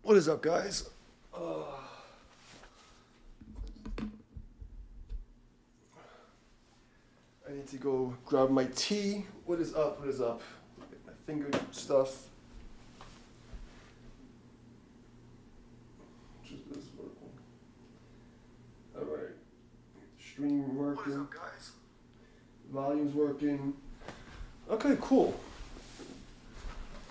What is up, guys? I need to go grab my tea. What is up? What is up? Get my finger stuff. Just this working. All right. Stream working. What is up, guys? Volume's working. Okay, cool.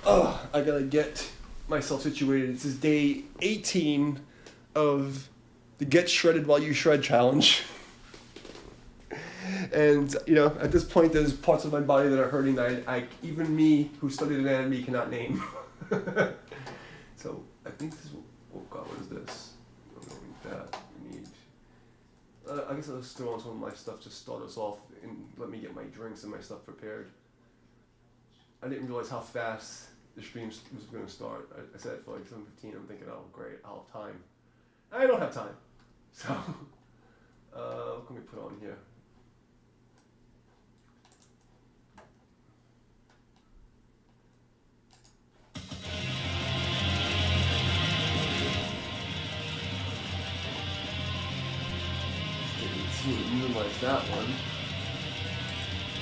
I gotta get myself situated. This is day 18 of the Get Shredded While You Shred challenge. And, you know, at this point, there's parts of my body that are hurting that I even me, who studied anatomy, cannot name. So, I think this is, oh God, what is this? I don't need that. We need, I guess I'll just throw on some of my stuff to start us off and let me get my drinks and my stuff prepared. I didn't realize how fast the stream was going to start. I said it for like 7:15. I'm thinking, oh great, I'll have time. I don't have time. So, what can we put on here? Didn't seem to utilize that one.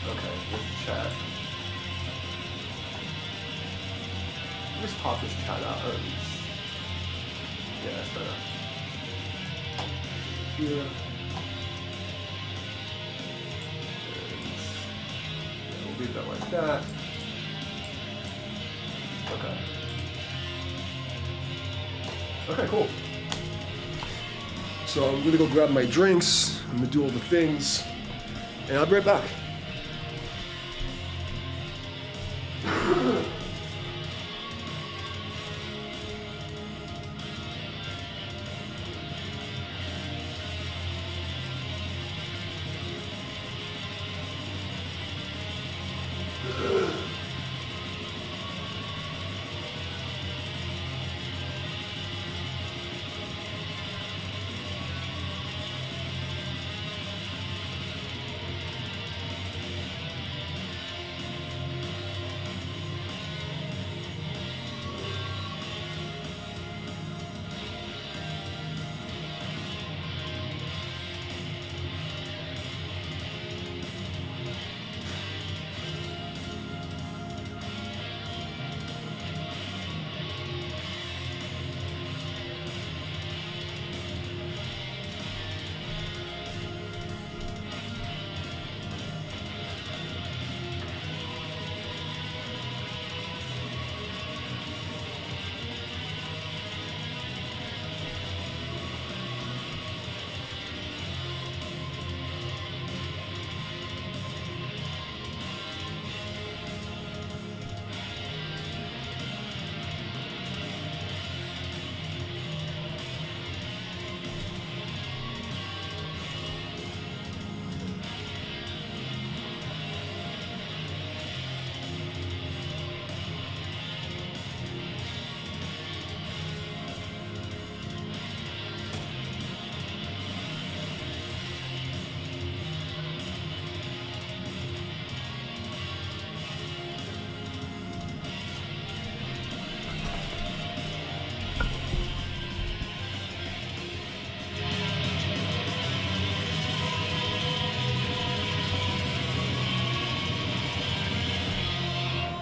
Okay, where's the chat? Just pop this chat out. Yeah, that's better. Here. And we'll leave that like that. Okay. Okay, cool. So I'm gonna go grab my drinks. I'm gonna do all the things, and I'll be right back.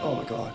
Oh my God.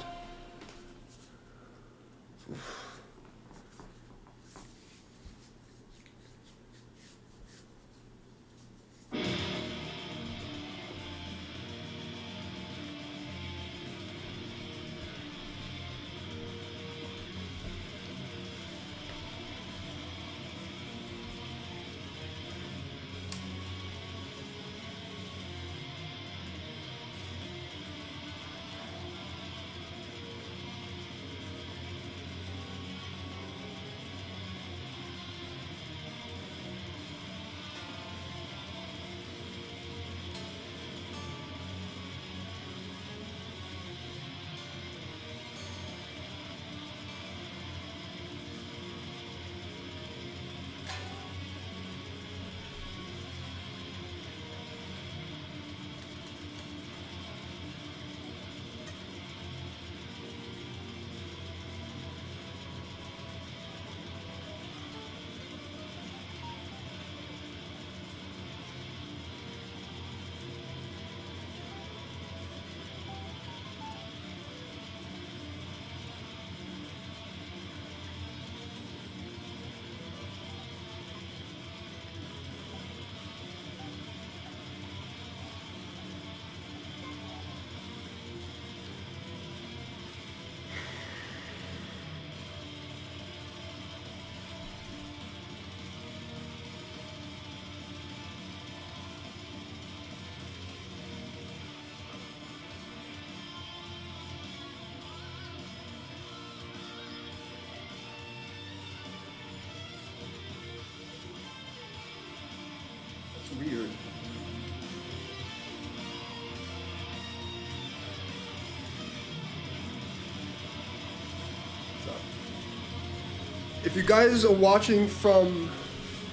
If you guys are watching from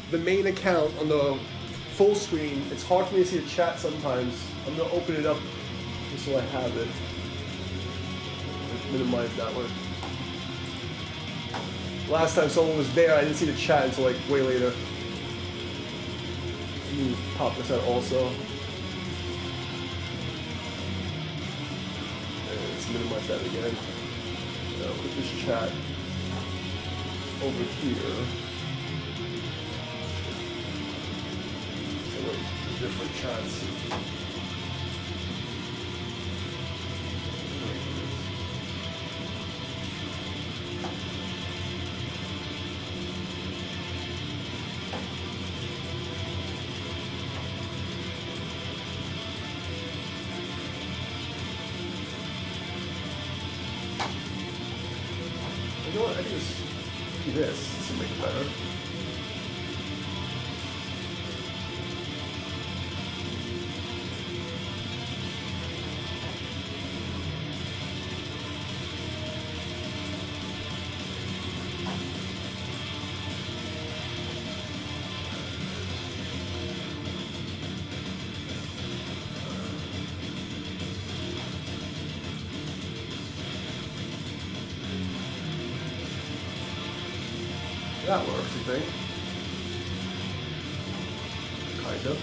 the main account on the full screen, it's hard for me to see the chat sometimes. I'm gonna open it up just so I have it. Minimize that one. Last time someone was there, I didn't see the chat until like way later. Let me pop this out also. And let's minimize that again. Now put this chat over here. So different chats. You know what? I can just do this. This will make it better. That works, you think? Kind of.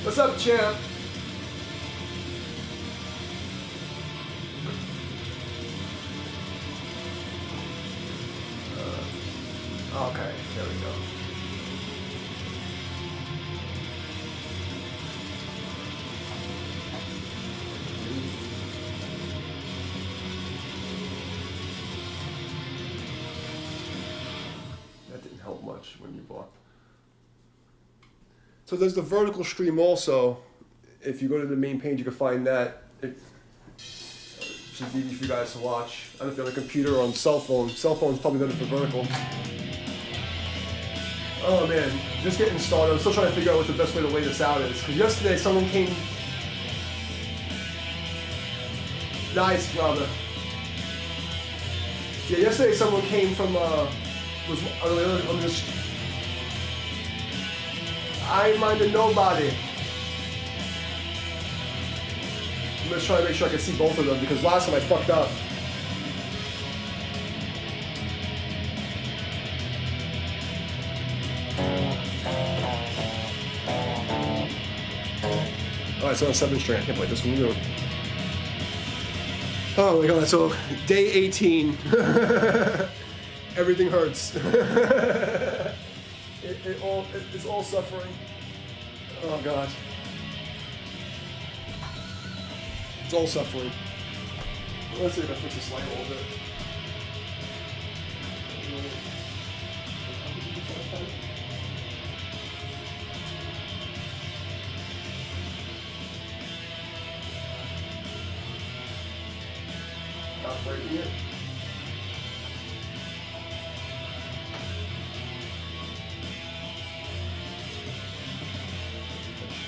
What's up, champ? Okay, there we go. Help much when you bought. So there's the vertical stream also. If you go to the main page, you can find that. It's just easy for you guys to watch. I don't know if you're on a computer or on cell phone. Cell phone's probably better for vertical. Oh man, just getting started. I'm still trying to figure out what the best way to lay this out is. Because yesterday someone came. Nice, brother. Yeah, yesterday someone came from. I'm just. I ain't minding nobody. I'm just trying to make sure I can see both of them because last time I fucked up. Alright, so on 7th string. I can't play this one either. Oh my god, so day 18. Everything hurts. It's all suffering. Oh god. It's all suffering. Let's see if I fix this light a little bit. Not breaking it.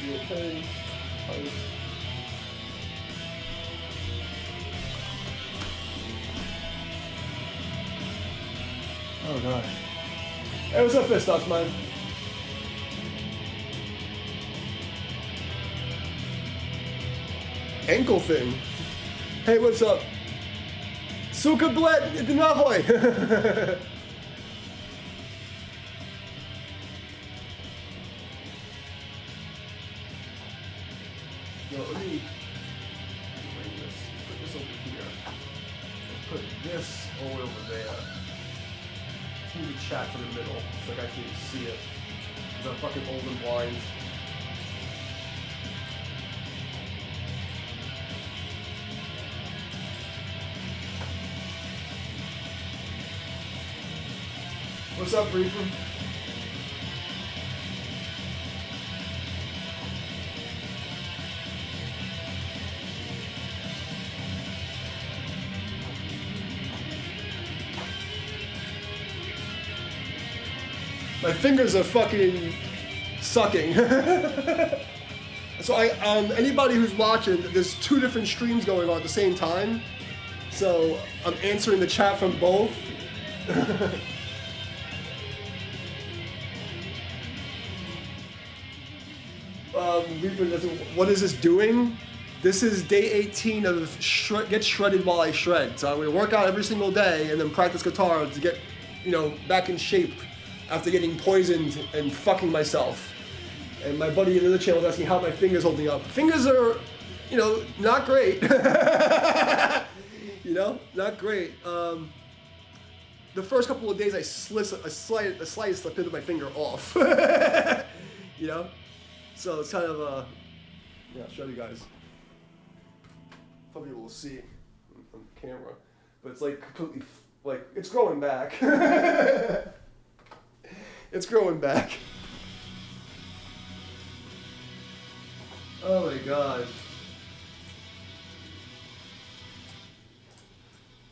Okay. Oh god. Hey, what's up, Fistox, man? Ankle thing. Hey, what's up? Suka bled dinahoy. Let me bring this, put this over here. Let's put this all over there. Let's move the chat to the middle so I can actually see it. Because I'm fucking old and blind. What's up, Reaper? My fingers are fucking sucking. So anybody who's watching, there's 2 different streams going on at the same time. So I'm answering the chat from both. What is this doing? This is day 18 of Get Shredded While I Shred. So I'm going to work out every single day and then practice guitar to get, back in shape after getting poisoned and fucking myself. And my buddy in the other channel was asking how my fingers holding up. Fingers are, not great. Not great. The first couple of days I sliced the tip of my finger off. So it's kind of I'll show you guys. Probably able to see on camera, but it's like completely, it's growing back. It's growing back. Oh my god.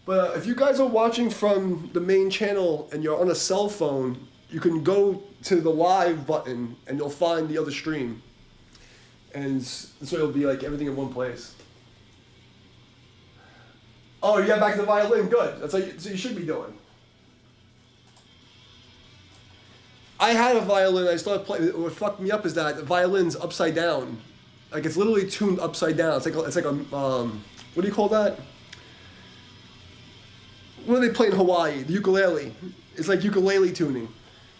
But if you guys are watching from the main channel and you're on a cell phone, you can go to the live button and you'll find the other stream. And so it'll be like everything in one place. Oh, you got back to the violin, good. That's what you should be doing. I had a violin, I started playing, what fucked me up is that the violin's upside down. Like it's literally tuned upside down. It's like a what do you call that? What do they play in Hawaii? The ukulele. It's like ukulele tuning.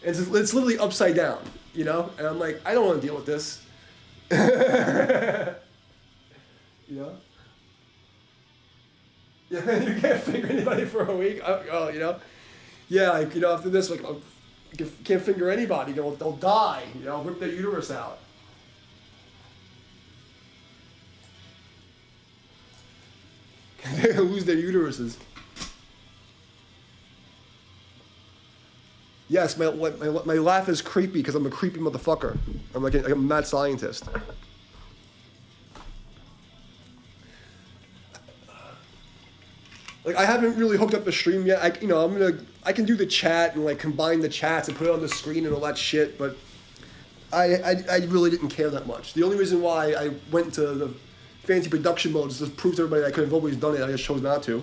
It's literally upside down, And I'm like, I don't want to deal with this. Yeah, you can't finger anybody for a week. Yeah, after this, I can't finger anybody. They'll die. Rip their uterus out. They lose their uteruses. Yes, my laugh is creepy because I'm a creepy motherfucker. I'm like a mad scientist. I haven't really hooked up the stream yet. I can do the chat and combine the chats and put it on the screen and all that shit, but I really didn't care that much. The only reason why I went to the fancy production mode is to prove to everybody I could have always done it. I just chose not to.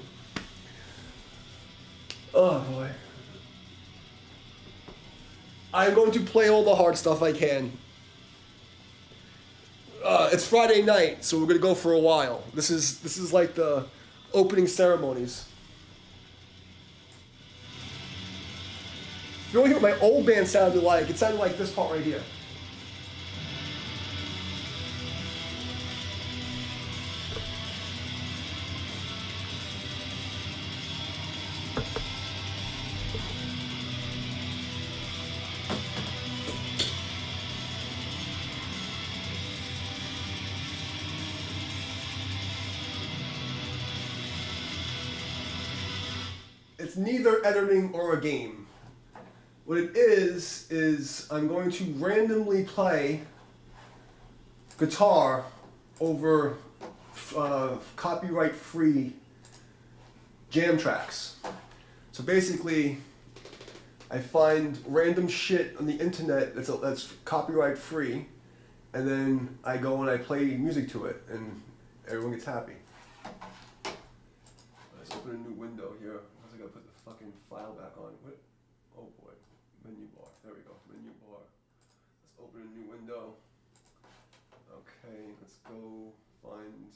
Oh boy. I'm going to play all the hard stuff I can. It's Friday night, so we're gonna go for a while. This is like the opening ceremonies. You want to hear what my old band sounded like? It sounded like this part right here. It's neither editing or a game. What it is I'm going to randomly play guitar over copyright-free jam tracks. So basically, I find random shit on the internet that's copyright-free, and then I go and I play music to it, and everyone gets happy. Let's open a new window here. I gotta put the fucking file back on. What? Oh boy. Menu bar. There we go. Menu bar. Let's open a new window. Okay, let's go find.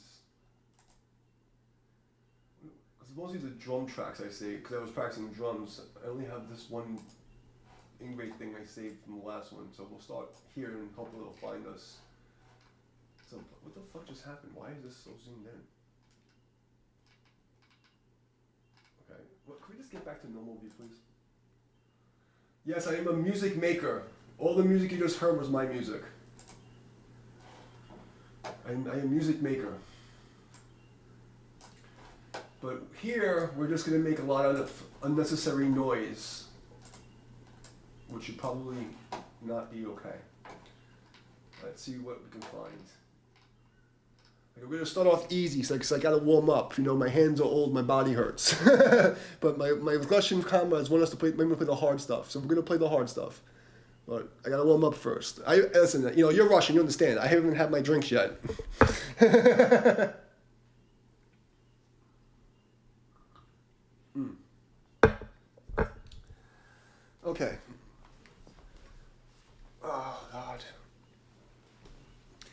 Because mostly the drum tracks I saved, because I was practicing drums. I only have this one ingrate thing I saved from the last one, so we'll start here and hopefully it'll find us. So, what the fuck just happened? Why is this so zoomed in? Okay, well, can we just get back to normal view, please? Yes, I am a music maker. All the music you just heard was my music. I am a music maker. But here, we're just going to make a lot of unnecessary noise, which should probably not be okay. Let's see what we can find. We're going to start off easy, so I got to warm up. My hands are old, my body hurts. But my Russian comrades want us to play the hard stuff, so we're going to play the hard stuff. But I gotta warm up first. Listen, you're Russian, you understand. I haven't even had my drinks yet. Okay. Oh, God.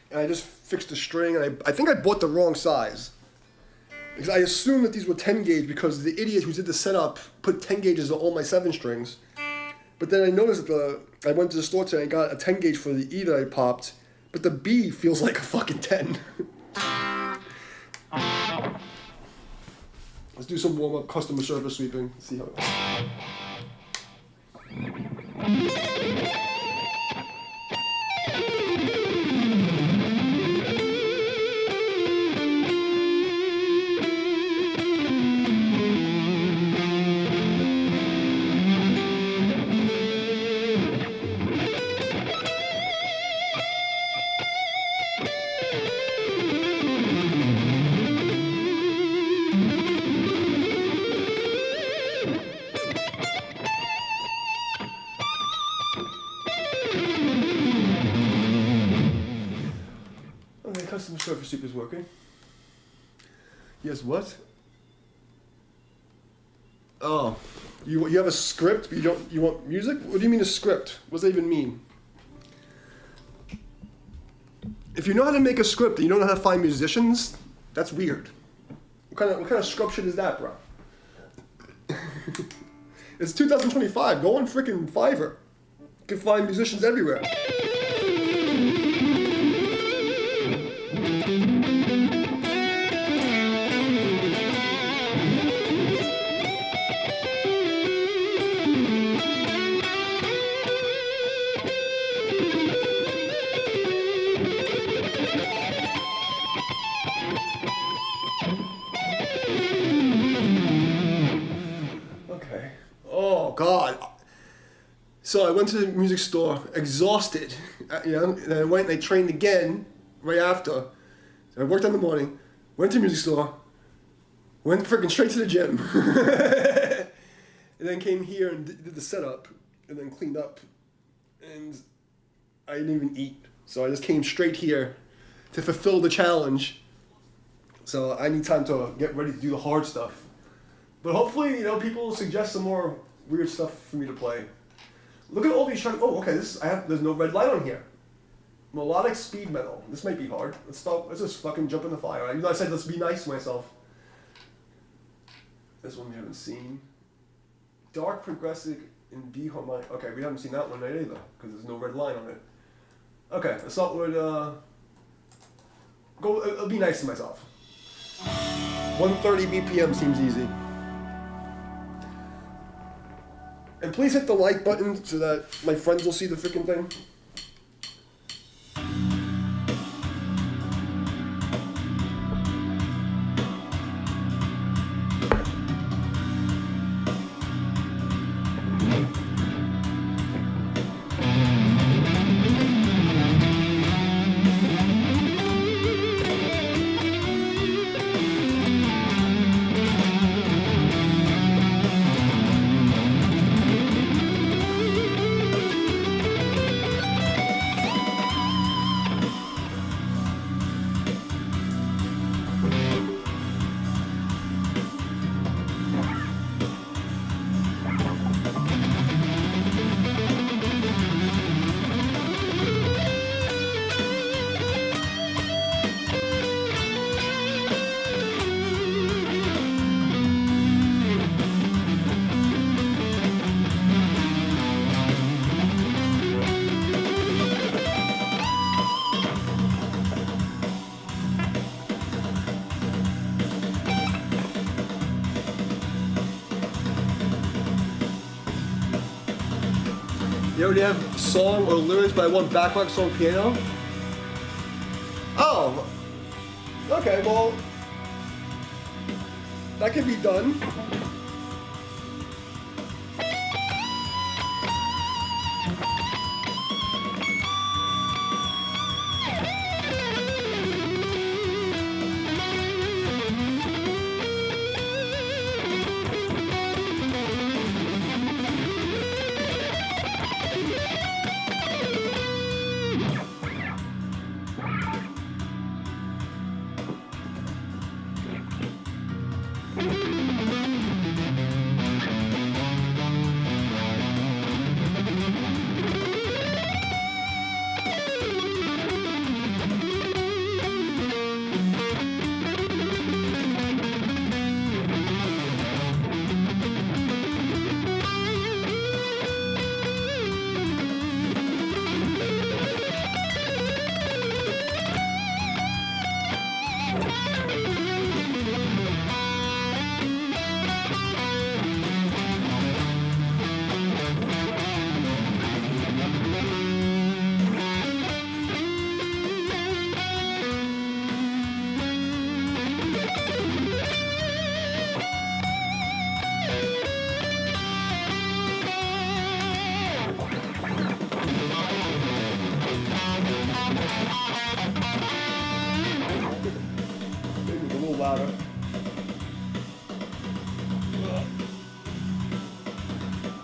And I just fixed the string, and I think I bought the wrong size. Because I assumed that these were 10 gauge because the idiot who did the setup put 10 gauges on all my 7 strings. But then I noticed that I went to the store today and got a 10 gauge for the E that I popped, but the B feels like a fucking 10. Let's do some warm-up customer service sweeping. See how it goes. Okay, customer service sweep is working. Yes, what? Oh, you have a script, but you want music? What do you mean a script? What does that even mean? If you know how to make a script and you don't know how to find musicians, that's weird. What kind of scrub shit is that, bro? It's 2025. Go on frickin' Fiverr. You can find musicians everywhere. Oh, God. So I went to the music store, exhausted, and I went and I trained again right after. So I worked in the morning, went to the music store, went freaking straight to the gym, and then came here and did the setup, and then cleaned up, and I didn't even eat. So I just came straight here to fulfill the challenge. So I need time to get ready to do the hard stuff. But hopefully, people will suggest some more weird stuff for me to play. Look at all these tracks. Oh, okay. There's no red light on here. Melodic speed metal. This might be hard. Let's just fucking jump in the fire. Even though I said let's be nice to myself. This one we haven't seen. Dark progressive in B harmonic. Okay, we haven't seen that one either because there's no red line on it. Okay, let's start with I'll be nice to myself. 130 BPM seems easy. And please hit the like button so that my friends will see the freaking thing. You already have song or lyrics, but I want backward song piano? Oh, okay, well, that can be done. Maybe a little louder.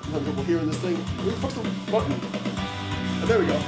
I'm having trouble hearing this thing. Where the fuck's the button? Oh, there we go.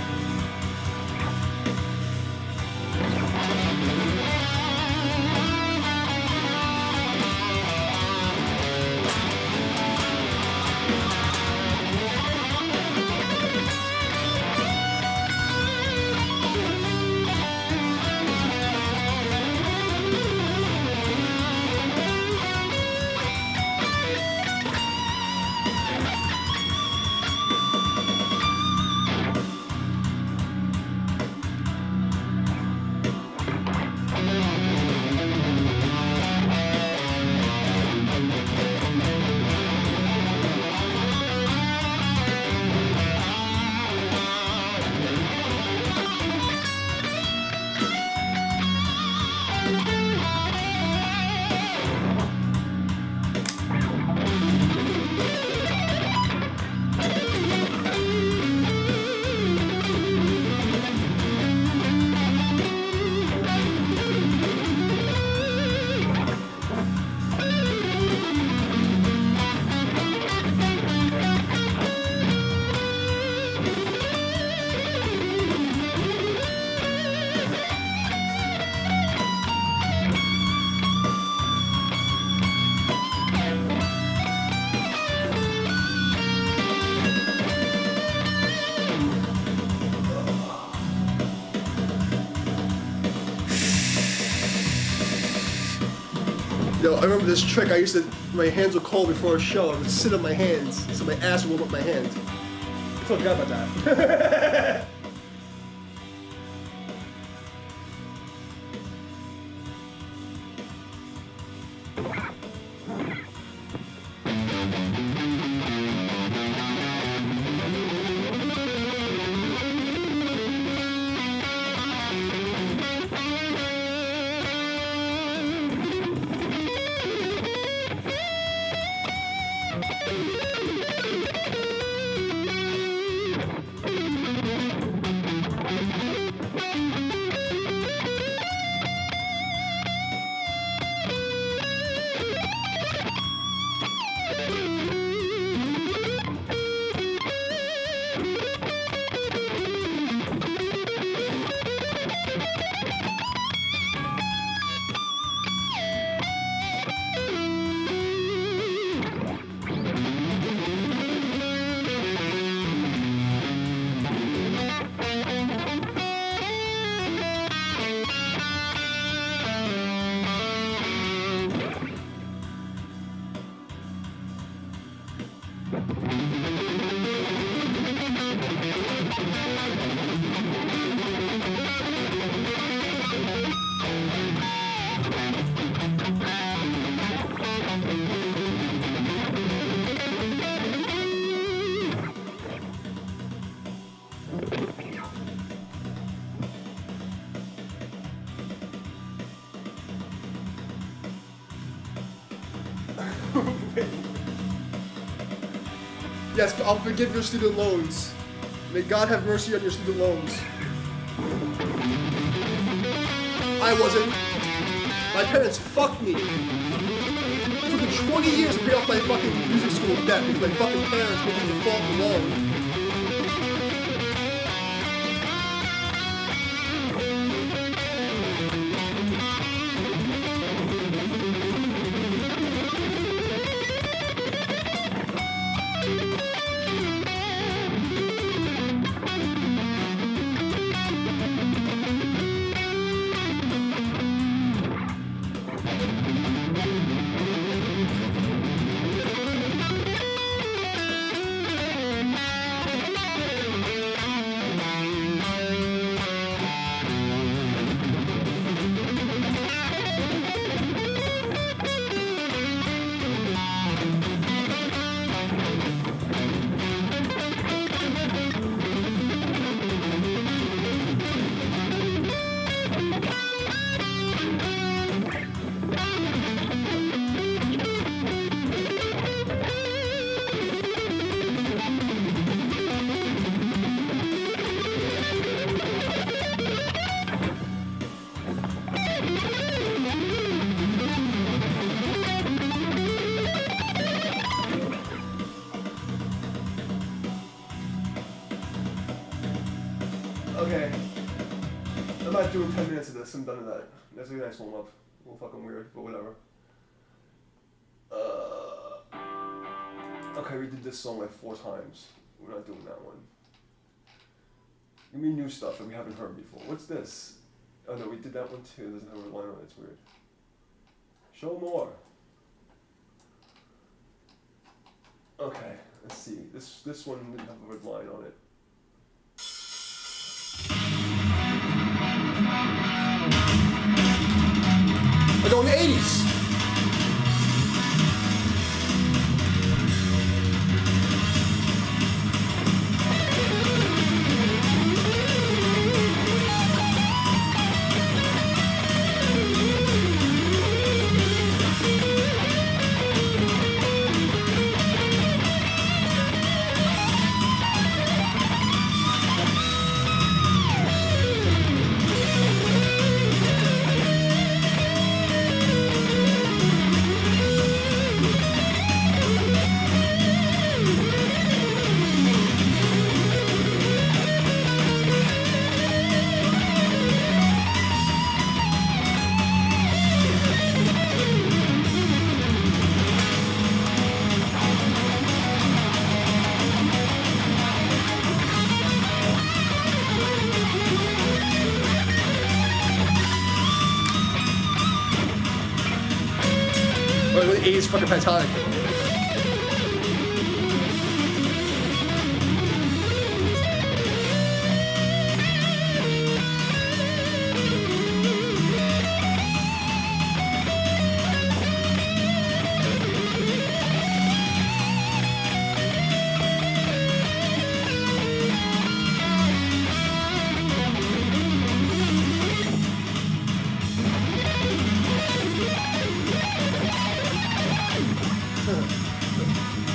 Yo, I remember this trick. My hands were cold before a show. I would sit on my hands, so my ass would warm up my hands. I totally forgot about that. Yes, I'll forgive your student loans. May God have mercy on your student loans. I wasn't. My parents fucked me. It took me 20 years to pay off my fucking music school debt because my fucking parents made me default the loan. Okay. I'm not doing 10 minutes of this. I'm done with that. That's a nice warm up. A little fucking weird, but whatever. Okay, we did this song like 4 times. We're not doing that one. Give me new stuff that we haven't heard before. What's this? Oh no, we did that one too. It doesn't have a line on it. It's weird. Show more. Okay, let's see. This one didn't have a red line on it. We're going to the 80s. Or the 80s fucking pentatonic.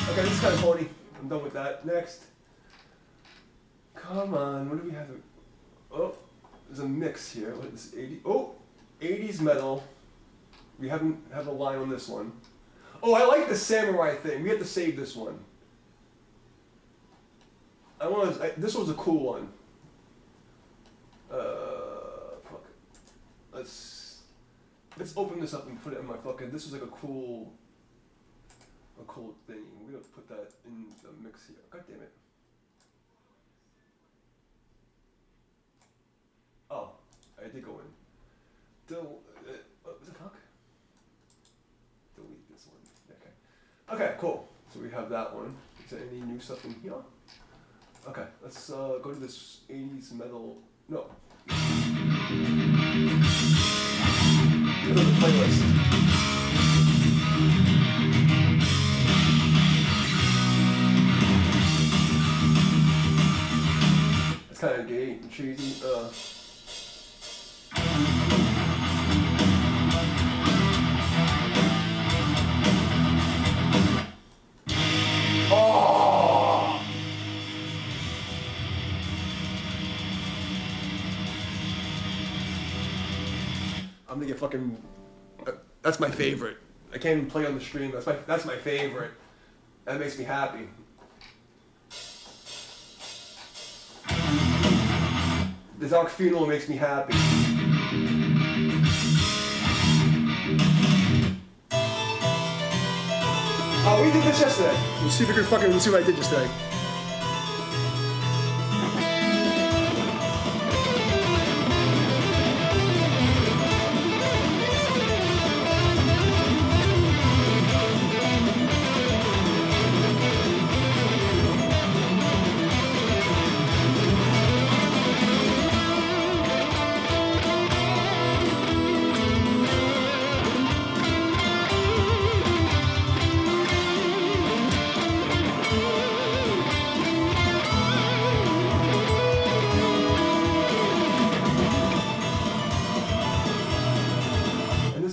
Okay, this is kind of corny. I'm done with that. Next. Come on, what do we have? Oh, there's a mix here. What is this? 80? Oh, 80s metal. We haven't have a line on this one. Oh, I like the samurai thing. We have to save this one. This one's a cool one. Fuck. Let's open this up and put it in my fucking. This is like a cool thing. We're gonna put that in the mix here. God damn it. Oh, I did go in. What the fuck? Delete this one. Okay. Okay, cool. So we have that one. Is there any new stuff in here? Okay, let's go to this 80s metal. No. Go to the playlist. It's kind of gay and cheesy. Oh! I'm gonna get fucking. That's my favorite. I can't even play on the stream. That's my favorite. That makes me happy. The Dark Funeral makes me happy. Oh, we did this yesterday. Let's see if we can fucking see what I did yesterday.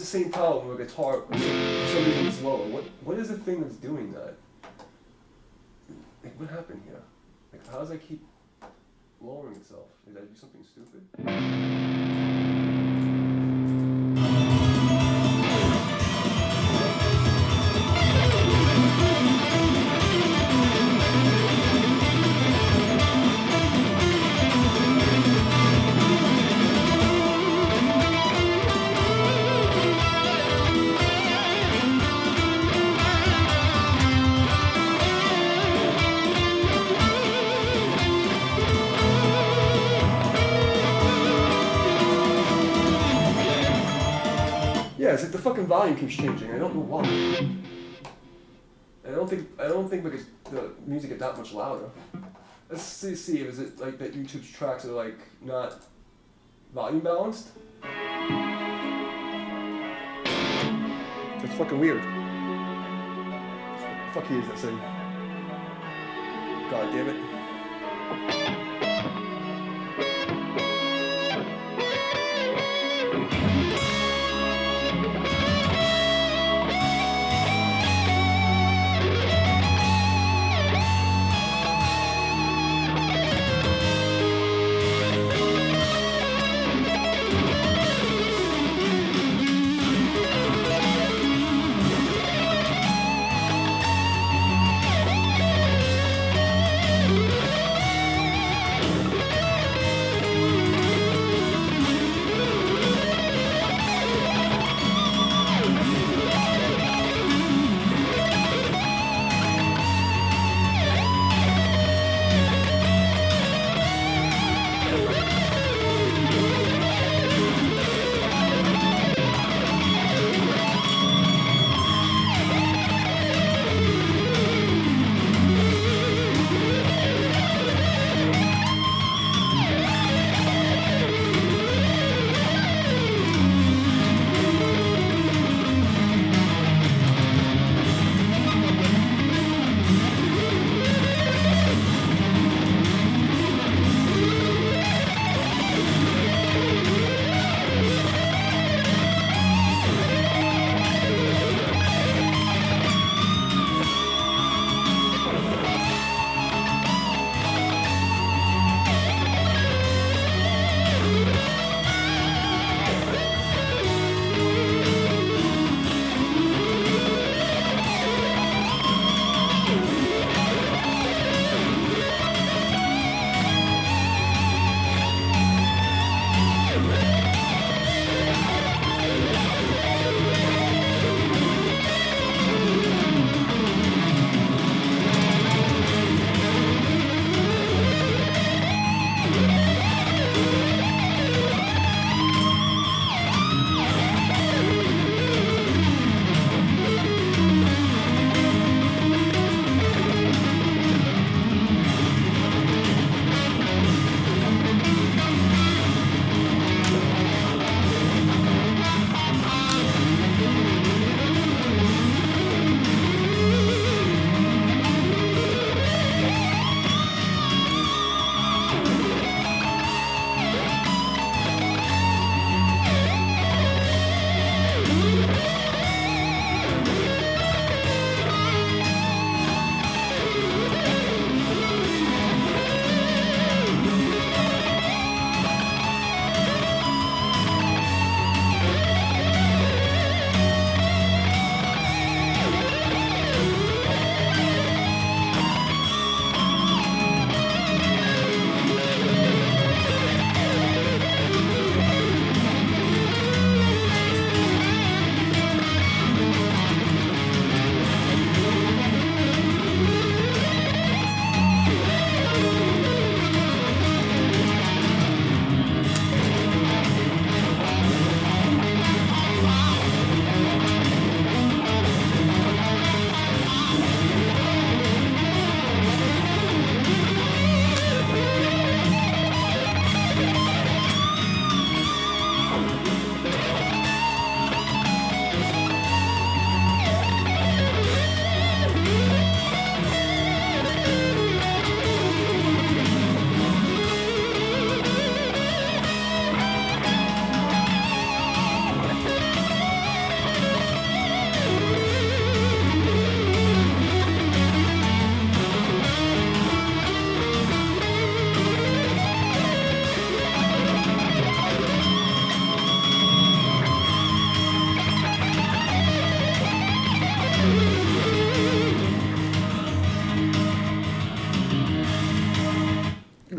Same problem with a guitar, for some reason it's lower. What is the thing that's doing that? Like, what happened here? Like, how does it keep lowering itself? Did I do something stupid? Yeah, it's like the fucking volume keeps changing. I don't know why. I don't think because the music get that much louder. Let's see. Is it like that YouTube's tracks are like not volume balanced? That's fucking weird. Fuck you, is that thing? God damn it.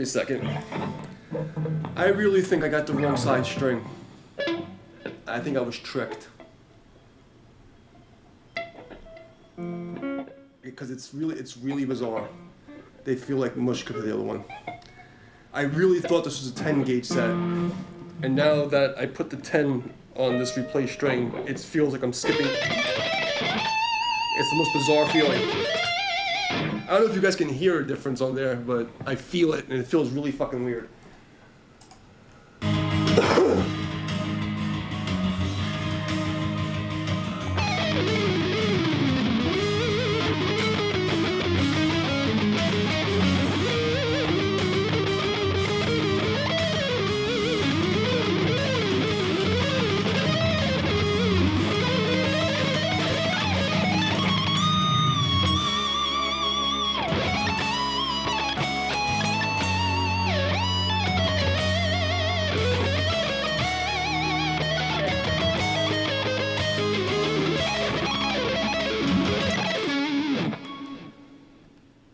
me a second. I really think I got the wrong side string. I think I was tricked. Because it's really bizarre. They feel like mush compared to the other one. I really thought this was a 10 gauge set. And now that I put the 10 on this replay string, it feels like I'm skipping. It's the most bizarre feeling. I don't know if you guys can hear a difference on there, but I feel it, and it feels really fucking weird.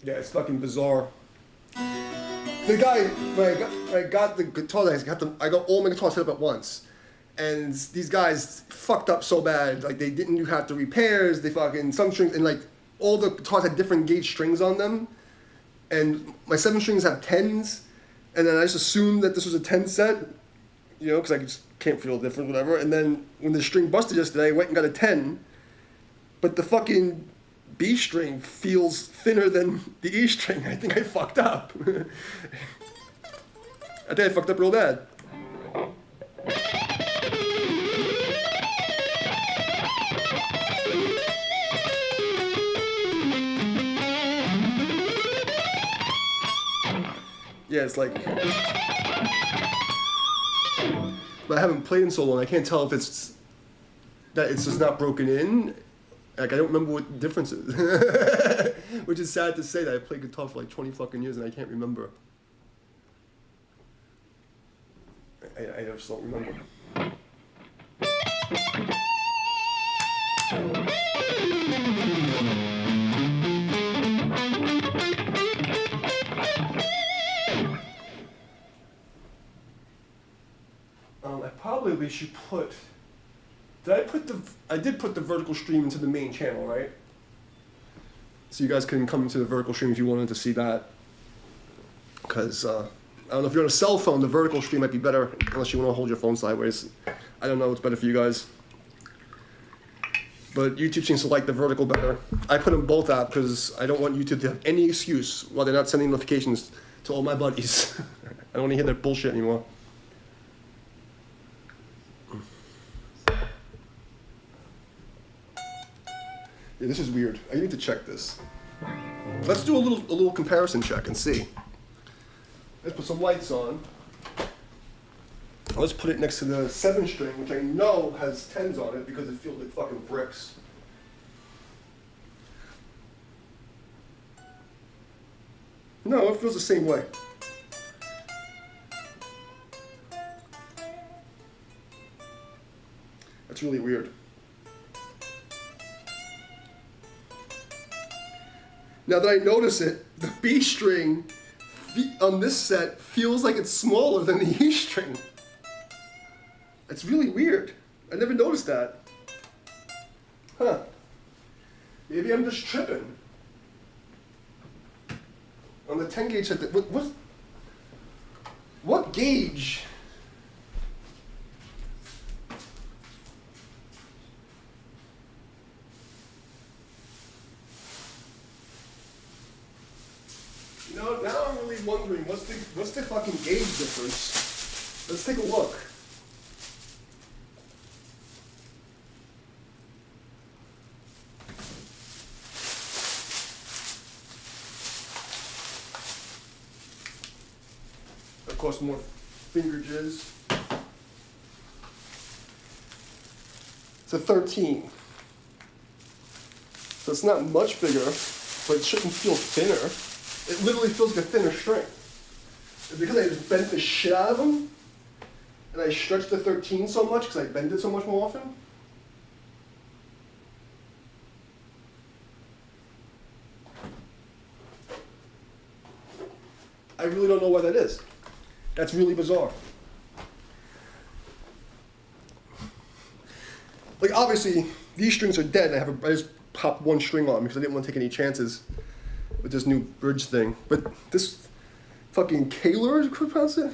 Yeah, it's fucking bizarre. The guy, when I got the guitar, I got all my guitars set up at once. And these guys fucked up so bad. Like, they didn't have the repairs, they fucking, some strings, and like, all the guitars had different gauge strings on them. And my 7 strings have 10s. And then I just assumed that this was a 10 set, you know, because I just can't feel different, whatever. And then when the string busted yesterday, I went and got a 10. But the fucking B string feels thinner than the E string. I think I fucked up. I think I fucked up real bad. Yeah, it's like, but I haven't played in so long. I can't tell if it's that it's just not broken in. Like, I don't remember what the difference is. Which is sad to say that I played guitar for like 20 fucking years and I can't remember. I just don't remember. I probably should put. I did put the vertical stream into the main channel, right? So you guys can come into the vertical stream if you wanted to see that. Because, I don't know, if you're on a cell phone, the vertical stream might be better, unless you want to hold your phone sideways. I don't know what's better for you guys. But YouTube seems to like the vertical better. I put them both out because I don't want YouTube to have any excuse while they're not sending notifications to all my buddies. I don't want to hear that bullshit anymore. Yeah, this is weird. I need to check this. Let's do a little comparison check and see. Let's put some lights on. Let's put it next to the 7 string, which I know has 10s on it because it feels like fucking bricks. No, it feels the same way. That's really weird. Now that I notice it, the B string on this set feels like it's smaller than the E string. It's really weird. I never noticed that. Huh. Maybe I'm just tripping. On the 10 gauge set, what gauge? You know, now I'm really wondering, what's the fucking gauge difference? Let's take a look. Of course, more finger jizz. It's a 13. So it's not much bigger, but it shouldn't feel thinner. It literally feels like a thinner string. And because I just bent the shit out of them, and I stretched the 13 so much because I bend it so much more often. I really don't know why that is. That's really bizarre. Like, obviously, these strings are dead. I just popped one string on because I didn't want to take any chances with this new bridge thing. But this fucking Kaler, is what you pronounce it?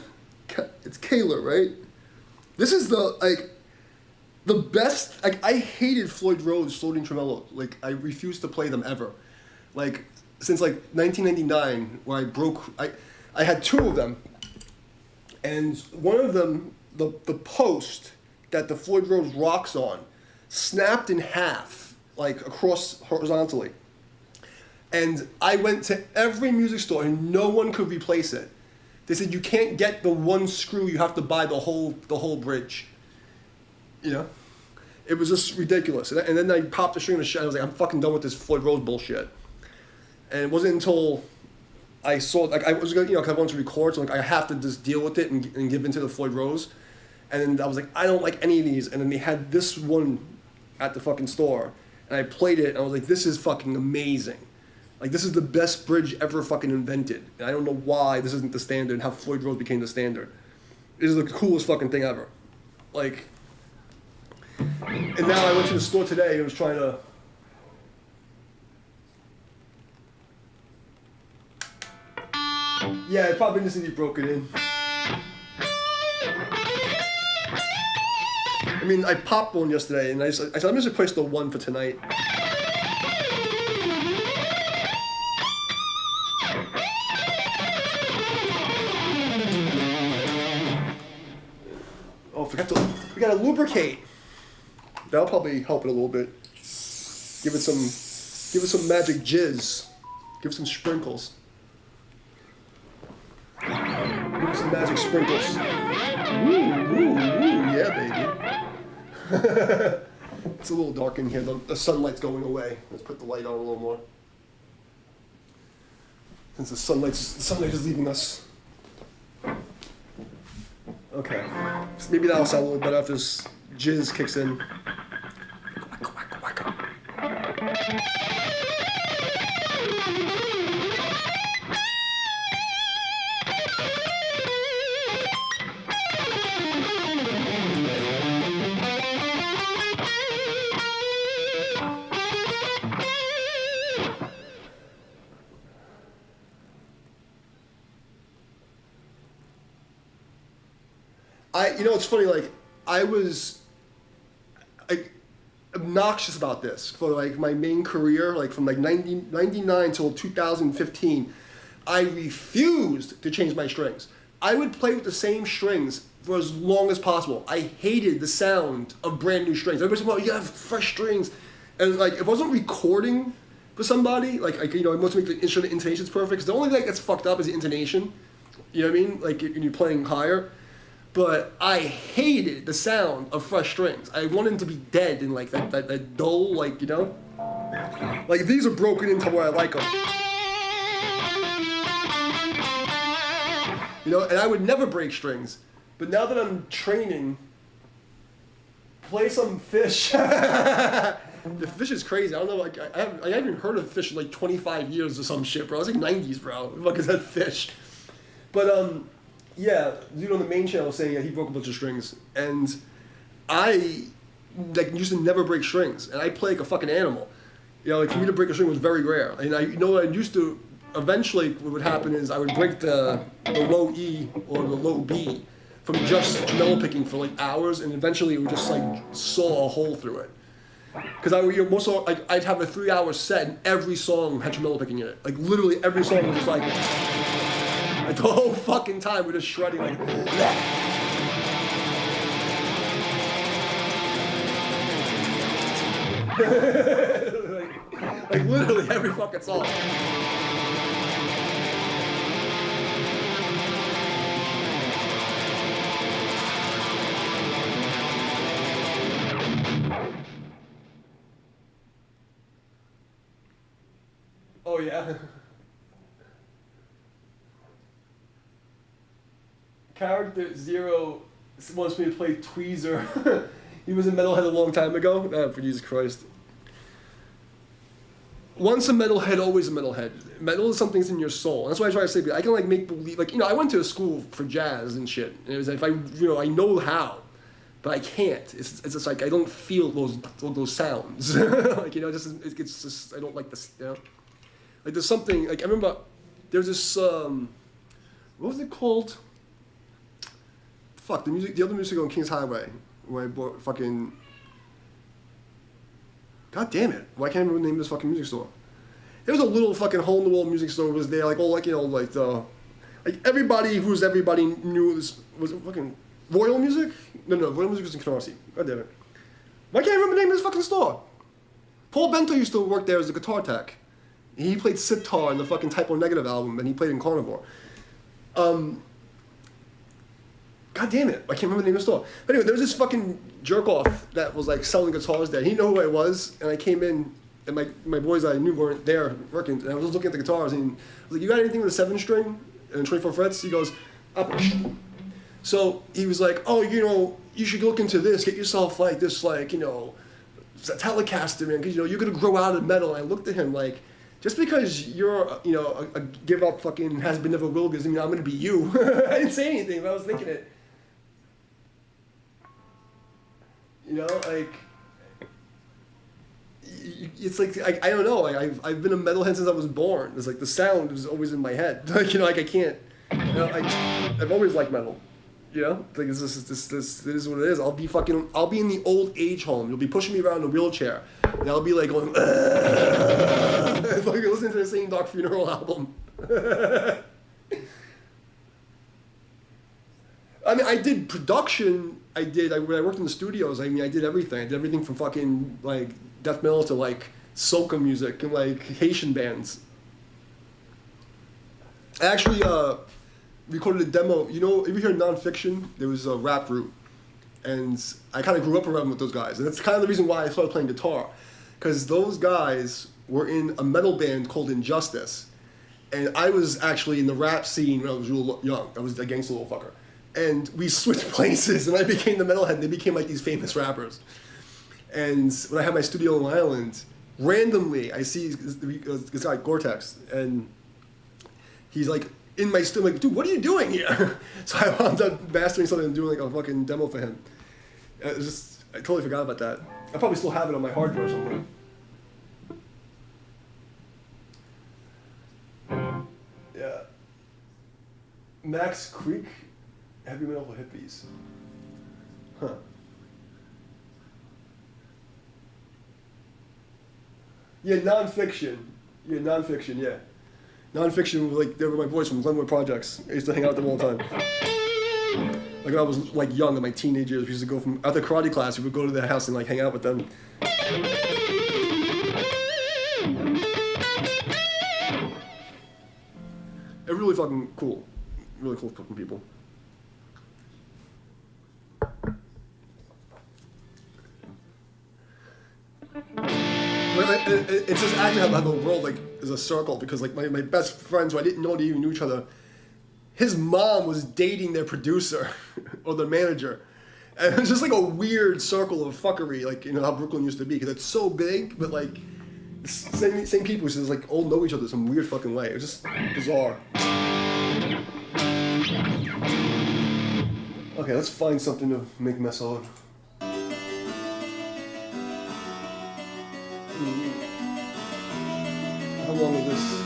It's Kaler, right? This is the, like, The best, like, I hated Floyd Rose floating tremolo. Like, I refused to play them ever. Like, since like 1999, where I had two of them, and one of them, the post that the Floyd Rose rocks on, snapped in half, like across horizontally. And I went to every music store and no one could replace it. They said you can't get the one screw, you have to buy the whole bridge. You know? It was just ridiculous. And then I popped the string in the shit. I was like, I'm fucking done with this Floyd Rose bullshit. And it wasn't until I saw, like, I was gonna, because I wanted to record, so like I have to just deal with it and give into the Floyd Rose. And then I was like, I don't like any of these. And then they had this one at the fucking store, and I played it, and I was like, this is fucking amazing. Like, this is the best bridge ever fucking invented. And I don't know why this isn't the standard, how Floyd Rose became the standard. It is the coolest fucking thing ever. Like, and now I went to the store today and was trying to, yeah, it probably just needs to be broken in. I mean, I popped one yesterday, and I said, I'm just replace the one for tonight. Oh, we gotta lubricate. That'll probably help it a little bit. Give it some magic jizz. Give it some sprinkles. Give it some magic sprinkles. Ooh, yeah, baby. It's a little dark in here. The sunlight's going away. Let's put the light on a little more. Since the sunlight is leaving us. Okay. So maybe that'll sound a little better after this jizz kicks in. It's funny, like, I was like obnoxious about this for like my main career, like from like 99 till 2015. I refused to change my strings. I would play with the same strings for as long as possible. I hated the sound of brand new strings. Everybody said, well, you have fresh strings. And like, if I wasn't recording for somebody, like I want to make the instrument intonations perfect, because the only thing that's fucked up is the intonation. You know what I mean? Like, when you're playing higher. But I hated the sound of fresh strings. I wanted them to be dead and like that dull, like, you know? Like, these are broken into where I like them. You know, and I would never break strings. But now that I'm training, play some Fish. The Fish is crazy. I don't know, like, I haven't heard of Fish in like 25 years or some shit, bro. It's like 90s, bro. What the fuck is that Fish? But, yeah, dude on the main channel was saying that he broke a bunch of strings, and I like used to never break strings, and I play like a fucking animal. You know, like for me to break a string was very rare. And I what I used to. Eventually, what would happen is I would break the low E or the low B from just tremolo picking for like hours, and eventually it would just like saw a hole through it. Because I'd have a 3-hour set, and every song had tremolo picking in it. Like literally every song was just like. Like the whole fucking time we're just shredding like that. like literally every fucking song. Oh yeah. Character Zero wants me to play Tweezer. He was a metalhead a long time ago. For Jesus Christ. Once a metalhead, always a metalhead. Metal is something that's in your soul. That's why I try to say, I can like make believe, like, I went to a school for jazz and shit. And it was like, if I know how, but I can't. It's just like, I don't feel those sounds. Like, it's just, I don't like this, Like there's something, like I remember, there's this, what was it called? Fuck, the other music on King's Highway, where I bought fucking God damn it! Why can't I remember the name of this fucking music store? There was a little fucking hole-in-the-wall music store was there, like, oh, like, you know, like the, like everybody knew was it fucking Royal Music? No, Royal Music was in Canarsie. God damn it. Why can't I remember the name of this fucking store? Paul Bento used to work there as a guitar tech. He played sitar in the fucking Typo Negative album, and he played in Carnivore. God damn it, I can't remember the name of the store. But anyway, there was this fucking jerk-off that was like selling guitars there. He didn't know who I was, and I came in, and my boys I knew weren't there working, and I was just looking at the guitars, and I was like, you got anything with a 7-string and 24 frets? He goes, so he was like, oh, you know, you should look into this, get yourself like this, like, you know, Telecaster, man, because, you know, you're going to grow out of metal. And I looked at him like, just because you're, you know, a give-up fucking has-been never will doesn't mean I'm going to be you. I didn't say anything, but I was thinking it. You know, like, it's like, I don't know, like, I've been a metalhead since I was born. It's like the sound is always in my head. Like, you know, like I can't, you know, I've always liked metal. You know, like this is what it is. I'll be in the old age home. You'll be pushing me around in a wheelchair, and I'll be like going, it's like listening to the same Dark Funeral album. I mean, I did production. When I worked in the studios. I mean, I did everything. I did everything from fucking like death metal to like soca music and like Haitian bands. I actually recorded a demo. You know, if you hear Nonfiction, there was a rap group, and I kind of grew up around with those guys, and that's kind of the reason why I started playing guitar, because those guys were in a metal band called Injustice, and I was actually in the rap scene when I was real young. I was a gangster little fucker, and we switched places, and I became the metalhead, and they became like these famous rappers. And when I had my studio on Long Island, randomly I see this guy Gore-Tex, and he's like in my studio, like, dude, what are you doing here? So I wound up mastering something and doing like a fucking demo for him. I totally forgot about that. I probably still have it on my hard drive somewhere. Yeah. Max Creek, heavy metal for hippies. Huh. Yeah, Nonfiction. Yeah. Nonfiction, like, they were my boys from Glenwood Projects. I used to hang out with them all the time. Like, when I was, like, young, in my teenage years, we used to go from, after karate class, we would go to their house and, like, hang out with them. They're really fucking cool. Really cool fucking people. It's just actually how the world like is a circle, because like my best friends who I didn't know they even knew each other, his mom was dating their producer or their manager, and it's just like a weird circle of fuckery, like, you know how Brooklyn used to be, because it's so big, but like same people who just like all know each other some weird fucking way. It's just bizarre. Okay, let's find something to make mess of. How long is this?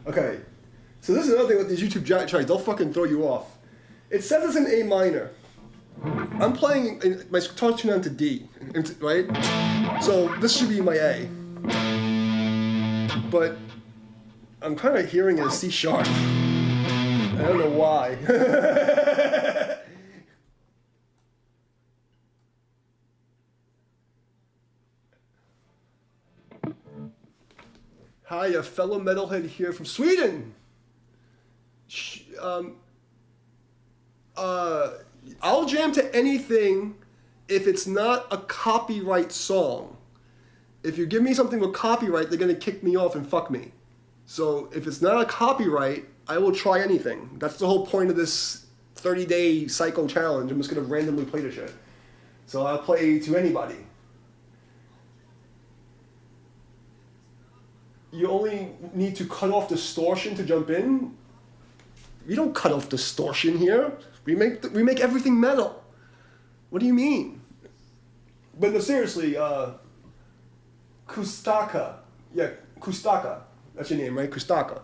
Okay, so this is another thing with these YouTube tracks, they'll fucking throw you off. It says it's an A minor. I'm playing, my guitar's tuned down to D, right? So this should be my A. But I'm kind of hearing it as C sharp. I don't know why. Hi, a fellow metalhead here from Sweden. I'll jam to anything if it's not a copyright song, if you give me something with copyright, they're gonna kick me off and fuck me. So if it's not a copyright, I will try anything. That's the whole point of this 30-day psycho challenge. I'm just gonna randomly play the shit. So I'll play to anybody. You only need to cut off distortion to jump in. We don't cut off distortion here. We make everything metal. What do you mean? But no, seriously, Kustaka. Yeah, Kustaka. That's your name, right? Kustaka.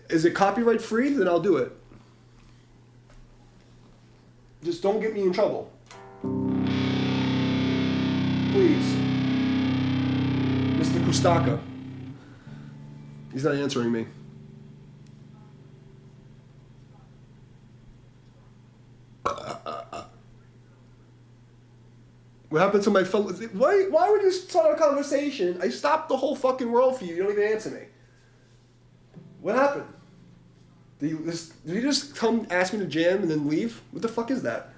Is it copyright free? Then I'll do it. Just don't get me in trouble. Please. Mr. Kustaka. He's not answering me. What happened to my fellow? Why would you start a conversation? I stopped the whole fucking world for you. You don't even answer me. What happened? Did you just come ask me to jam and then leave? What the fuck is that?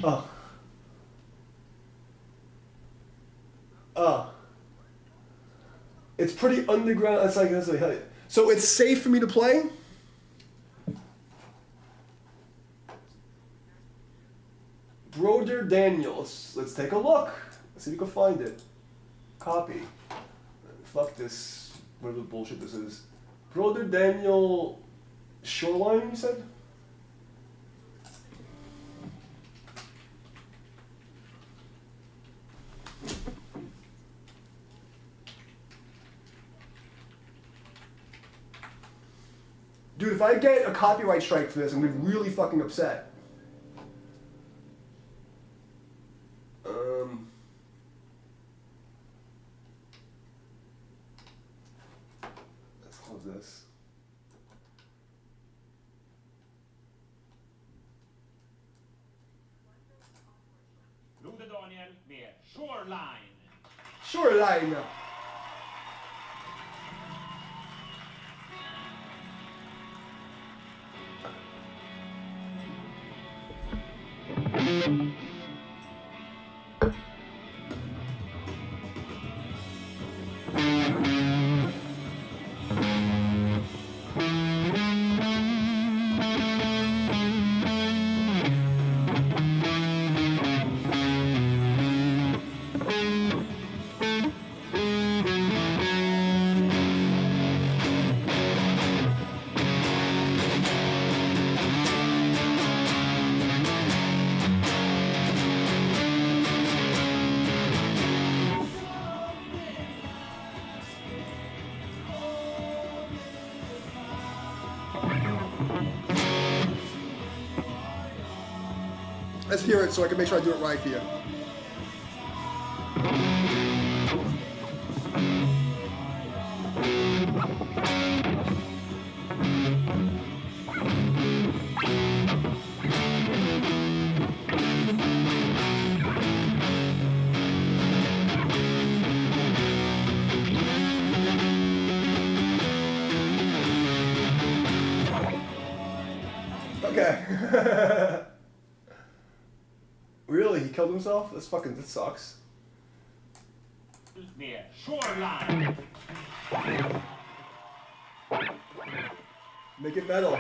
Oh. Oh. It's pretty underground. It's like, so it's safe for me to play? Broder Daniels. Let's take a look. Let's see if we can find it. Copy. Fuck this. Whatever bullshit this is. Broder Daniel Shoreline, you said? Dude, if I get a copyright strike for this, I'm gonna be really fucking upset. Let's close this. Broder Daniel med Shoreline. Shoreline. Let's hear it so I can make sure I do it right for you. Okay. Really? He killed himself? That sucks. Med Shoreline. Make it metal.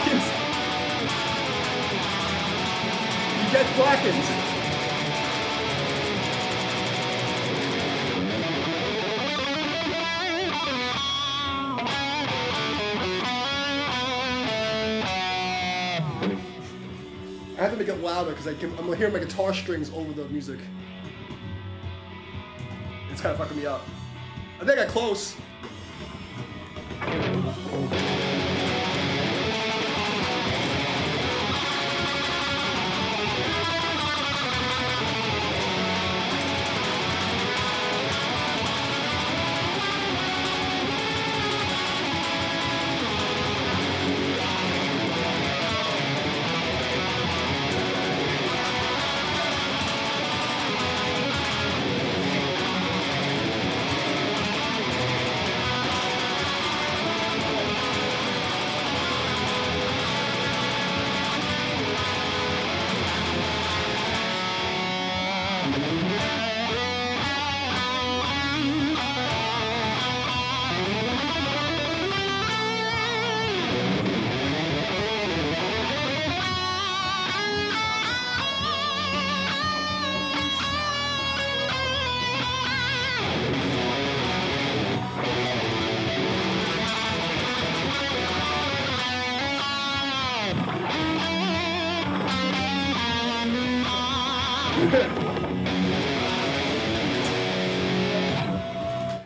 blackened. You get blackened. I have to make it louder because I'm hearing my guitar strings over the music. It's kind of fucking me up. I think I got close.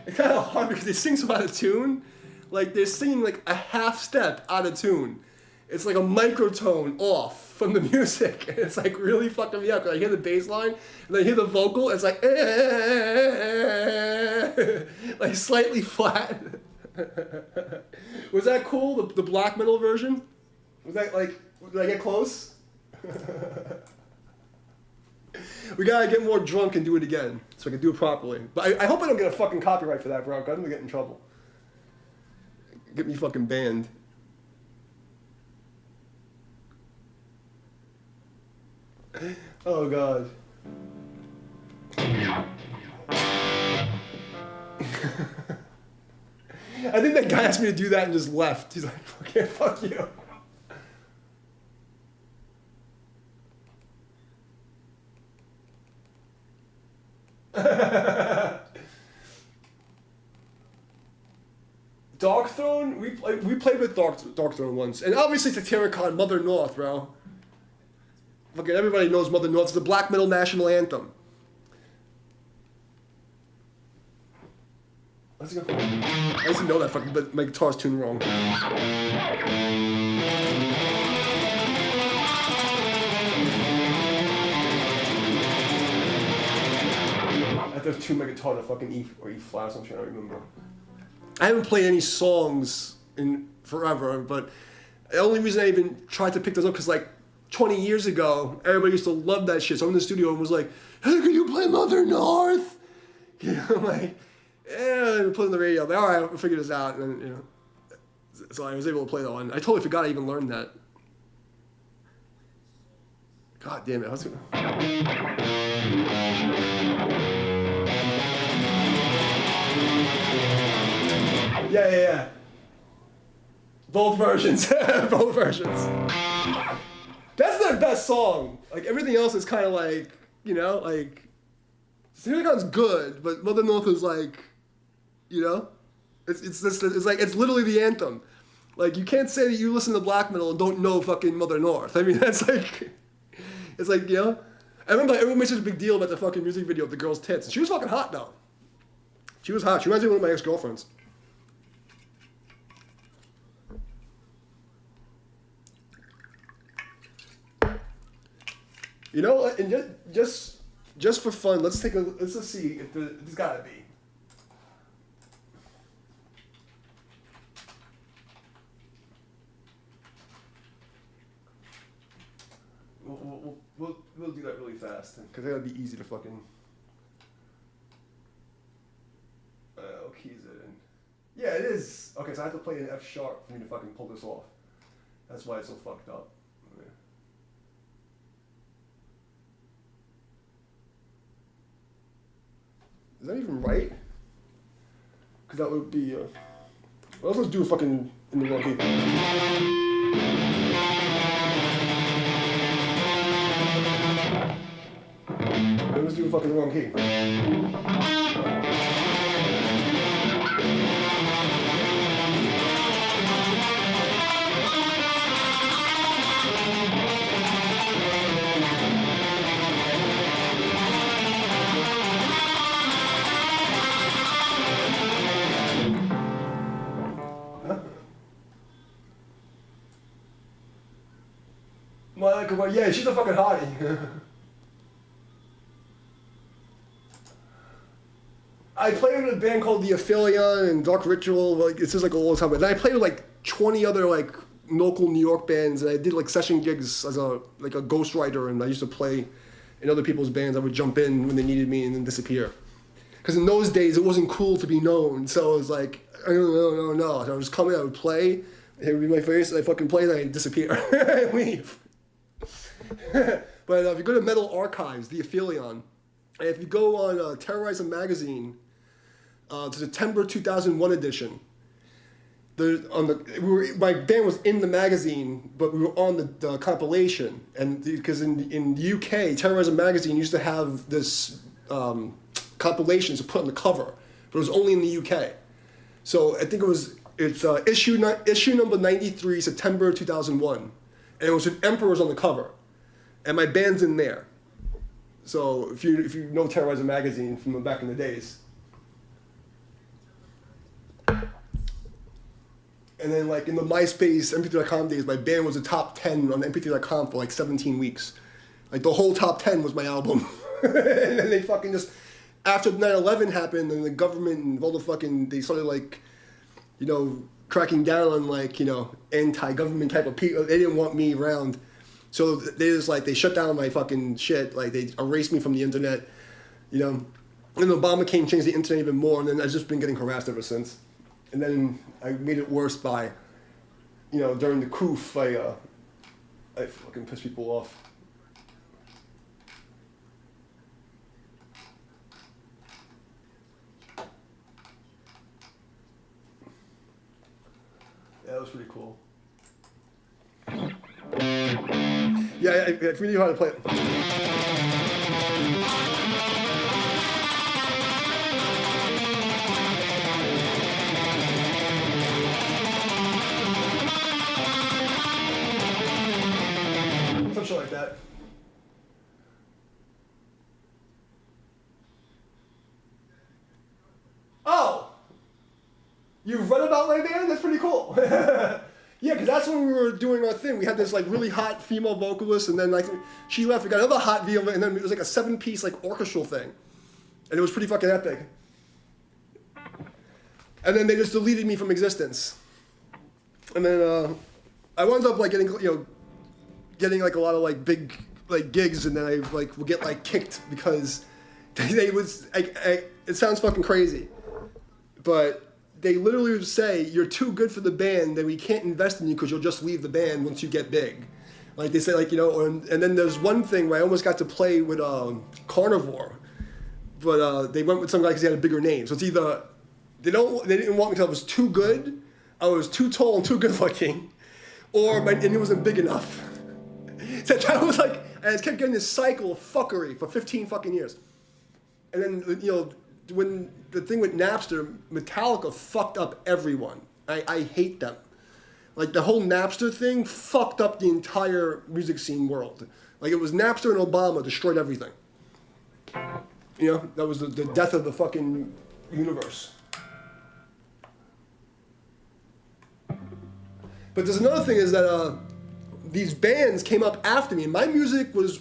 It's kind of hard because they sing so out of tune. Like they're singing like a half step out of tune. It's like a microtone off from the music. And it's like really fucking me up. I hear the bass line and I hear the vocal. It's like like slightly flat. Was that cool? The black metal version? Was that like? Did I get close? We gotta get more drunk and do it again so I can do it properly. But I hope I don't get a fucking copyright for that, bro. I'm gonna get in trouble. Get me fucking banned. Oh god. I think that guy asked me to do that and just left. He's like, okay, fuck you. Dark Throne? We played with Dark Throne once. And obviously Satyricon, Mother North, bro. Fucking everybody knows Mother North. It's the black metal national anthem. Let's go. I used to know that fucking, but my guitar's tuned wrong. I have to tune my guitar to fucking E or E flat or something, I don't remember. I haven't played any songs in forever, but the only reason I even tried to pick those up because like 20 years ago, everybody used to love that shit. So I'm in the studio and was like, hey, can you play Mother North? You know, I'm like, yeah, put it on the radio. I'm like, all right, we'll figure this out. And then, you know, so I was able to play that one. I totally forgot I even learned that. God damn it. I was gonna... Yeah. Both versions. Both versions. That's their best song. Like, everything else is kind of like, you know, like... Satyrcon's good, but Mother North is like, you know? It's like, it's literally the anthem. Like, you can't say that you listen to black metal and don't know fucking Mother North. I mean, that's like... It's like, you know? I remember everyone made such a big deal about the fucking music video of the girl's tits. She was fucking hot, though. She was hot. She reminds me of one of my ex-girlfriends. You know what? And just for fun, let's see if there's gotta be. We'll do that really fast because that'll be easy to fucking. I'll keys it in. Yeah, it is. Okay, so I have to play an F sharp for me to fucking pull this off. That's why it's so fucked up. Okay. Is that even right? Because that would be. Well, let's do a fucking in the wrong key. fucking the wrong key. Well, yeah, she's a fucking hottie. I played with a band called The Aphelion and Dark Ritual. Like this is like a long time. And I played with like 20 other like local New York bands. And I did like session gigs as a ghostwriter. And I used to play in other people's bands. I would jump in when they needed me and then disappear. Because in those days it wasn't cool to be known. So it was like no. So I would just come in. I would play. It would be my face. And I fucking play. And I disappear. And leave. But if you go to Metal Archives, The Aphelion, and if you go on Terrorizer Magazine, the September 2001 edition, my band was in the magazine, but we were on the compilation, and because in the UK, Terrorizer Magazine used to have this compilations to put on the cover, but it was only in the UK. So I think it's issue number 93, September 2001, and it was with Emperors on the cover. And my band's in there. So if you know Terrorizer Magazine from back in the days. And then like in the MySpace, MP3.com days, my band was the top 10 on MP3.com for like 17 weeks. Like the whole top 10 was my album. And then they fucking just, after 9/11 happened and the government and all the fucking, they started like, cracking down on like, anti-government type of people. They didn't want me around. So they shut down my fucking shit, like they erased me from the internet, And Obama came, changed the internet even more, and then I've just been getting harassed ever since. And then I made it worse by, during the coup, I fucking pissed people off. Yeah, that was pretty cool. Yeah, if we knew how to play it. Some shit like that. Oh! You've read about my band? That's pretty cool. Yeah, because that's when we were doing our thing. We had this like really hot female vocalist, and then like she left. We got another hot female, and then it was like a 7-piece like orchestral thing, and it was pretty fucking epic. And then they just deleted me from existence. And then I wound up like getting like a lot of like big like gigs, and then I like would get like kicked because they was it sounds fucking crazy, but they literally would say, you're too good for the band, then we can't invest in you because you'll just leave the band once you get big. Like they say, like, and then there's one thing where I almost got to play with Carnivore, but they went with some guy because he had a bigger name. So it's either they didn't want me because I was too good, I was too tall and too good looking, or my name wasn't big enough. So that was like, and I just kept getting this cycle of fuckery for 15 fucking years. And then, when the thing with Napster, Metallica fucked up everyone. I hate them. Like the whole Napster thing fucked up the entire music scene world. Like it was Napster and Obama destroyed everything. That was the death of the fucking universe. But there's another thing is that these bands came up after me. And my music was,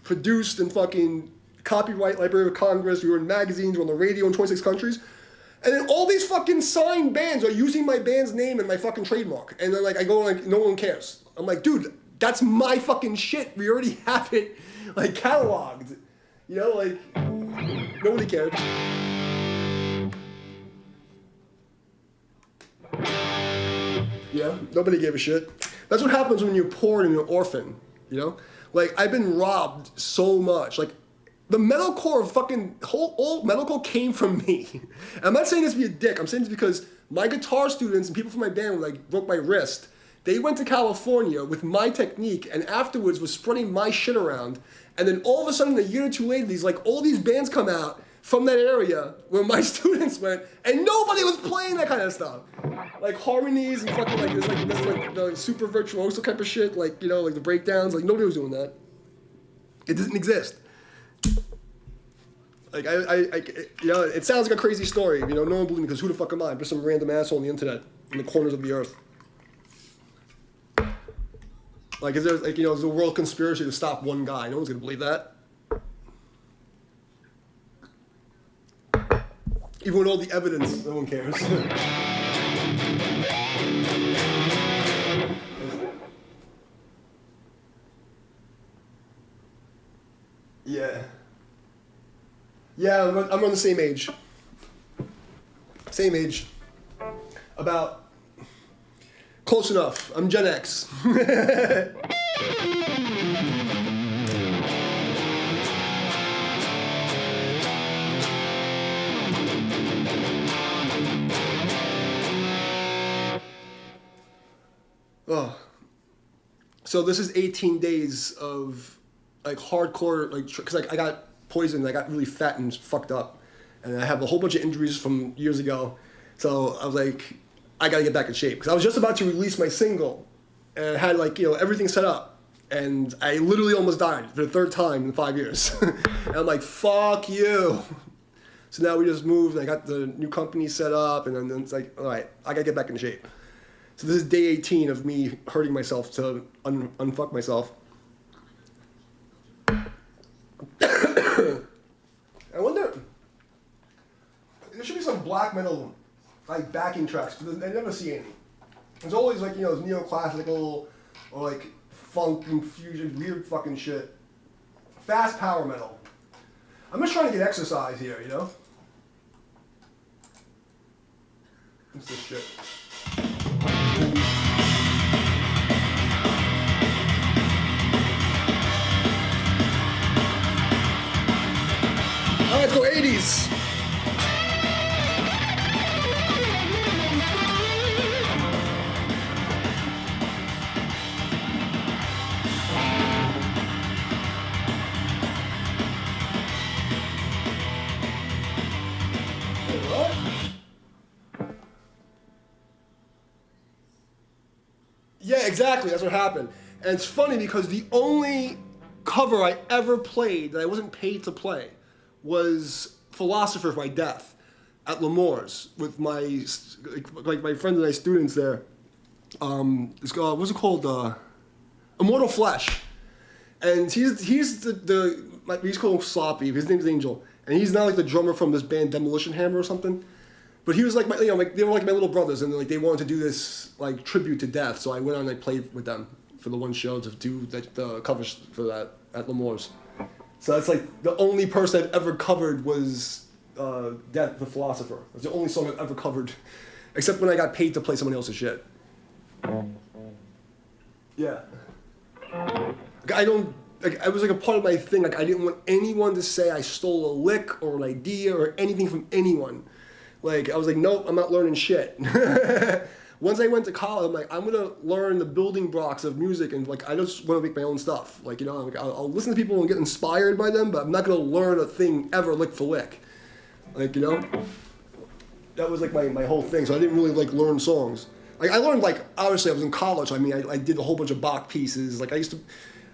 produced and fucking copyright Library of Congress, we were in magazines, we were on the radio in 26 countries. And then all these fucking signed bands are using my band's name and my fucking trademark. And then like I go like, no one cares. I'm like, dude, that's my fucking shit. We already have it like cataloged. Like nobody cared. Yeah, nobody gave a shit. That's what happens when you're poor and you're an orphan, Like I've been robbed so much. Like the metalcore all metalcore came from me. I'm not saying this to be a dick. I'm saying this because my guitar students and people from my band like broke my wrist They went to California with my technique and afterwards was spreading my shit around. And then all of a sudden, a year or two later, all these bands come out from that area where my students went, and nobody was playing that kind of stuff. Like harmonies and fucking like this the super virtuoso type of shit, like, you know, like the breakdowns, like nobody was doing that. It doesn't exist. Like you know, it sounds like a crazy story, you know, no one believes me because who the fuck am I? I'm just some random asshole on the internet in the corners of the earth. Like, is there, like, you know, there's a world conspiracy to stop one guy? No one's gonna believe that. Even with all the evidence, no one cares. Yeah. Yeah, I'm on the same age. Same age. About close enough. I'm Gen X. Oh. So this is 18 days of like hardcore, like, because like I got poisoned, I got really fat and fucked up, and I have a whole bunch of injuries from years ago. So I was like, I gotta get back in shape because I was just about to release my single, and I had, like, you know, everything set up, and I literally almost died for the third time in 5 years. And I'm like, fuck you. So now we just moved, and I got the new company set up, and then it's like, all right, I gotta get back in shape. So this is day 18 of me hurting myself to unfuck myself. I wonder, there should be some black metal, like, backing tracks, but I never see any. There's always, like, you know, neoclassical or like funk and fusion, weird fucking shit. Fast power metal. I'm just trying to get exercise here, you know? What's this shit? All right, let's go 80s. Yeah, exactly. That's what happened. And it's funny because the only cover I ever played that I wasn't paid to play was Philosopher by Death at L'Amour's with my, like my friends and my students there. It's called, what's it called? Immortal Flesh. And he's he's called Sloppy. His name's Angel, and he's now like the drummer from this band Demolition Hammer or something. But he was like my, you know, like they were like my little brothers, and like they wanted to do this like tribute to Death. So I went on and I played with them for the one show to do the covers for that at L'Amour's. So that's like the only person I've ever covered was Death, the Philosopher. That's the only song I've ever covered, except when I got paid to play someone else's shit. Yeah. Like, I don't. Like, I was like a part of my thing. Like, I didn't want anyone to say I stole a lick or an idea or anything from anyone. Like, I was like, nope, I'm not learning shit. Once I went to college, I'm like, I'm gonna learn the building blocks of music, and like, I just want to make my own stuff. Like, you know, like, I'll listen to people and get inspired by them, but I'm not gonna learn a thing ever lick for lick. Like, you know, that was like my whole thing. So I didn't really like learn songs. Like, I learned, like, obviously I was in college. I mean, I did a whole bunch of Bach pieces. Like, I used to,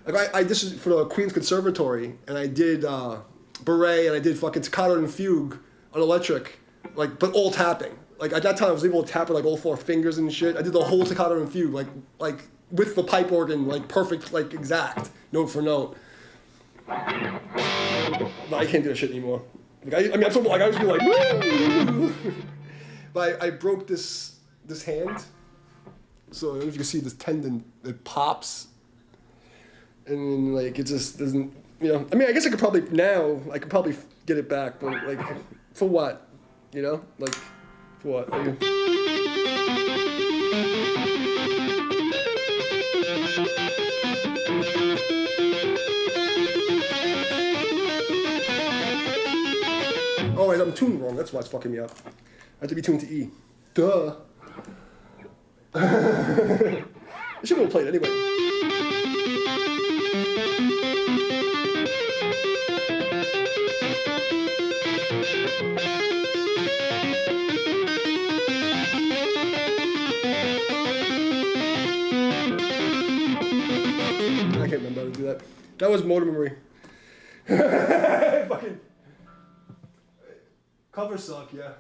like, this is for the Queen's Conservatory, and I did Beret, and I did fucking Toccata and Fugue on electric. Like, but all tapping. Like, at that time, I was able to tap with, like, all 4 fingers and shit. I did the whole Toccata and Fugue, like with the pipe organ, like, perfect, like, exact, note for note. But I can't do that shit anymore. Like, I mean, I'm so, like, I was like, woo! But I broke this hand. So, I don't know if you can see this tendon, it pops. And, like, it just doesn't, you know. I mean, I guess I could probably get it back, but, like, for what? You know, like, for what? Like, oh, I'm tuned wrong. That's why it's fucking me up. I have to be tuned to E. Duh. I should go play it anyway. I can't remember how to do that. That was motor memory. Fucking covers suck, yeah.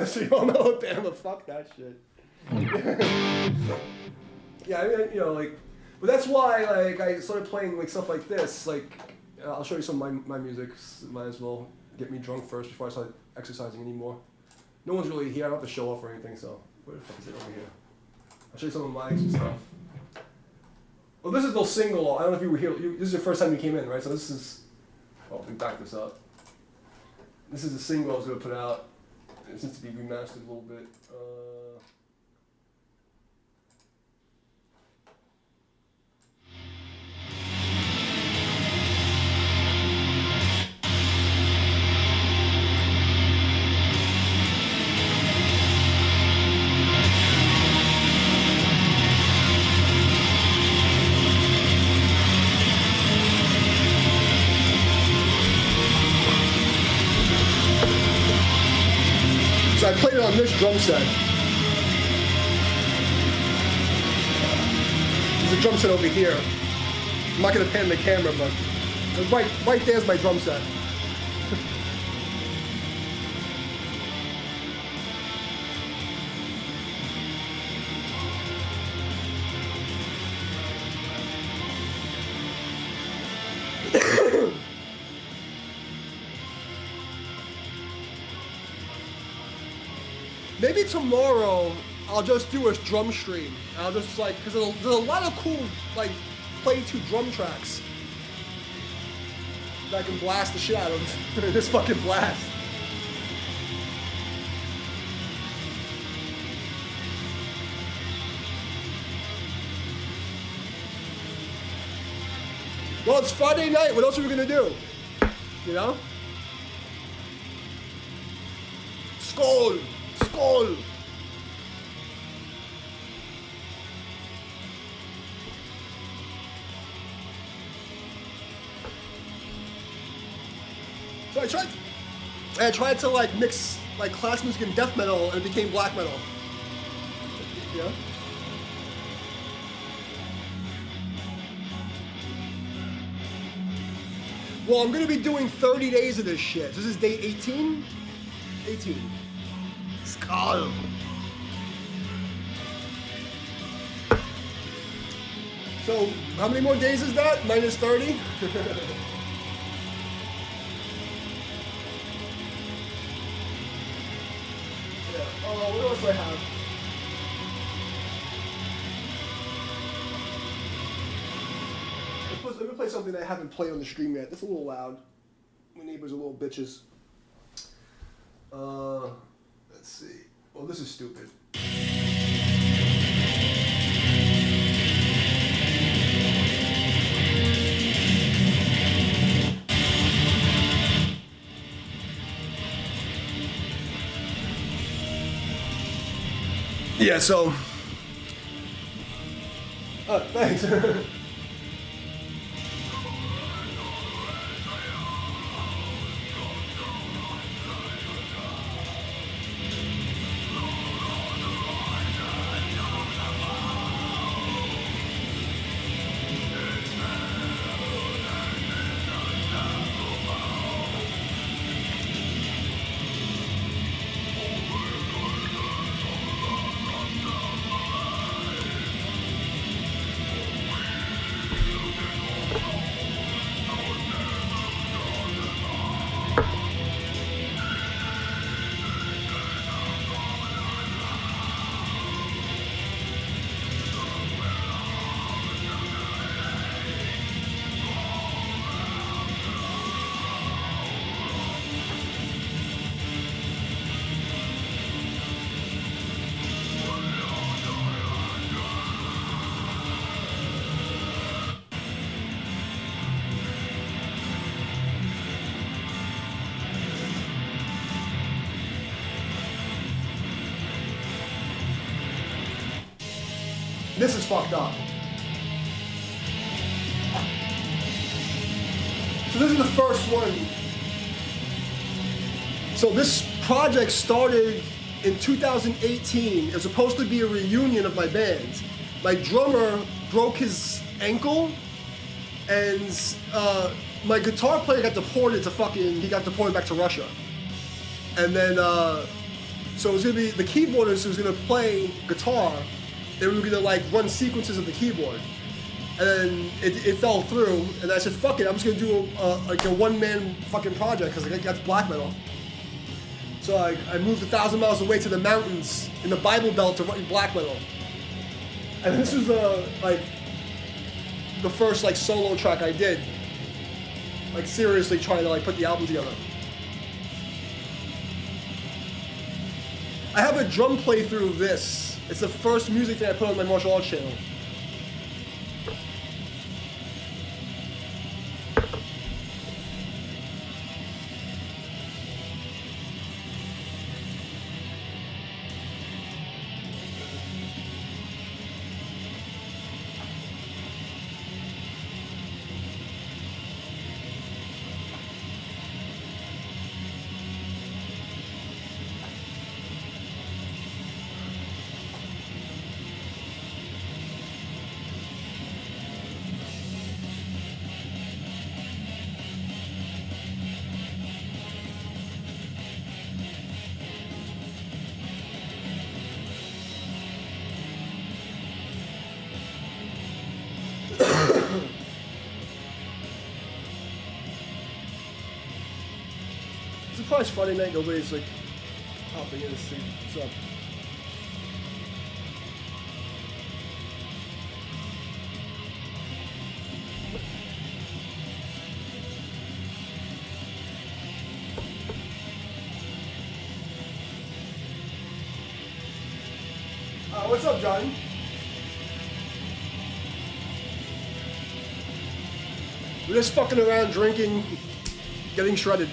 So you all know Alabama, fuck that shit. Yeah, I mean, you know, like, but that's why, like, I started playing like stuff like this. Like, I'll show you some of my music. Might as well get me drunk first before I start exercising anymore. No one's really here. I don't have to show off or anything. So where the fuck is it over here? I'll show you some of my stuff. Well, this is no single. I don't know if you were here. This is your first time you came in, right? So this is. Oh, let me back this up. This is a single I was gonna put out. It needs to be remastered a little bit. So I played it on this drum set. There's a drum set over here. I'm not gonna pan the camera, but right there's my drum set. Maybe tomorrow I'll just do a drum stream. I'll just like, cause there's a lot of cool like play to drum tracks that I can blast the shit out of in this fucking blast. Well, it's Friday night. What else are we gonna do? You know? Skål! Skål! So I tried to like mix like classical music and death metal, and it became black metal. Yeah. Well, I'm gonna be doing 30 days of this shit. This is day 18? 18. Skål. So, how many more days is that? Minus 30? Yeah. Oh, what else do I have? Let me play something that I haven't played on the stream yet. It's a little loud. My neighbors are little bitches. Let's see. Well, this is stupid. Yeah, so. Thanks. This is fucked up. So this is the first one. So this project started in 2018. It was supposed to be a reunion of my band. My drummer broke his ankle, and my guitar player got deported back to Russia. And then, so it was gonna be, the keyboardist was gonna play guitar, and we were gonna like run sequences of the keyboard. And then it fell through, and I said, fuck it, I'm just gonna do a one-man fucking project, because that's black metal. So I moved 1,000 miles away to the mountains in the Bible Belt to write black metal. And this is like the first like solo track I did. Like seriously trying to like put the album together. I have a drum playthrough of this. It's the first music thing I put on my martial arts channel. It's probably Friday night, nobody's like hopping in to see what's up. What's up, John? We're just fucking around, drinking, getting shredded.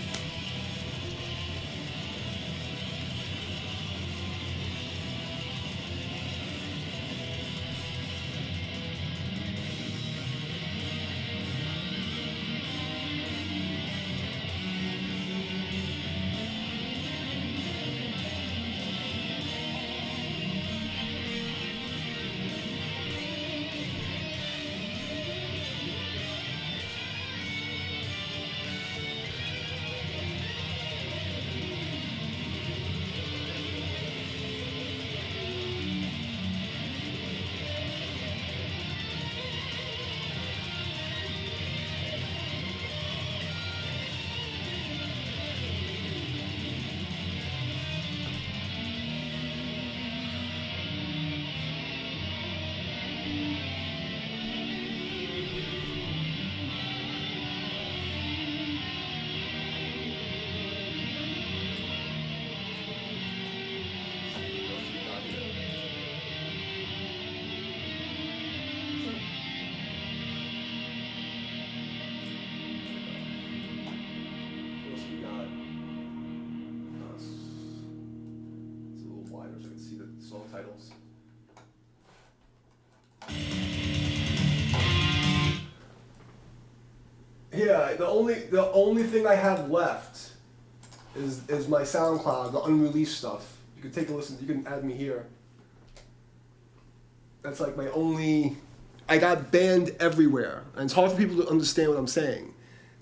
Song titles. Yeah, the only thing I have left is my SoundCloud, the unreleased stuff. You can take a listen. You can add me here. That's like my only. I got banned everywhere, and it's hard for people to understand what I'm saying.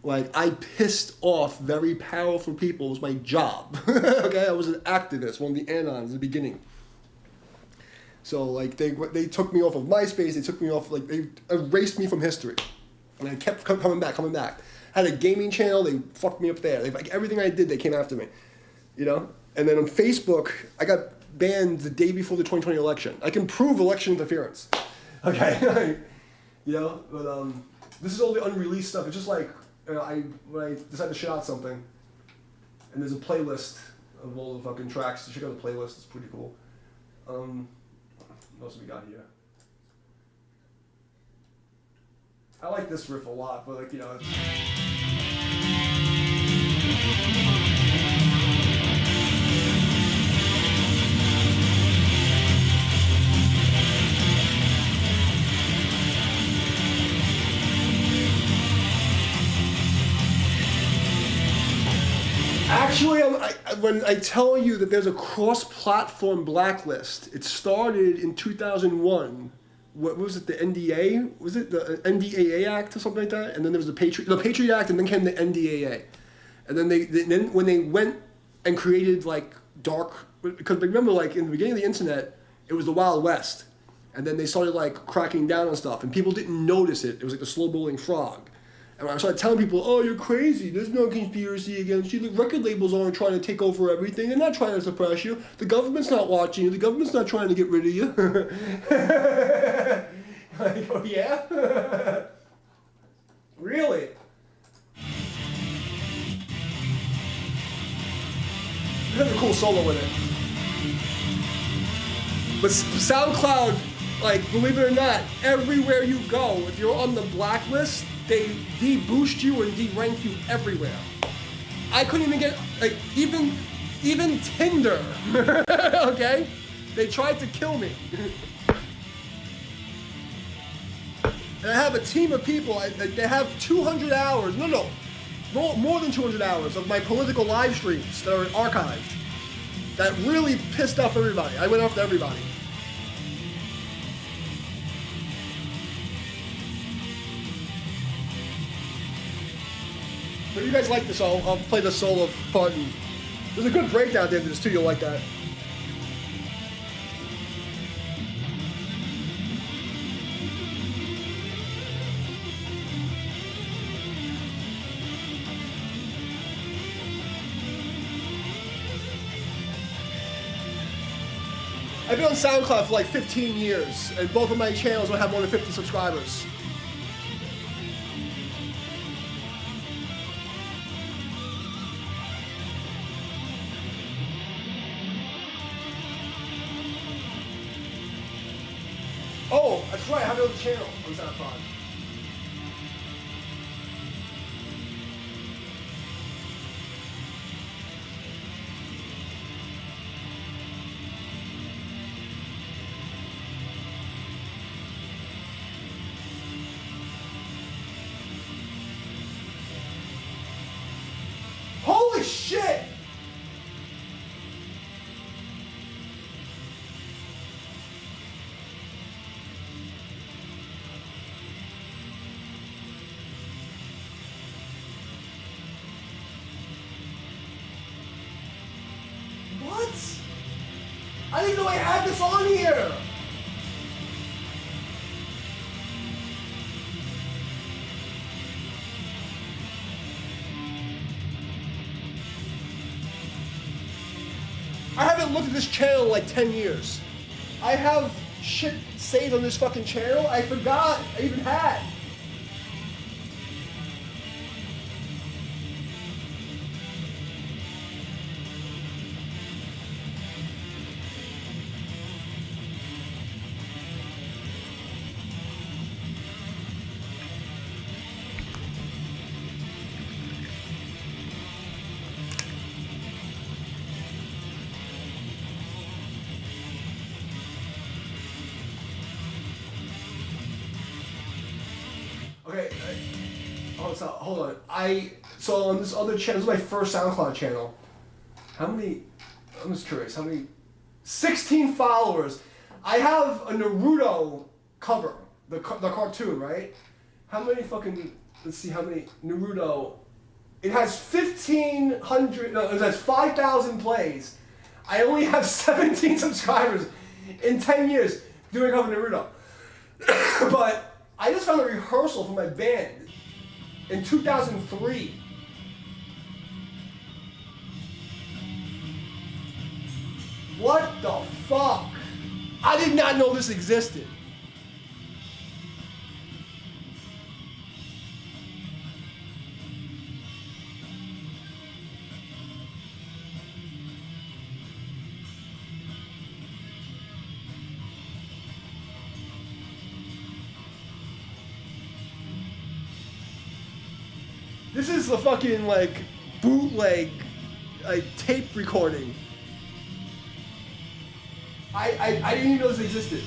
Like, I pissed off very powerful people. It was my job. Okay, I was an activist, one of the Anons in the beginning. So like they took me off of MySpace, they took me off, like they erased me from history. And I kept coming back. I had a gaming channel, they fucked me up there. Like everything I did, they came after me. You know? And then on Facebook, I got banned the day before the 2020 election. I can prove election interference. Okay? You know? But this is all the unreleased stuff. It's just like, you know, when I decide to shit out something, and there's a playlist of all the fucking tracks. Check out the playlist, it's pretty cool. What else we got here? I like this riff a lot, but like, you know, Actually, when I tell you that there's a cross-platform blacklist, it started in 2001. What was it? The NDA? Was it the NDAA Act or something like that? And then there was the Patriot Act, and then came the NDAA. And then then when they went and created like dark, because remember, like in the beginning of the internet, it was the Wild West, and then they started like cracking down on stuff, and people didn't notice it. It was like the slow-rolling frog. And when I started telling people, oh, you're crazy, there's no conspiracy against you, the record labels aren't trying to take over everything, they're not trying to suppress you, the government's not watching you, the government's not trying to get rid of you. Like, oh yeah? Really? It has a cool solo in it. But SoundCloud, like, believe it or not, everywhere you go, if you're on the blacklist, they de-boost you and de-rank you everywhere. I couldn't even get, like, even Tinder, okay? They tried to kill me. And I have a team of people, they have 200 hours, more than 200 hours of my political live streams that are archived. That really pissed off everybody. I went after everybody. But if you guys like this, I'll play the solo part. And there's a good breakdown at the end of this too. You'll like that. I've been on SoundCloud for like 15 years, and both of my channels will have more than 50 subscribers. Oh, that's right, I have another channel on SoundCloud. Holy shit! What? I didn't know I had this on here! I haven't looked at this channel in like 10 years. I have shit saved on this fucking channel I forgot I even had. Okay, hold on. So on this other channel, this is my first SoundCloud channel. How many? I'm just curious. How many? 16 followers. I have a Naruto cover, the cartoon, right? How many fucking? Let's see how many Naruto. It has 1,500. No, it has 5,000 plays. I only have 17 subscribers in 10 years doing cover Naruto. But I just found a rehearsal for my band in 2003. What the fuck? I did not know this existed. This is the fucking like bootleg tape recording. I didn't even know this existed.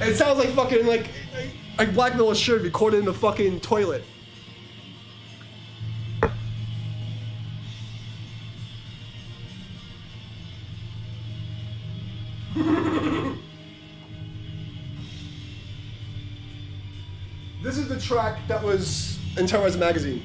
It sounds like fucking like Black Mirror should recorded in the fucking toilet. This is the track that was in Terrorize Magazine.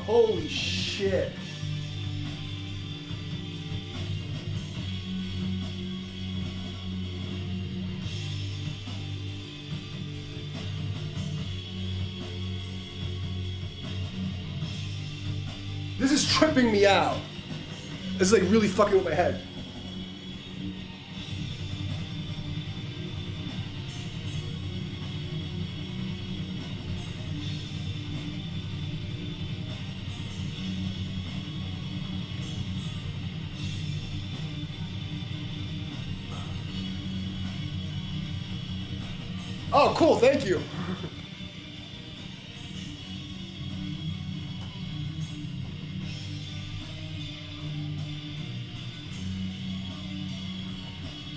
Holy shit. This is tripping me out. This is like really fucking with my head. Oh, cool, thank you.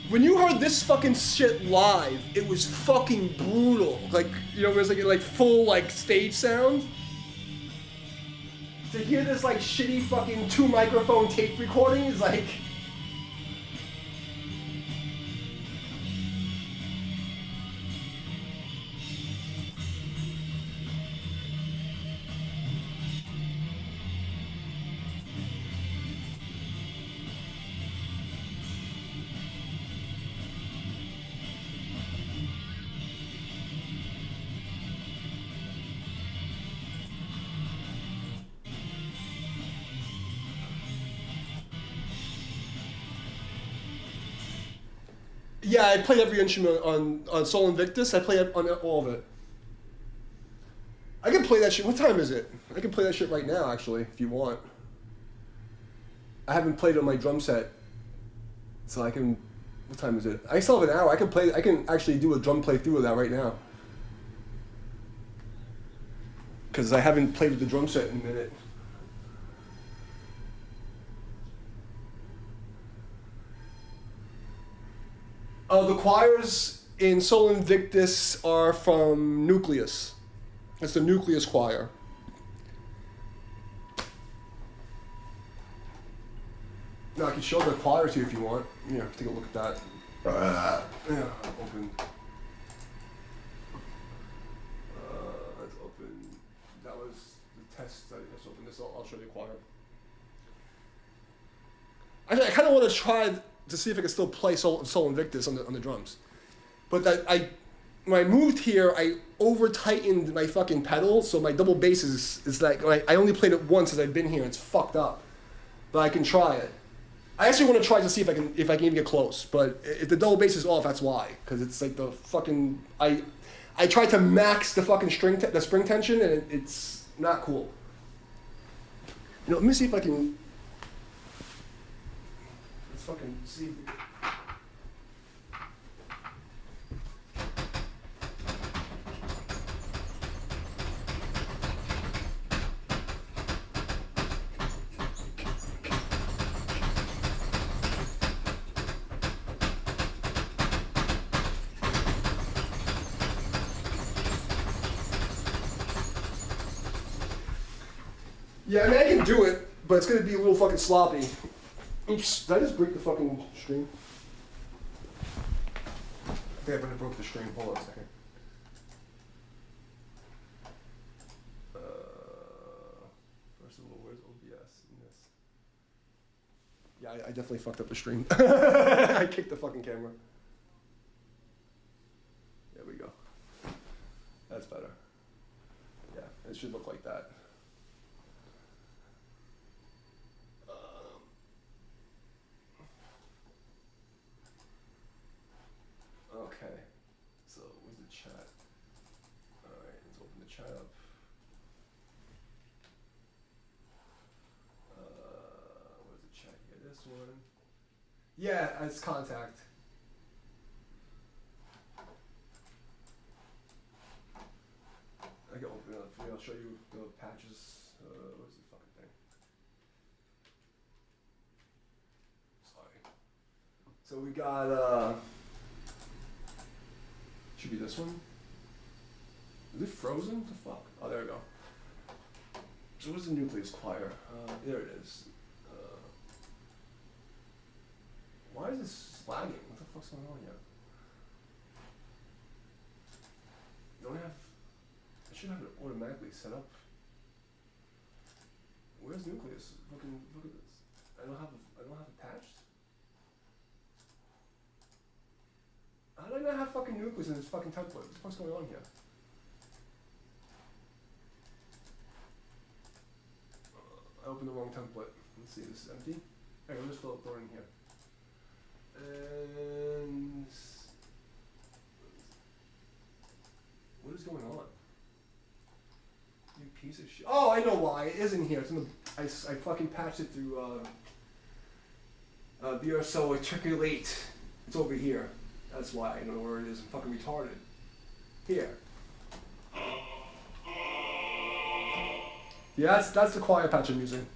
When you heard this fucking shit live, it was fucking brutal. Like, you know, it was like full like stage sound. To hear this like shitty fucking 2 microphone tape recording is like. Yeah, I play every instrument on Soul Invictus. I play on all of it. I can play that shit. What time is it? I can play that shit right now, actually, if you want. I haven't played on my drum set, so I can. What time is it? I still have an hour. I can play. I can actually do a drum playthrough of that right now. Because I haven't played with the drum set in a minute. The choirs in Soul Invictus are from Nucleus. It's the Nucleus choir. Now I can show the choir to you if you want. Yeah, take a look at that. Yeah, open. Let's open. That was the test study. Let's open this. I'll show you the choir. Actually, I kind of want to try to see if I can still play Soul Invictus on the drums. But when I moved here, I over tightened my fucking pedal, so my double bass is like I only played it once as I've been here. It's fucked up, but I can try it. I actually want to try to see if I can even get close. But if the double bass is off, that's why, because it's like the fucking I tried to max the fucking spring tension and it's not cool. You know, let me see if I can. Let's fucking see. Yeah, I mean, I can do it, but it's gonna be a little fucking sloppy. Oops, did I just break the fucking string? I think I broke the string. Hold on a second. First of all, where's OBS in this? Yeah, I definitely fucked up the string. I kicked the fucking camera. There we go. That's better. Yeah, it should look like that. Okay, so where's the chat? chat up. Where's the chat here? This one. Yeah, it's contact. I can open it up for you. I'll show you the patches. Where's the fucking thing? Sorry. So we got, should be this one. Is it frozen? What the fuck? Oh, there we go. So what's the nucleus choir? There it is. Why is this lagging? What the fuck's going on here? Don't have. I should have it automatically set up. Where's nucleus? Fucking look at this. I don't have it patched. How do I not have fucking nucleus in this fucking template? What the fuck's going on here? I opened the wrong template. Let's see, this is empty. Alright, I'll just throw it in here. And what is going on? You piece of shit. Oh, I know why. It isn't here. It's in the. I fucking patched it through BRSO Articulate. It's over here. That's why I know where it is. I'm fucking retarded. Here. Yeah, that's the choir patch I'm using.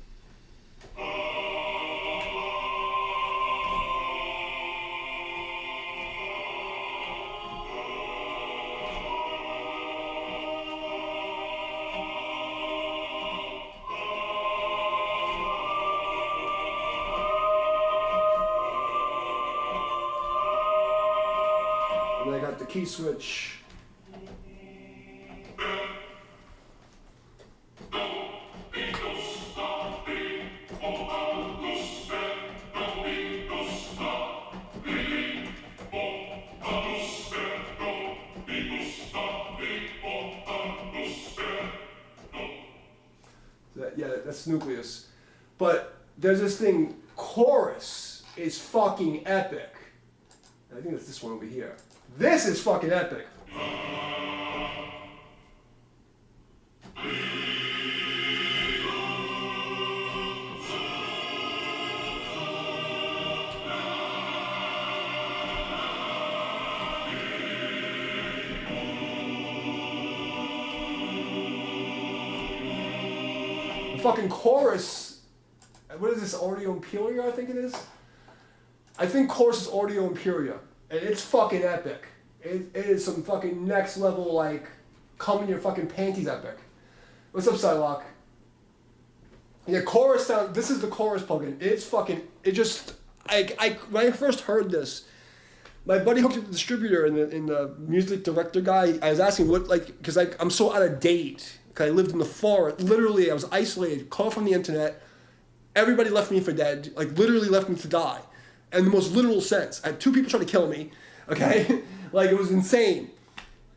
And then I got the key switch. That's nucleus. But there's this thing, chorus is fucking epic. I think it's this one over here. This is fucking epic. Fucking chorus, what is this, Audio Imperia, I think it is? I think chorus is Audio Imperia, and it's fucking epic. It is some fucking next level, like, come in your fucking panties epic. What's up, Psylocke? Yeah, chorus sound, this is the chorus plugin. It's fucking, it just, when I first heard this, my buddy hooked up the distributor and the music director guy. I was asking what, like, because I'm so out of date. I lived in the forest. Literally, I was isolated, cut off from the internet. Everybody left me for dead. Like, literally left me to die. In the most literal sense. I had 2 people trying to kill me. Okay? Like, it was insane.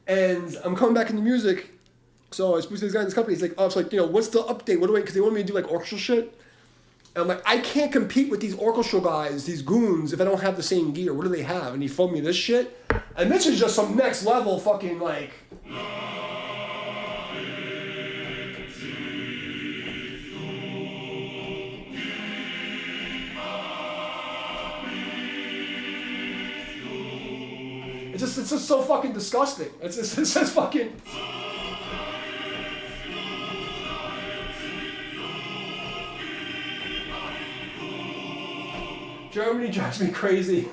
And I'm coming back into music. So I spoke to this guy in this company. He's like, oh, it's like, what's the update? What do I, because they want me to do, like, orchestral shit. And I'm like, I can't compete with these orchestral guys, these goons, if I don't have the same gear. What do they have? And he phoned me this shit. And this is just some next level fucking, like... It's just so fucking disgusting. It's just fucking... Germany drives me crazy.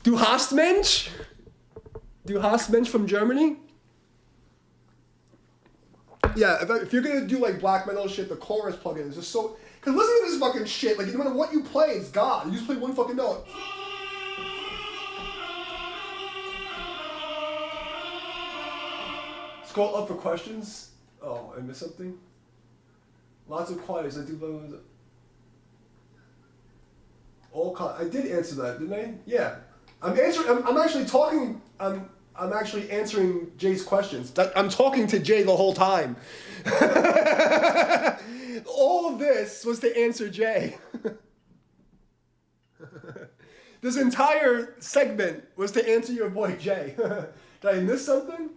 Du hast Mensch? Du hast Mensch from Germany? Yeah, if you're gonna do like black metal shit, the chorus plugin is just so... Because listen to this fucking shit. Like, no matter what you play, it's God. You just play one fucking note. Scroll up for questions. Oh, I missed something. Lots of choirs. I do all. I did answer that, didn't I? Yeah. I'm answering. I'm actually talking. I'm actually answering Jay's questions. I'm talking to Jay the whole time. All of this was to answer Jay. This entire segment was to answer your boy Jay. Did I miss something?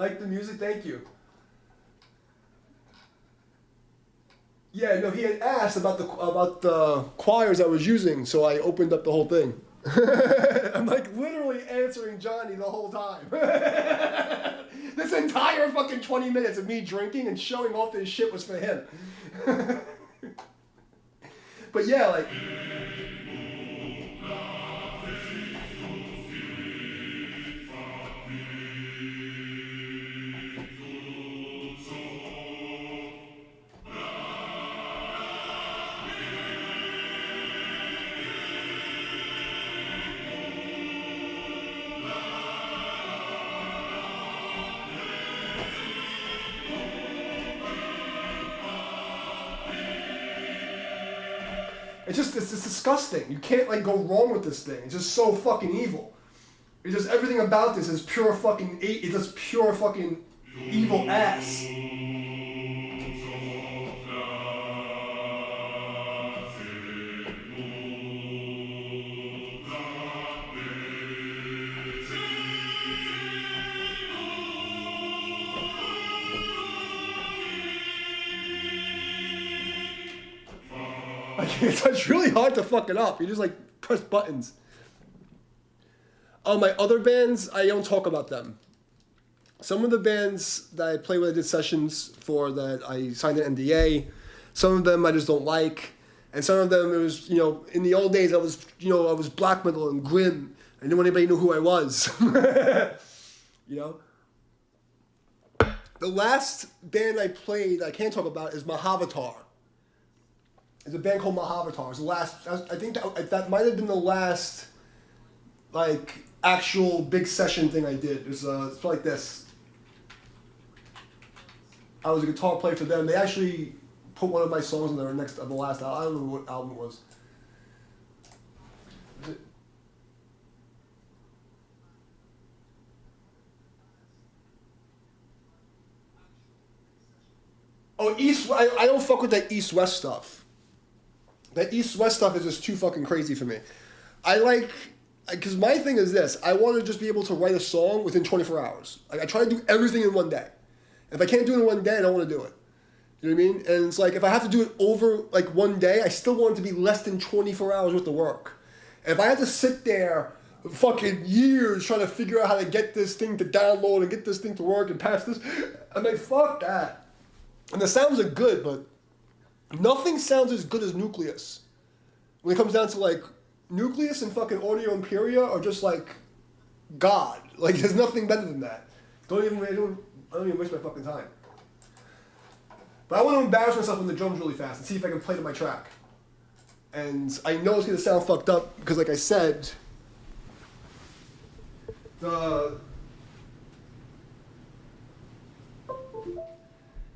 Like the music, thank you. Yeah, no, he had asked about the choirs I was using, so I opened up the whole thing. I'm like literally answering Johnny the whole time. This entire fucking 20 minutes of me drinking and showing off this shit was for him. But yeah, like. It's disgusting. You can't like go wrong with this thing. It's just so fucking evil. It's just everything about this is pure fucking. It's just pure fucking evil ass. It's really hard to fuck it up. You just like press buttons. Oh, my other bands, I don't talk about them. Some of the bands that I play with, I did sessions for that I signed an NDA. Some of them I just don't like. And some of them, it was, in the old days, I was black metal and grim. I didn't want anybody to know who I was. The last band I played, I can't talk about, is Mahavatar. It's a band called Mahavatar. It's the last. I think that might have been the last, like, actual big session thing I did. It's like this. I was a guitar player for them. They actually put one of my songs on their the last album. I don't remember what album it was. Oh, East. I don't fuck with that East-West stuff. That East-West stuff is just too fucking crazy for me. Because my thing is this, I want to just be able to write a song within 24 hours. Like, I try to do everything in one day. If I can't do it in one day, I don't want to do it. You know what I mean? And it's like, if I have to do it over, like, one day, I still want it to be less than 24 hours worth of work. And if I have to sit there fucking years trying to figure out how to get this thing to download and get this thing to work and pass this, I'm like, fuck that. And the sounds are good, but nothing sounds as good as Nucleus. When it comes down to, like, Nucleus and fucking Audio Imperia are just, like, God. Like, there's nothing better than that. I don't even waste my fucking time. But I want to embarrass myself on the drums really fast and see if I can play to my track. And I know it's going to sound fucked up because, like I said, the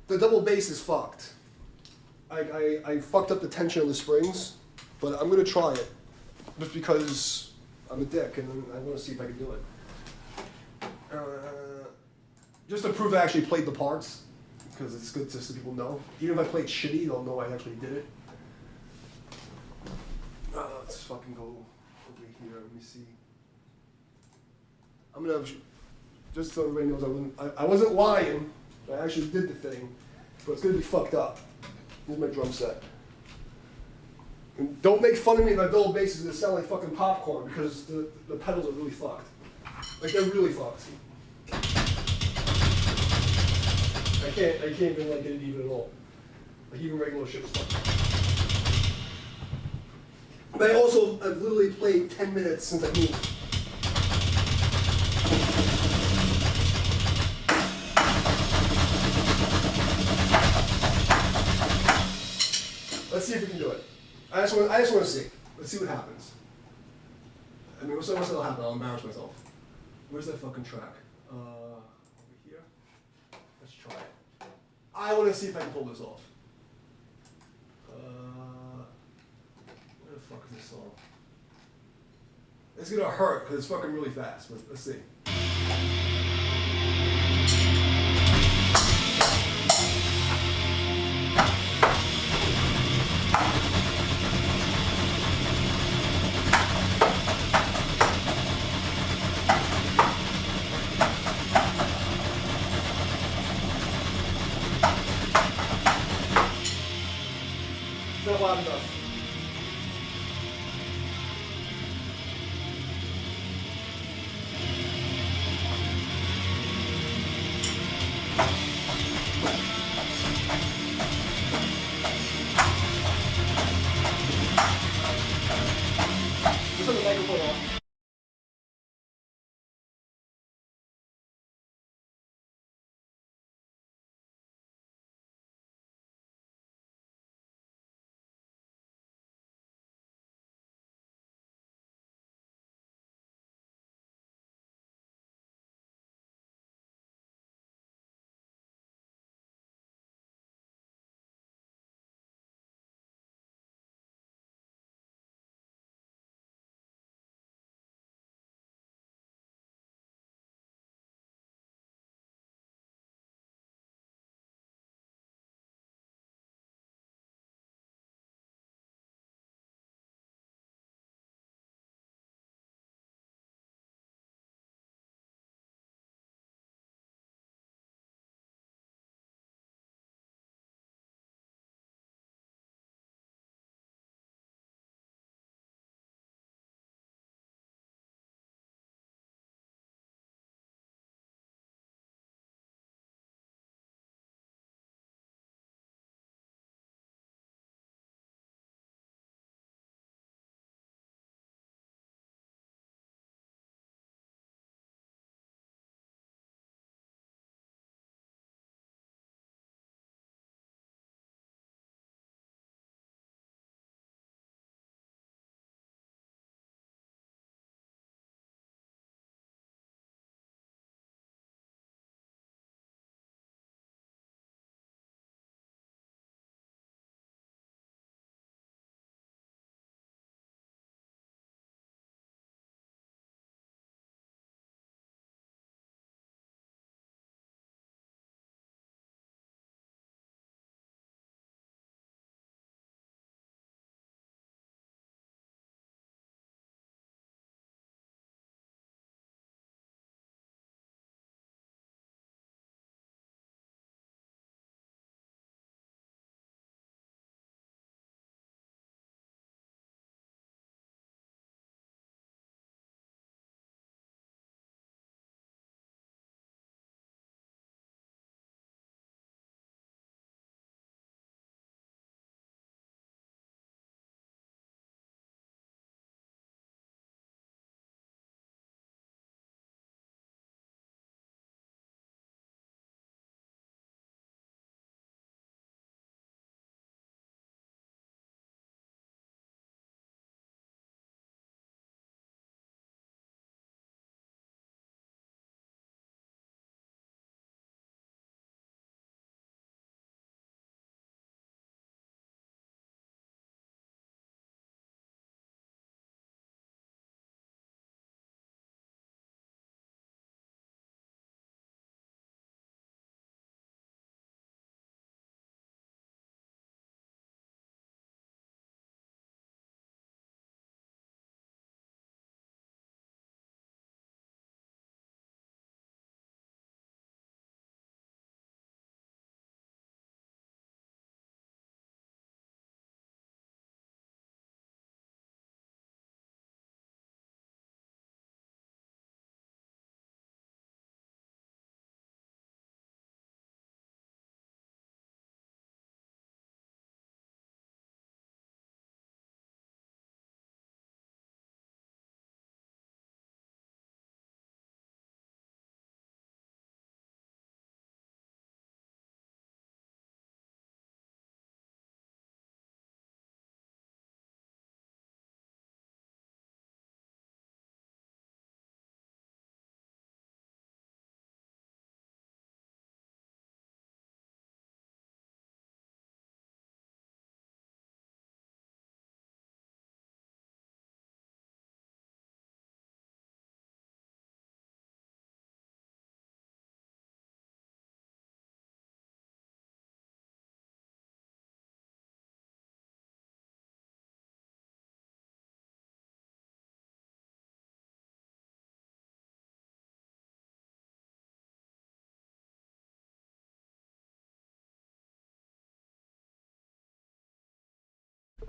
double bass is fucked. I fucked up the tension of the springs, but I'm going to try it. Just because I'm a dick and I want to see if I can do it. Just to prove I actually played the parts, because it's good just so people know. Even if I played shitty, they'll know I actually did it. Let's fucking go over here. Let me see. I'm gonna just so everybody knows I wasn't lying. I actually did the thing, but it's gonna be fucked up. Here's my drum set. And don't make fun of me if my double basses that sound like fucking popcorn because the pedals are really fucked. Like they're really fucked. I can't even like get it even at all. Like even regular shit is fucked. But I've literally played 10 minutes since I moved. Let's see if we can do it. I just want to see. Let's see what happens. I mean, what's that'll happen? I'll embarrass myself. Where's that fucking track? Over here. Let's try it. I want to see if I can pull this off. Where the fuck is this song? It's gonna hurt because it's fucking really fast. But let's see. Filando.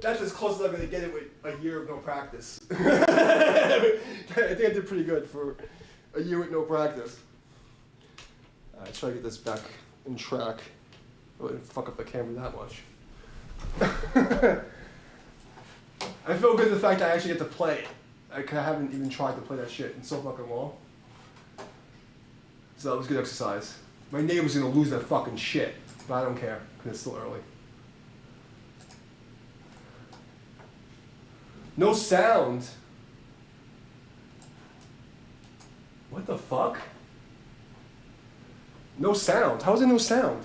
That's as close as I'm gonna get it with a year of no practice. I think I did pretty good for a year with no practice. Alright, try to get this back in track. I wouldn't fuck up the camera that much. I feel good the fact that I actually get to play it. I haven't even tried to play that shit in so fucking long. So that was good exercise. My neighbor's gonna lose that fucking shit, but I don't care, because it's still early. No sound. What the fuck? No sound. How is there no sound?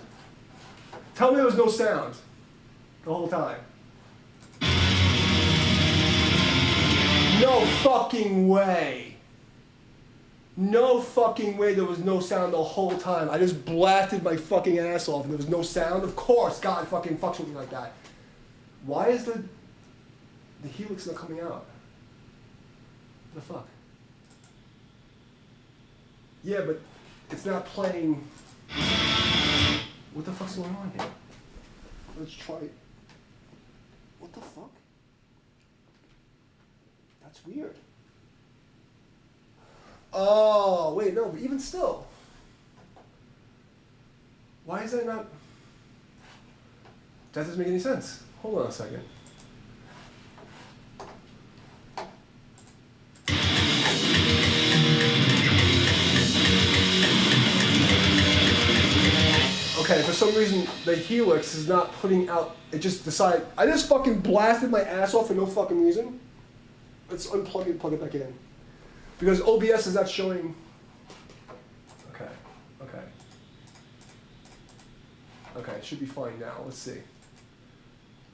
Tell me there was no sound the whole time. No fucking way. No fucking way there was no sound the whole time. I just blasted my fucking ass off and there was no sound. Of course, God fucking fucks with me like that. Why is the helix not coming out? What the fuck? Yeah, but it's not playing. What the fuck's going on here? Let's try it. What the fuck? That's weird. Oh, wait, no, but even still. Why is that not? That doesn't make any sense. Hold on a second. Okay, for some reason, the helix is not putting out, it just decided, I just fucking blasted my ass off for no fucking reason. Let's unplug it and plug it back in. Because OBS is not showing, okay, it should be fine now, let's see.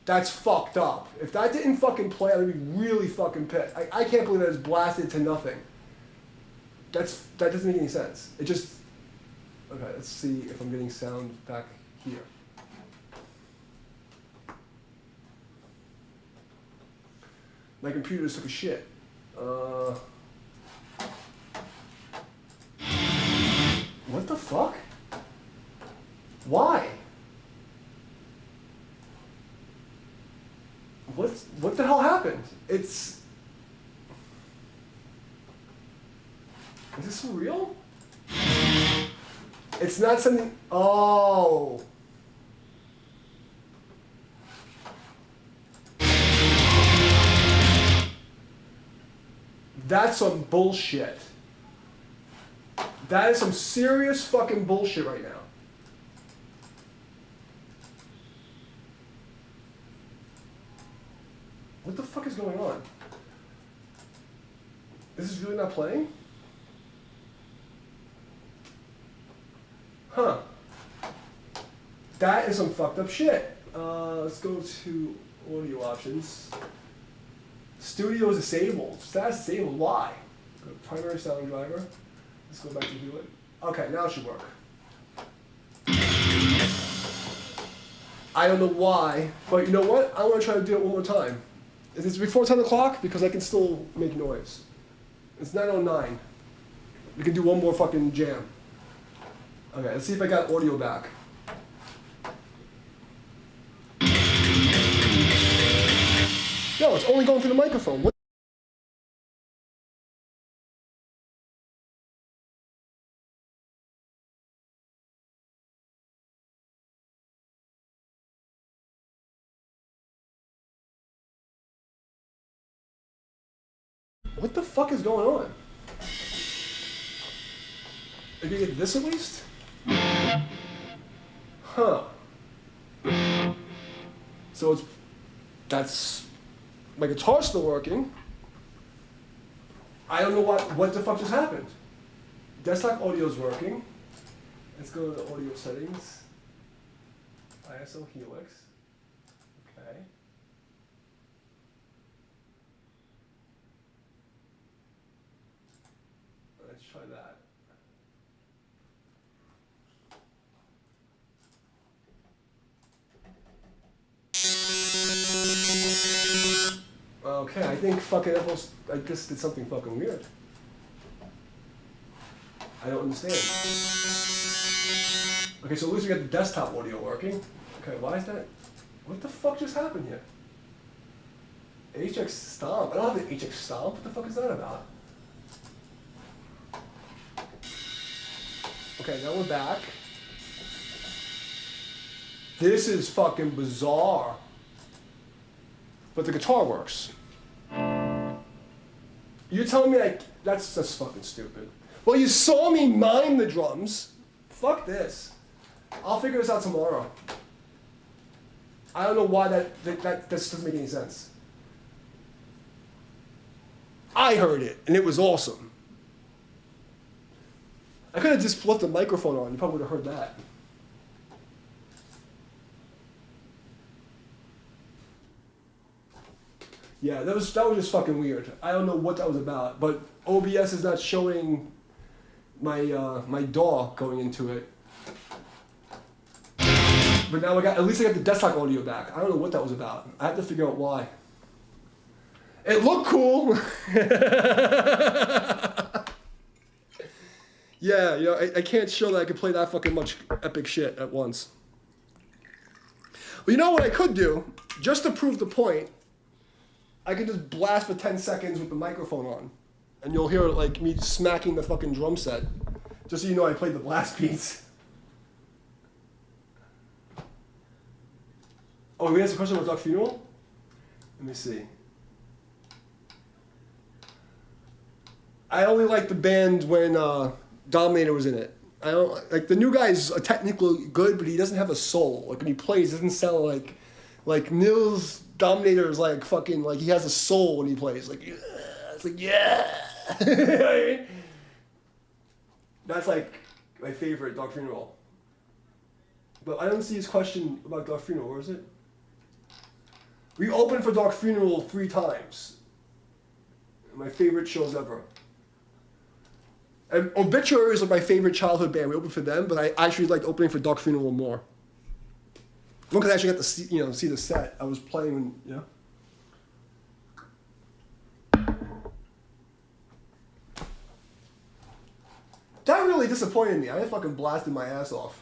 That's fucked up. If that didn't fucking play, I'd be really fucking pissed. I can't believe that it's blasted to nothing. That doesn't make any sense. It just, okay, let's see if I'm getting sound back here. My computer just took a shit. What the fuck? Why? What the hell happened? Is this for real? It's not something, oh. That's some bullshit. That is some serious fucking bullshit right now. What the fuck is going on? Is this really not playing? Huh. That is some fucked up shit. Let's go to audio options. Studio is disabled. Status disabled. Why? Go to primary sound driver. Let's go back to do it. Okay, now it should work. I don't know why, but you know what? I want to try to do it one more time. Is this before 10 o'clock? Because I can still make noise. It's 9:09. We can do one more fucking jam. Okay, let's see if I got audio back. No, it's only going through the microphone. What the fuck is going on? Are you gonna get this at least? Huh. So that's, my guitar's still working. I don't know what the fuck just happened. Desktop audio's working. Let's go to the audio settings. ISO Helix. Okay. Let's try that. Okay, I think fucking Apple's, I guess did something fucking weird. I don't understand. Okay, so at least we got the desktop audio working. Okay, why is that? What the fuck just happened here? HX Stomp. I don't have the HX Stomp. What the fuck is that about? Okay, now we're back. This is fucking bizarre. But the guitar works. You're telling me like that's fucking stupid. Well, you saw me mime the drums. Fuck this. I'll figure this out tomorrow. I don't know why that doesn't make any sense. I heard it, and it was awesome. I could have just flipped the microphone on. You probably would have heard that. Yeah, that was just fucking weird. I don't know what that was about, but OBS is not showing my my DAW going into it. But now at least I got the desktop audio back. I don't know what that was about. I have to figure out why. It looked cool. Yeah, I can't show that I can play that fucking much epic shit at once. Well, you know what I could do? Just to prove the point, I can just blast for 10 seconds with the microphone on. And you'll hear like me smacking the fucking drum set. Just so you know I played the blast beats. Oh, we asked a question about Dog Funeral? Let me see. I only liked the band when Dominator was in it. I don't like the new guy's technically good, but he doesn't have a soul. Like when he plays, it doesn't sound like Nils Dominator is like fucking like he has a soul when he plays. Like it's like yeah. You know what I mean? That's like my favorite Dog Funeral. But I don't see his question about Dog Funeral. Where is it? We opened for Dog Funeral 3 times. My favorite shows ever. And Obituary is like my favorite childhood band. We opened for them, but I actually liked opening for Dog Funeral more. One because I actually got to see the set. I was playing when, That really disappointed me. I fucking blasted my ass off.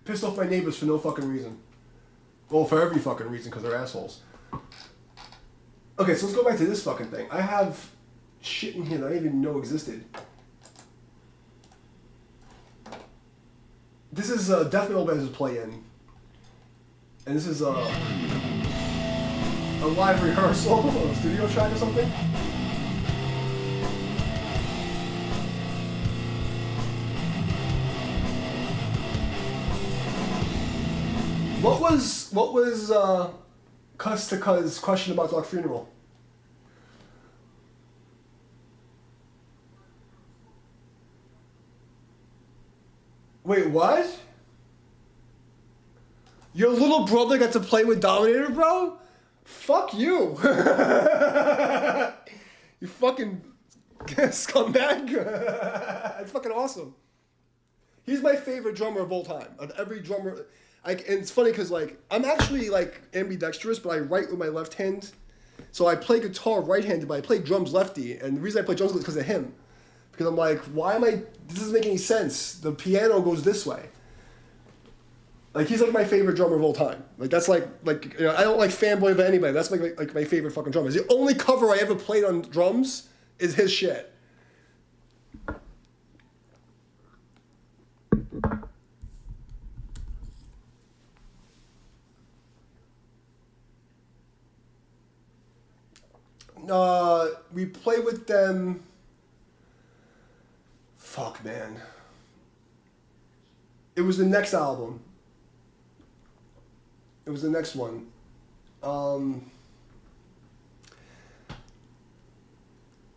Pissed off my neighbors for no fucking reason. Well, for every fucking reason, because they're assholes. Okay, so let's go back to this fucking thing. I have shit in here that I didn't even know existed. This is Death Metal Band's play-in. And this is a live rehearsal, a studio track or something. What was Cuss to Cuz question about Dog Funeral? Wait, what? Your little brother got to play with Dominator, bro? Fuck you. You fucking scumbag. It's fucking awesome. He's my favorite drummer of all time. Of every drummer. And it's funny because like I'm actually like ambidextrous, but I write with my left hand. So I play guitar right-handed, but I play drums lefty. And the reason I play drums is because of him. Because I'm like, this doesn't make any sense. The piano goes this way. Like he's like my favorite drummer of all time. Like that's like I don't like fanboy of anybody. That's like my favorite fucking drummer. The only cover I ever played on drums is his shit. We play with them. Fuck, man. It was the next album. It was the next one.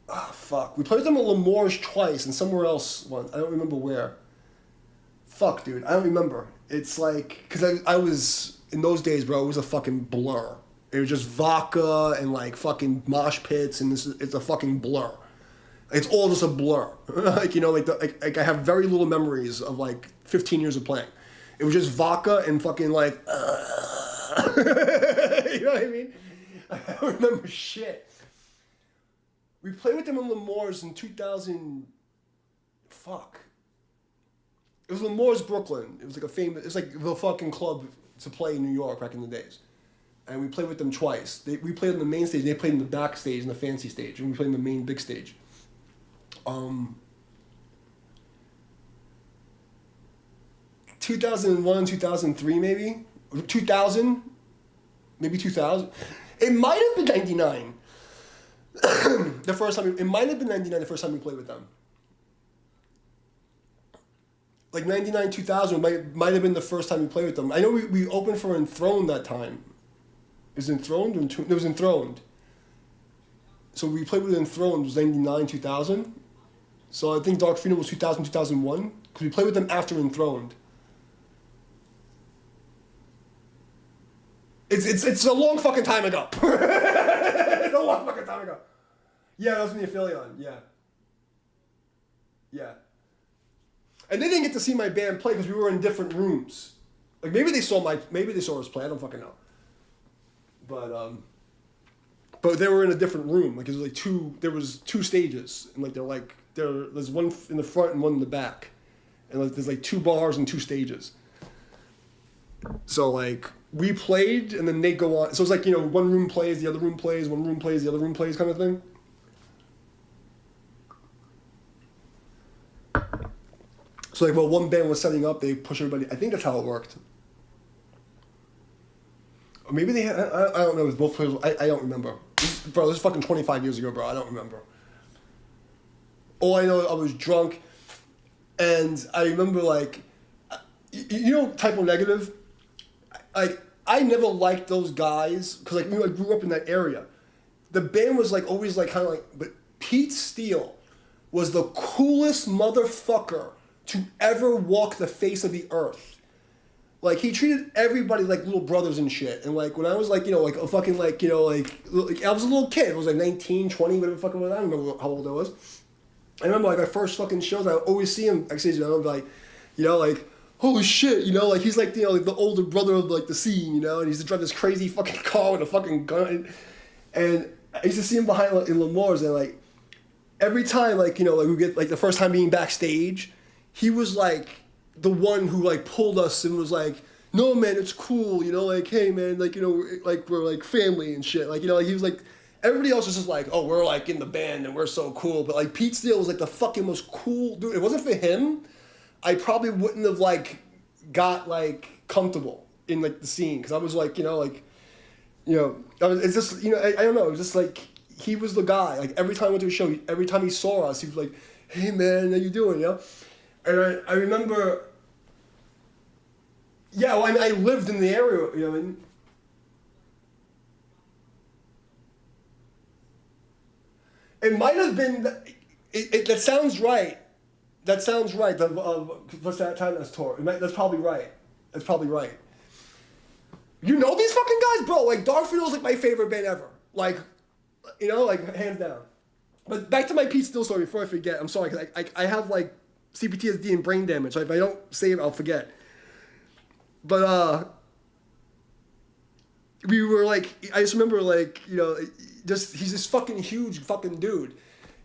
Fuck. We played with them at L'Amour's twice and somewhere else once. I don't remember where. Fuck, dude. I don't remember. It's like, because I was, in those days, bro, it was a fucking blur. It was just vodka and like fucking mosh pits and it's a fucking blur. It's all just a blur. Like, like I have very little memories of like 15 years of playing. It was just vodka and fucking like, you know what I mean? I don't remember shit. We played with them in L'Amour's in 2000, fuck. It was Lemore's Brooklyn. It was like a famous. It's like the fucking club to play in New York back in the days. And we played with them twice. We played on the main stage. They played in the back stage, in the fancy stage, and we played in the main big stage. 2001, 2003, maybe 2000, maybe 2000. It might have been 99. The first time. It might have been 99. The first time we played with them. Like 99, 2000 might have been the first time we played with them. I know we opened for Enthroned that time. Is Enthroned? It was Enthroned. So we played with Enthroned, it was 99, 2000. So I think Dark Funeral was 2000, 2001. Because we played with them after Enthroned. It's a long fucking time ago. It's a long fucking time ago. Yeah, that was in the Aphelion, yeah. Yeah. And they didn't get to see my band play because we were in different rooms. Like maybe they saw us play, I don't fucking know. But they were in a different room. Like there was two stages, and like there's one in the front and one in the back, and like, there's like 2 bars and 2 stages. So like we played, and then they go on. So it's like one room plays, the other room plays, one room plays, the other room plays, kind of thing. So like while one band was setting up, they push everybody. I think that's how it worked. Or maybe they had, I don't know, it was both players. I don't remember. This is fucking 25 years ago, bro. I don't remember. All I know, I was drunk, and I remember like, Typo Negative. Like I never liked those guys because like I grew up in that area. The band was like always like kind of like, but Pete Steele was the coolest motherfucker to ever walk the face of the earth. Like, he treated everybody like little brothers and shit. And, like, when I was, like, like, a fucking, like, I was a little kid. I was, like, 19, 20, whatever the fuck it was. I don't remember how old I was. I remember, like, our first fucking shows, I always see him backstage, and I'd be like, like, holy shit, like, he's, like, like, the older brother of, like, the scene, and he's to drive this crazy fucking car with a fucking gun. And I used to see him behind, like, in Lemore's, and, like, every time, like, like, we get, like, the first time being backstage, he was, like, the one who, like, pulled us and was like, no, man, it's cool, like, hey, man, like, like, we're, like, family and shit. Like, like, he was, like, everybody else was just like, oh, we're, like, in the band and we're so cool. But, like, Pete Steele was, like, the fucking most cool dude. It wasn't for him, I probably wouldn't have, like, got, like, comfortable in, like, the scene. Because I was, like, it's just, I don't know. It was just, like, he was the guy. Like, every time I went to a show, every time he saw us, he was like, hey, man, how you doing, And I remember, yeah, well, I lived in the area, and it might have been, that sounds right. That sounds right, what's that Chattin's tour? That's probably right. That's probably right. You know these fucking guys, bro? Like, Dark Funeral's like my favorite band ever. Like, like, hands down. But back to my Pete Steele story before I forget. I'm sorry, because I have, like, CPTSD and brain damage. Like, if I don't say it, I'll forget. But, we were, like, I just remember, like, he's this fucking huge fucking dude.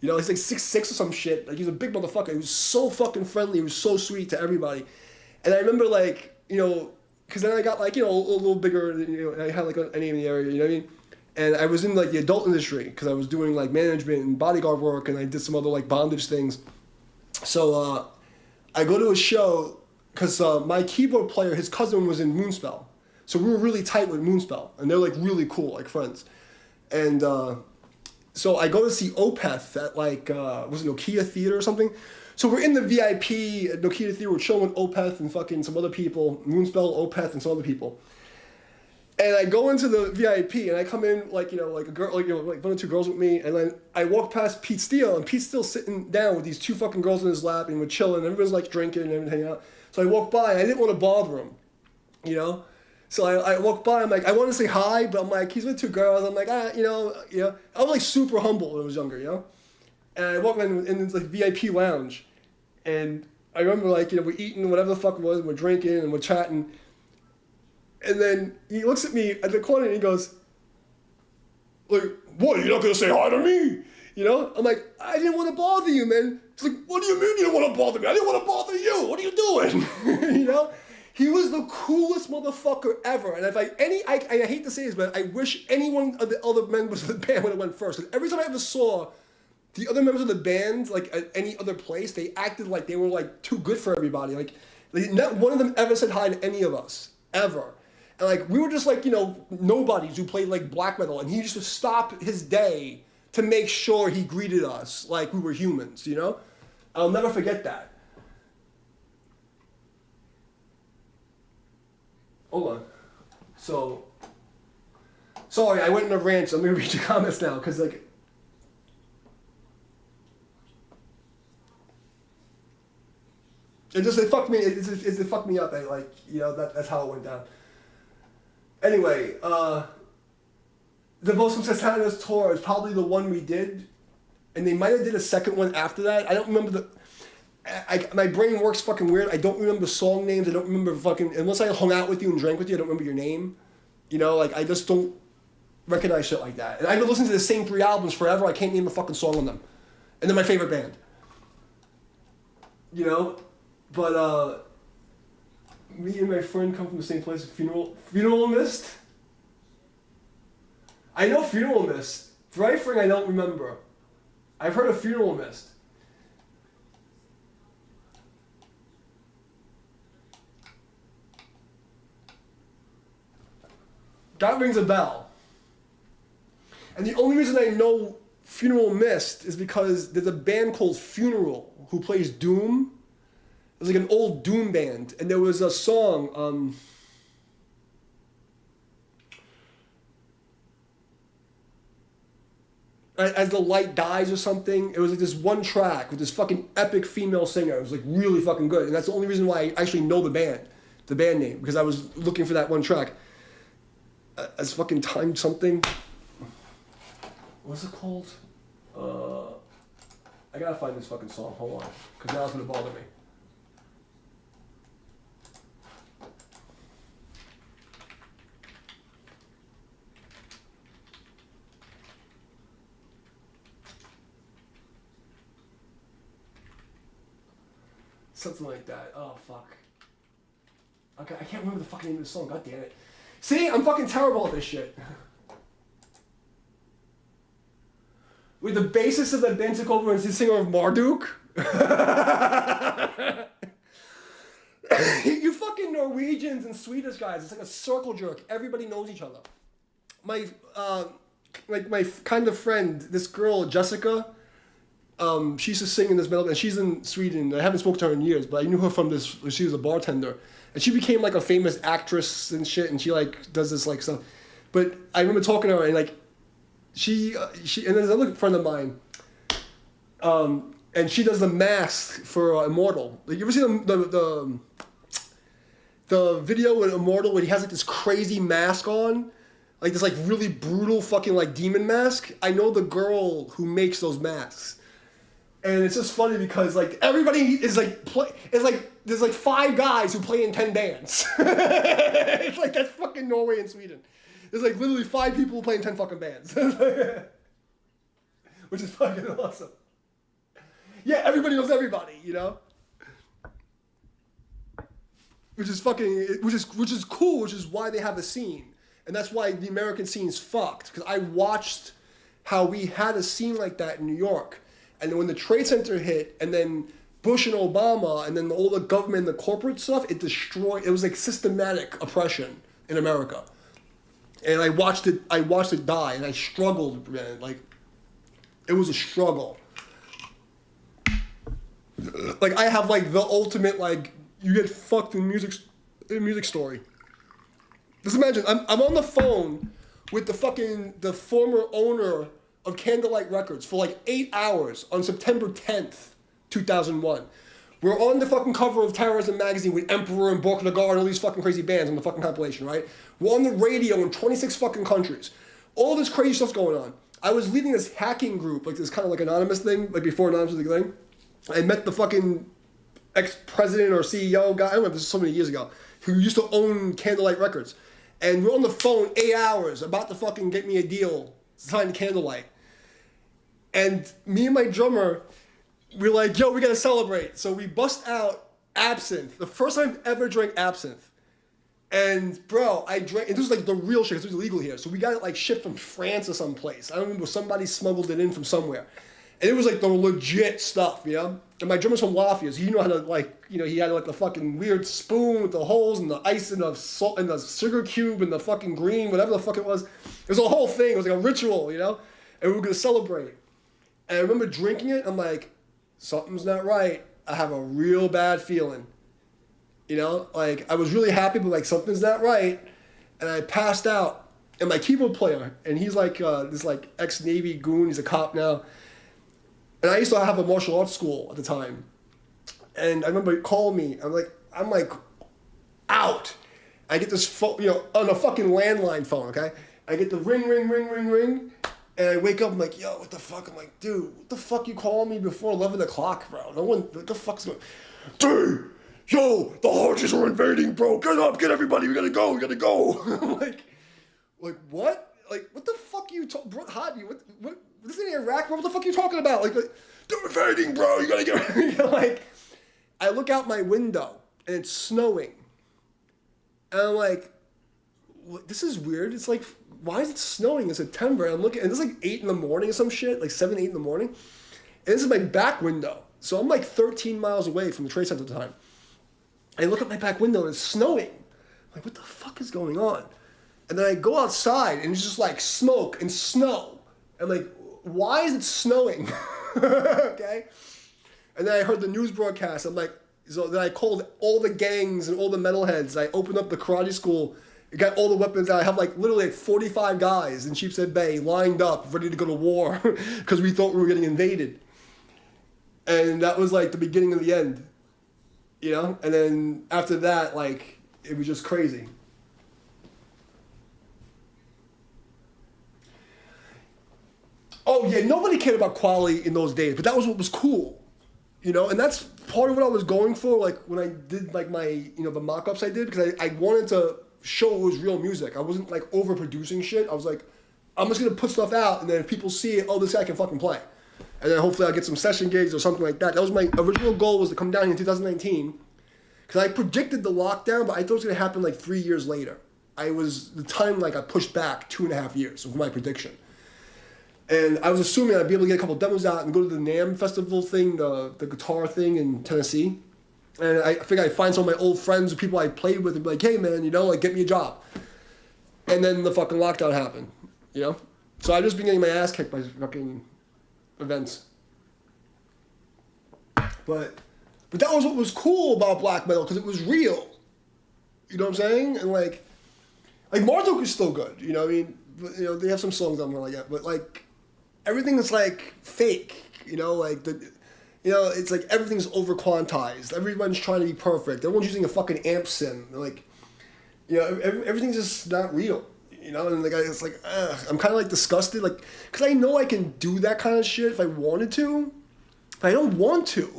He's, like, 6'6" or some shit. Like, he's a big motherfucker. He was so fucking friendly. He was so sweet to everybody. And I remember, like, because then I got, like, a little bigger, and I had, like, a name in the area, you know what I mean? And I was in, like, the adult industry, because I was doing, like, management and bodyguard work, and I did some other, like, bondage things. So, I go to a show, because my keyboard player, his cousin was in Moonspell. So we were really tight with Moonspell, and they're, like, really cool, like, friends. And so I go to see Opeth at, like, was it Nokia Theater or something? So we're in the VIP at Nokia Theater, we're chilling with Opeth and fucking some other people, Moonspell, Opeth, and some other people. And I go into the VIP, and I come in, like, like a girl, like, like 1 or 2 girls with me, and then I walk past Pete Steele, and Pete's still sitting down with these 2 fucking girls in his lap, and we're chilling, everyone's, like, drinking and everything out. So I walk by, and I didn't want to bother him, So I walk by, I'm like, I want to say hi, but I'm like, he's with 2 girls, I'm like, I was, like, super humble when I was younger, And I walk in this, like, VIP lounge, and I remember, like, we're eating whatever the fuck it was, and we're drinking, and we're chatting. And then he looks at me at the corner and he goes, like, what, you're not going to say hi to me? I'm like, I didn't want to bother you, man. He's like, what do you mean you don't want to bother me? I didn't want to bother you. What are you doing? You know? He was the coolest motherfucker ever. And if I hate to say this, but I wish any one of the other members of the band would have went first. Because every time I ever saw the other members of the band, like at any other place, they acted like they were like too good for everybody. Like not one of them ever said hi to any of us. Ever. And like we were just like, you know, nobodies who played like black metal. And he used to stop his day to make sure he greeted us like we were humans, you know? I'll never forget that. Hold on. So, sorry, I went in a rant, so I'm going to read your comments now, because, like, it fucked me, it fucked me up, like, you know, that's how it went down. Anyway, the Most Satanist tour is probably the one we did, and they might have did a second one after that. I don't remember my brain works fucking weird. I don't remember song names. I don't remember fucking, unless I hung out with you and drank with you, I don't remember your name. You know, like, I just don't recognize shit like that. And I've been listening to the same 3 albums forever. I can't name a fucking song on them. And they're my favorite band. You know? But, me and my friend come from the same place, Funeral Mist? I know Funeral Mist. Thrice-Ring I don't remember. I've heard of Funeral Mist. That rings a bell. And the only reason I know Funeral Mist is because there's a band called Funeral who plays Doom. It was like an old Doom band. And there was a song, As the Light Dies or something. It was like this one track with this fucking epic female singer. It was like really fucking good. And that's the only reason why I actually know the band name, because I was looking for that one track. As fucking Time something. What's it called? I gotta find this fucking song. Hold on. Because now it's gonna bother me. Something like that. Oh, fuck. Okay, I can't remember the fucking name of the song. God damn it. See, I'm fucking terrible at this shit. With the bassist of that band took over as the singer of Marduk. You fucking Norwegians and Swedish guys, it's like a circle jerk. Everybody knows each other. My kind of friend, this girl, Jessica, she used to sing in this metal band. She's in Sweden. I haven't spoken to her in years, but I knew her from this. She was a bartender, and she became like a famous actress and shit. And she like does this like stuff. But I remember talking to her, and like she and there's another friend of mine, and she does the mask for Immortal. Like, you ever see the video with Immortal where he has like this crazy mask on? Like this like really brutal fucking like demon mask? I know the girl who makes those masks. And it's just funny because like everybody is like there's like 5 guys who play in 10 bands. It's like that's fucking Norway and Sweden. There's like literally 5 people who play in 10 fucking bands. Which is fucking awesome. Yeah, everybody knows everybody, you know? Which is cool, which is why they have a scene. And that's why the American scene's fucked. Because I watched how we had a scene like that in New York. And then when the Trade Center hit, and then Bush and Obama, and then all the government and the corporate stuff, it was like systematic oppression in America. And I watched it die, and I struggled, man. Like, it was a struggle. Like, I have like the ultimate, like, you get fucked in music story. Just imagine, I'm on the phone with the former owner of Candlelight Records for like 8 hours on September 10th, 2001. We're on the fucking cover of Terrorism magazine with Emperor and Bork Nagar and all these fucking crazy bands on the fucking compilation, right? We're on the radio in 26 fucking countries. All this crazy stuff's going on. I was leading this hacking group, like this kind of like anonymous thing, like before Anonymous was a thing. I met the fucking ex-president or CEO guy, I don't know, this is so many years ago, who used to own Candlelight Records. And we're on the phone 8 hours about to fucking get me a deal, sign Candlelight. And me and my drummer, we're like, yo, we gotta celebrate. So we bust out absinthe. The first time I've ever drank absinthe. And bro, I drank, and this was like the real shit, 'cause it was illegal here. So we got it like shipped from France or someplace. I don't remember, somebody smuggled it in from somewhere. And it was like the legit stuff, you know? And my drummer's from Lafayette, so he knew how to like, you know, he had like the fucking weird spoon with the holes and the ice and the salt and the sugar cube and the fucking green, whatever the fuck it was. It was a whole thing, it was like a ritual, you know? And we were gonna celebrate. And I remember drinking it, I'm like, something's not right. I have a real bad feeling. You know, like I was really happy, but like something's not right. And I passed out. And my keyboard player, and he's like this like ex-Navy goon, he's a cop now. And I used to have a martial arts school at the time. And I remember he called me. I'm like out. I get this phone, you know, on a fucking landline phone, okay? I get the ring, ring, ring, ring, ring. And I wake up, I'm like, yo, what the fuck? I'm like, dude, what the fuck you calling me before 11 o'clock, bro? No one, what the fuck's going on? Dude, yo, the Hodges are invading, bro. Get up, get everybody, we gotta go. I'm like, what? Like, what the fuck are you talking, bro, Hodgie, what, this ain't Iraq, bro, what the fuck are you talking about? Like, they're invading, bro, you gotta get, you know, like, I look out my window, and it's snowing. And I'm like, this is weird, it's like, why is it snowing in September? And I'm looking, and it's like 8 in the morning or some shit, like 7, 8 in the morning. And this is my back window. So I'm like 13 miles away from the Trade Center at the time. I look at my back window and it's snowing. I'm like, what the fuck is going on? And then I go outside and it's just like smoke and snow. I'm like, why is it snowing? Okay? And then I heard the news broadcast. I'm like, so then I called all the gangs and all the metalheads. I opened up the karate school. I got all the weapons out. I have like literally like 45 guys in Sheepshead Bay lined up, ready to go to war because we thought we were getting invaded. And that was like the beginning of the end, you know? And then after that, like, it was just crazy. Oh yeah, nobody cared about quality in those days, but that was what was cool, you know? And that's part of what I was going for, like when I did like my, you know, the mock-ups I did, because I wanted to show it was real music. I wasn't like overproducing shit. I was like, I'm just gonna put stuff out, and then if people see it, oh, this guy can fucking play. And then hopefully I'll get some session gigs or something like that. That was my original goal, was to come down here in 2019. Because I predicted the lockdown, but I thought it was gonna happen like 3 years later. The time like I pushed back 2.5 years with my prediction. And I was assuming I'd be able to get a couple demos out and go to the NAMM festival thing, the guitar thing in Tennessee. And I figured I'd find some of my old friends, people I played with, and be like, hey man, you know, like get me a job. And then the fucking lockdown happened, you know? So I've just been getting my ass kicked by fucking events. But that was what was cool about black metal, because it was real. You know what I'm saying? And like Marduk is still good, you know what I mean? But, you know, they have some songs I'm like that, but like everything is like fake, you know, like you know, it's like everything's over quantized. Everyone's trying to be perfect. Everyone's using a fucking amp sim. Like, you know, everything's just not real. You know, and like it's like, I'm kind of like disgusted, like, because I know I can do that kind of shit if I wanted to, but I don't want to.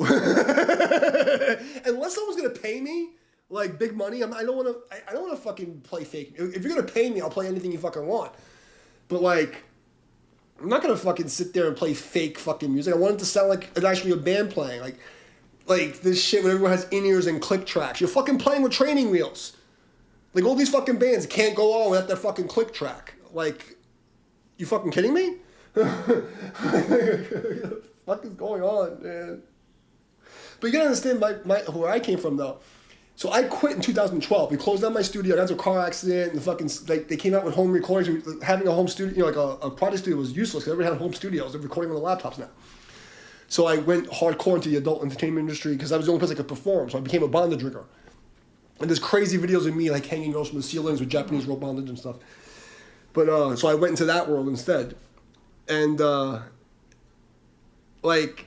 Unless someone's gonna pay me like big money, I don't want to fucking play fake. If you're gonna pay me, I'll play anything you fucking want. But like, I'm not gonna fucking sit there and play fake fucking music. I want it to sound like it's actually a band playing. Like this shit where everyone has in-ears and click tracks. You're fucking playing with training wheels. Like all these fucking bands can't go on without their fucking click track. Like, you fucking kidding me? What the fuck is going on, man? But you gotta understand where I came from though. So I quit in 2012. We closed down my studio. I got into a car accident, and they came out with home recordings. Having a home studio, you know, like a project studio was useless because everybody had home studios. They're recording on the laptops now. So I went hardcore into the adult entertainment industry because I was the only place I could perform. So I became a bondage rigger. And there's crazy videos of me like hanging girls from the ceilings with Japanese rope bondage and stuff. But so I went into that world instead, and like,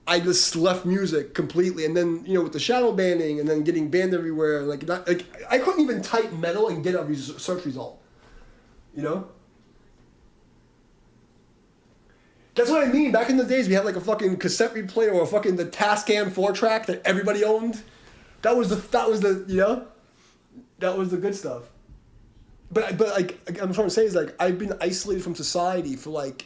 I just left music completely, and then, you know, with the shadow banning and then getting banned everywhere, like I couldn't even type metal and get a search result, you know? That's what I mean. Back in the days, we had like a fucking cassette replayer or the Tascam 4-track that everybody owned. That was the you know, that was the good stuff. But like I'm trying to say is like I've been isolated from society for like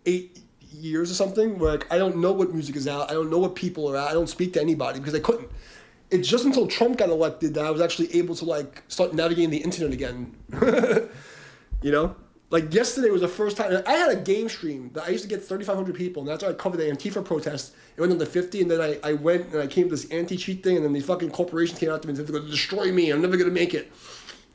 8 years or something where like I don't know what music is out. I don't know what people are at. I don't speak to anybody because I couldn't. It's just until Trump got elected that I was actually able to like start navigating the internet again. You know? Like yesterday was the first time I had a game stream that I used to get 3,500 people, and that's why I covered the Antifa protest. It went up to 50, and then I went and I came to this anti-cheat thing, and then these fucking corporations came out to me and said they're going to destroy me. I'm never going to make it.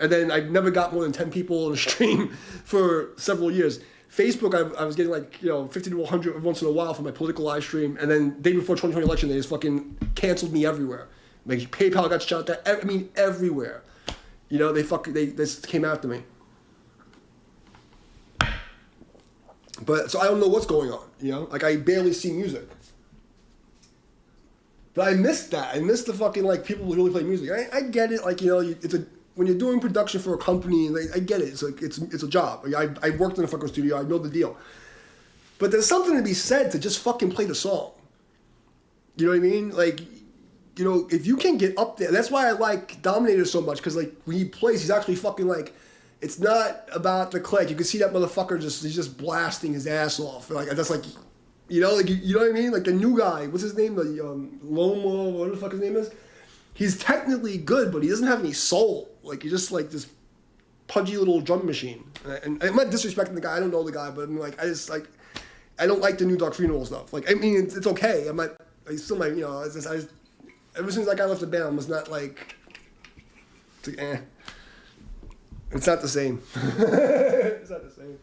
And then I never got more than 10 people in a stream for several years. Facebook, I was getting like 50 to 100 once in a while for my political live stream, and then day before 2020 election, they just fucking canceled me everywhere. Like PayPal got shut down. I mean everywhere. They just came after me. But so I don't know what's going on, like I barely see music. But I missed that. I missed the fucking like people who really play music. I get it, like when you're doing production for a company, I get it. It's like it's a job. Like, I worked in a fucking studio. I know the deal. But there's something to be said to just fucking play the song. You know what I mean? Like, if you can get up there, that's why I like Dominator so much because like when he plays, he's actually fucking like. It's not about the click. You can see that motherfucker he's just blasting his ass off. Like that's like, you know what I mean? Like the new guy, what's his name? The Lomo, what the fuck his name is? He's technically good, but he doesn't have any soul. Like he's just like this pudgy little drum machine. And I'm not disrespecting the guy. I don't know the guy, but I'm like I don't like the new Dark Funeral stuff. Like I mean, it's okay. I still might it's just ever since that guy left the band, I was not like. It's like eh. It's not the same. It's not the same.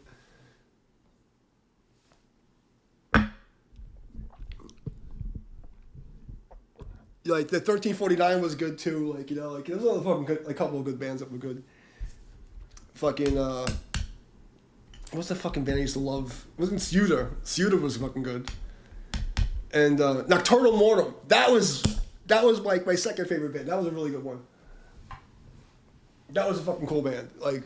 Like the 1349 was good too. Like there's a fucking good, like, couple of good bands that were good. Fucking what's the fucking band I used to love? It wasn't Suitor. Suitor was fucking good. And Nocturnal Mortem. That was like my second favorite band. That was a really good one. That was a fucking cool band. Like,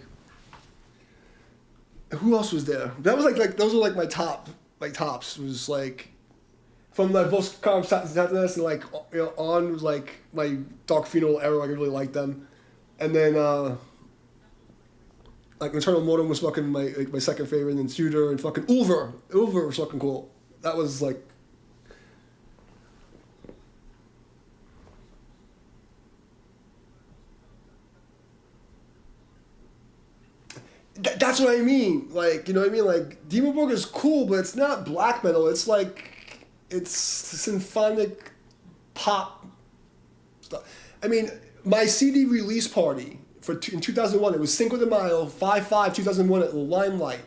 who else was there? That was like those were like my tops. It was like from like both Chattin and like on was like my Dark Funeral era. Like I really liked them, and then like Eternal Mortem was fucking my second favorite, and then Suitor and fucking Ulver was fucking cool. That was like. That's what I mean. Like, you know what I mean? Like, Dimmu Borgir is cool, but it's not black metal. It's like, it's symphonic pop stuff. I mean, my CD release party in 2001, it was Cinco de Mayo, 5/5/2001 at Limelight.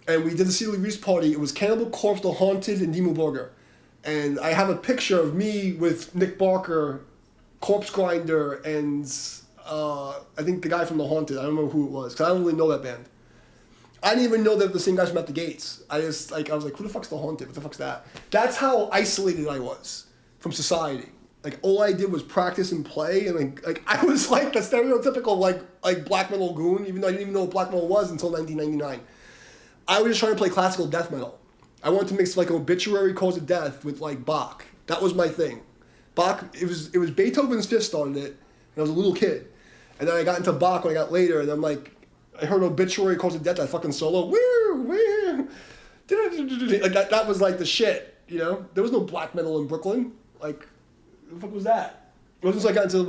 And we did the CD release party. It was Cannibal Corpse, The Haunted, and Dimmu Borgir. And I have a picture of me with Nick Barker, Corpse Grinder, and... I think the guy from The Haunted. I don't remember who it was because I don't really know that band. I didn't even know that the same guys from At the Gates. I was like, who the fuck's The Haunted? What the fuck's that? That's how isolated I was from society. Like all I did was practice and play, and like I was like the stereotypical like black metal goon, even though I didn't even know what black metal was until 1999. I was just trying to play classical death metal. I wanted to mix like an obituary cause of death with like Bach. That was my thing. Bach. It was Beethoven's Fifth started it, and I was a little kid. And then I got into Bach when I got later, and I'm like, I heard Obituary Cause of Death, that fucking solo, like that was like the shit, There was no black metal in Brooklyn. Like, the fuck was that? It wasn't until I got into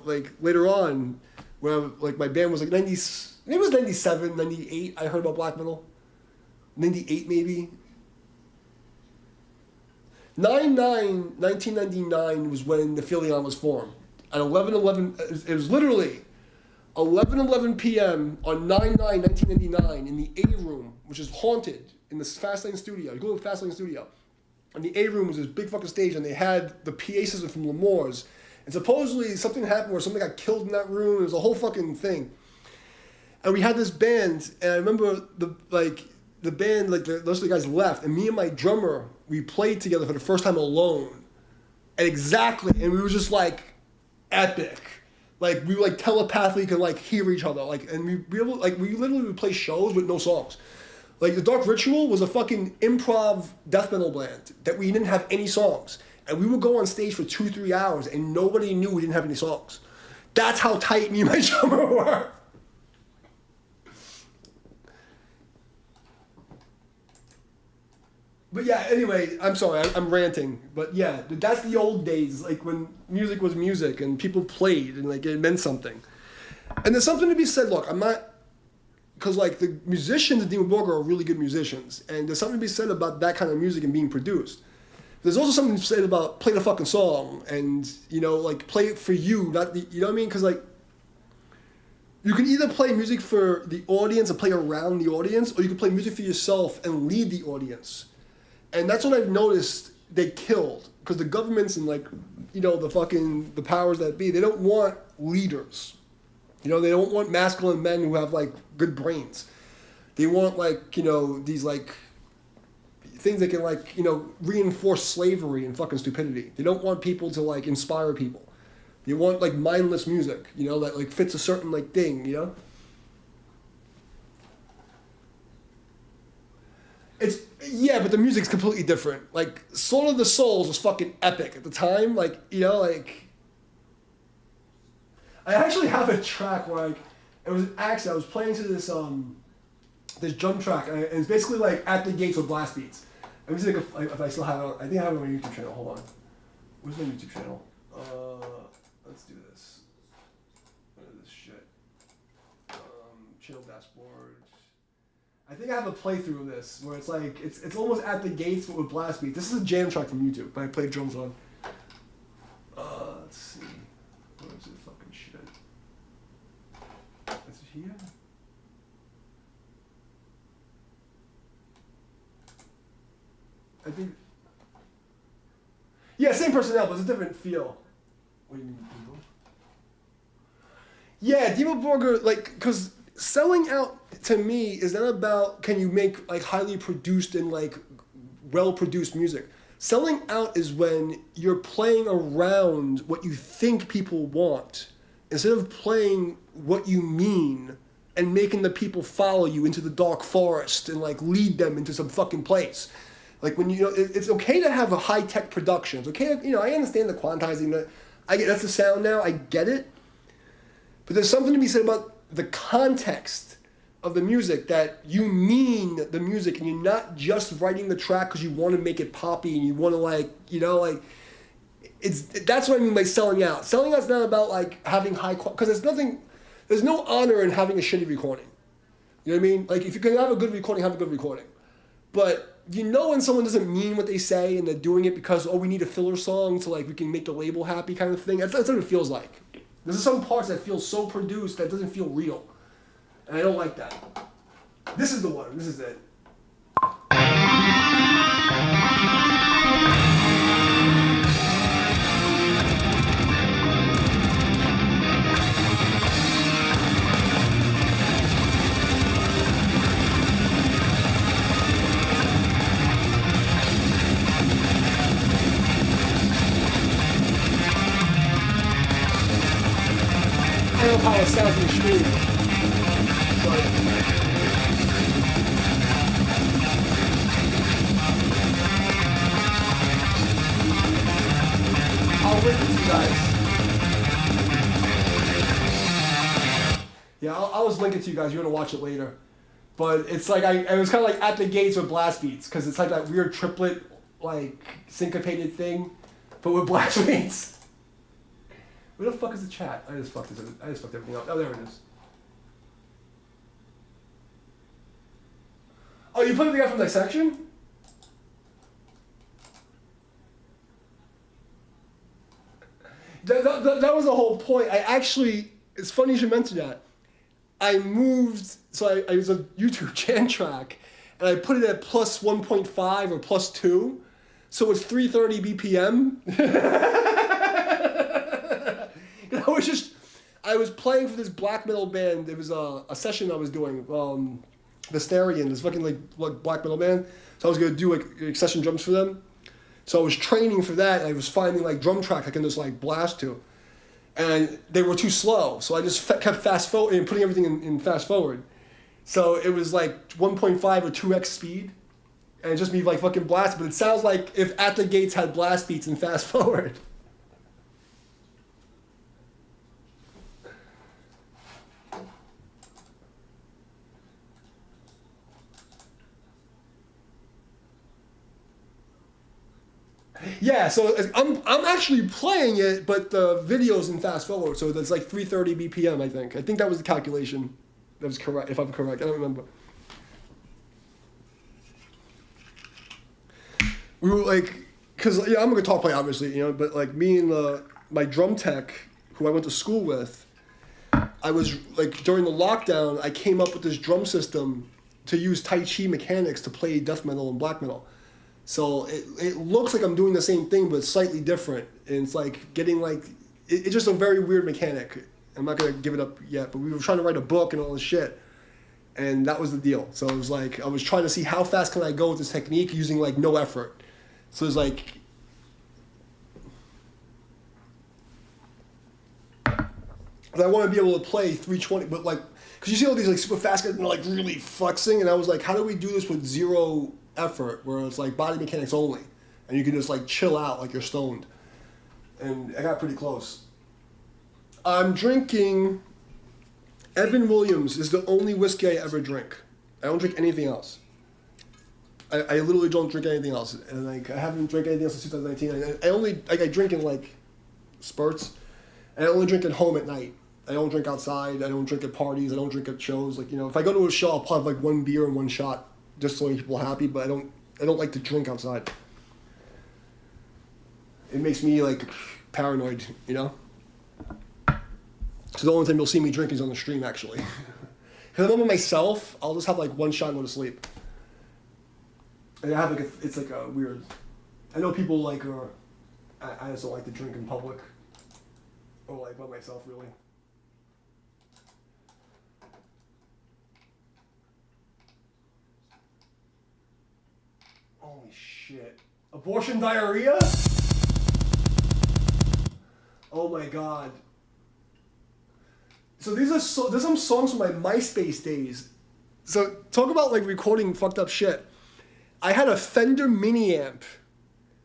like later on, when my band was like 90s, maybe it was 97, 98, I heard about black metal. 98 maybe. 1999 was when the Philion was formed. At 11/11, it was literally 11:11 p.m. on 9/9/1999 in the A room, which is haunted in the Fastlane studio. You go to the Fastlane studio, and the A room was this big fucking stage, and they had the PA system from L'Amour's, and supposedly something happened where somebody got killed in that room. It was a whole fucking thing. And we had this band, and I remember the band, like those of the guys left, and me and my drummer, we played together for the first time alone, and we were just like. Epic, like we like telepathically could like hear each other, like, and we literally would play shows with no songs. Like the Dark Ritual was a fucking improv death metal band that we didn't have any songs, and we would go on stage for 2-3 hours, and nobody knew we didn't have any songs. That's how tight me and my drummer were. But yeah, anyway, I'm sorry, I'm ranting. But yeah, that's the old days, like when music was music and people played and like it meant something. And there's something to be said. Look, I'm not, because like the musicians at Dima Borgir are really good musicians, and there's something to be said about that kind of music and being produced. There's also something to be said about play the fucking song and like play it for you, not the, you know what I mean? Because like you can either play music for the audience and play around the audience, or you can play music for yourself and lead the audience. And that's what I've noticed they killed, because the governments and like the powers that be, they don't want leaders. They don't want masculine men who have like good brains. They want like these like things that can like reinforce slavery and fucking stupidity. They don't want people to like inspire people. They want like mindless music, that like fits a certain like thing, It's but the music's completely different. Like Soul of the Souls was fucking epic at the time. Like like I actually have a track where like it was an accident. I was playing to this this drum track, and it's basically like At the Gates with blast beats. Let me see if I still have it. I think I have it on my YouTube channel. Hold on. Where's my YouTube channel? Let's do this. What is this shit? Channel dashboard. I think I have a playthrough of this where it's like it's almost At the Gates but with blast beats. This is a jam track from YouTube, but I played drums on. Let's see. What is this fucking shit? Is it here? I think. Yeah, same personnel, but it's a different feel. What do you mean, Dima? Yeah, Dima Borgir, like, because selling out to me is not about can you make like highly produced and like well produced music. Selling out is when you're playing around what you think people want instead of playing what you mean and making the people follow you into the dark forest and like lead them into some fucking place. Like when it's okay to have a high tech production. It's okay to, I understand the quantizing. That's the sound now. I get it, but there's something to be said about the context of the music, that you mean the music and you're not just writing the track because you want to make it poppy and you want to like that's what I mean by selling out. Selling out's not about like having high quality, because there's no honor in having a shitty recording. You know what I mean? Like if you can have a good recording, have a good recording. But when someone doesn't mean what they say and they're doing it because, we need a filler song so like we can make the label happy kind of thing. That's what it feels like. There's some parts that feel so produced that doesn't feel real. And I don't like that. This is the one. This is it. I don't know how it sounds in the stream. I'll link it to you guys. Yeah, I'll just link it to you guys. You're gonna watch it later. But it's like it was kind of like At the Gates with blast beats, because it's like that weird triplet, like syncopated thing, but with blast beats. Where the fuck is the chat? I just fucked everything up. Oh, there it is. Oh, you played the guy from Dissection? That was the whole point. It's funny you should mention that. I moved, so I was a YouTube jam track, and I put it at plus 1.5 or plus 2, so it's 330 BPM. I was playing for this black metal band. It was a session I was doing, Vestarian, this fucking like black metal band. So I was gonna do like session drums for them. So I was training for that, and I was finding like drum tracks I can just like blast to. And they were too slow, so I just kept fast forward and putting everything in fast forward. So it was like 1.5 or 2x speed, and just me like fucking blast. But it sounds like if At the Gates had blast beats and fast forward. Yeah, so I'm actually playing it, but the video's in fast forward, so that's like 330 BPM, I think. I think that was the calculation. That was correct, if I'm correct. I don't remember. We were like, because yeah, I'm a guitar player, obviously, you know, but like me and my drum tech, who I went to school with, I was like, during the lockdown, I came up with this drum system to use Tai Chi mechanics to play death metal and black metal. So it looks like I'm doing the same thing, but slightly different. And it's like getting like, it's just a very weird mechanic. I'm not going to give it up yet, but we were trying to write a book and all this shit. And that was the deal. So it was like, I was trying to see how fast can I go with this technique using like no effort. So it's like, I want to be able to play 320, but like, because you see all these like super fast guys and they're like really flexing, and I was like, how do we do this with zero effort, where it's like body mechanics only, and you can just like chill out like you're stoned. And I got pretty close. I'm drinking, Evan Williams is the only whiskey I ever drink. I don't drink anything else. I literally don't drink anything else, and like I haven't drank anything else since 2019. I only like I drink in like spurts, and I only drink at home at night. I don't drink outside. I don't drink at parties. I don't drink at shows. Like, you know, if I go to a show, I'll probably have like one beer and one shot just to make people happy. But I don't like to drink outside. It makes me like paranoid, you know. So the only time you'll see me drink is on the stream, actually. Because I'm by myself, I'll just have like one shot and go to sleep. And I have like it's like a weird. I know people like I just don't like to drink in public, or like by myself really. Holy shit! Abortion diarrhea? Oh my god! So there's some songs from my MySpace days. So talk about like recording fucked up shit. I had a Fender mini amp,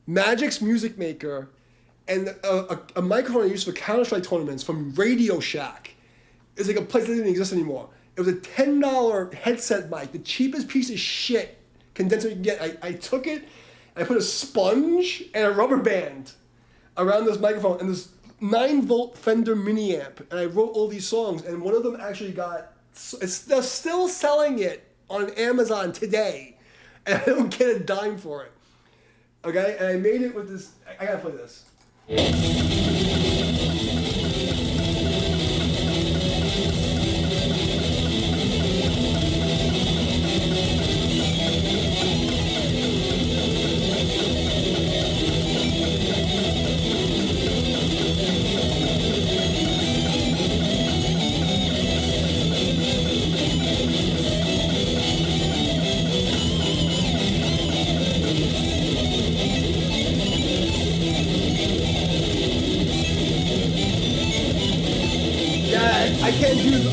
Magic's Music Maker, and a microphone I used for Counter-Strike tournaments from Radio Shack. It's like a place that didn't exist anymore. It was a $10 headset mic, the cheapest piece of shit condenser you can get. I took it, and I put a sponge and a rubber band around this microphone and this 9-volt Fender mini amp, and I wrote all these songs, and one of them actually they're still selling it on Amazon today. And I don't get a dime for it. Okay? And I made it with this. I gotta play this.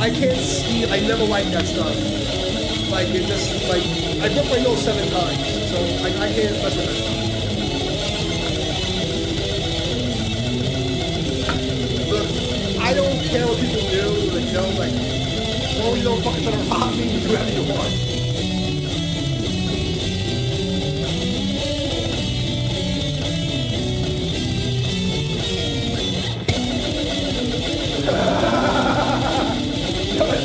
I can't steal. I never liked that stuff. Like, it just, like, I broke my nose 7 times, so I can't mess with that stuff. Look, I don't care what people do, like, you know, like, as long as you don't fucking try to rob me, you do whatever you want.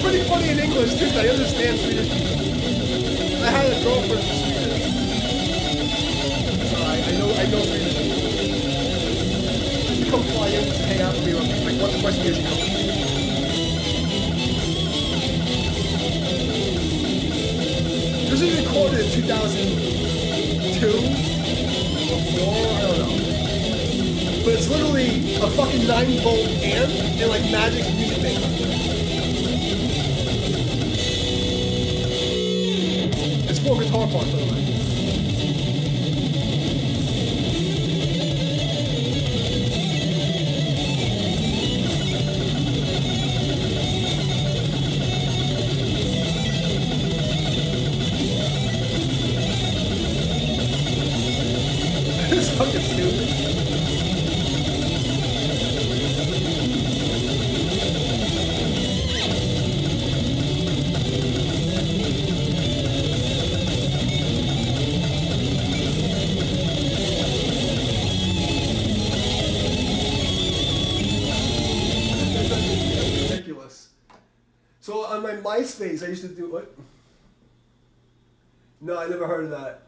Pretty funny in English too, I understand Swedish people. I had a girlfriend from Sweden. So I know Swedish people. She come fly in to hang out with me like once or twice a year she comes. This is recorded in 2002 or 4, I don't know. But it's literally a fucking 9-volt amp and like Magic's Music Maker. Four guitar parts, by the way. It's fucking stupid. So on my MySpace, I used to do what? No, I never heard of that.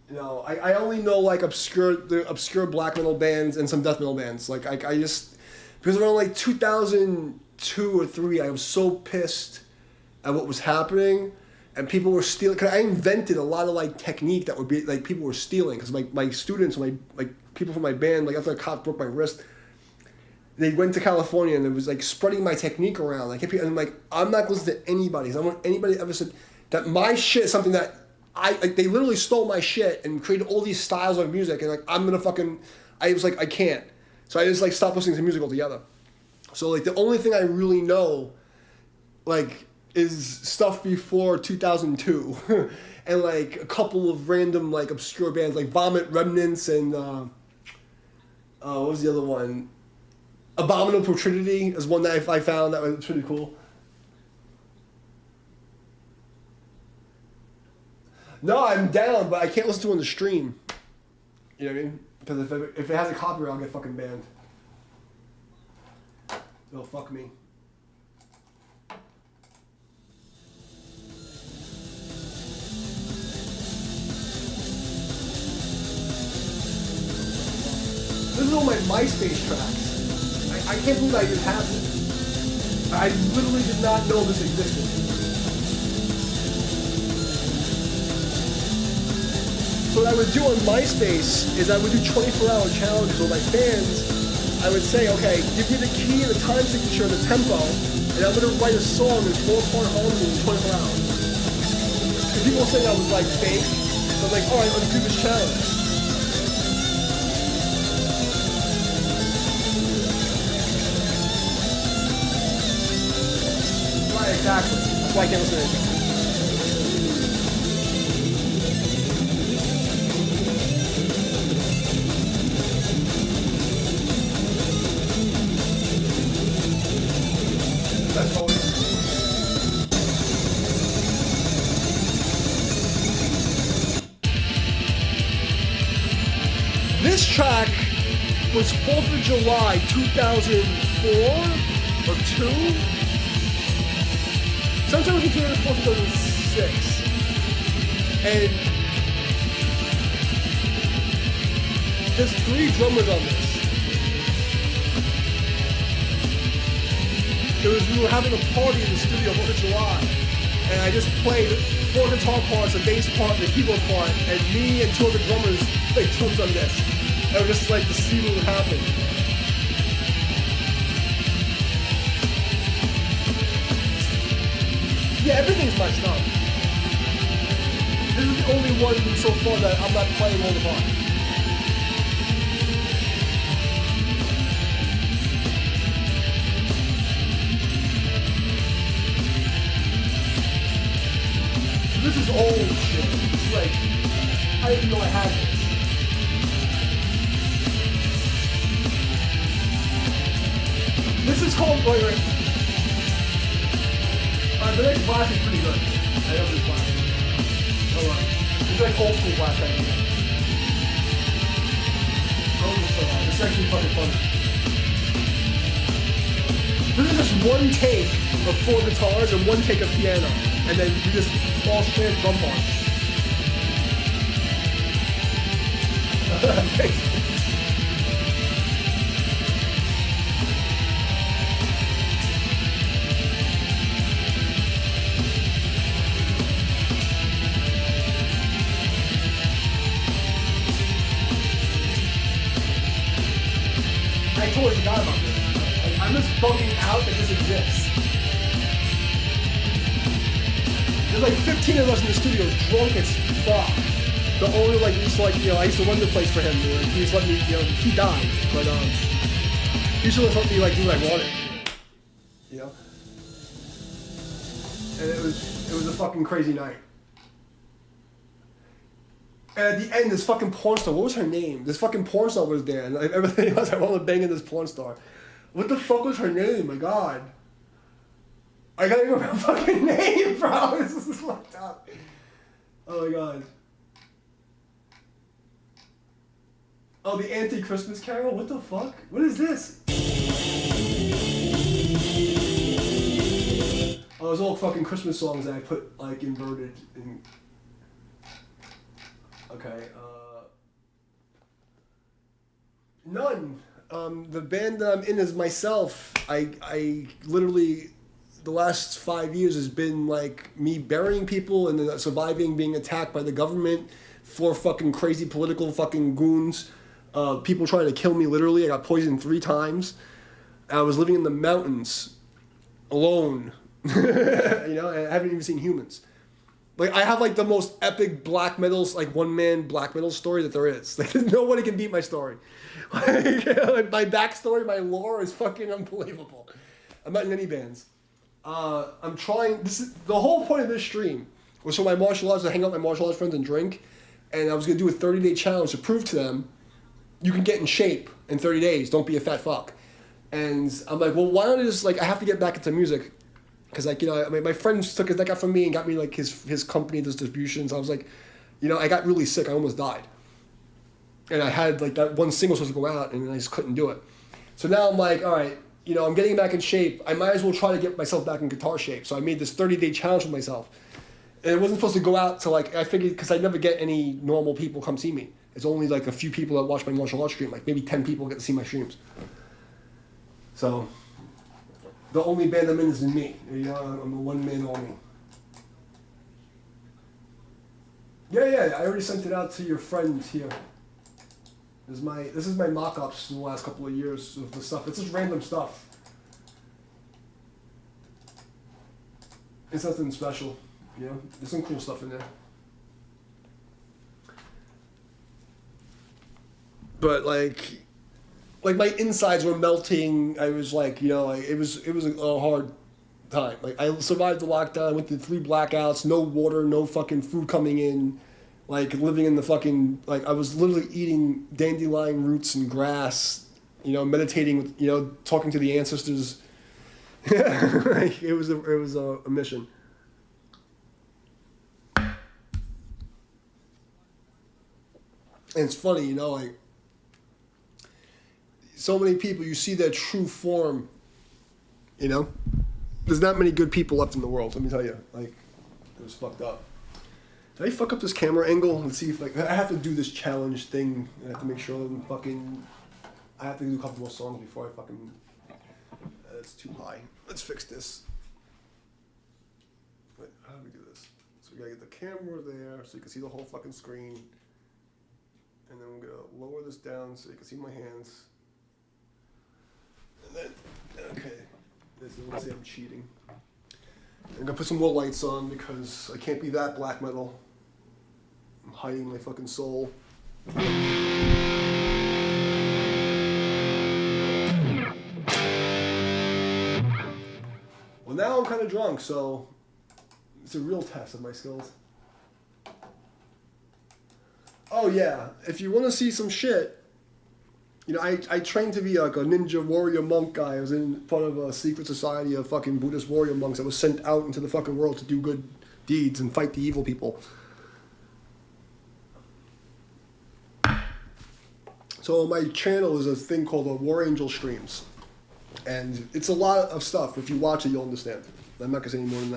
No, I only know like the obscure black metal bands and some death metal bands. Like I just because around like 2002 or 3, I was so pissed at what was happening, and people were stealing. Cause I invented a lot of like technique that would be like people were stealing. Cause my students, like people from my band, like after a cop broke my wrist, they went to California and it was like spreading my technique around. Like and I'm like, I'm not listening to anybody. So I don't want anybody to ever said that my shit is something that. They literally stole my shit and created all these styles of music, and like I'm gonna fucking, I was like I can't, so I just like stopped listening to music altogether. So like the only thing I really know, like, is stuff before 2002, and like a couple of random like obscure bands like Vomit Remnants and what was the other one? Abominable Putridity is one that I found that was pretty cool. No, I'm down, but I can't listen to it on the stream. You know what I mean? Because if it has a copyright, I'll get fucking banned. It'll fuck me. This is all my MySpace tracks. I can't believe I even have this. I literally did not know this existed. So what I would do on MySpace is I would do 24-hour challenges with my fans. I would say, okay, give me the key and the time signature and the tempo, and I'm going to write a song in 4-part harmony in 24 hours. And people were saying I was like fake, so I'm like, alright, let's do this challenge. Right, exactly. That's why I can't listen to anything. This track was 4th of July 2004 or 2? Sometime between 2004 and 2006. And there's 3 drummers on this. We were having a party in the studio 4th of July, and I just played 4 guitar parts, a bass part, and a keyboard part, and me and 2 other drummers played drums on this. And I was just like to see what would happen. Yeah, everything's my stuff. This is the only one so far that I'm not playing all the parts. This is old shit. It's like, I didn't know I had this. This is called, wait. The next blast is pretty good. I know this blast. Hold on. It's like old school blast right here. It's actually fucking fun. This is just one take of 4 guitars and one take of piano. And then you just all share drum parts. I totally forgot about this. I'm just bugging out that this exists. There's like 15 of us in the studio, drunk as fuck. The owner like used to I used to run the place for him. He just let me, he died, but he used to let me do what I wanted. You know. And it was a fucking crazy night. And at the end, this fucking porn star, what was her name? This fucking porn star was there, and everything else, I wanted to bang in this porn star. What the fuck was her name? My god. I can't even remember her fucking name, bro. This is fucked up. Oh my god. Oh, the Anti-Christmas Carol? What the fuck? What is this? Oh, those old fucking Christmas songs that I put like inverted in. Okay. None. The band that I'm in is myself. I literally, the last 5 years has been like me burying people and then surviving being attacked by the government, 4 fucking crazy political fucking goons, people trying to kill me literally. I got poisoned 3 times. I was living in the mountains, alone. You know, I haven't even seen humans. Like, I have like the most epic black metal, like one man black metal story that there is. Like, nobody can beat my story. Like, my backstory, my lore is fucking unbelievable. I'm not in any bands. I'm trying. This is the whole point of this stream was for my martial arts to hang out with my martial arts friends and drink, and I was gonna do a 30-day challenge to prove to them you can get in shape in 30 days. Don't be a fat fuck. And I'm like, well, why don't I just like I have to get back into music. Because, like, you know, I mean, my friends took his neck out from me and got me, like, his company does distributions. I was like, you know, I got really sick. I almost died. And I had, like, that one single supposed to go out, and I just couldn't do it. So now I'm like, all right, you know, I'm getting back in shape. I might as well try to get myself back in guitar shape. So I made this 30-day challenge for myself. And it wasn't supposed to go out to, like, I figured, because I never get any normal people come see me. It's only, like, a few people that watch my martial arts stream. Like, maybe 10 people get to see my streams. So... the only band I'm in is me. You know, I'm a one-man army. Yeah, I already sent it out to your friend here. This is my mock-ups in the last couple of years of the stuff. It's just random stuff. It's nothing special, you know? There's some cool stuff in there. But like my insides were melting. I was like, you know, like it was a hard time. Like I survived the lockdown. I went through 3 blackouts. No water, no fucking food coming in. Like living in the fucking like I was literally eating dandelion roots and grass. You know, meditating with talking to the ancestors. Like it was a mission. And it's funny, you know, like. So many people, you see their true form, you know? There's not many good people left in the world, let me tell you. Like, it was fucked up. Did I fuck up this camera angle? Let's see if, like, I have to do this challenge thing. I have to make sure I'm fucking... I have to do a couple more songs before I fucking... It's too high. Let's fix this. Wait, how do we do this? So we gotta get the camera there so you can see the whole fucking screen. And then we're gonna lower this down so you can see my hands. And then, okay, let's say I'm cheating. I'm gonna put some more lights on because I can't be that black metal. I'm hiding my fucking soul. Well, now I'm kind of drunk, so it's a real test of my skills. Oh yeah, if you want to see some shit, you know, I trained to be like a ninja warrior monk guy. I was in part of a secret society of fucking Buddhist warrior monks that was sent out into the fucking world to do good deeds and fight the evil people. So on my channel is a thing called the War Angel Streams. And it's a lot of stuff. If you watch it, you'll understand. I'm not going to say any more than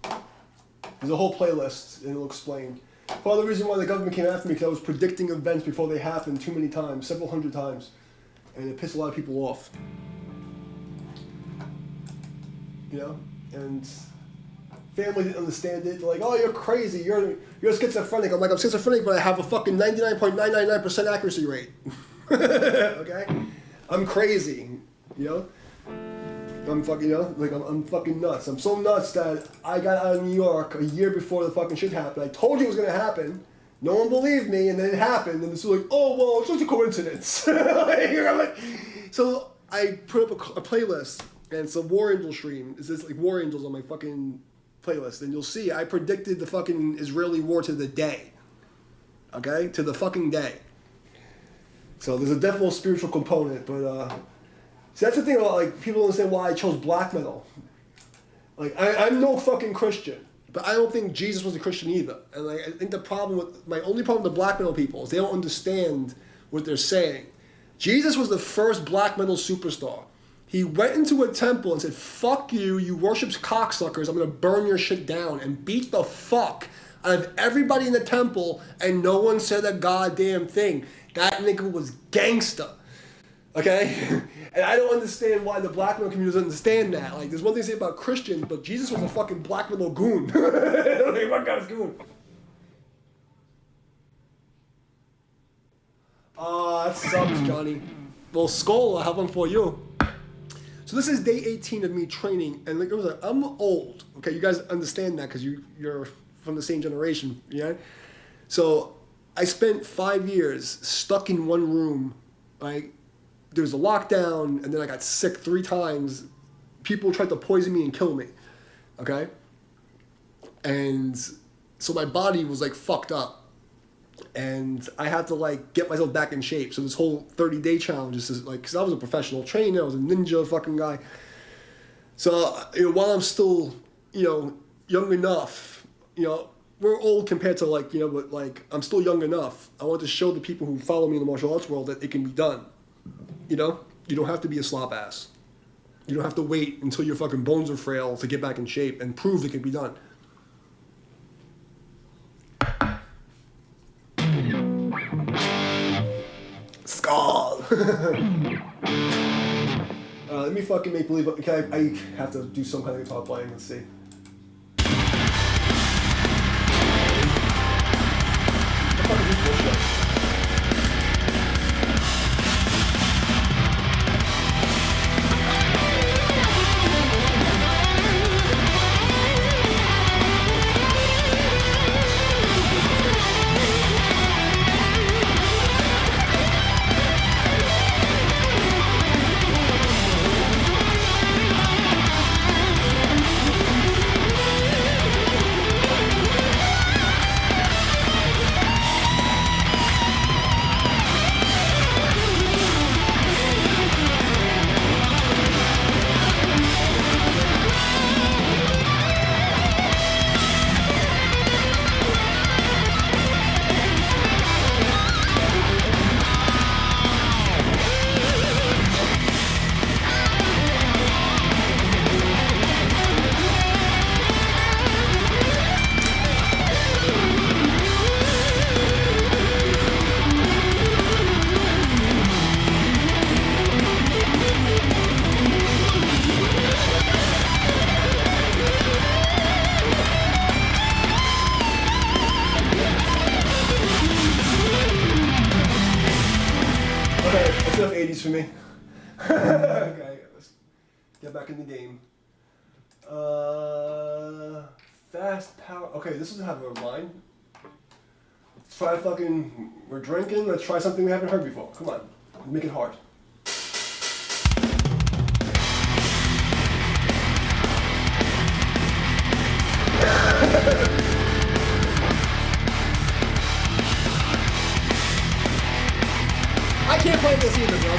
that. There's a whole playlist, and it'll explain. Part of the reason why the government came after me because I was predicting events before they happened too many times, several hundred times. And it pissed a lot of people off. You know? And family didn't understand it. They're like, oh, you're crazy. You're schizophrenic. I'm like, I'm schizophrenic, but I have a fucking 99.999% accuracy rate. Okay? I'm crazy. You know? I'm fucking, I'm fucking nuts. I'm so nuts that I got out of New York a year before the fucking shit happened. I told you it was gonna happen. No one believed me, and then it happened, and it's like, oh, well, it's just a coincidence. So I put up a playlist, and it's a War Angel stream. It's just like War Angels on my fucking playlist, and you'll see I predicted the fucking Israeli war to the day. Okay? To the fucking day. So there's a definite spiritual component, but, see, that's the thing about, like, people don't understand why I chose black metal. Like, I'm no fucking Christian, but I don't think Jesus was a Christian either. And, like, I think my only problem with the black metal people is they don't understand what they're saying. Jesus was the first black metal superstar. He went into a temple and said, fuck you, you worship cocksuckers, I'm gonna burn your shit down, and beat the fuck out of everybody in the temple, and no one said a goddamn thing. That nigga was gangsta. Okay? And I don't understand why the black male community doesn't understand that. Like, there's one thing to say about Christians, but Jesus was a fucking black male goon. Like, what kind of goon? That sucks, Johnny. Well, Skull, I have one for you. So this is day 18 of me training, and like, it was like, I'm old. Okay, you guys understand that because you're from the same generation, yeah? So I spent 5 years stuck in one room, right? There was a lockdown, and then I got sick 3 times. People tried to poison me and kill me, okay? And so my body was like fucked up. And I had to like get myself back in shape. So this whole 30-day challenge is like, because I was a professional trainer, I was a ninja fucking guy. So while I'm still, young enough, we're old compared to like, but like I'm still young enough. I want to show the people who follow me in the martial arts world that it can be done. You don't have to be a slop ass. You don't have to wait until your fucking bones are frail to get back in shape and prove it can be done. Skull! Let me fucking make believe. Okay, I have to do some kind of guitar playing. Let's see. What the fuck is this bullshit? Enough 80s for me. Okay, let's get back in the game. Fast power. Okay, this doesn't have a line. Let's try fucking. We're drinking. Let's try something we haven't heard before. Come on, make it hard. I can't play this either, bro.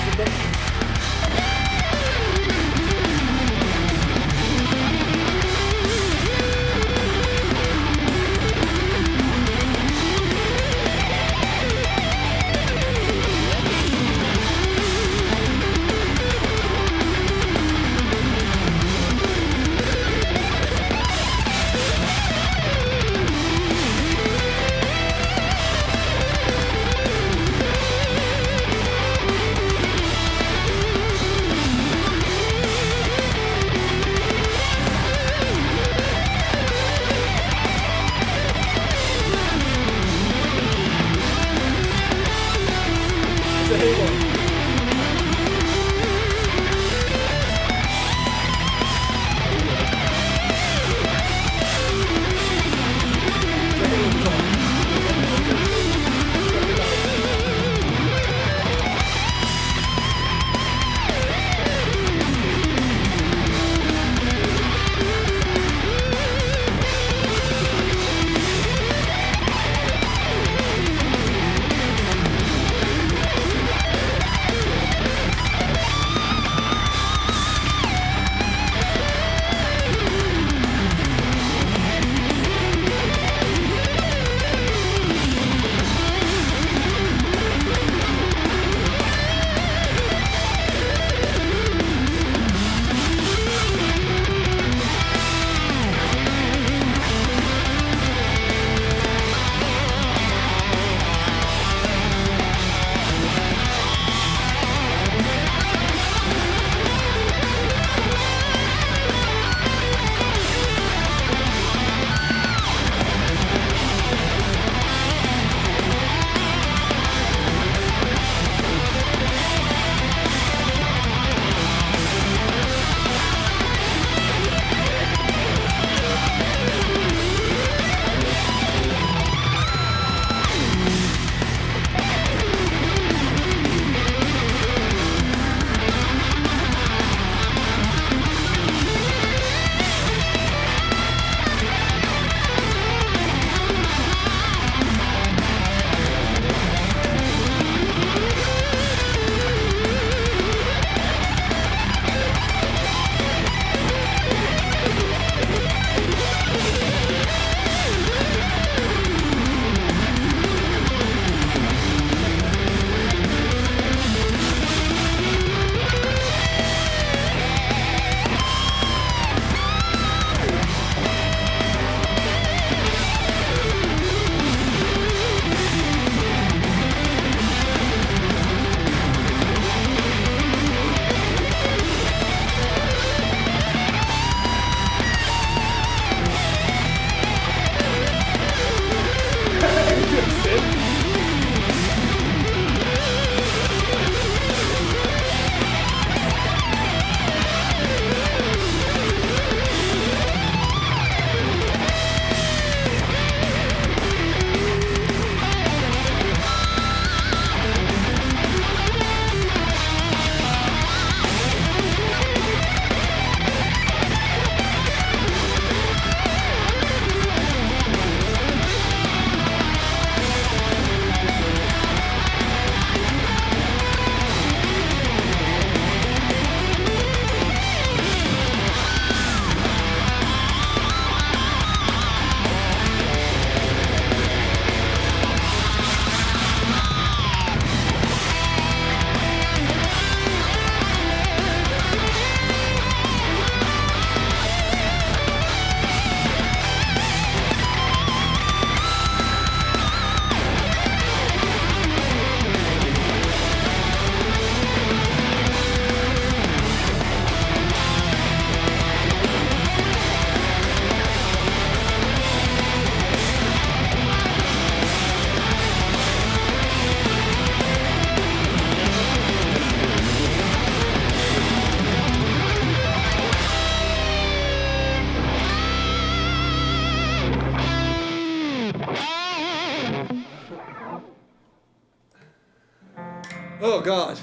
Oh God.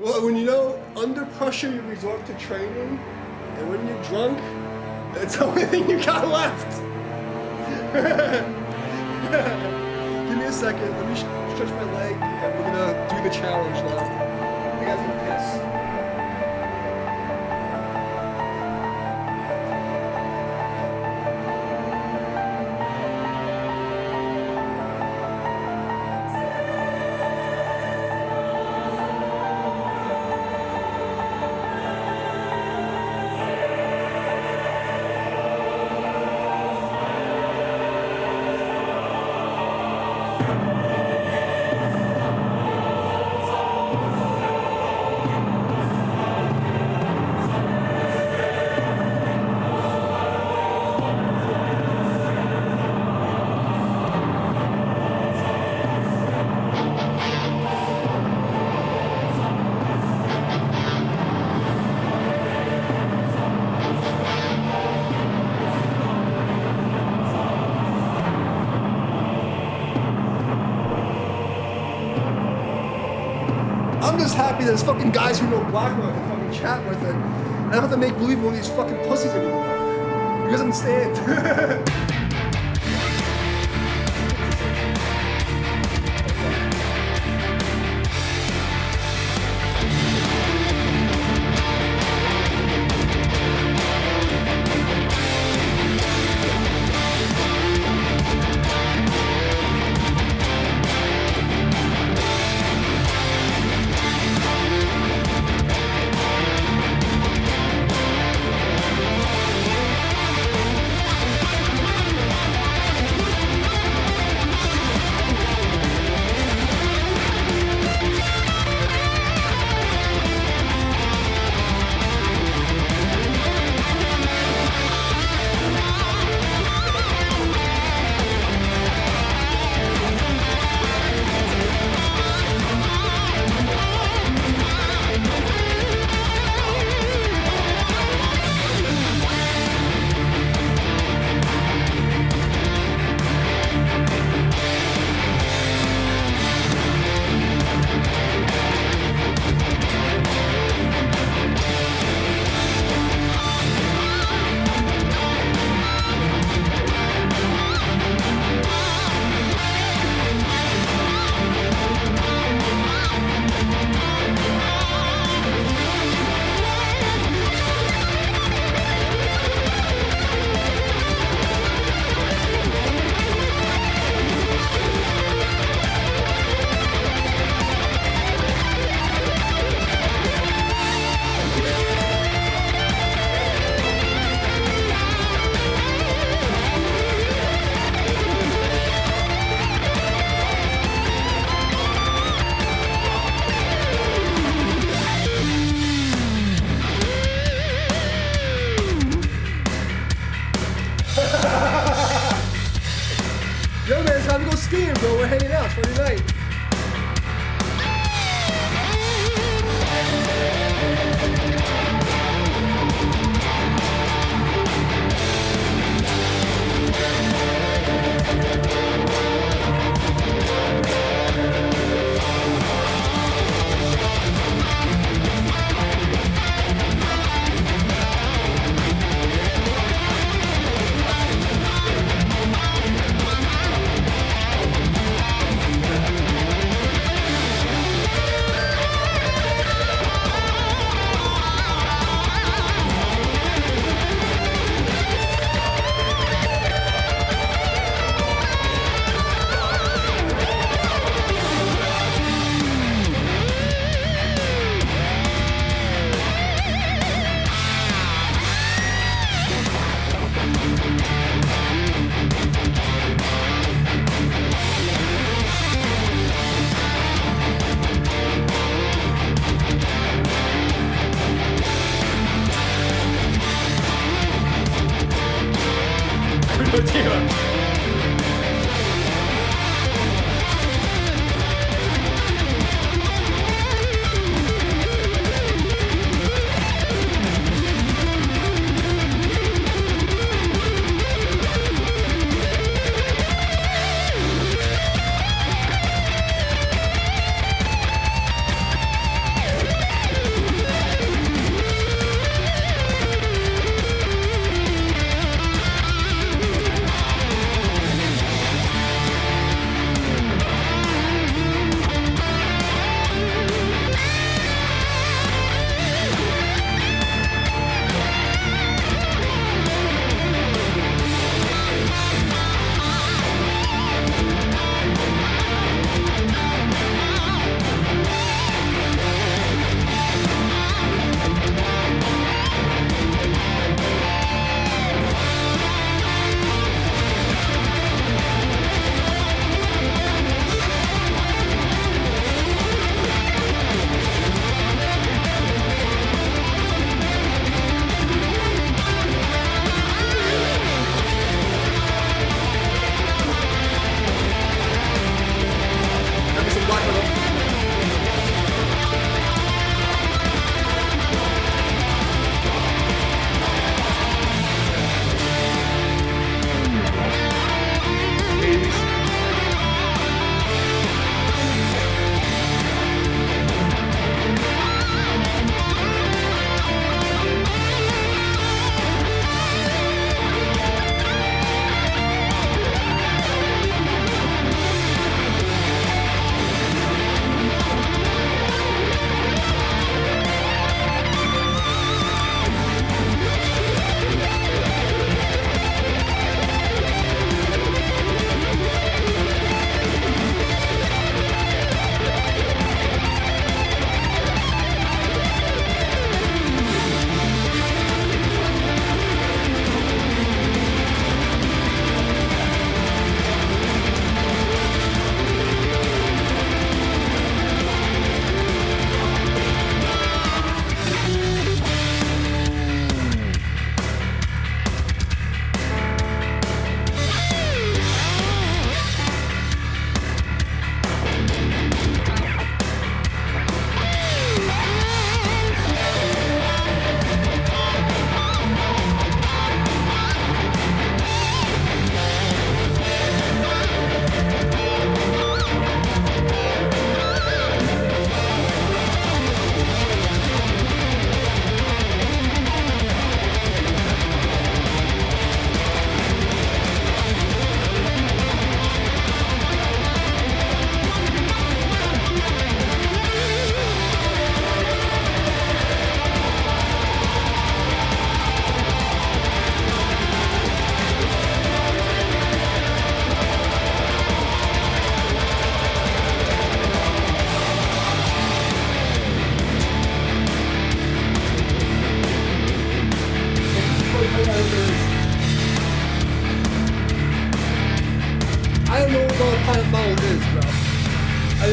Well, when you know under pressure you resort to training, and when you're drunk, that's the only thing you got left. Give me a second. Let me stretch my leg, and we're gonna do the challenge now. You guys can piss. I'm just happy that there's fucking guys who know black rock can fucking chat with it. I don't have to make believe with all these fucking pussies anymore. You guys understand?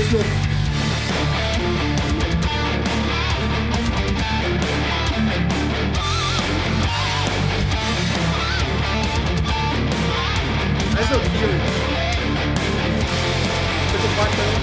Smith. That's a weird. It's a black metal.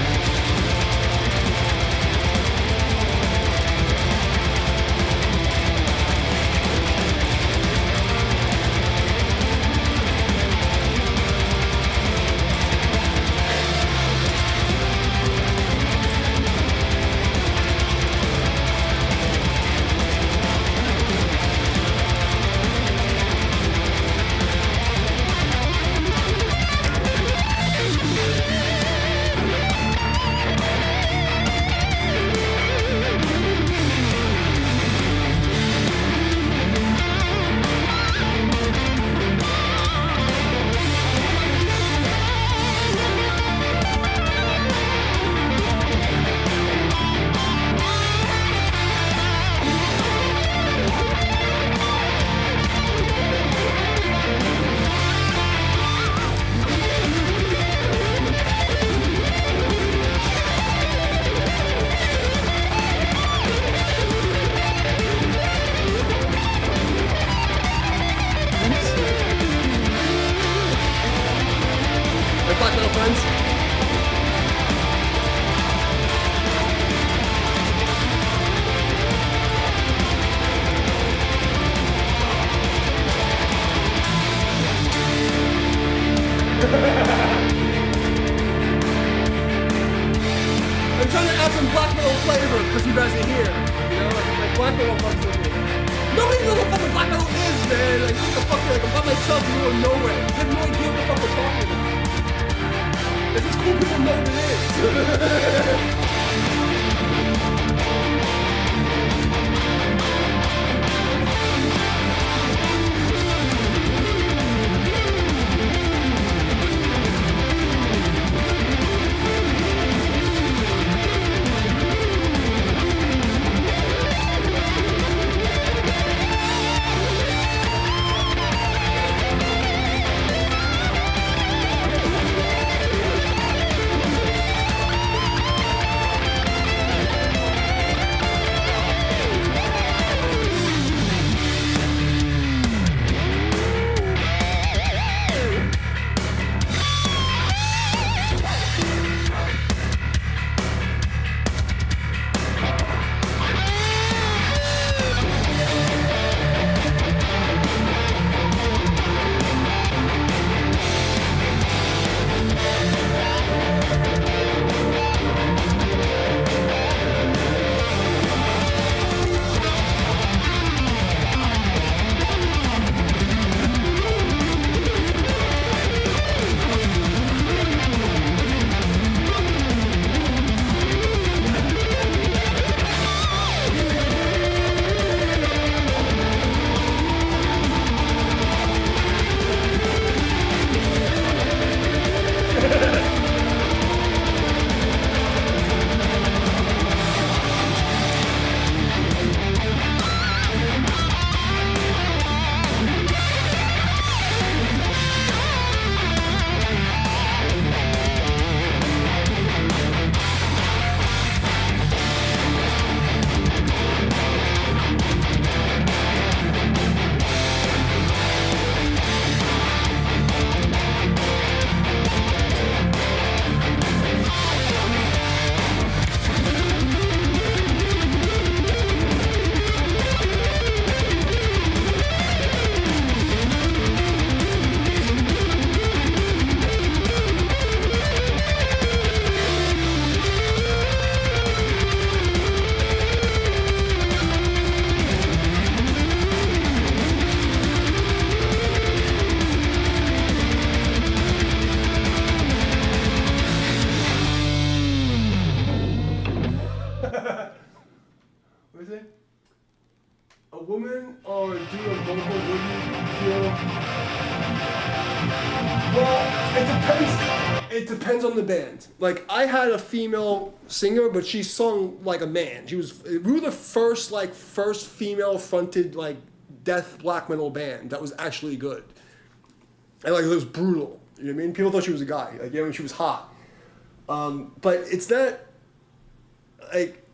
Black metal friends. I'm trying to add some black metal flavor because you guys are here. You know, like black metal fucks with me. Nobody knows what fucking black metal is, man. Like, what the fuck? Like, I'm by myself in the middle of nowhere. I have no idea what the fuck we're talking about. It's just cool people know what it is. woman or do a vocal, would you feel? Well, it depends. It depends on the band. Like, I had a female singer, but she sung like a man. We were the first female fronted death black metal band that was actually good. And it was brutal. You know what I mean? People thought she was a guy. She was hot. But it's not like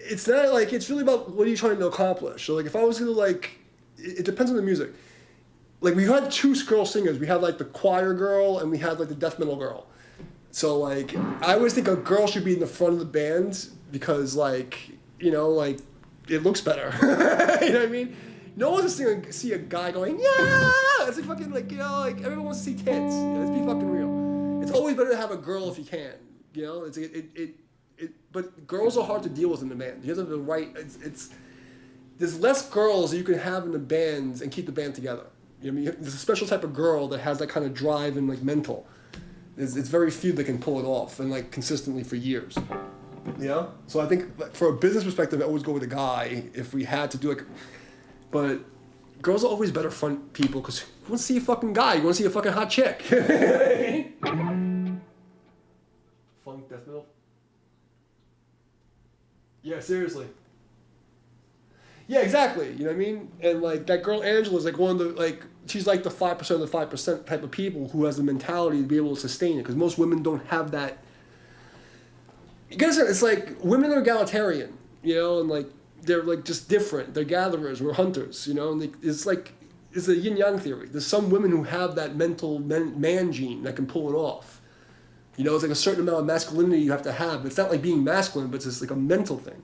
it's really about what are you trying to accomplish. So like if I was gonna like, it depends on the music. Like we had two girl singers. We had like the choir girl and we had like the death metal girl. So like I always think a girl should be in the front of the band because like like it looks better. You know what I mean? No one's gonna see a guy going yeah. It's like fucking like like everyone wants to see tits. Let's be fucking real. It's always better to have a girl if you can. But girls are hard to deal with in the band. You have to have the right. It's there's less girls that you can have in the bands and keep the band together. You know what I mean? There's a special type of girl that has that kind of drive and like mental. It's very few that can pull it off and like consistently for years. So I think for a business perspective, I always go with a guy if we had to do it. But girls are always better front people because you want to see a fucking guy. You want to see a fucking hot chick. Funk death metal. Yeah, seriously. Yeah, exactly. You know what I mean? And like that girl Angela is like one of the she's like the 5% of the 5% type of people who has the mentality to be able to sustain it because most women don't have that. You guys, it's like women are egalitarian, and like they're like just different. They're gatherers, we're hunters, and it's a yin yang theory. There's some women who have that mental man gene that can pull it off. It's like a certain amount of masculinity you have to have. It's not like being masculine, but it's just like a mental thing.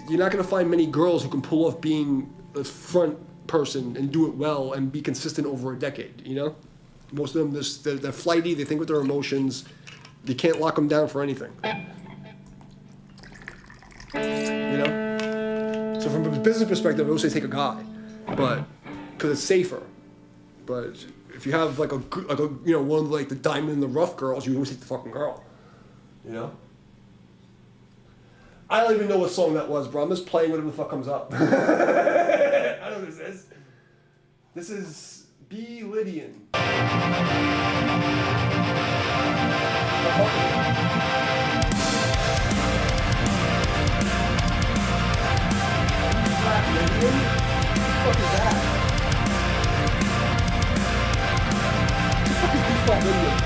You're not going to find many girls who can pull off being a front person and do it well and be consistent over a decade, Most of them, they're flighty, they think with their emotions. You can't lock them down for anything. So from a business perspective, I would say take a guy, but because it's safer. But if you have like a one of like the diamond in the rough girls, you always take the fucking girl. I don't even know what song that was, bro. I'm just playing whatever the fuck comes up. I don't know what this is. This is B. Lydian. What the fuck is that? What the fuck is default Lydian?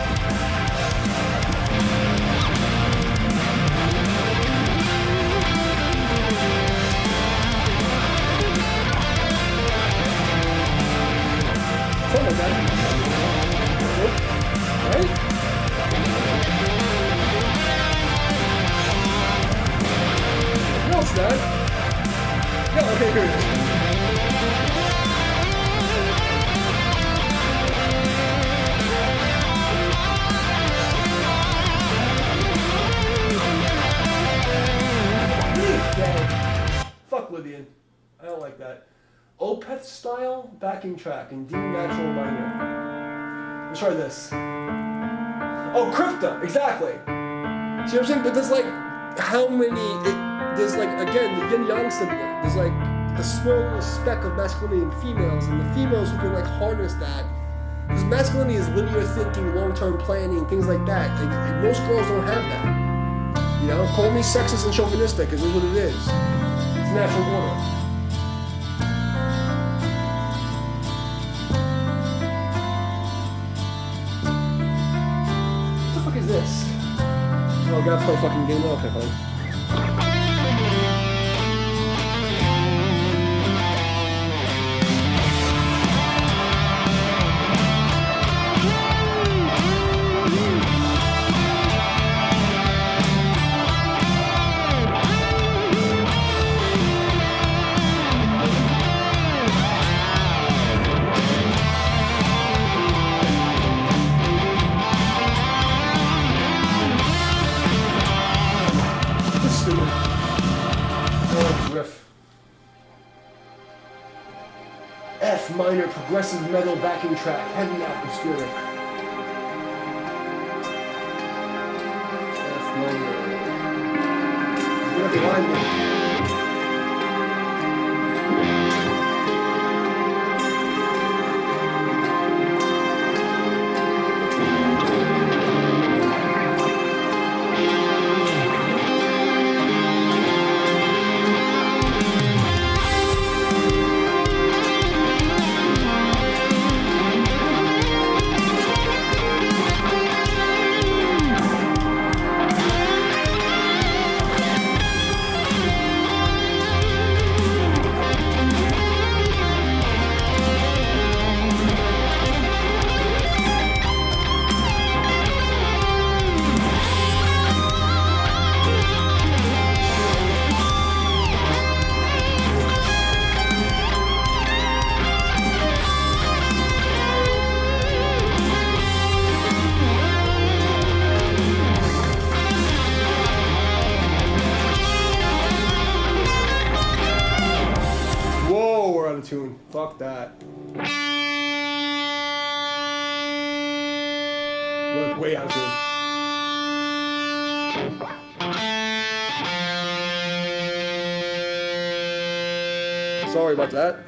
Something like that. Right? No, it's not. Yeah, okay, here it is. Fuck Lydian. I don't like that. Opeth style backing track in D natural minor. Let's try this. Oh, Crypta, exactly. See what I'm saying? But there's like how many? There's like again the yin yang symbol. There's like a small little speck of masculinity in females, and the females who can like harness that. Because masculinity is linear thinking, long-term planning, things like that. Like, most girls don't have that. Call me sexist and chauvinistic, because it's what it is. It's natural order. Is this? Oh, I gotta play a fucking game. Okay, fine. F minor progressive metal backing track, heavy atmospheric. F minor. You have to line me. tune. Fuck that. We're way out of tune. Sorry about that.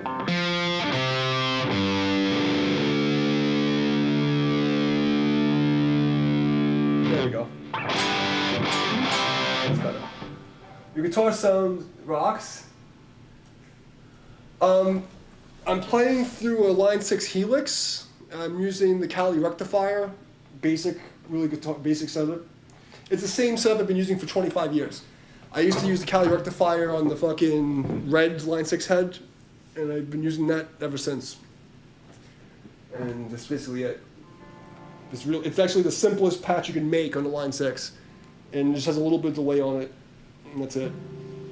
There we go. That's better. Your guitar sound rocks. I'm playing through a Line 6 Helix. I'm using the Cali rectifier, basic, really guitar, basic setup. It's the same setup I've been using for 25 years. I used to use the Cali rectifier on the fucking red Line 6 head, and I've been using that ever since. And that's basically it. It's actually the simplest patch you can make on the Line 6, and it just has a little bit of delay on it, and that's it.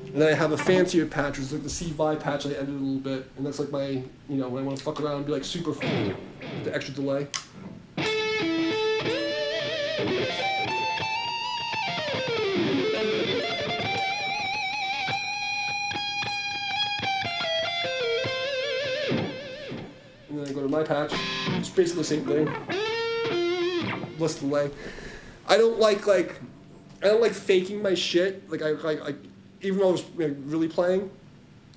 And then I have a fancier patch, which is like the C5 patch I edited a little bit, and that's like my, when I want to fuck around and be like super full with the extra delay. And then I go to my patch, it's basically the same thing. Less delay. I don't like faking my shit. Like I even though I was really playing,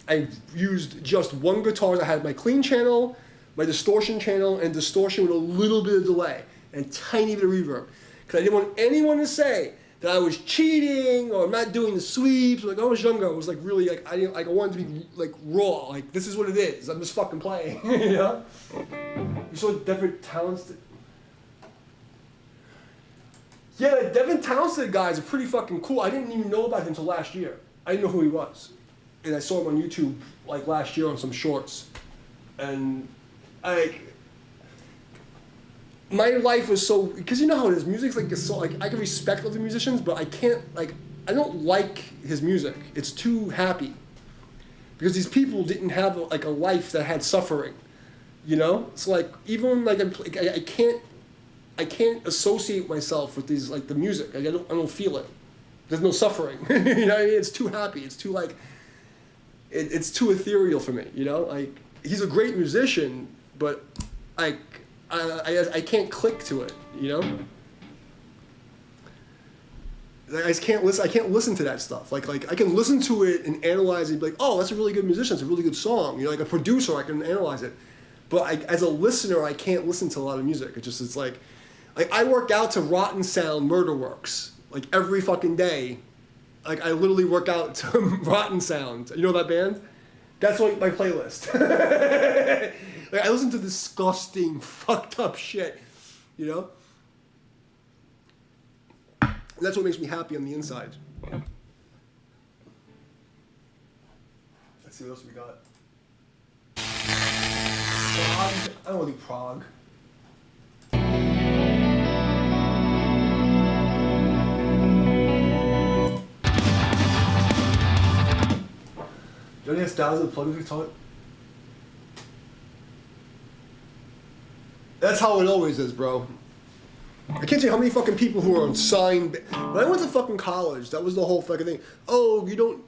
I used just one guitar that had my clean channel, my distortion channel, and distortion with a little bit of delay and a tiny bit of reverb. Because I didn't want anyone to say that I was cheating or I'm not doing the sweeps. Like, when I was younger, I was like really like I wanted to be like raw. Like, this is what it is. I'm just fucking playing. You know? You saw different talents. Yeah, the Devin Townsend guys are pretty fucking cool. I didn't even know about him until last year. I didn't know who he was. And I saw him on YouTube like last year on some shorts. And my life was so, because you know how it is, music's like, so, like I can respect other musicians, but I can't, like, I don't like his music. It's too happy. Because these people didn't have like a life that had suffering, you know? It's like, even like, I can't associate myself with these, like, the music. Like, I don't feel it. There's no suffering. You know what I mean? It's too happy. It's too, like, it's too ethereal for me, you know? Like, he's a great musician, but I can't click to it, you know? I just can't listen. I can't listen to that stuff. Like I can listen to it and analyze it and be like, oh, that's a really good musician. It's a really good song. You know, like a producer, I can analyze it. But as a listener, I can't listen to a lot of music. It's like I work out to Rotten Sound Murder Works like every fucking day. Like I literally work out to Rotten Sound. You know that band? That's like my playlist. Like I listen to disgusting, fucked up shit. You know? And that's what makes me happy on the inside. Let's see what else we got. Prague. I don't want to do Prague. Johnny has thousands of plugins we taught. That's how it always is, bro. I can't tell you how many fucking people who are on signed. When I went to fucking college, that was the whole fucking thing. Oh, you don't.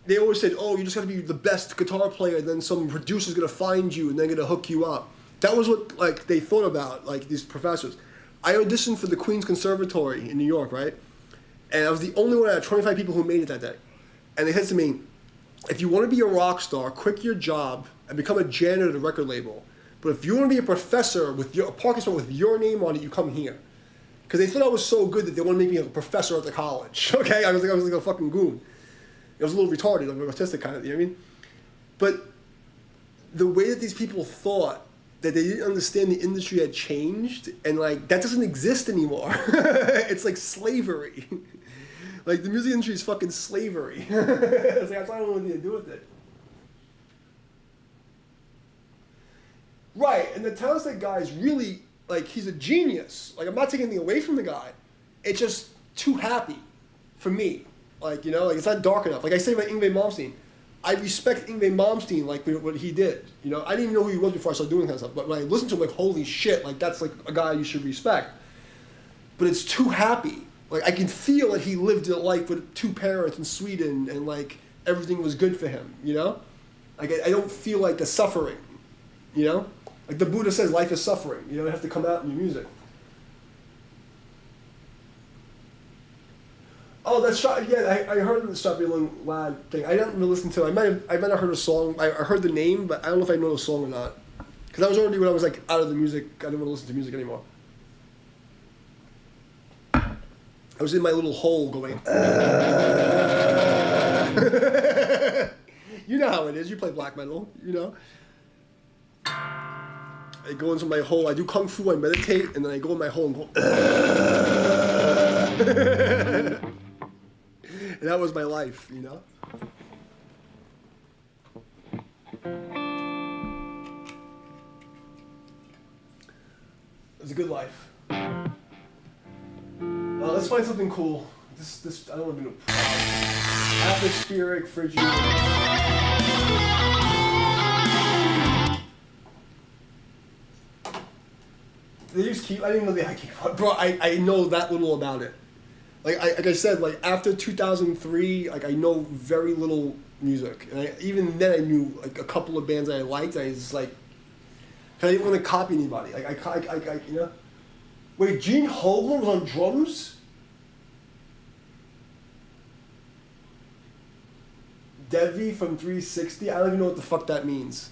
They always said, oh, you just got to be the best guitar player, then some producer's going to find you and they're going to hook you up. That was what, like, they thought about, like, these professors. I auditioned for the Queen's Conservatory in New York, right? And I was the only one out of 25 people who made it that day. And they said to me, if you want to be a rock star, quit your job and become a janitor at a record label. But if you want to be a professor with a parking spot with your name on it, you come here. Because they thought I was so good that they wanted to make me a professor at the college. Okay? I was like a fucking goon. I was a little retarded, like an autistic kind of, you know what I mean? But the way that these people thought that they didn't understand the industry had changed, and like, that doesn't exist anymore. It's like slavery. Like, the music industry is fucking slavery. It's like, I don't know what to do with it. Right, and the Townsend guy is really, like, he's a genius. Like, I'm not taking anything away from the guy. It's just too happy for me. Like, you know, like, it's not dark enough. Like I say about Yngwie Malmsteen. I respect Yngwie Malmsteen, like, what he did. You know, I didn't even know who he was before I started doing that stuff. But when I listened to him, like, holy shit, like, that's, like, a guy you should respect. But it's too happy. Like, I can feel that he lived a life with two parents in Sweden and, like, everything was good for him, you know? Like I don't feel like the suffering, you know? Like the Buddha says, life is suffering. You don't have to come out in your music. Oh, that's yeah. I heard the Stop Yelling Lad thing. I didn't really listen to it. I might have heard a song. I heard the name, but I don't know if I know the song or not. Because that was already when I was like out of the music. I didn't want to listen to music anymore. I was in my little hole going. You know how it is. You play black metal, you know. I go into my hole. I do kung fu. I meditate, and then I go in my hole and go. And that was my life, you know. It was a good life. Let's find something cool. This I don't want to do no atmospheric, frigid. They use key. I didn't know they had keyboard, bro. I know that little about it. Like I said, like after 2003, like I know very little music, and even then I knew like a couple of bands I liked. I was like, I didn't want to copy anybody. Like I you know. Wait, Gene Hoglan was on drums? Devi from 360? I don't even know what the fuck that means.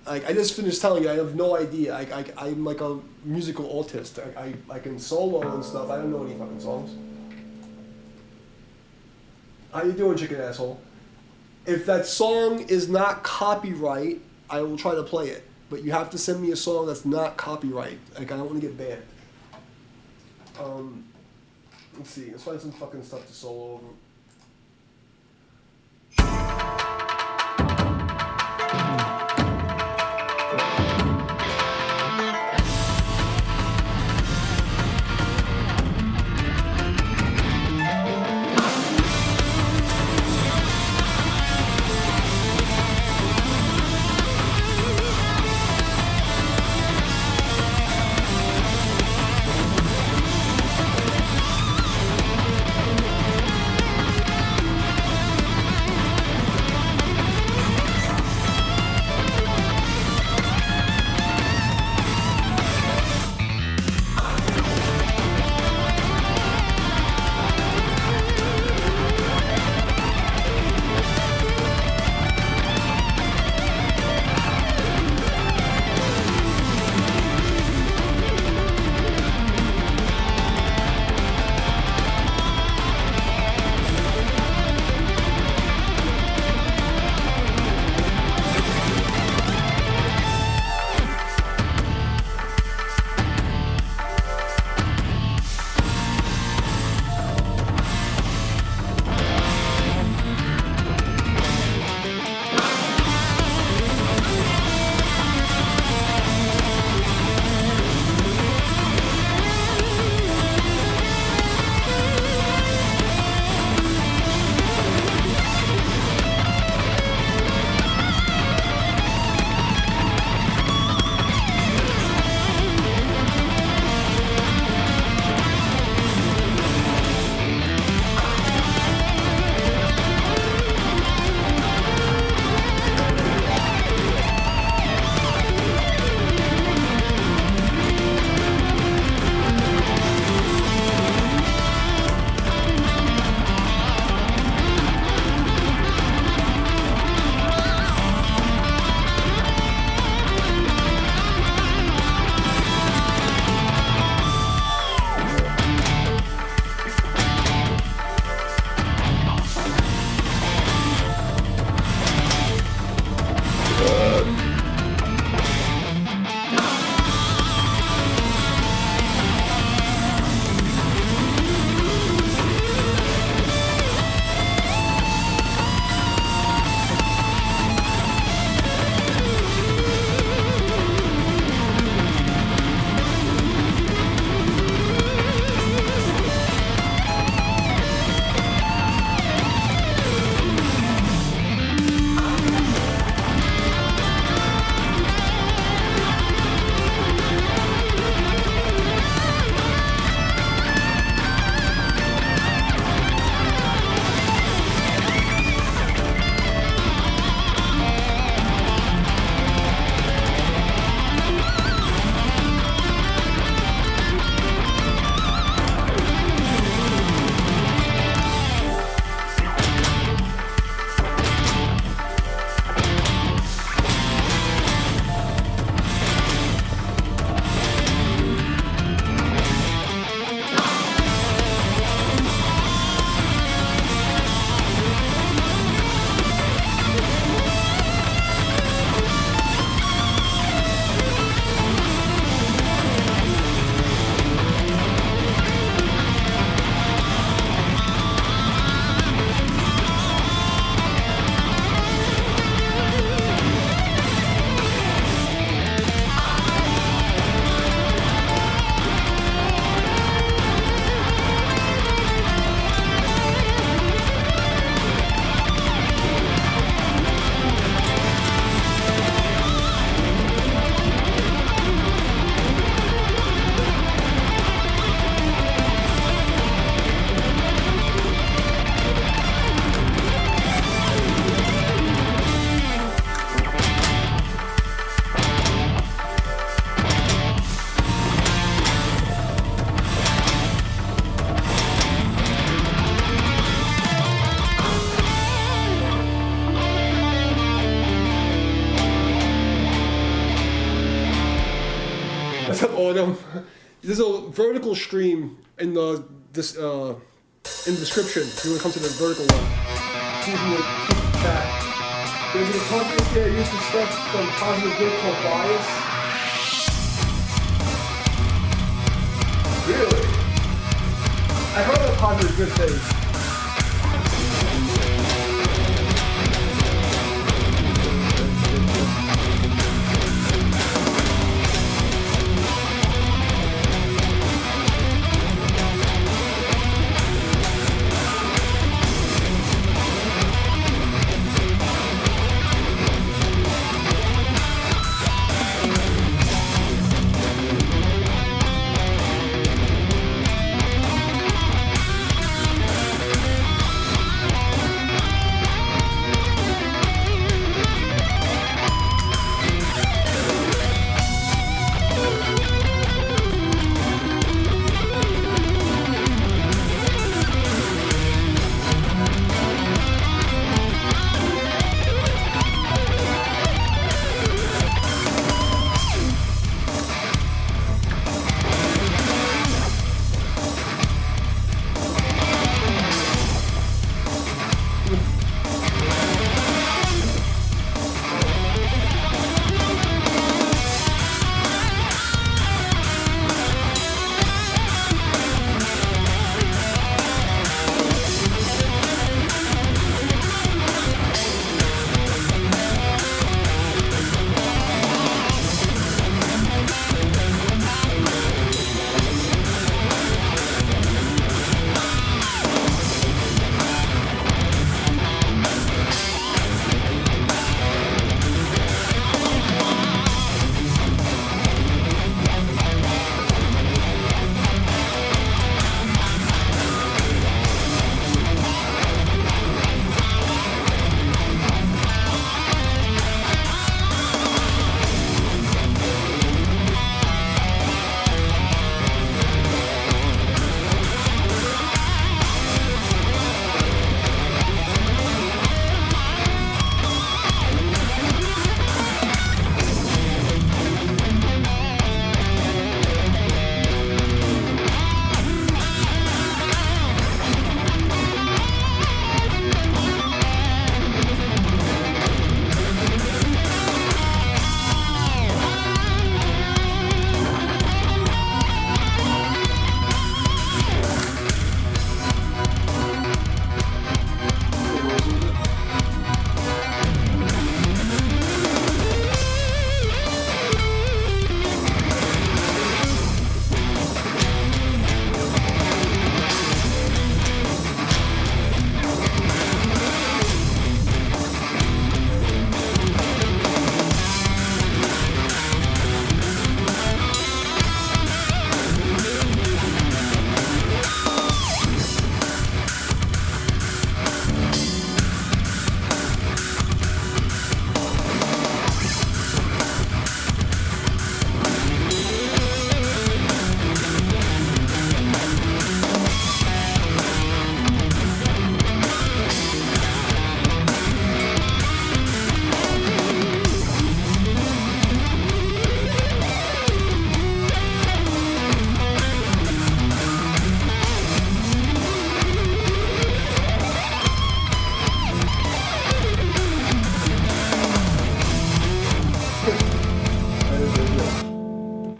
Like, I just finished telling you, I have no idea. I'm like a musical autist. I can solo and stuff. I don't know any fucking songs. How you doing, chicken asshole? If that song is not copyright, I will try to play it. But you have to send me a song that's not copyright. Like, I don't want to get banned. Let's see. Let's find some fucking stuff to solo over. Autumn. There's a vertical stream in the description. If you want to come to the vertical one, keep in the chat. There's a company here used for stuff from Positive Good called Bias. Really? I heard of Positive Good things.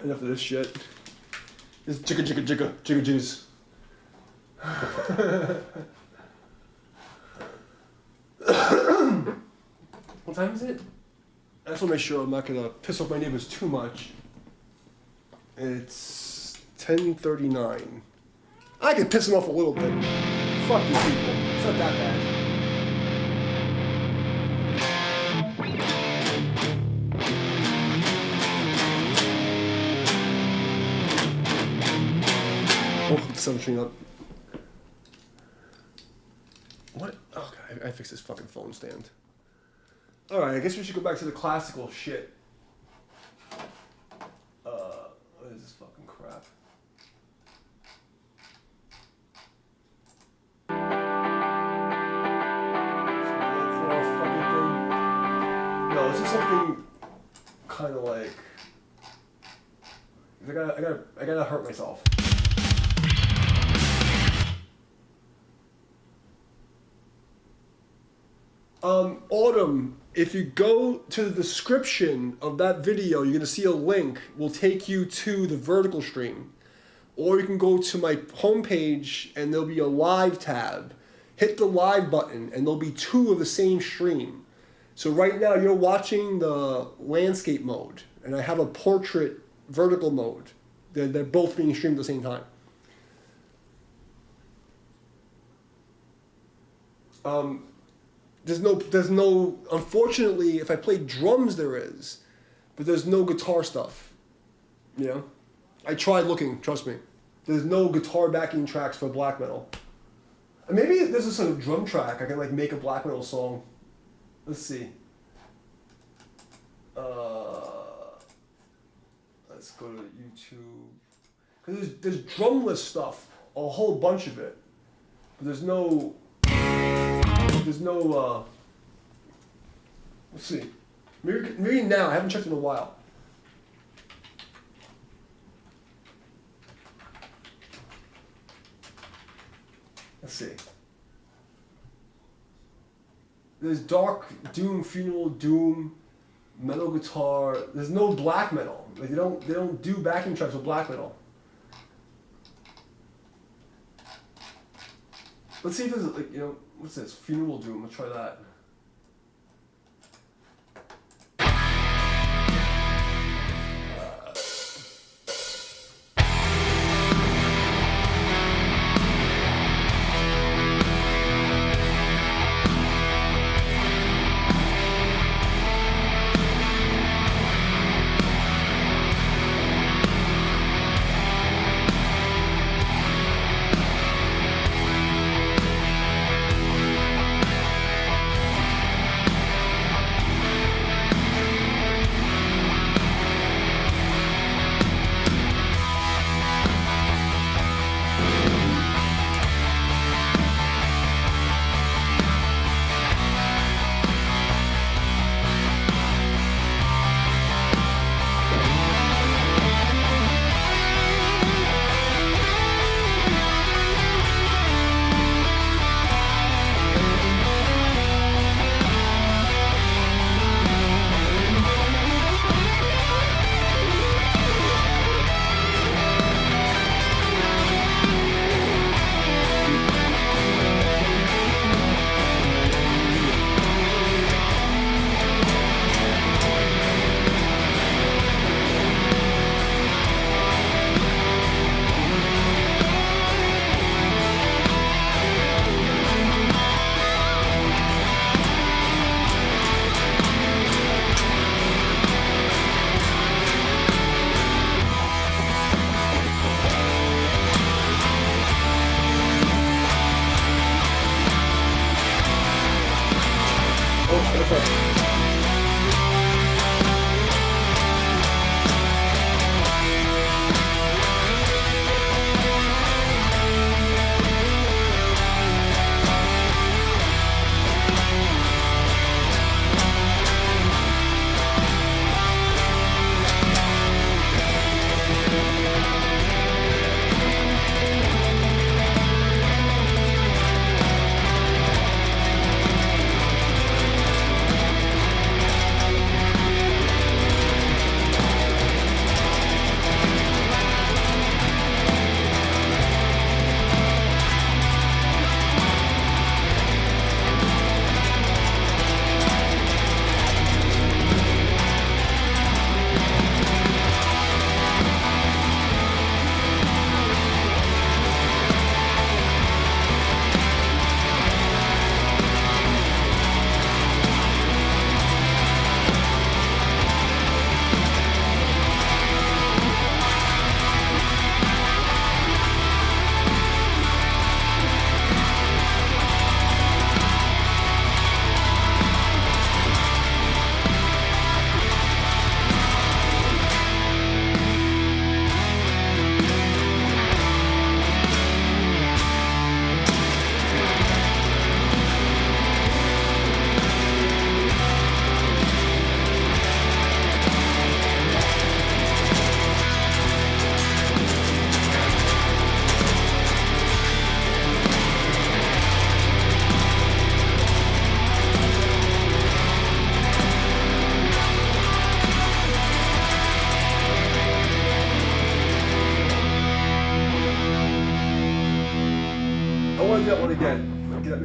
Enough of this shit. This jigga juice. What time is it? I just want to make sure I'm not gonna piss off my neighbors too much. It's 10:39. I can piss them off a little bit. Fuck you people. It's not that bad. Oh, the sun's showing up. What? Oh, God, I fixed this fucking phone stand. Alright, I guess we should go back to the classical shit. What is this fucking crap? No, this is something kind of like... I gotta hurt myself. Autumn, if you go to the description of that video, you're gonna see a link. Will take you to the vertical stream, or you can go to my homepage and there'll be a live tab. Hit the live button, and there'll be two of the same stream. So right now you're watching the landscape mode, and I have a portrait vertical mode. They're both being streamed at the same time. There's no, unfortunately, if I play drums there is, but there's no guitar stuff, you know? I tried looking, trust me. There's no guitar backing tracks for black metal. And maybe there's a sort of drum track, I can like make a black metal song. Let's see. Let's go to YouTube. Because there's drumless stuff, a whole bunch of it. But there's no, let's see. Maybe now, I haven't checked in a while. Let's see. There's dark doom, funeral doom, metal guitar. There's no black metal. Like they don't do backing tracks with black metal. Let's see if there's like, you know, what's this? Funeral doom. Let's try that.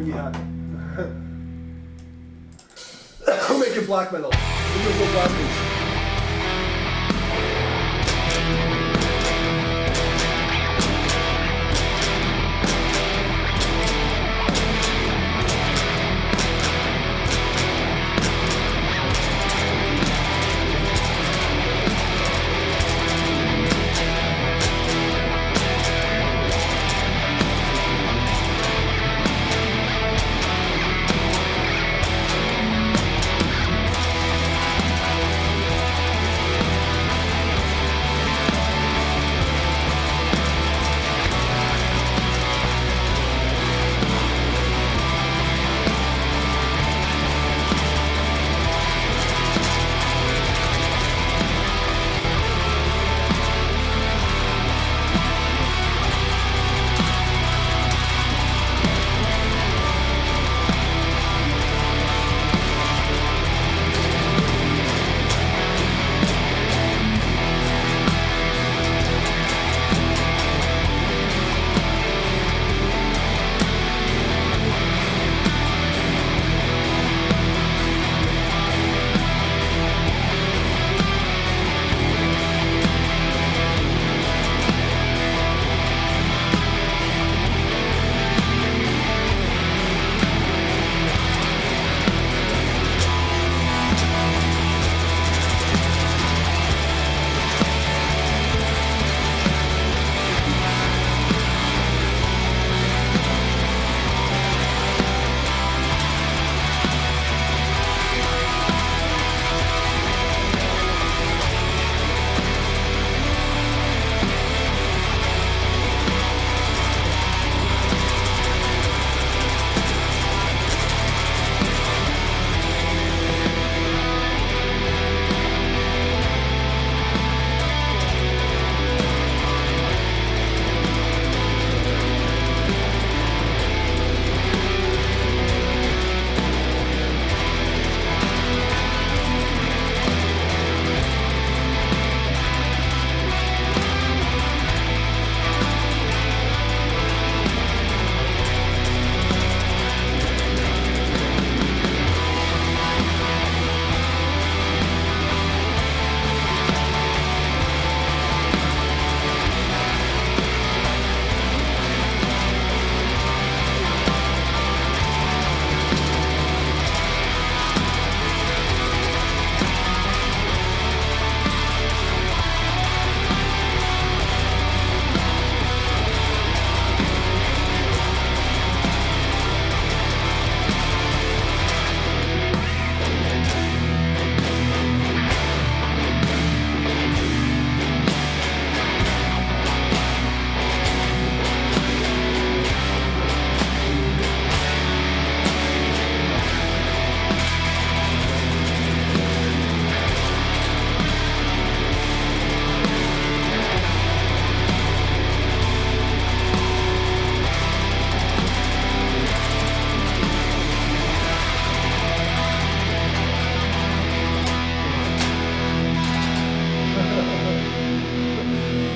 Yeah. We'll make it black metal. We'll go black metal.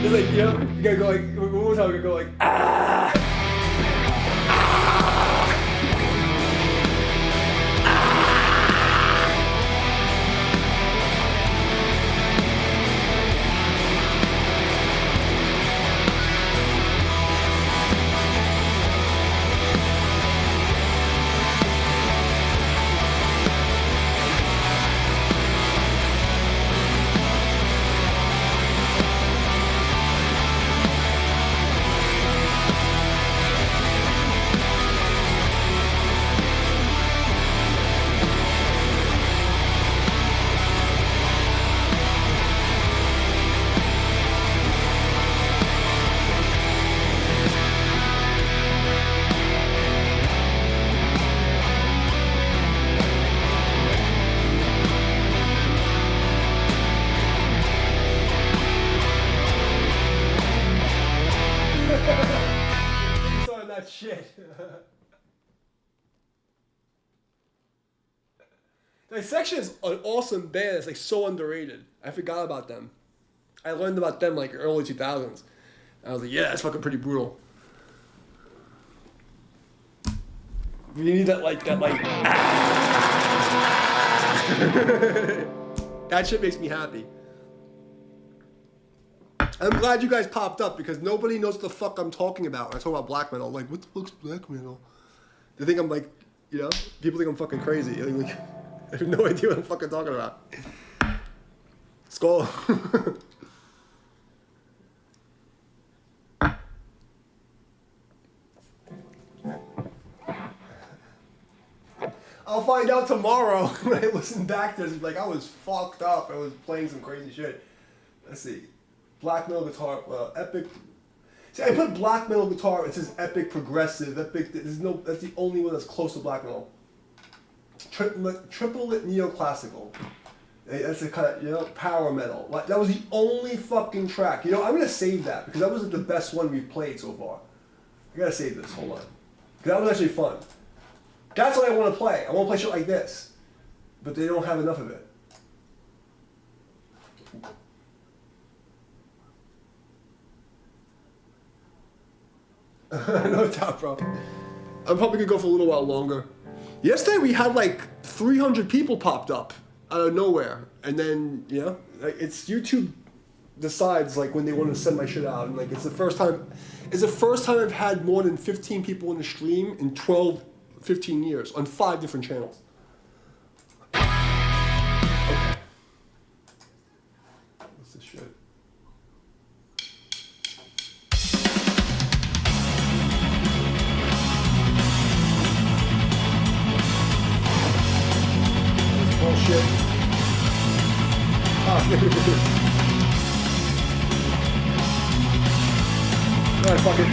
It's like, you know, you gotta go like, one more time, you gotta go like, ah! Sorry, that shit. Dissection is an awesome band. It's like so underrated. I forgot about them. I learned about them like early 2000s. I was like, yeah, that's fucking pretty brutal. You need that like. That shit makes me happy. I'm glad you guys popped up because nobody knows what the fuck I'm talking about when I talk about black metal. Like, what the fuck's black metal? They think I'm like, you know, people think I'm fucking crazy. Like, I have no idea what I'm fucking talking about. Skull. I'll find out tomorrow when I listen back to this. Like, I was fucked up. I was playing some crazy shit. Let's see. Black metal guitar, epic. See, I put black metal guitar. It says epic progressive. Epic. There's no. That's the only one that's close to black metal. Triplet neoclassical. That's a kind of, you know, power metal. Like, that was the only fucking track. You know, I'm gonna save that because that wasn't the best one we've played so far. I gotta save this. Hold on. Because that was actually fun. That's what I want to play. I want to play shit like this, but they don't have enough of it. No doubt, bro. I'm probably gonna go for a little while longer. Yesterday we had like 300 people popped up out of nowhere, and then, you know, like, it's YouTube decides like when they want to send my shit out, and like it's the first time I've had more than 15 people in the stream in 15 years on 5 different channels. Okay. What's this shit? Bullshit. Alright, fuck it.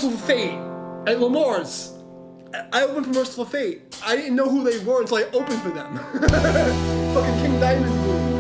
Merciful Fate at Lamore's. I opened for Merciful Fate. I didn't know who they were until I opened for them. Fucking King Diamond movie.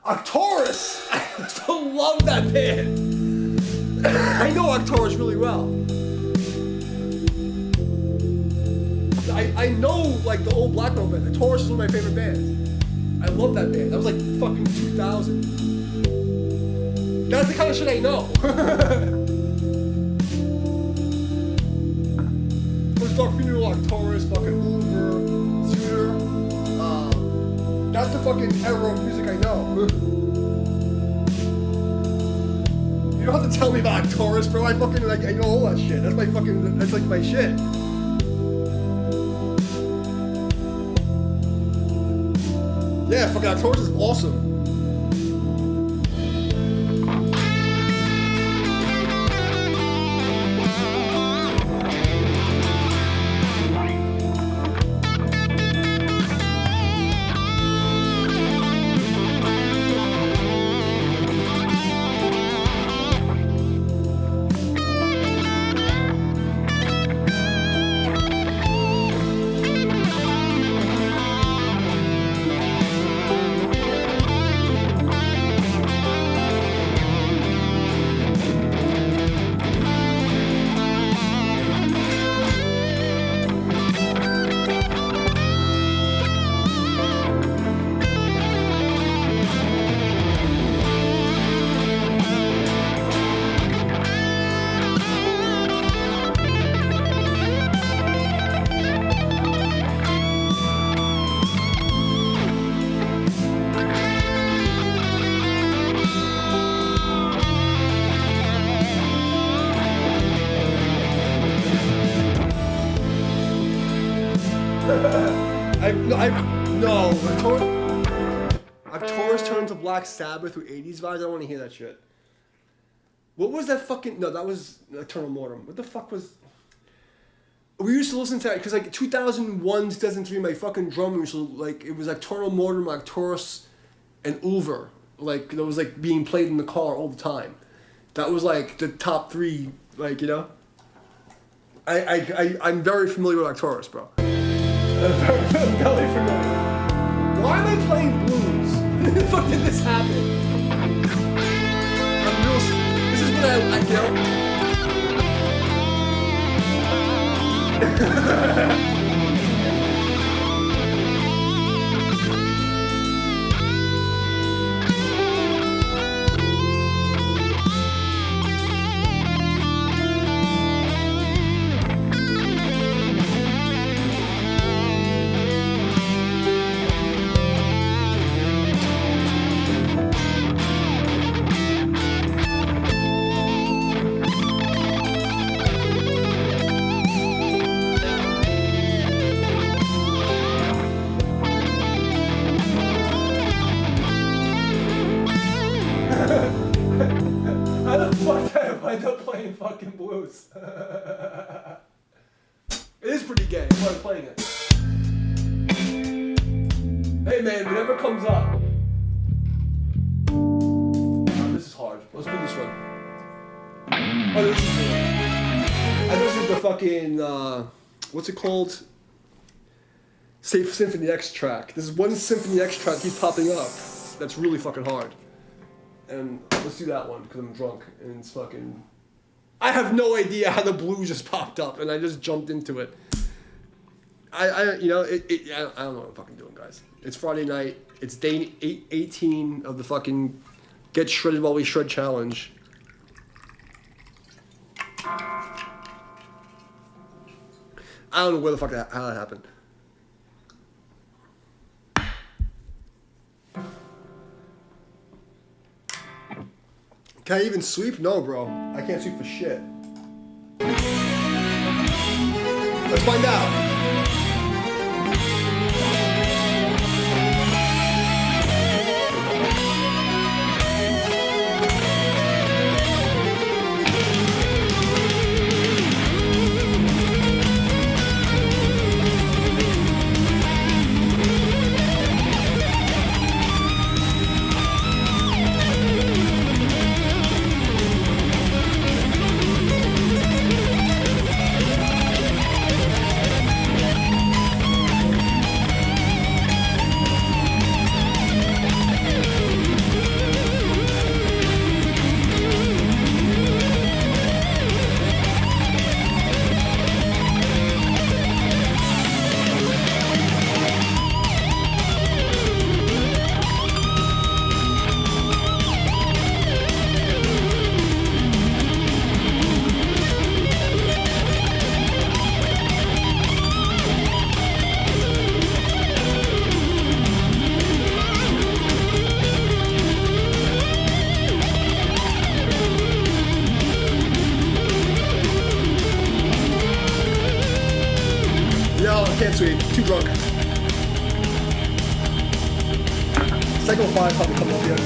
Arcturus! I still love that band. I know Arcturus really well. I know like the old black metal band. Arcturus is one of my favorite bands. I love that band. That was like fucking 2000. That's the kind of shit I know. First Dark Funeral, Arcturus, fucking Uber, Zooter. That's the fucking era of music I know. You don't have to tell me about Taurus, bro. I fucking like I know all that shit. That's like my shit. Yeah, fucking Taurus is awesome. Taurus turned to Black Sabbath through 80s vibes. I don't want to hear that shit. What was that fucking... No, that was Eternal Mortem. What the fuck was... We used to listen to that because like 2001, 2003, my fucking drummer used to like... It was like Eternal Mortem, like Taurus and Ulver. Like, that was like being played in the car all the time. That was like the top three, like, you know? I'm very familiar with Taurus, bro. I'm very familiar. Why am I playing blues? When the fuck did this happen? This is what I you know? How the fuck did I wind up playing fucking blues? It is pretty gay. I'm playing it. Hey man, whatever comes up. Oh, this is hard. Let's do this one. Oh, this is good. And this is the fucking, what's it called? Safe Symphony X track. This is one Symphony X track keeps popping up. That's really fucking hard. And let's do that one because I'm drunk and it's fucking... I have no idea how the blues just popped up and I just jumped into it. I don't know what I'm fucking doing, guys. It's Friday night. It's day 18 of the fucking Get Shredded While We Shred challenge. I don't know where the fuck how that happened. Can I even sweep? No, bro. I can't sweep for shit. Let's find out. sweet. Too drunk. Cycle 5 probably coming up yet.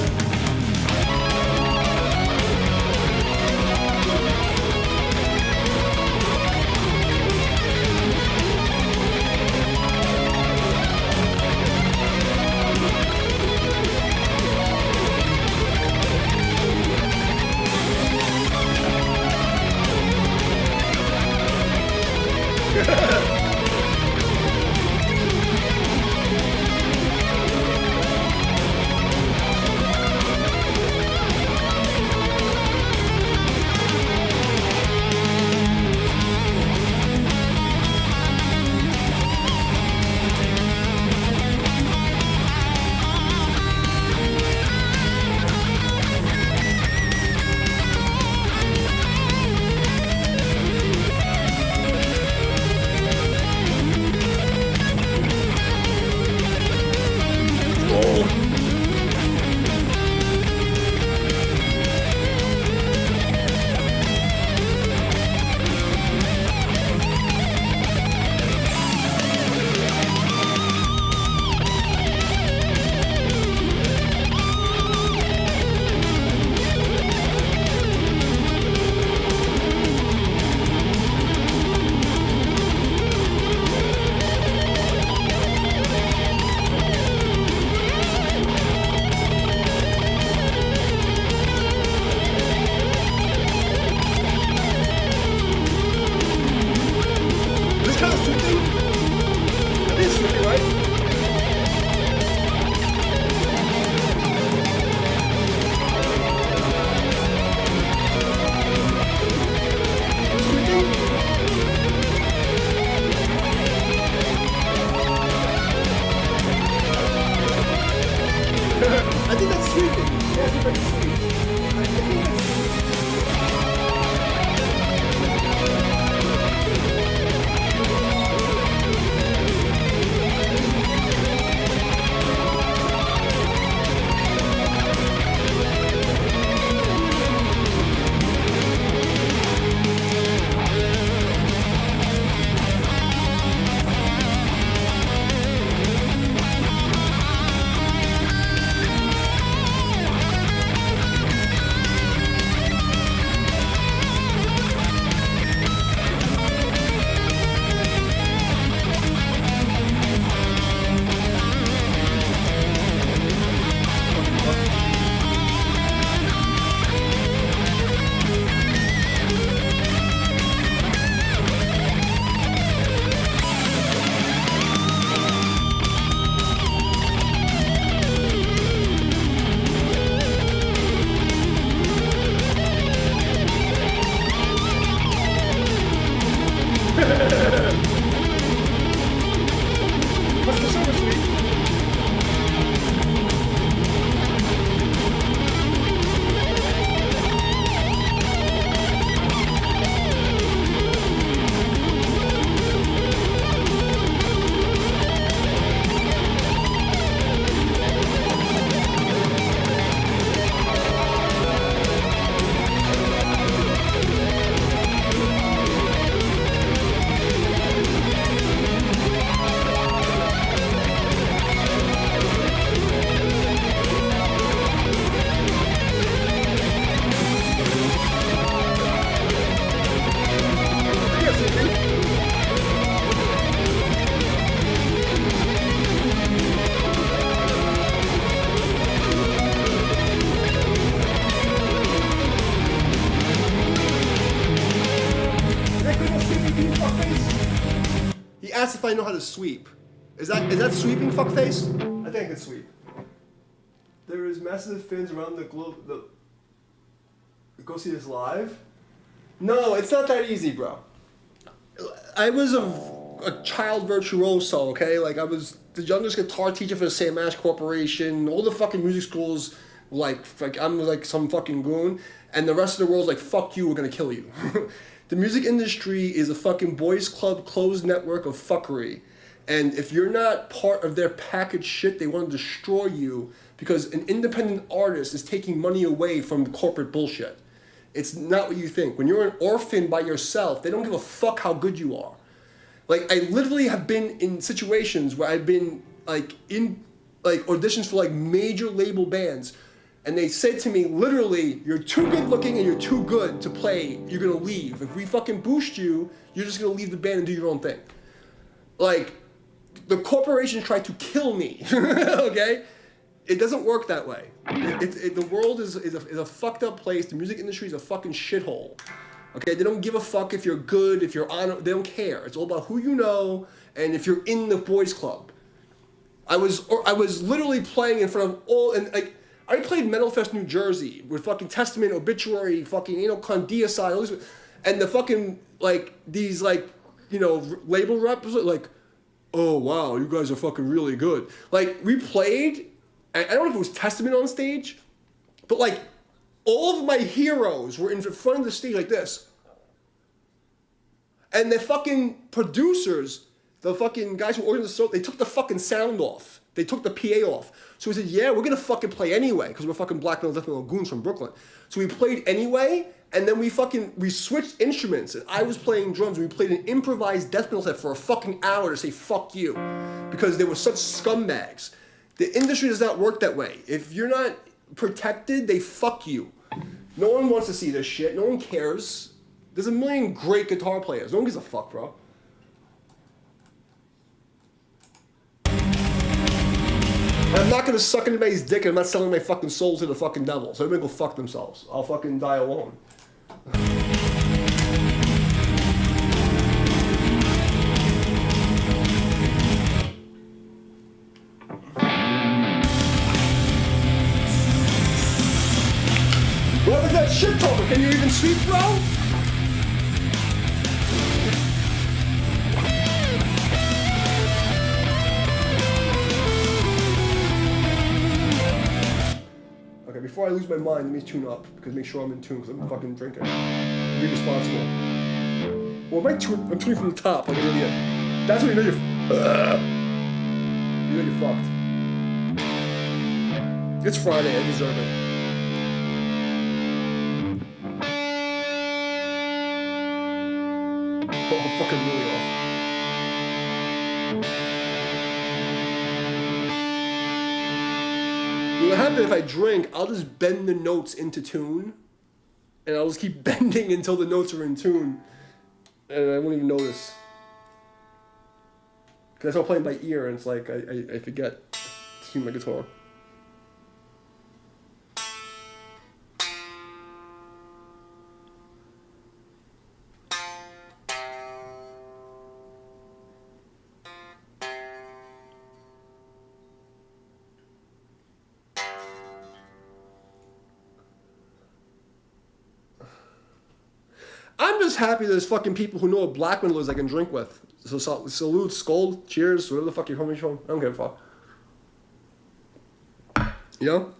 I think that's sweeping. Yeah, I think that's sweet. I think that's what's the super sweet? He asked if I know how to sweep. Is that sweeping, fuckface? I think I can sweep. There is massive fins around the globe. Go see this live? No, it's not that easy, bro. I was a child virtuoso, okay? Like, I was the youngest guitar teacher for the Sam Ash Corporation. All the fucking music schools, like I'm like some fucking goon. And the rest of the world's like, fuck you, we're gonna kill you. The music industry is a fucking boys club closed network of fuckery. And if you're not part of their packaged shit, they want to destroy you because an independent artist is taking money away from the corporate bullshit. It's not what you think. When you're an orphan by yourself, they don't give a fuck how good you are. Like, I literally have been in situations where I've been, like, in, like, auditions for, like, major label bands, and they said to me, literally, you're too good looking and you're too good to play, you're gonna leave. If we fucking boost you, you're just gonna leave the band and do your own thing. Like, the corporation tried to kill me, okay? It doesn't work that way. The world is a fucked up place. The music industry is a fucking shithole. Okay, they don't give a fuck if you're good, if you're on. They don't care. It's all about who you know and if you're in the boys' club. I was literally playing in front of all, and like I played Metal Fest New Jersey with fucking Testament, Obituary, fucking Condeicide, all this, and the fucking like these like label reps like, oh wow, you guys are fucking really good. Like we played. I don't know if it was Testament on stage, but like all of my heroes were in front of the stage like this. And the fucking producers, the fucking guys who organized the show, they took the fucking sound off. They took the PA off. So we said, yeah, we're gonna fucking play anyway, because we're fucking black metal, death metal goons from Brooklyn. So we played anyway, and then we switched instruments. And I was playing drums, and we played an improvised death metal set for a fucking hour to say fuck you. Because they were such scumbags. The industry does not work that way. If you're not protected, they fuck you. No one wants to see this shit. No one cares. There's a million great guitar players. No one gives a fuck, bro. I'm not gonna suck anybody's dick and I'm not selling my fucking soul to the fucking devil. So everybody go fuck themselves. I'll fucking die alone. What was that shit talker? Can you even speak, bro? Okay, before I lose my mind, let me tune up, because make sure I'm in tune, because I'm fucking drinking. Be responsible. Well, I'm tuning from the top, like an idiot. That's when you know you're fucked. It's Friday, I deserve it. Oh, I'm fucking really off. What happens if I drink, I'll just bend the notes into tune, and I'll just keep bending until the notes are in tune, and I won't even notice. Because I'm playing by ear, and it's like, I forget to tune my guitar. I'm just happy there's fucking people who know what black metal is I can drink with. So salute, scold, cheers, whatever the fuck you're coming from. I don't give a fuck. You know?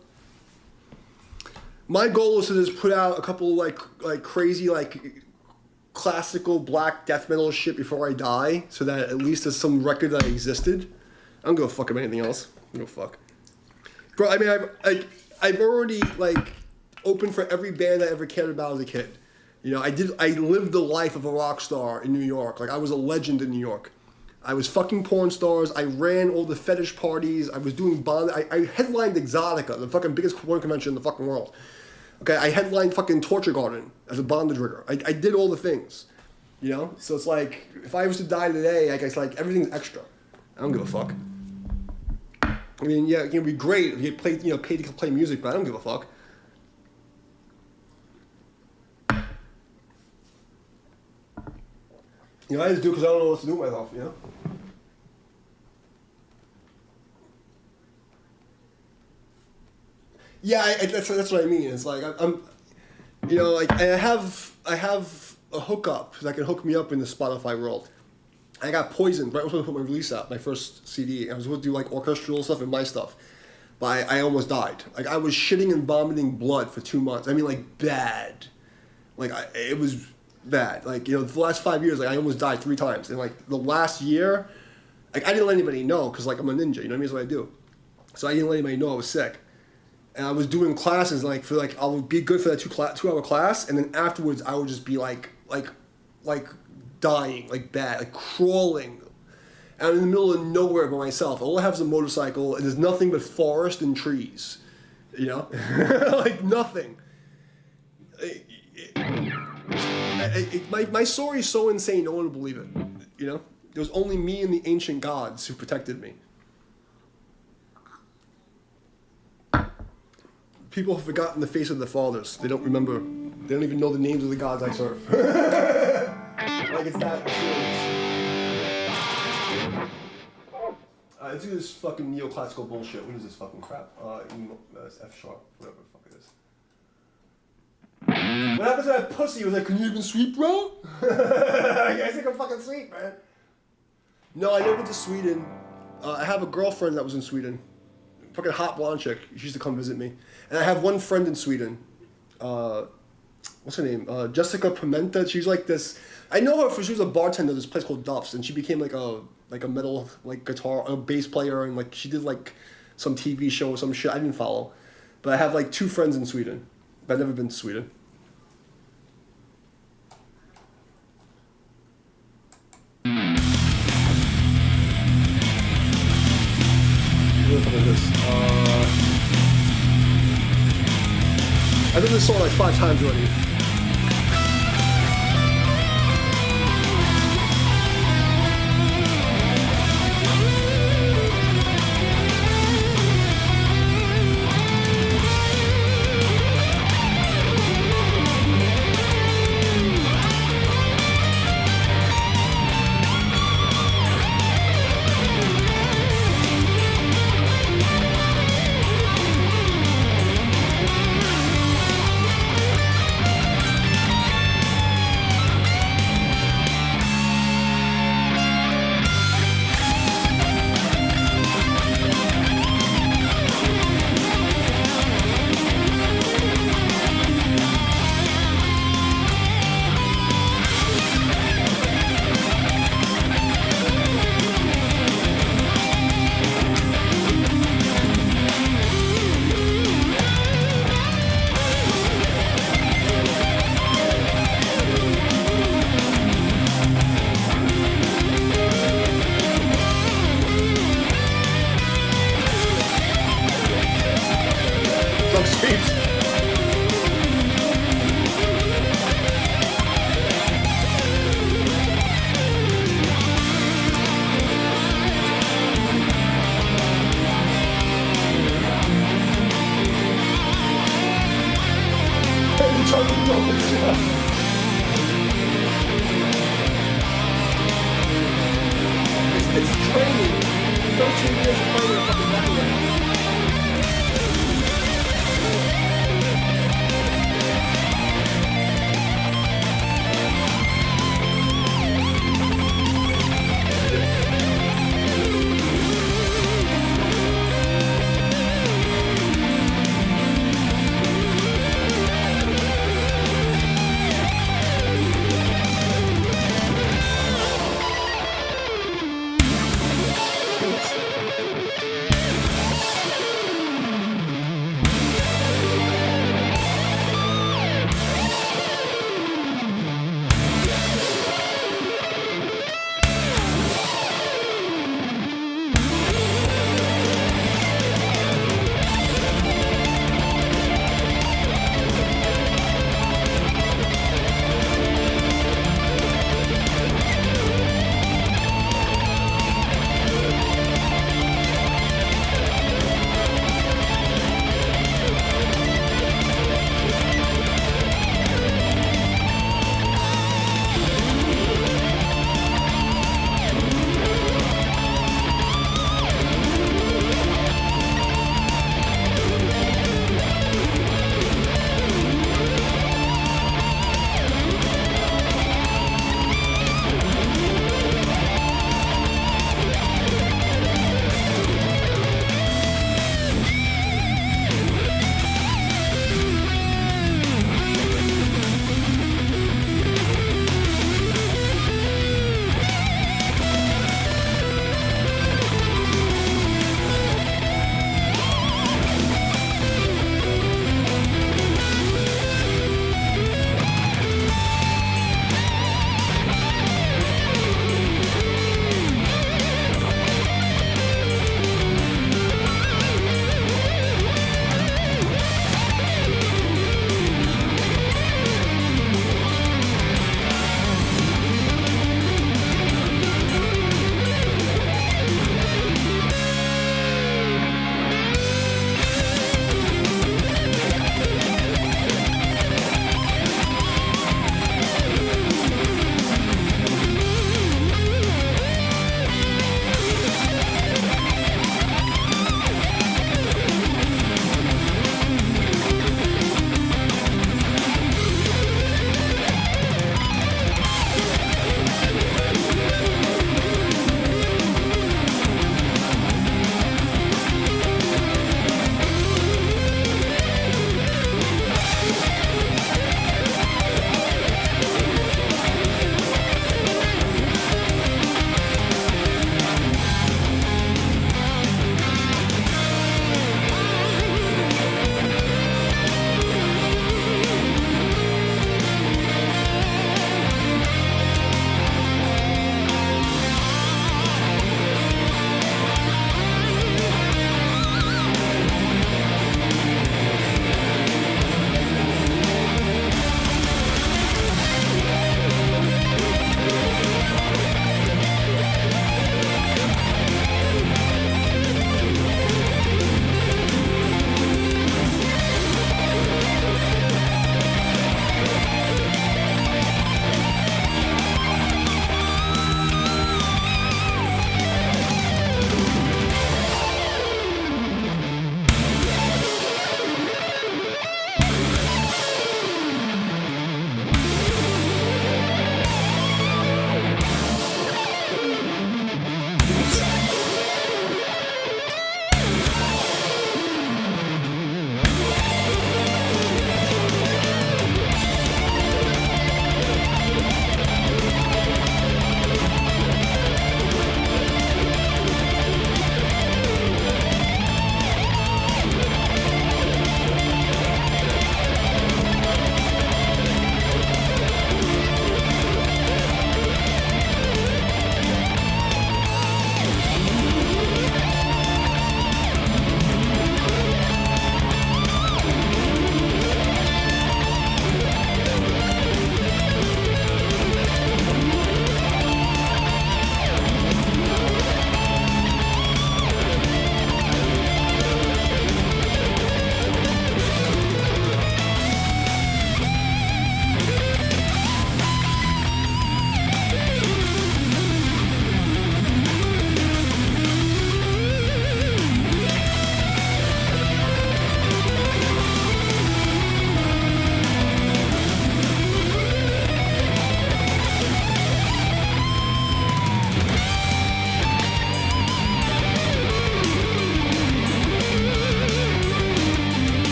My goal is to just put out a couple like crazy like classical black death metal shit before I die, so that at least there's some record that I existed. I don't give a fuck about anything else. I don't give a fuck. Bro, I mean I've already like opened for every band I ever cared about as a kid. You know, I lived the life of a rock star in New York. Like, I was a legend in New York. I was fucking porn stars. I ran all the fetish parties. I was doing bond. I headlined Exotica, the fucking biggest porn convention in the fucking world. Okay, I headlined fucking Torture Garden as a bondage rigger. I did all the things. You know? So it's like, if I was to die today, I guess, like, everything's extra. I don't give a fuck. I mean, yeah, it'd be great if you paid to play music, but I don't give a fuck. You know, I just do because I don't know what to do with myself, you know? Yeah, that's what I mean. It's like, I'm you know, like, I have a hookup that can hook me up in the Spotify world. I got poisoned right before I put my release out, my first CD. I was supposed to do, like, orchestral stuff and my stuff. But I almost died. Like, I was shitting and vomiting blood for 2 months. I mean, like, bad. Like, it was bad. Like, you know, for the last 5 years, like, I almost died 3 times. And, like, the last year, like, I didn't let anybody know because, like, I'm a ninja, you know what I mean? That's what I do. So I didn't let anybody know I was sick. And I was doing classes, like, I would be good for that 2 hour class, and then afterwards, I would just be, like dying, like bad, like crawling. And I'm in the middle of nowhere by myself. All I have is a motorcycle, and there's nothing but forest and trees. You know? Like nothing. My story is so insane, no one would believe it. You know? It was only me and the ancient gods who protected me. People have forgotten the face of their fathers. They don't remember. They don't even know the names of the gods I serve. Like it's that serious. Let's do this fucking neoclassical bullshit. What is this fucking crap? F sharp, whatever the fuck it is. What happened to that pussy? He was like, can you even sweep, bro? I guess I can fucking sweep, man. No, I never went to Sweden. I have a girlfriend that was in Sweden. Fucking hot blonde chick. She used to come visit me. And I have one friend in Sweden. What's her name? Jessica Pimenta. She's like this. I know her for she was a bartender at this place called Duff's, and she became like a metal guitar, a bass player, and like she did like some TV show or some shit. I didn't follow, but I have like 2 friends in Sweden. But I've never been to Sweden. I've done this song like 5 times already.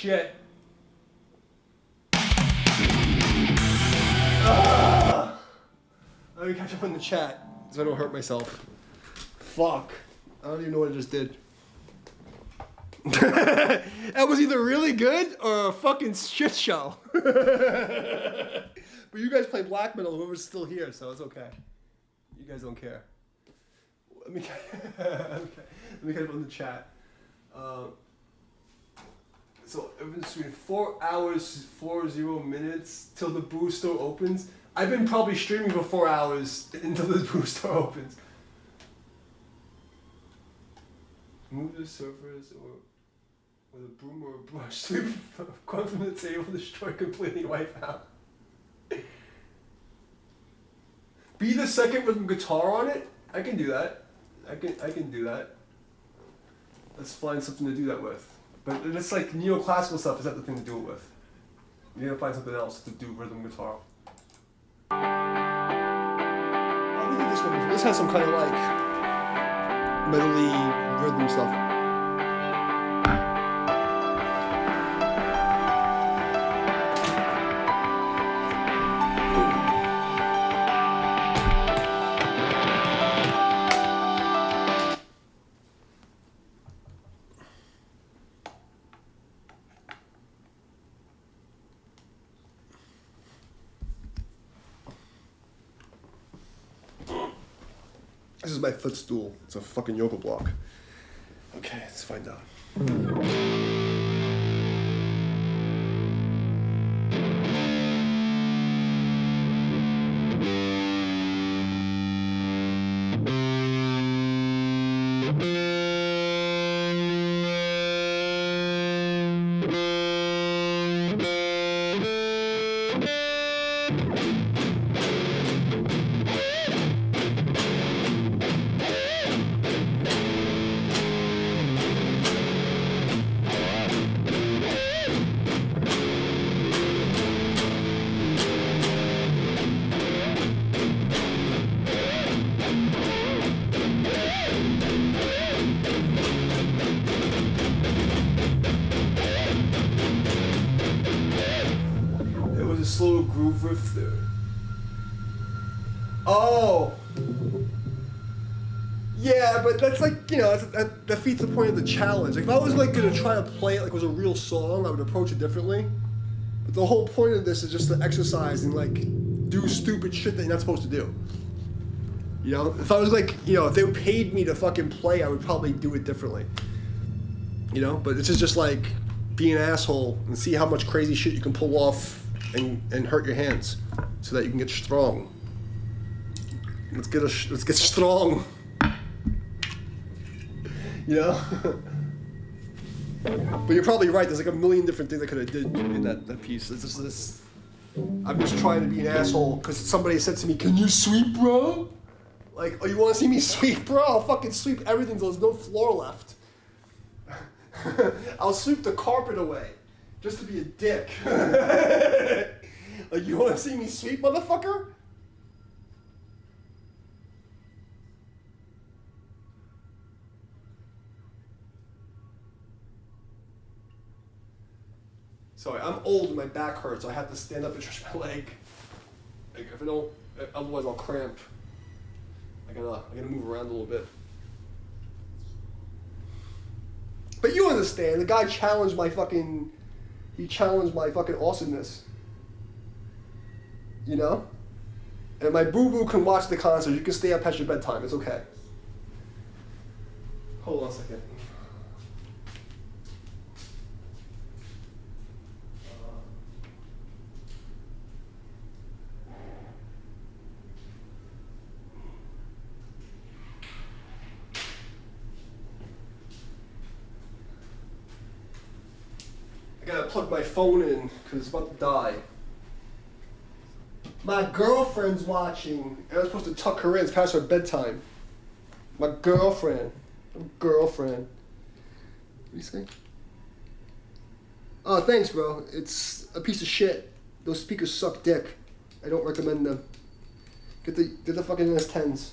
shit. Ah! Let me catch up in the chat so I don't hurt myself. Fuck. I don't even know what I just did. That was either really good or a fucking shit show. But you guys play black metal, whoever's still here, so it's okay. You guys don't care. Let me get up on the chat. So everyone's streaming 4 hours, 40 minutes till the booth store opens. I've been probably streaming for 4 hours until the booth store opens. Move the surface or with a broom or a brush. Sweep gone from the table, destroy completely, wipe out. Be the second rhythm guitar on it? I can do that. I can do that. Let's find something to do that with. But it's like neoclassical stuff is not the thing to do it with. You gotta find something else to do rhythm guitar. Oh, we did this one. This has some kind of like metally rhythm stuff. This is my footstool. It's a fucking yoga block. Okay, let's find out. Slow groove riff there. Oh! Yeah, but that's like, you know, that defeats the point of the challenge. Like, if I was like gonna try to play it like it was a real song, I would approach it differently. But the whole point of this is just to exercise and like do stupid shit that you're not supposed to do. You know, if I was like, you know, if they paid me to fucking play, I would probably do it differently. You know, but this is just like be an asshole and see how much crazy shit you can pull off and hurt your hands so that you can get strong. Let's get strong. You know? But you're probably right, there's like a million different things I could have did in that piece. It's just this, I'm just trying to be an asshole because somebody said to me, "Can you sweep, bro?" Like, oh, you want to see me sweep, bro? I'll fucking sweep everything till there's no floor left. I'll sweep the carpet away. Just to be a dick. Like, you want to see me sweep, motherfucker? Sorry, I'm old and my back hurts, so I have to stand up and stretch my leg. Like, if I don't, otherwise I'll cramp. I gotta move around a little bit. But you understand, the guy challenged my fucking awesomeness. You know? And my boo-boo can watch the concert. You can stay up past your bedtime. It's okay. Hold on a second. I gotta plug my phone in because it's about to die. My girlfriend's watching, and I'm supposed to tuck her in. It's past her bedtime. My girlfriend. What do you say? Oh, thanks, bro. It's a piece of shit. Those speakers suck dick. I don't recommend them. Get the fucking S10s.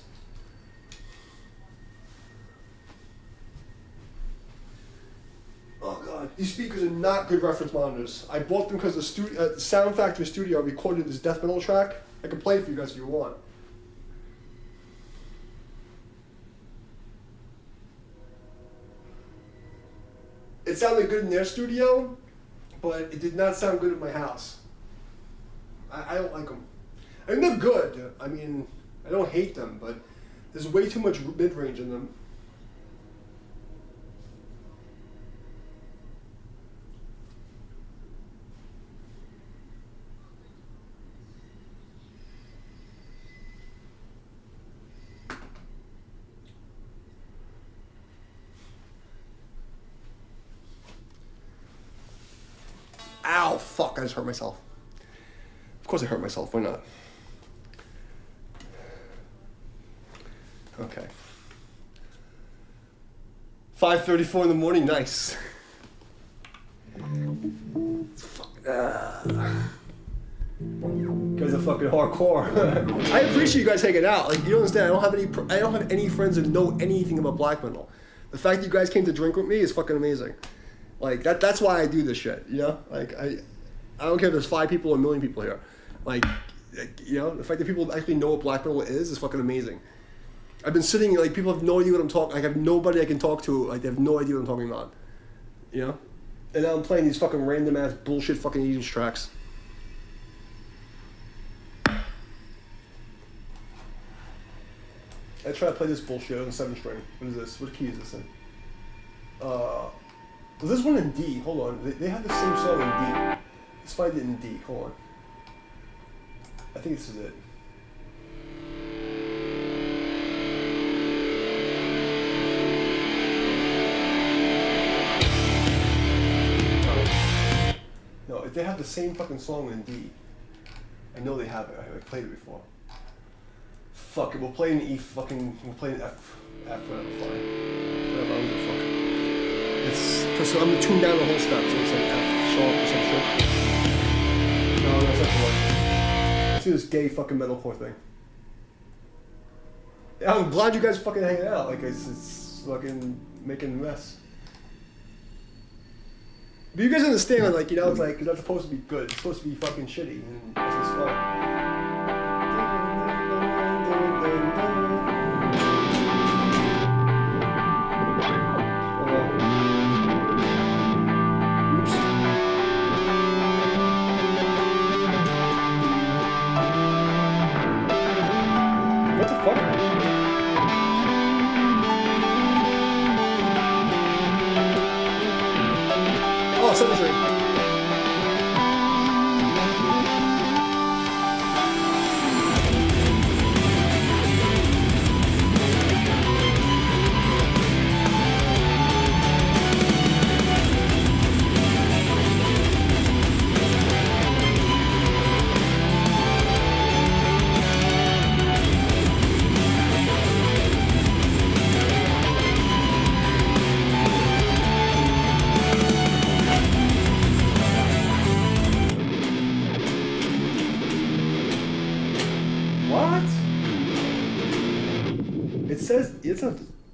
Oh God. These speakers are not good reference monitors. I bought them because the Sound Factory studio recorded this death metal track. I can play it for you guys if you want. It sounded good in their studio, but it did not sound good in my house. I don't like them. I mean, they're good. I mean, I don't hate them, but there's way too much mid-range in them. Ow, fuck, I just hurt myself. Of course I hurt myself, why not? Okay. 5:34 in the morning, nice. You guys are fucking hardcore. I appreciate you guys hanging out. Like, you don't understand, I don't have any friends that know anything about black metal. The fact that you guys came to drink with me is fucking amazing. Like, that's why I do this shit, you know? Like, I don't care if there's 5 people or 1 million people here. Like, you know, the fact that people actually know what black metal is fucking amazing. I've been sitting, like, people have no idea what I'm talking, like, I have nobody I can talk to, like, they have no idea what I'm talking about. You know? And now I'm playing these fucking random ass bullshit fucking 80s tracks. I try to play this bullshit on 7 string. What is this? What key is this in? Was this one in D? Hold on. They have the same song in D. Let's find it in D. Hold on. I think this is it. No, if they have the same fucking song in D, I know they have it. I played it before. Fuck it. We'll play in E. We'll play in F. Whatever. Fine. Whatever. I don't give a fuck. It's because I'm gonna tune down the whole step, so it's like F sharp or some shit. No, that's not the one. Let's do this gay fucking metalcore thing. Yeah, I'm glad you guys are fucking hanging out. Like, it's fucking making a mess. But you guys understand, like, you know, it's like, it's not supposed to be good. It's supposed to be fucking shitty, and it's just fun.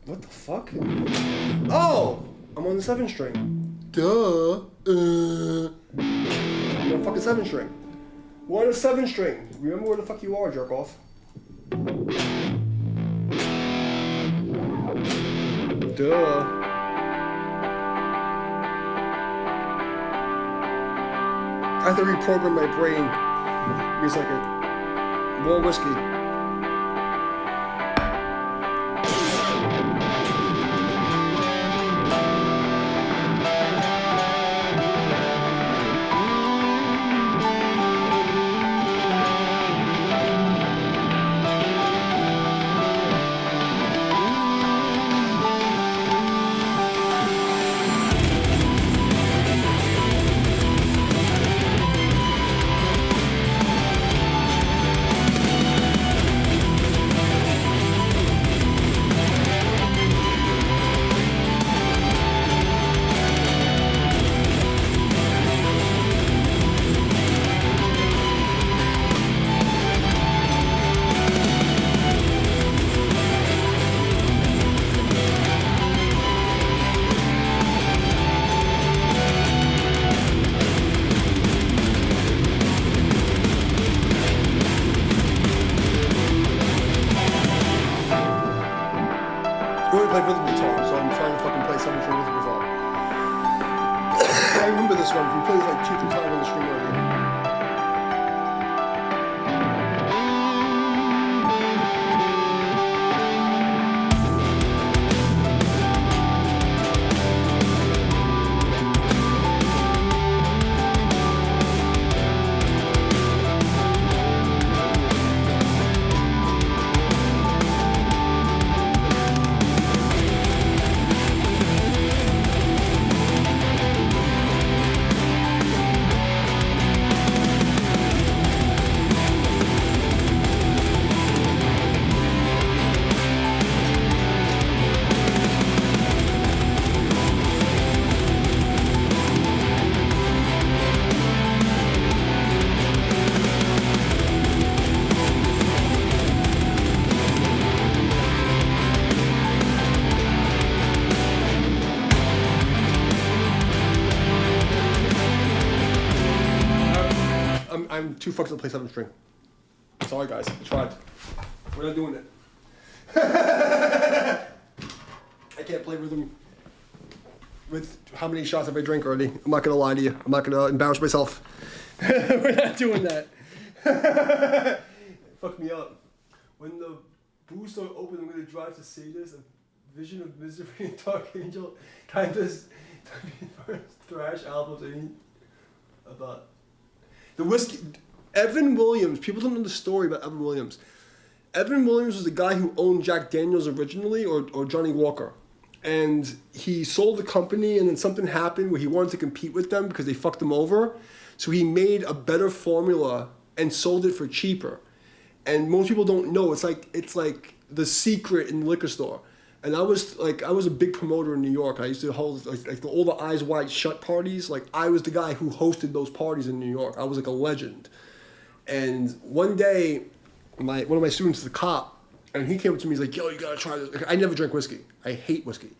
What the fuck? Oh! I'm on the 7 string. Duh. I'm on fucking 7 string. We're on a 7 string. Remember where the fuck you are, jerk off. Duh. I have to reprogram my brain. Give me a second. More whiskey. this one. We played this like 2-3 times on the stream already. I'm too fucked up to play 7 string. Sorry guys, I tried. We're not doing it. I can't play rhythm with how many shots have I drank already. I'm not gonna lie to you. I'm not gonna embarrass myself. We're not doing that. Fuck me up. When the booths are open, I'm gonna drive to say this. A vision of misery and dark angel. Kind of thrash albums I need about. The whiskey, Evan Williams, people don't know the story about Evan Williams. Evan Williams was the guy who owned Jack Daniels originally, or Johnny Walker. And he sold the company, and then something happened where he wanted to compete with them because they fucked him over. So he made a better formula and sold it for cheaper. And most people don't know, it's like the secret in the liquor store. And I was a big promoter in New York. I used to hold all the Eyes Wide Shut parties. Like, I was the guy who hosted those parties in New York. I was like a legend. And one day, one of my students is a cop, and he came up to me. He's like, "Yo, you gotta try this." Like, I never drank whiskey. I hate whiskey.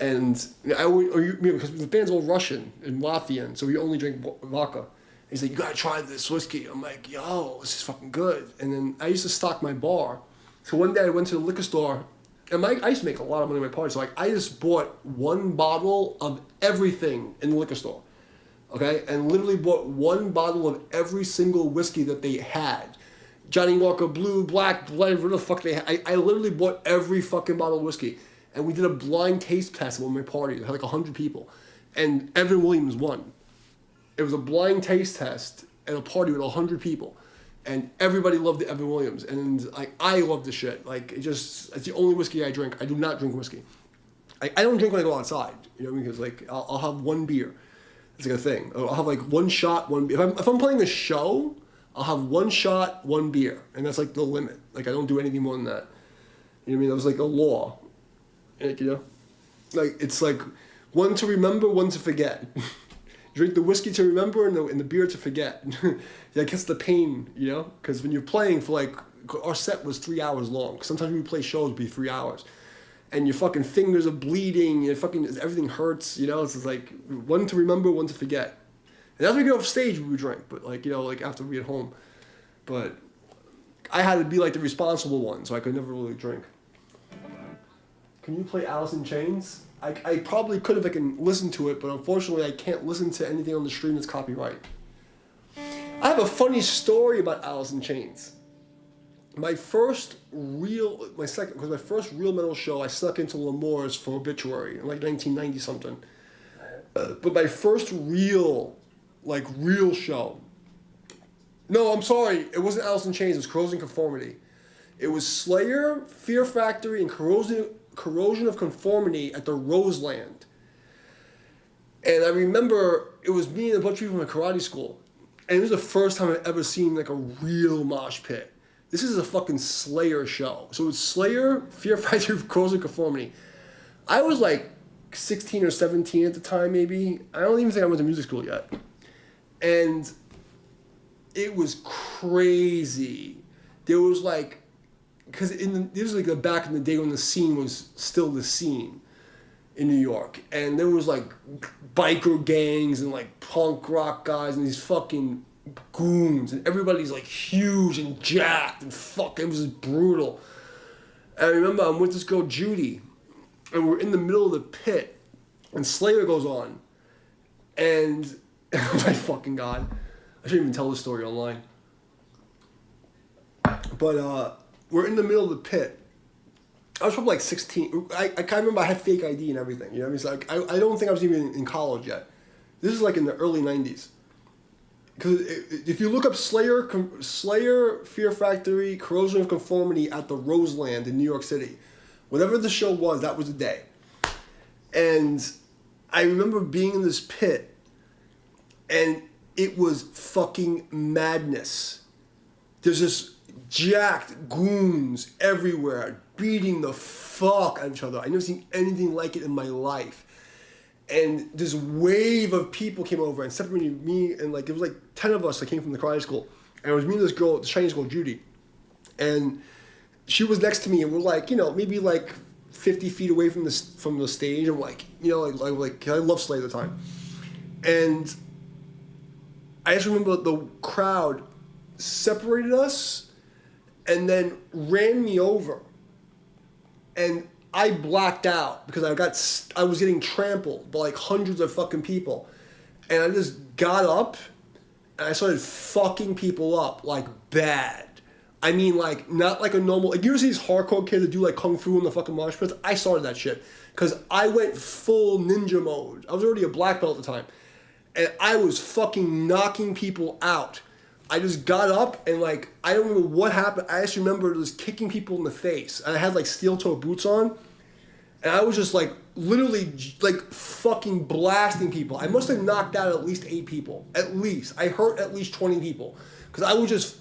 And because the band's all Russian and Latvian, so we only drink vodka. He's like, "You gotta try this whiskey." I'm like, "Yo, this is fucking good." And then I used to stock my bar. So one day I went to the liquor store. And I used to make a lot of money in my parties. So I just bought one bottle of everything in the liquor store, okay? And literally bought one bottle of every single whiskey that they had. Johnny Walker, Blue, Black, whatever the fuck they had. I literally bought every fucking bottle of whiskey. And we did a blind taste test at one of my parties. It had like 100 people. And Evan Williams won. It was a blind taste test at a party with 100 people. And everybody loved the Evan Williams, and I love the shit. It's the only whiskey I drink. I do not drink whiskey. I don't drink when I go outside, you know, because I'll have one beer. It's like a thing. I'll have like one shot, one beer. If I'm playing a show, I'll have one shot, one beer, and that's like the limit. Like, I don't do anything more than that. You know what I mean? That was like a law. You know, it's like one to remember, one to forget. Drink the whiskey to remember and the beer to forget. That gets the pain, you know? Because when you're playing for our set was 3 hours long. Sometimes we play shows be 3 hours. And your fucking fingers are bleeding, everything hurts, you know? It's just like one to remember, one to forget. And after we get off stage, we would drink, but after we get home. But I had to be like the responsible one, so I could never really drink. Can you play Alice in Chains? I probably could if I can listen to it, but unfortunately I can't listen to anything on the stream that's copyright. I have a funny story about Alice in Chains. My first real metal show, I snuck into L'Amour's for Obituary in like 1990 something. But my first real show. No, I'm sorry, it wasn't Alice in Chains, it was Corrosion Conformity. It was Slayer, Fear Factory, and Corrosion of Conformity at the Roseland. And I remember it was me and a bunch of people from my karate school. And it was the first time I'd ever seen like a real mosh pit. This is a fucking Slayer show. So it's Slayer, Fear Factory, Corrosion of Conformity. I was like 16 or 17 at the time, maybe. I don't even think I went to music school yet. And it was crazy. There was like, because this was like back in the day when the scene was still the scene in New York. And there was like biker gangs and like punk rock guys and these fucking goons. And everybody's like huge and jacked and fucking, it was just brutal. And I remember I'm with this girl, Judy, and we're in the middle of the pit, and Slayer goes on. And my fucking God, I shouldn't even tell this story online. But we're in the middle of the pit. I was probably like 16. I can't remember. I had fake ID and everything. You know what I mean? It's like I don't think I was even in college yet. This is like in the early 90s. Because if you look up Slayer, Fear Factory, Corrosion of Conformity at the Roseland in New York City, whatever the show was, that was the day. And I remember being in this pit, and it was fucking madness. There's this jacked goons everywhere, beating the fuck out of each other. I've never seen anything like it in my life. And this wave of people came over and separated me, and like it was like 10 of us that came from the karate school. And it was me and this girl at the Chinese school, Judy. And she was next to me, and we're like, you know, maybe like 50 feet away from the stage. And like, you know, like I love Slay at the time. And I just remember the crowd separated us and then ran me over. And I blacked out because I was getting trampled by like hundreds of fucking people. And I just got up and I started fucking people up like bad. I mean, like, not like a normal, like, you ever see these hardcore kids that do like kung fu in the fucking mosh pits? I started that shit because I went full ninja mode. I was already a black belt at the time. And I was fucking knocking people out. I just got up and like, I don't remember what happened. I just remember just kicking people in the face. And I had like steel toe boots on. And I was just like, literally like fucking blasting people. I must have knocked out at least 8 people. At least. I hurt at least 20 people. Because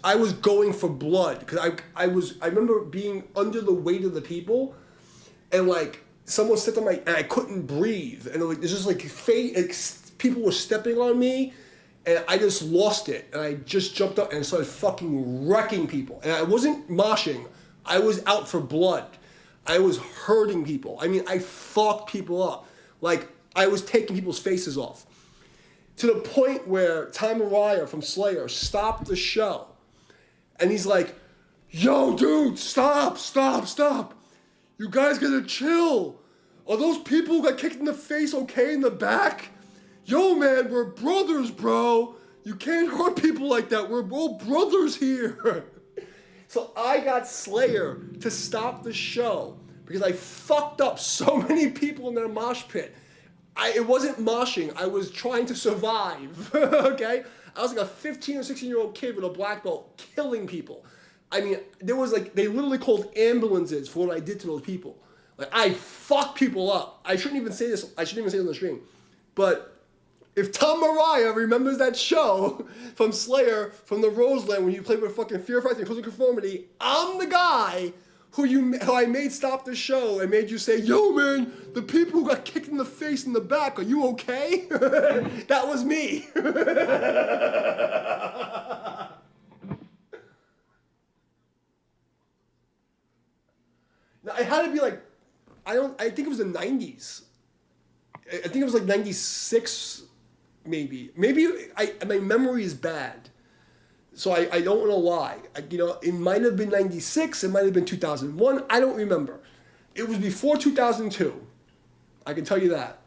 I was going for blood. Because I remember being under the weight of the people. And like, someone stepped on and I couldn't breathe. And like, it's just like, people were stepping on me. And I just lost it. And I just jumped up and started fucking wrecking people. And I wasn't moshing. I was out for blood. I was hurting people. I mean, I fucked people up. Like, I was taking people's faces off. To the point where Tom Araya from Slayer stopped the show. And he's like, yo, dude, stop. You guys gotta chill. Are those people who got kicked in the face okay in the back? Yo, man, we're brothers, bro. You can't hurt people like that. We're all brothers here. So I got Slayer to stop the show because I fucked up so many people in their mosh pit. It wasn't moshing. I was trying to survive, okay? I was like a 15 or 16-year-old kid with a black belt killing people. I mean, there was like, they literally called ambulances for what I did to those people. Like, I fucked people up. I shouldn't even say this. I shouldn't even say it on the stream. But if Tom Araya remembers that show from Slayer, from the Roseland, when you played with fucking Fear Factory and Close Conformity, I'm the guy who I made stop the show and made you say, yo, man, the people who got kicked in the face in the back, are you okay? That was me. Now, it had to be like, I think it was the 90s. I think it was like 96, maybe. My memory is bad. So I don't want to lie. It might have been 96, it might have been 2001, I don't remember. It was before 2002. I can tell you that.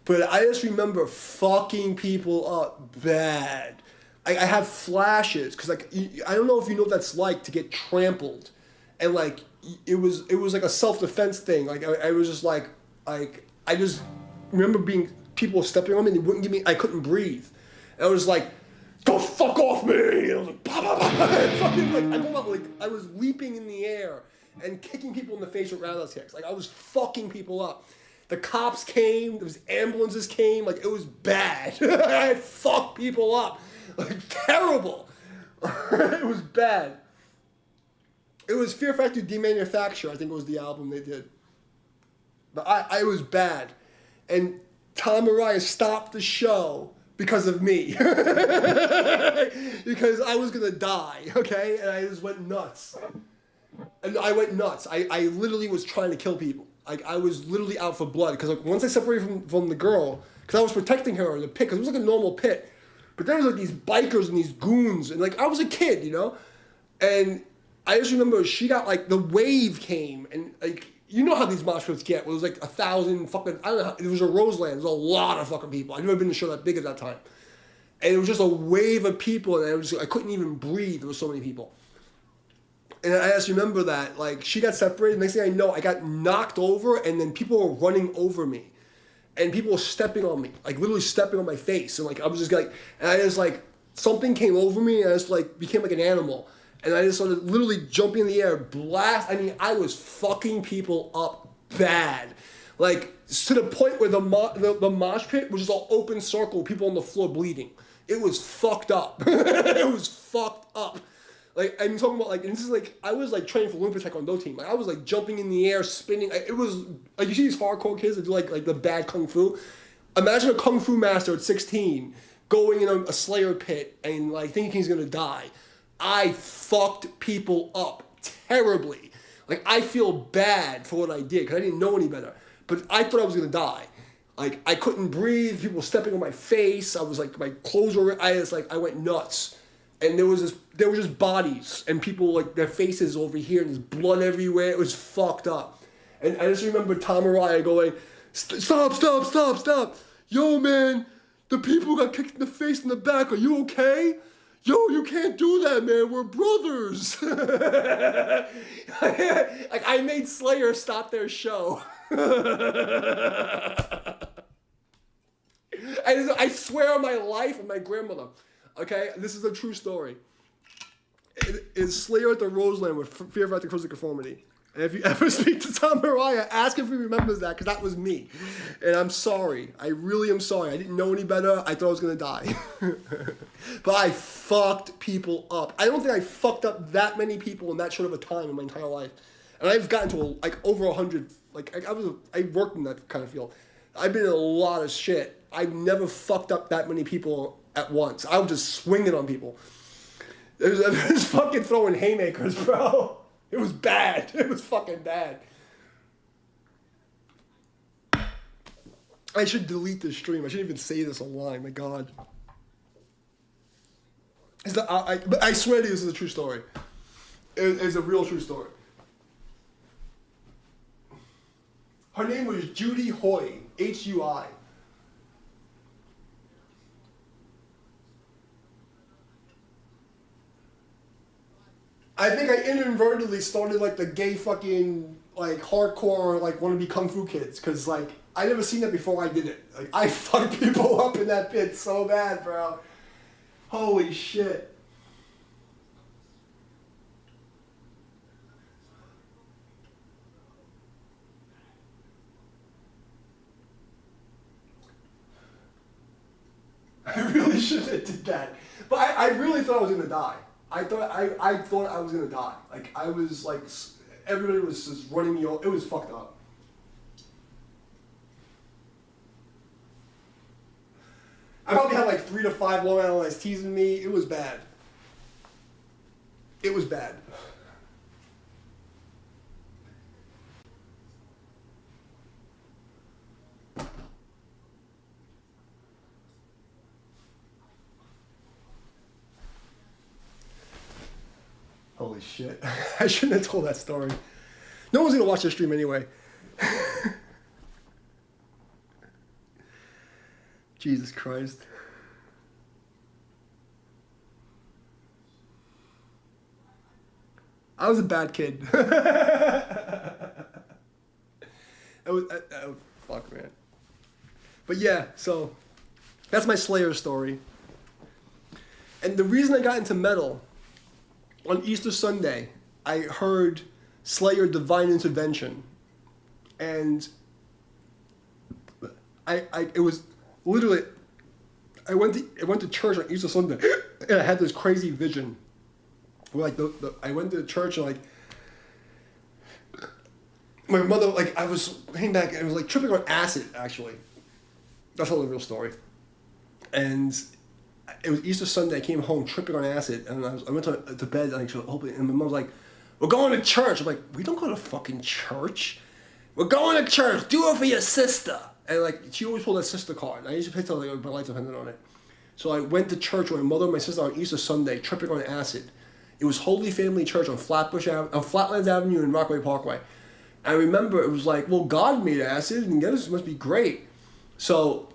But I just remember fucking people up bad. I have flashes, because like, I don't know if you know what that's like to get trampled. And like, it was like a self-defense thing. Like, I was just like, I just remember people stepping on me and they wouldn't give me, I couldn't breathe. And I was like, go fuck off me! And I was like, bah, bah, bah. I was leaping in the air and kicking people in the face with roundhouse kicks. Like, I was fucking people up. The cops came, there was ambulances came, like, it was bad. I had fucked people up. Like, terrible. It was bad. It was Fear Factory Demanufacture, I think it was the album they did. But I was bad. And Tom Araya stopped the show because of me. Because I was going to die, okay? And I just went nuts. And I went nuts. I literally was trying to kill people. Like, I was literally out for blood. Because like, once I separated from the girl, because I was protecting her in the pit, because it was like a normal pit. But there was like these bikers and these goons. And like, I was a kid, And I just remember she got like, the wave came. And like, you know how these mosh pits get. It was like 1,000 fucking, I don't know, it was a Roseland. There was a lot of fucking people. I'd never been to a show that big at that time. And it was just a wave of people, and I couldn't even breathe. There were so many people. And I just remember that, like, she got separated. Next thing I know, I got knocked over, and then people were running over me. And people were stepping on me, like, literally stepping on my face. And, like, I was just like, and I just, like, something came over me, and I just, like, became like an animal. And I just started literally jumping in the air, blast. I mean, I was fucking people up bad. Like, to the point where the mosh pit was just all open circle, people on the floor bleeding. It was fucked up. It was fucked up. Like, I'm talking about, like, and this is, like, I was, like, training for Olympic Taekwondo team. Like, I was, like, jumping in the air, spinning. It was, like, you see these hardcore kids that do, like the bad kung fu? Imagine a kung fu master at 16 going in a Slayer pit and, like, thinking he's going to die. I fucked people up terribly. Like, I feel bad for what I did because I didn't know any better. But I thought I was going to die. Like, I couldn't breathe. People were stepping on my face. I was, like, my clothes were, I went nuts. And there was just bodies and people, like, their faces over here and there's blood everywhere. It was fucked up. And I just remember Tom Araya going, stop. Yo, man, the people got kicked in the face in the back. Are you okay? Yo, you can't do that, man. We're brothers. Like, I made Slayer stop their show. I swear on my life and my grandmother. Okay, this is a true story. It is Slayer at the Roseland with Fear of Artificial Conformity. And if you ever speak to Tom Mariah, ask if he remembers that, because that was me. And I'm sorry. I really am sorry. I didn't know any better. I thought I was going to die. But I fucked people up. I don't think I fucked up that many people in that short of a time in my entire life. And I've gotten to, like, over 100. Like, I worked in that kind of field. I've been in a lot of shit. I've never fucked up that many people at once. I was just swinging on people. It was fucking throwing haymakers, bro. It was bad. It was fucking bad. I should delete this stream. I shouldn't even say this online. My God. But I swear to you, this is a true story. It's a real true story. Her name was Judy Hoy. Hui. I think I inadvertently started, like, the gay fucking, like, hardcore, like, wannabe kung fu kids. Because, like, I never seen that before I did it. Like, I fucked people up in that pit so bad, bro. Holy shit. I really shouldn't have did that. But I really thought I was going to die. I thought I was gonna die. Like, I was like, everybody was just running me over. It was fucked up. I probably had like 3 to 5 Long Island iced teas in me. It was bad. It was bad. Holy shit. I shouldn't have told that story. No one's going to watch this stream anyway. Jesus Christ. I was a bad kid. Fuck, man. But yeah, so that's my Slayer story. And the reason I got into metal, on Easter Sunday, I heard Slayer Divine Intervention. And it was literally, I went to church on Easter Sunday, and I had this crazy vision. Where, like, I went to church, and, like, my mother, like, I was came back, and it was like tripping on acid, actually. That's not the real story. And it was Easter Sunday. I came home tripping on acid, and I went to bed, and and my mom was like, "We're going to church." I'm like, "We don't go to fucking church. We're going to church. Do it for your sister." And, like, she always pulled that sister card. And I used to pick up, like, my life depended on it. So I went to church with my mother and my sister on Easter Sunday, tripping on acid. It was Holy Family Church on Flatlands Avenue and Rockaway Parkway. I remember it was like, well, God made acid, and this must be great. So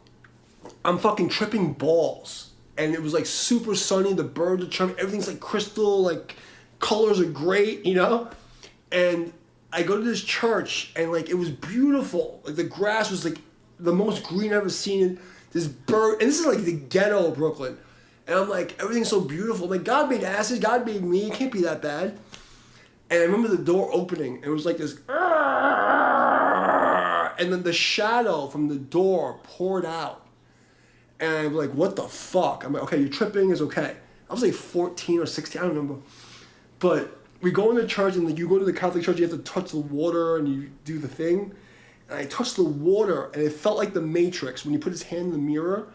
I'm fucking tripping balls. And it was like super sunny, the birds are chirping, everything's like crystal, like colors are great, you know? And I go to this church and like it was beautiful. Like the grass was like the most green I've ever seen. This bird, and this is like the ghetto of Brooklyn. And I'm like, everything's so beautiful. I'm like, God made acid, God made me, it can't be that bad. And I remember the door opening, and it was like this, and then the shadow from the door poured out. And I'm like, what the fuck? I'm like, okay, you're tripping, it's okay. I was like 14 or 16, I don't remember. But we go into church, and like you go to the Catholic church, you have to touch the water, and you do the thing. And I touched the water, and it felt like the Matrix. When you put his hand in the mirror,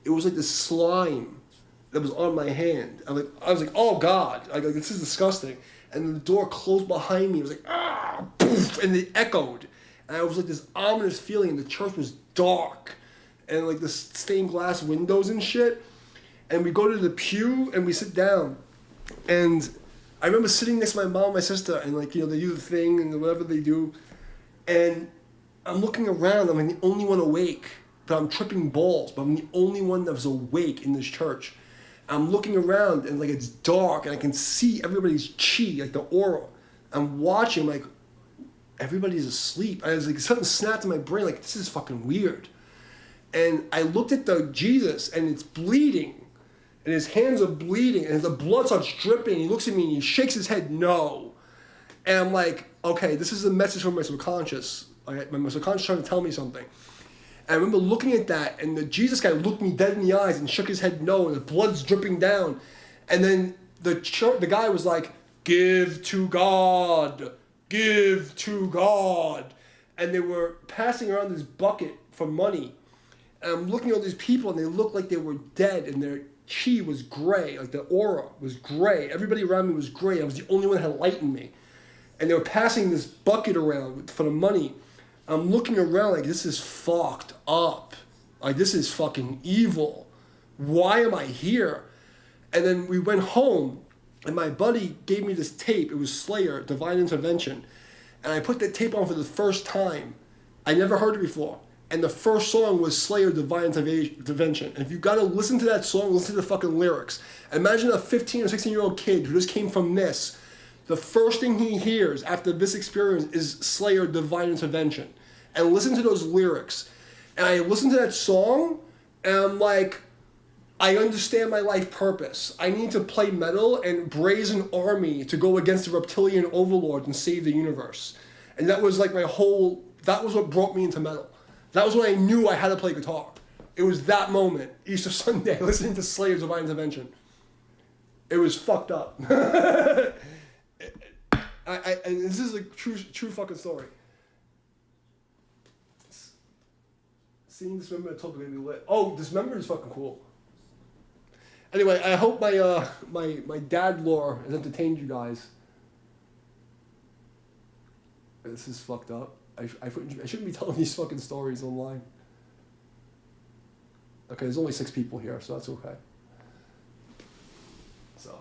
it was like the slime that was on my hand. I was like, oh God, like this is disgusting. And the door closed behind me. It was like, ah, poof, and it echoed. And I was like this ominous feeling, and the church was dark. And like the stained glass windows and shit. And we go to the pew, and we sit down. And I remember sitting next to my mom and my sister, and like, you know, they do the thing, and whatever they do. And I'm looking around, I'm like the only one awake. But I'm tripping balls, but I'm the only one that was awake in this church. I'm looking around and like it's dark and I can see everybody's chi, like the aura. I'm watching, like everybody's asleep. I was like, something snapped in my brain, like this is fucking weird. And I looked at the Jesus and it's bleeding, and his hands are bleeding, and the blood starts dripping. He looks at me and he shakes his head no. And I'm like, okay, this is a message from my subconscious. My subconscious trying to tell me something. And I remember looking at that, and the Jesus guy looked me dead in the eyes and shook his head no, and the blood's dripping down. And then the guy was like, give to God, give to God. And they were passing around this bucket for money. And I'm looking at all these people, and they looked like they were dead, and their chi was gray, like the aura was gray. Everybody around me was gray. I was the only one that had light in me. And they were passing this bucket around for the money. I'm looking around like, this is fucked up. Like, this is fucking evil. Why am I here? And then we went home, and my buddy gave me this tape. It was Slayer, Divine Intervention. And I put that tape on for the first time. I never heard it before. And the first song was Slayer, Divine Intervention. And if you gotta listen to that song, listen to the fucking lyrics. Imagine a 15 or 16-year-old kid who just came from this. The first thing he hears after this experience is Slayer, Divine Intervention. And listen to those lyrics. And I listen to that song, and I'm like, I understand my life purpose. I need to play metal and raise an army to go against the reptilian overlords and save the universe. And that was like that was what brought me into metal. That was when I knew I had to play guitar. It was that moment, Easter Sunday, listening to Slayer, Divine Intervention. It was fucked up. And this is a true fucking story. Seeing Dismembered, I told you to be lit. Oh, Dismembered is fucking cool. Anyway, I hope my dad lore has entertained you guys. This is fucked up. I shouldn't be telling these fucking stories online. Okay, there's only 6 people here, so that's okay. So.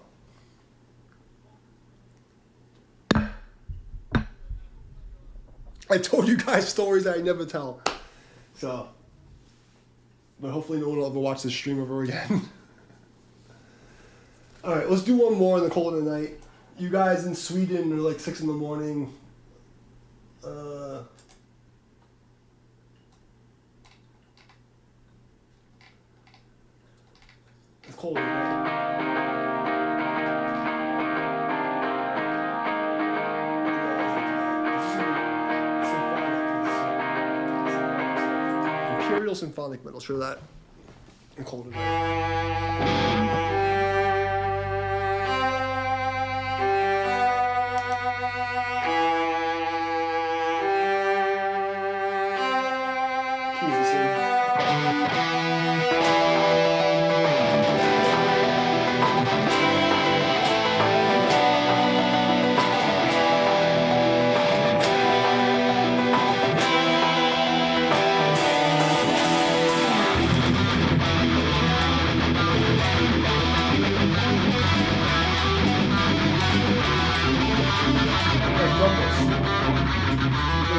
I told you guys stories that I never tell. So. But hopefully no one will ever watch this stream ever again. Alright, let's do one more and then call it a night. You guys in Sweden are like 6 in the morning. Let's call it a night. Imperial Symphonic Metal, sure that. And call it a night.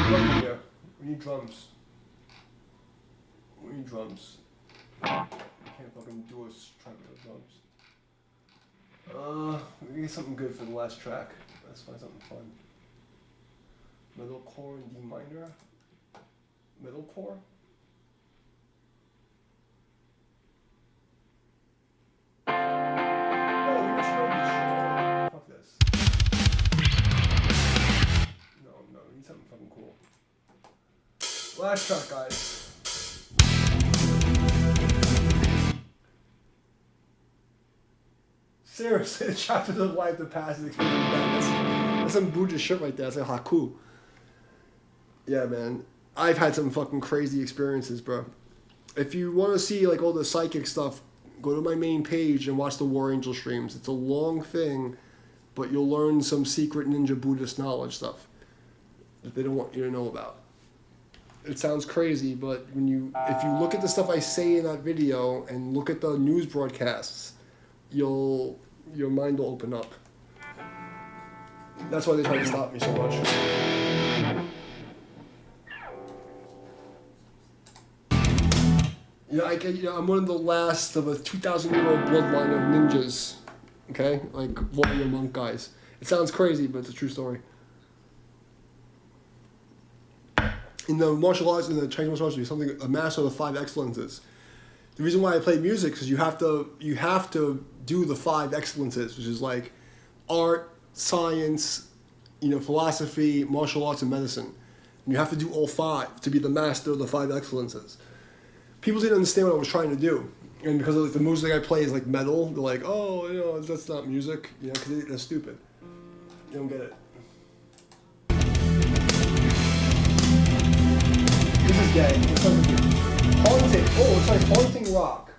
drum here. We need drums. We need drums. I can't fucking do a track without drums. We get something good for the last track. Let's find something fun. Metalcore in D minor. Metalcore. Oh, we just heard this shit. Fuck this. No, we need something fucking cool. Last track, guys. Seriously, the chapters of life, the past, and experience. That's some Buddhist shit right there. That's like haku. Yeah, man. I've had some fucking crazy experiences, bro. If you want to see like all the psychic stuff, go to my main page and watch the War Angel streams. It's a long thing, but you'll learn some secret ninja Buddhist knowledge stuff that they don't want you to know about. It sounds crazy, but if you look at the stuff I say in that video and look at the news broadcasts, your mind will open up. That's why they try to stop me so much. I'm one of the last of a 2,000-year-old bloodline of ninjas. Okay, like warrior monk guys. It sounds crazy, but it's a true story. In the martial arts, in the Chinese martial arts, a master of the 5 excellences. The reason why I play music is you have to do the 5 excellences, which is like art, science, philosophy, martial arts, and medicine. And you have to do all 5 to be the master of the 5 excellences. People didn't understand what I was trying to do, and because of the music I play is like metal, they're like, "Oh, that's not music," because they're stupid. You don't get it. This is gay. It's like haunting. Oh, it's like haunting rock.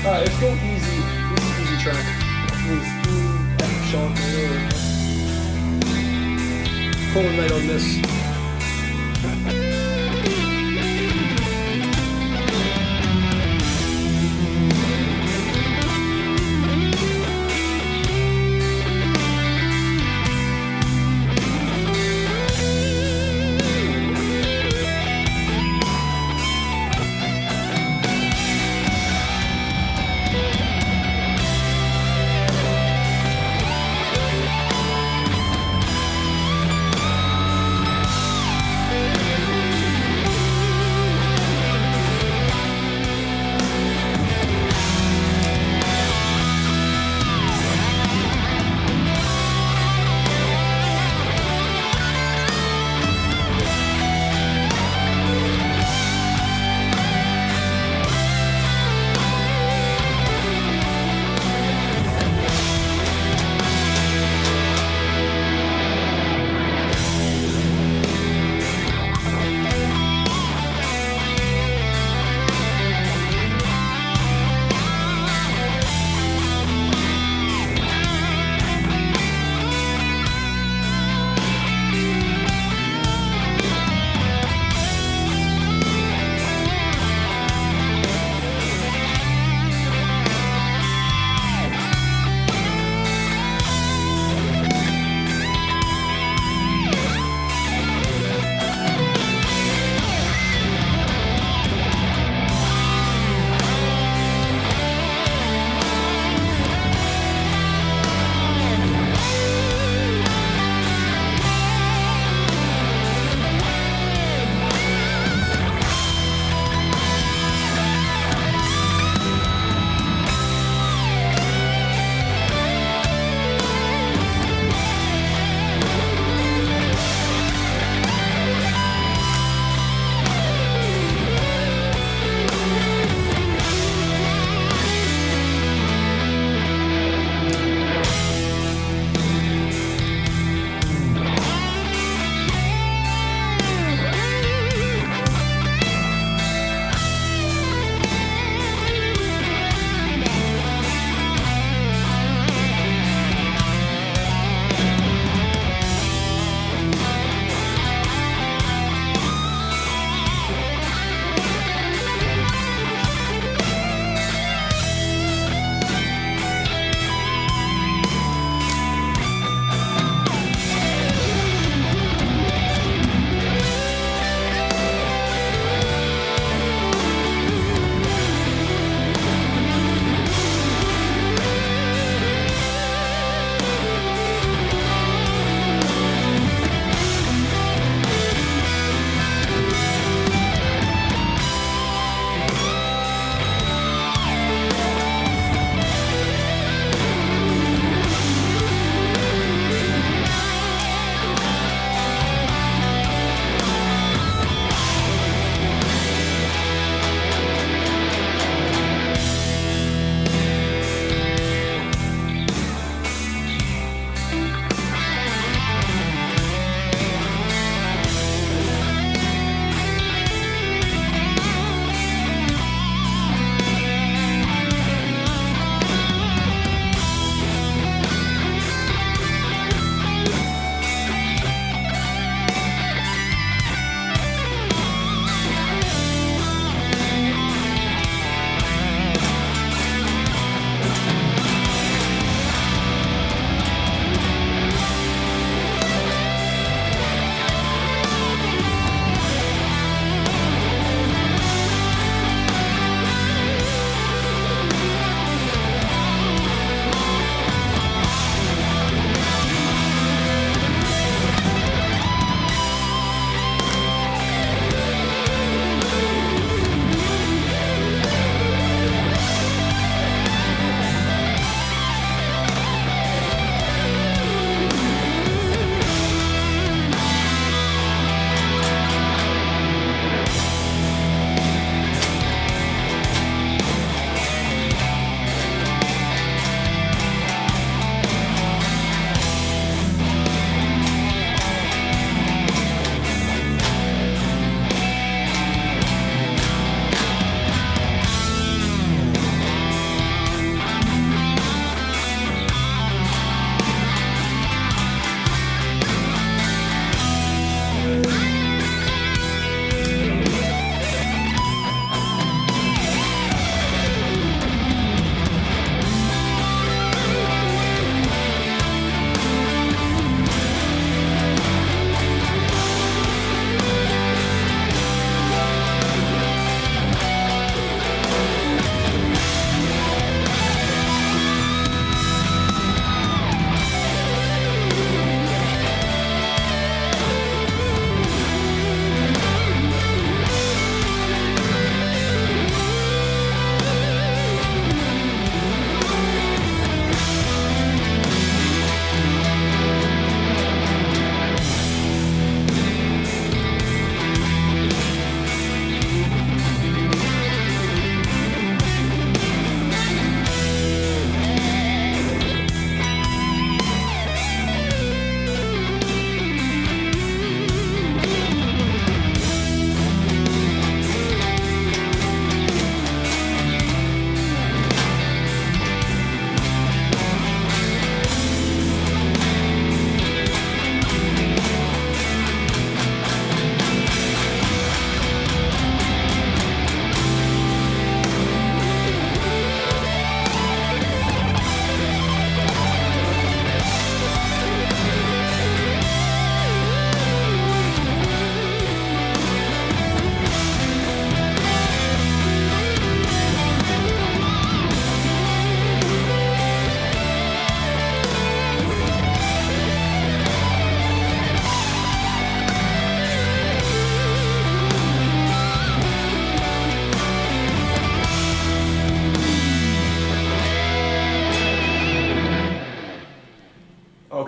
Alright, let's go easy. This is an easy track. This is sharp. Call it night on this.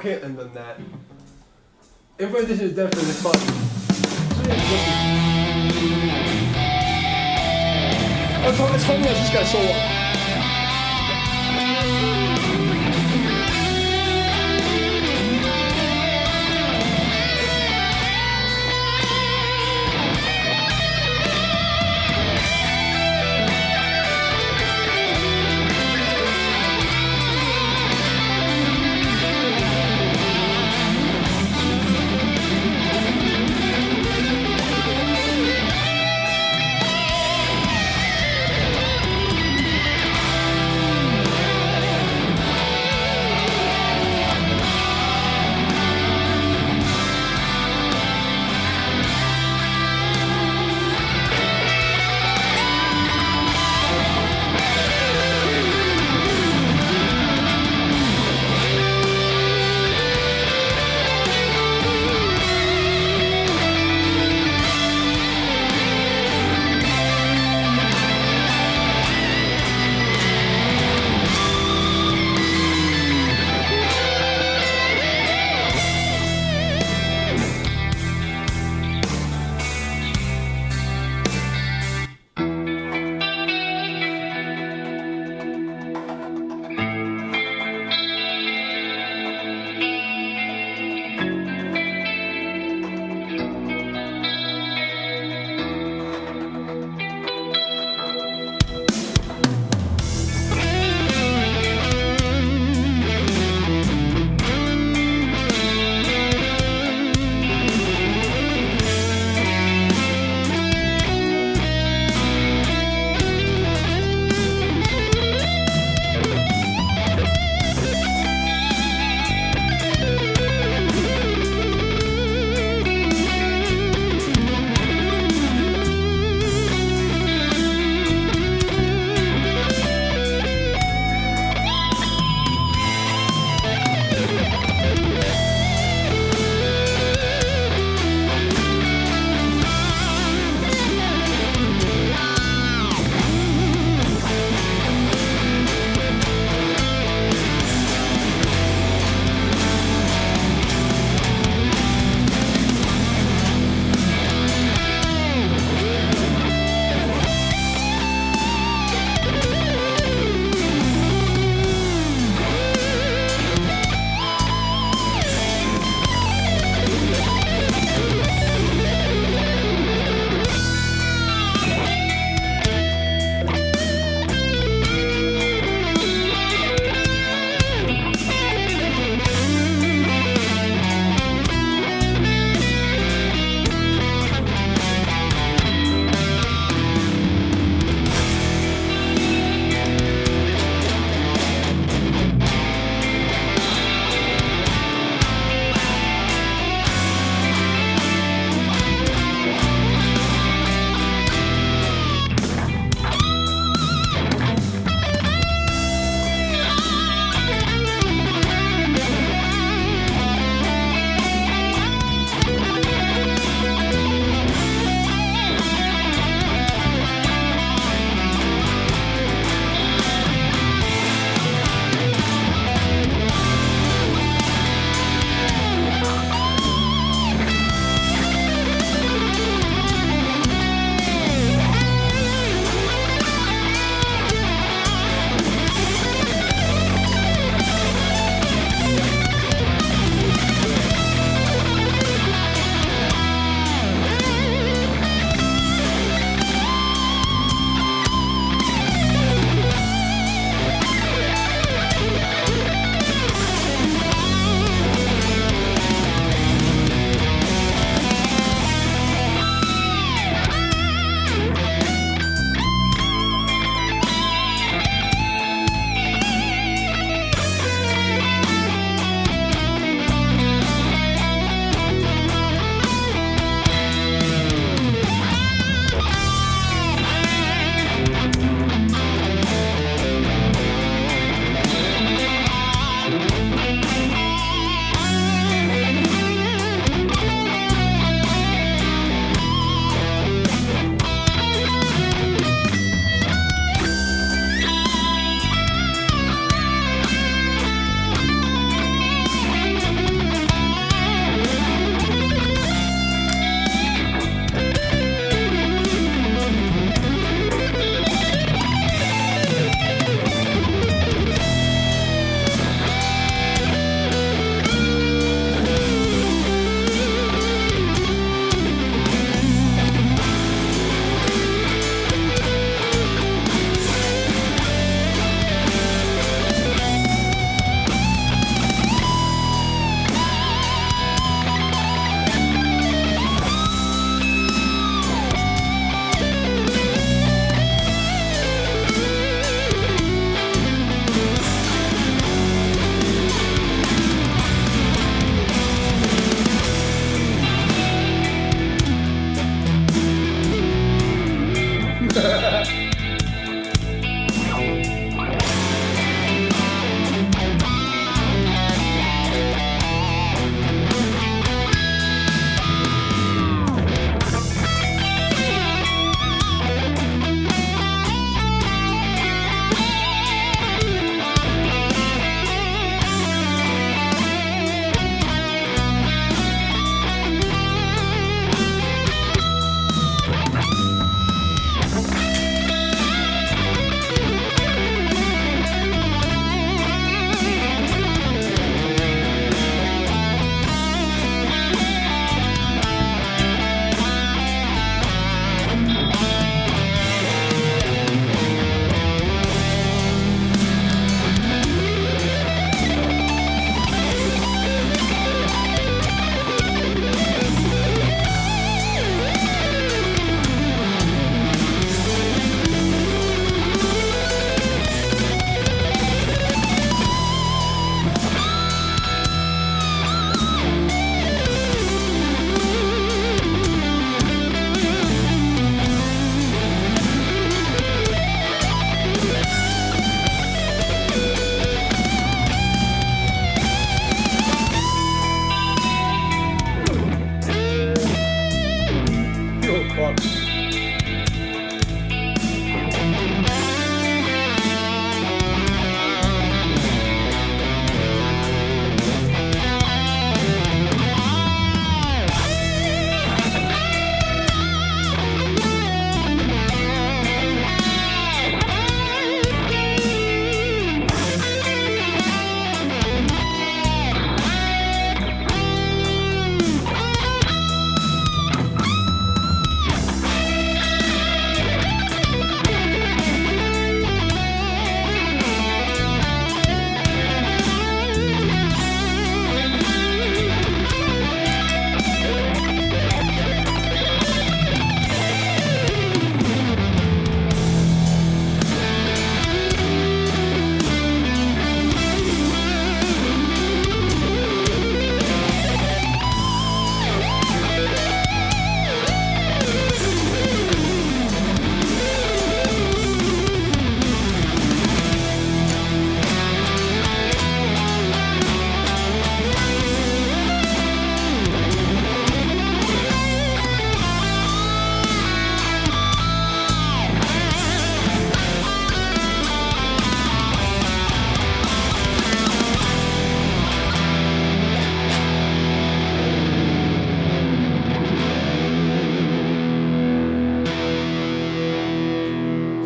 can't end on that. Improvisation is definitely fun. So yeah, it's funny as this guy solo.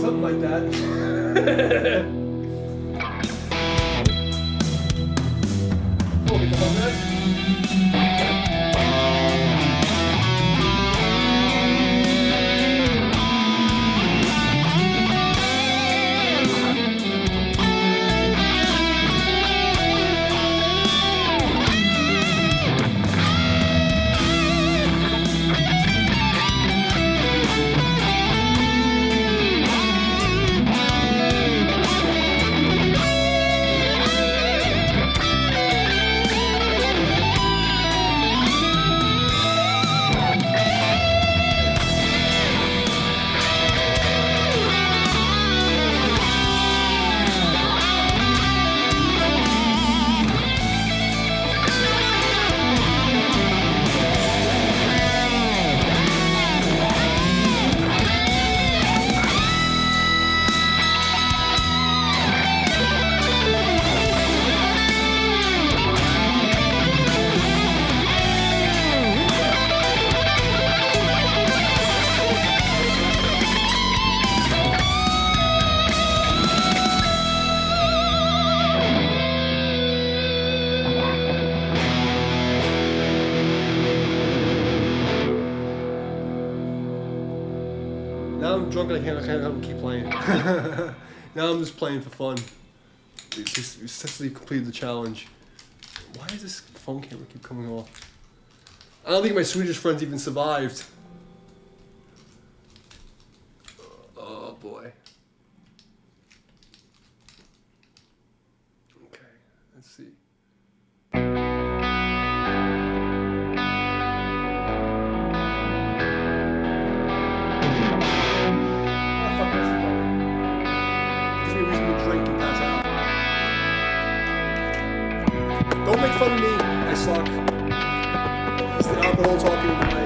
Something like that. Oh, we come on, guys. Now I'm drunk and I can't keep playing. Now I'm just playing for fun. It's just successfully completed the challenge. Why does this phone camera keep coming off? I don't think my Swedish friends even survived. Oh boy. Okay, let's see. Don't make fun of me. I suck. It's the alcohol talking in the mic.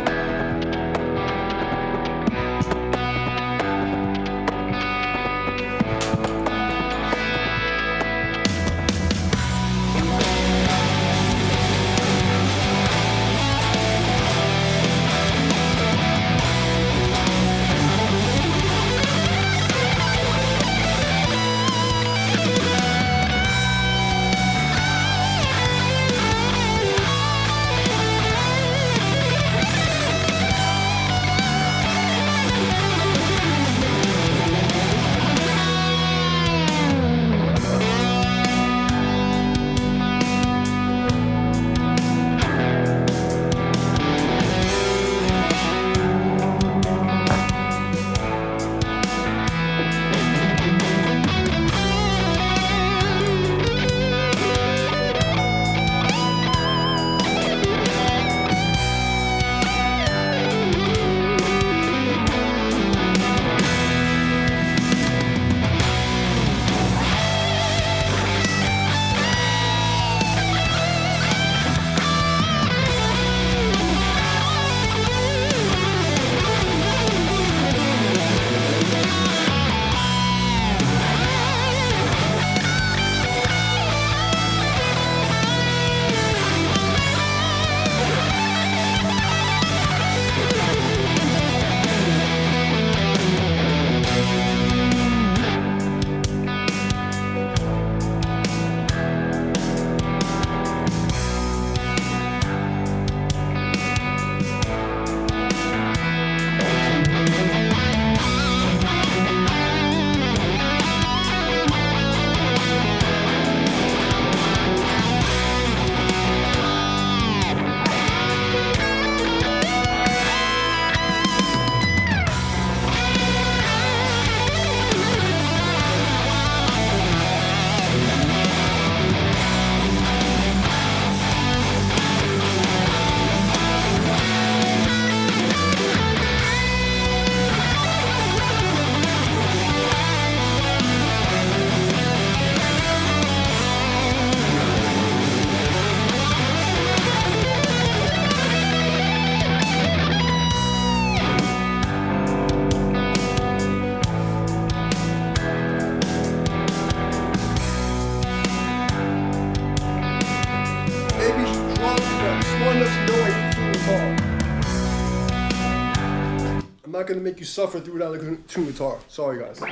not gonna make you suffer through without a tune guitar. Sorry, guys. Oh,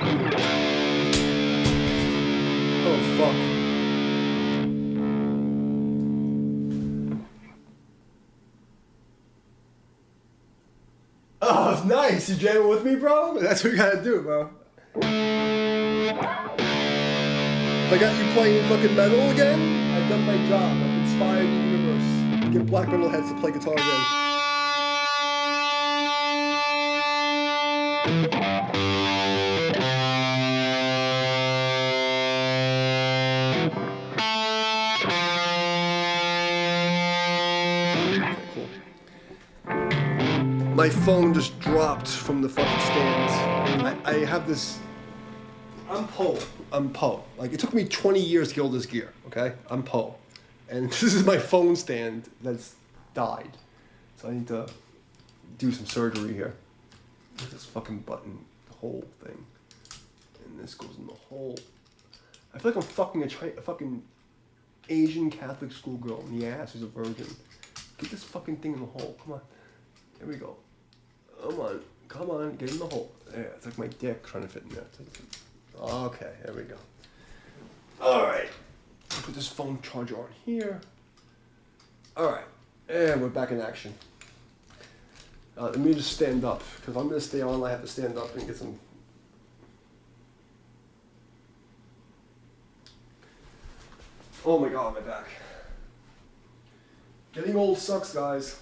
fuck. Oh, nice. You jamming with me, bro? That's what you gotta do, bro. If I got you playing fucking metal again, I've done my job. I've inspired the universe. Get black metal heads to play guitar again. My phone just dropped from the fucking stand. I have this. I'm Poe. Like, it took me 20 years to get all this gear, okay? I'm Poe. And this is my phone stand that's died. So I need to do some surgery here. Look at this fucking button hole thing. And this goes in the hole. I feel like I'm fucking a fucking Asian Catholic schoolgirl in the ass who's a virgin. Get this fucking thing in the hole. Come on. There we go. Come on, get in the hole. There, it's like my dick trying to fit in there. Okay, there we go. Alright. Put this phone charger on here. Alright, and we're back in action. Let me just stand up, because I'm going to stay on, I have to stand up and get some... Oh my god, my back. Getting old sucks, guys.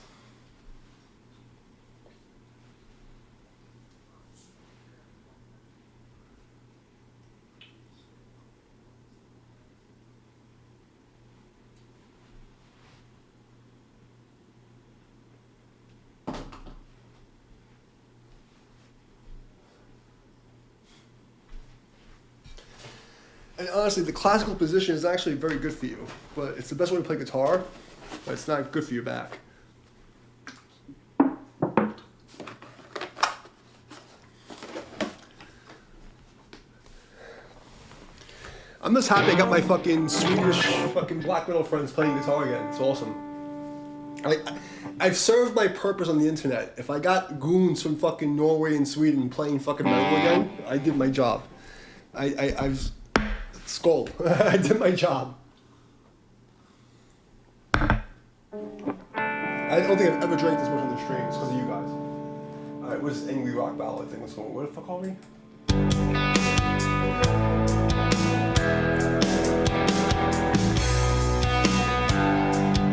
And honestly, the classical position is actually very good for you, but it's the best way to play guitar, but it's not good for your back. I'm just happy I got my fucking Swedish fucking black metal friends playing guitar again. It's awesome. I've served my purpose on the internet. If I got goons from fucking Norway and Sweden playing fucking metal again, I did my job. I've skull. I did my job. I don't think I've ever drank this much on the stream. It's because of you guys. Alright, what's Angry Rock Ballad thing? What's going? What the fuck are we?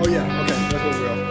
Oh yeah, okay, that's what we are.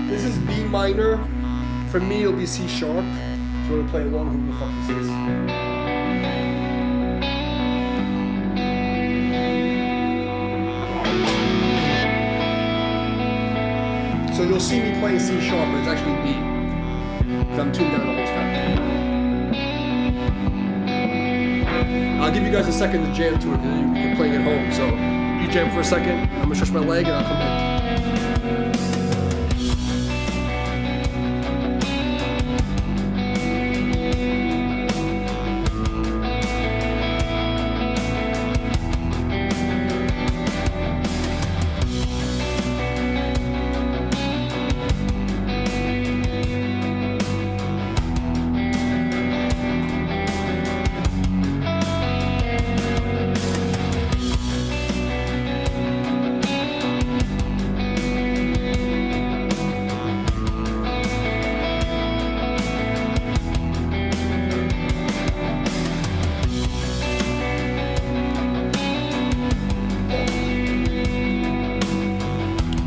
This is B minor. For me, it'll be C sharp. If you want to play along, who the fuck this is? So you'll see me playing C sharp, but it's actually B. Because I'm tuned down the whole step. I'll give you guys a second to jam to it because you're playing at home. So you jam for a second. I'm gonna stretch my leg and I'll come back.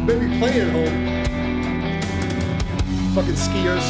Maybe playing at home. Fucking skiers.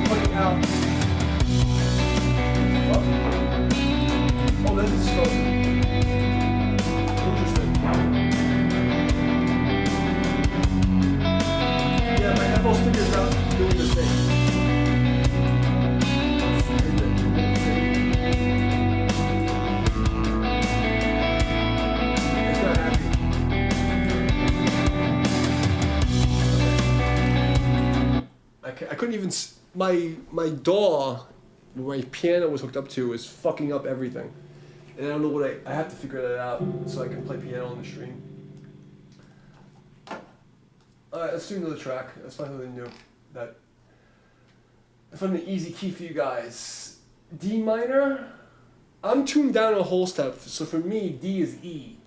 Putting out. What? Oh, that is so interesting. Yeah, my headphone speaker's not doing the thing. It's not happy. I couldn't even. My DAW, where my piano was hooked up to, is fucking up everything. And I don't know what I have to figure that out so I can play piano on the stream. Alright, let's do another track. Let's find something new. I found an easy key for you guys. D minor. I'm tuned down a whole step, so for me, D is E.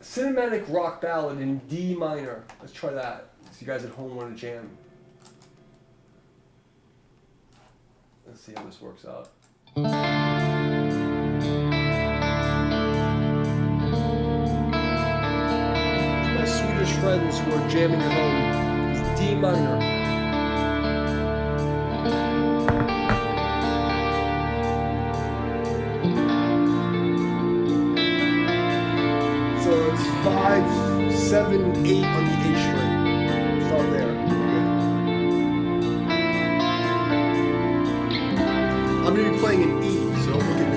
Cinematic rock ballad in D minor. Let's try that. So you guys at home want to jam. Let's see how this works out. My Swedish friends who are jamming at home, is D minor. So it's 5, 7, 8 on the A string. Start there. I'm going to be playing an E, so don't look at me.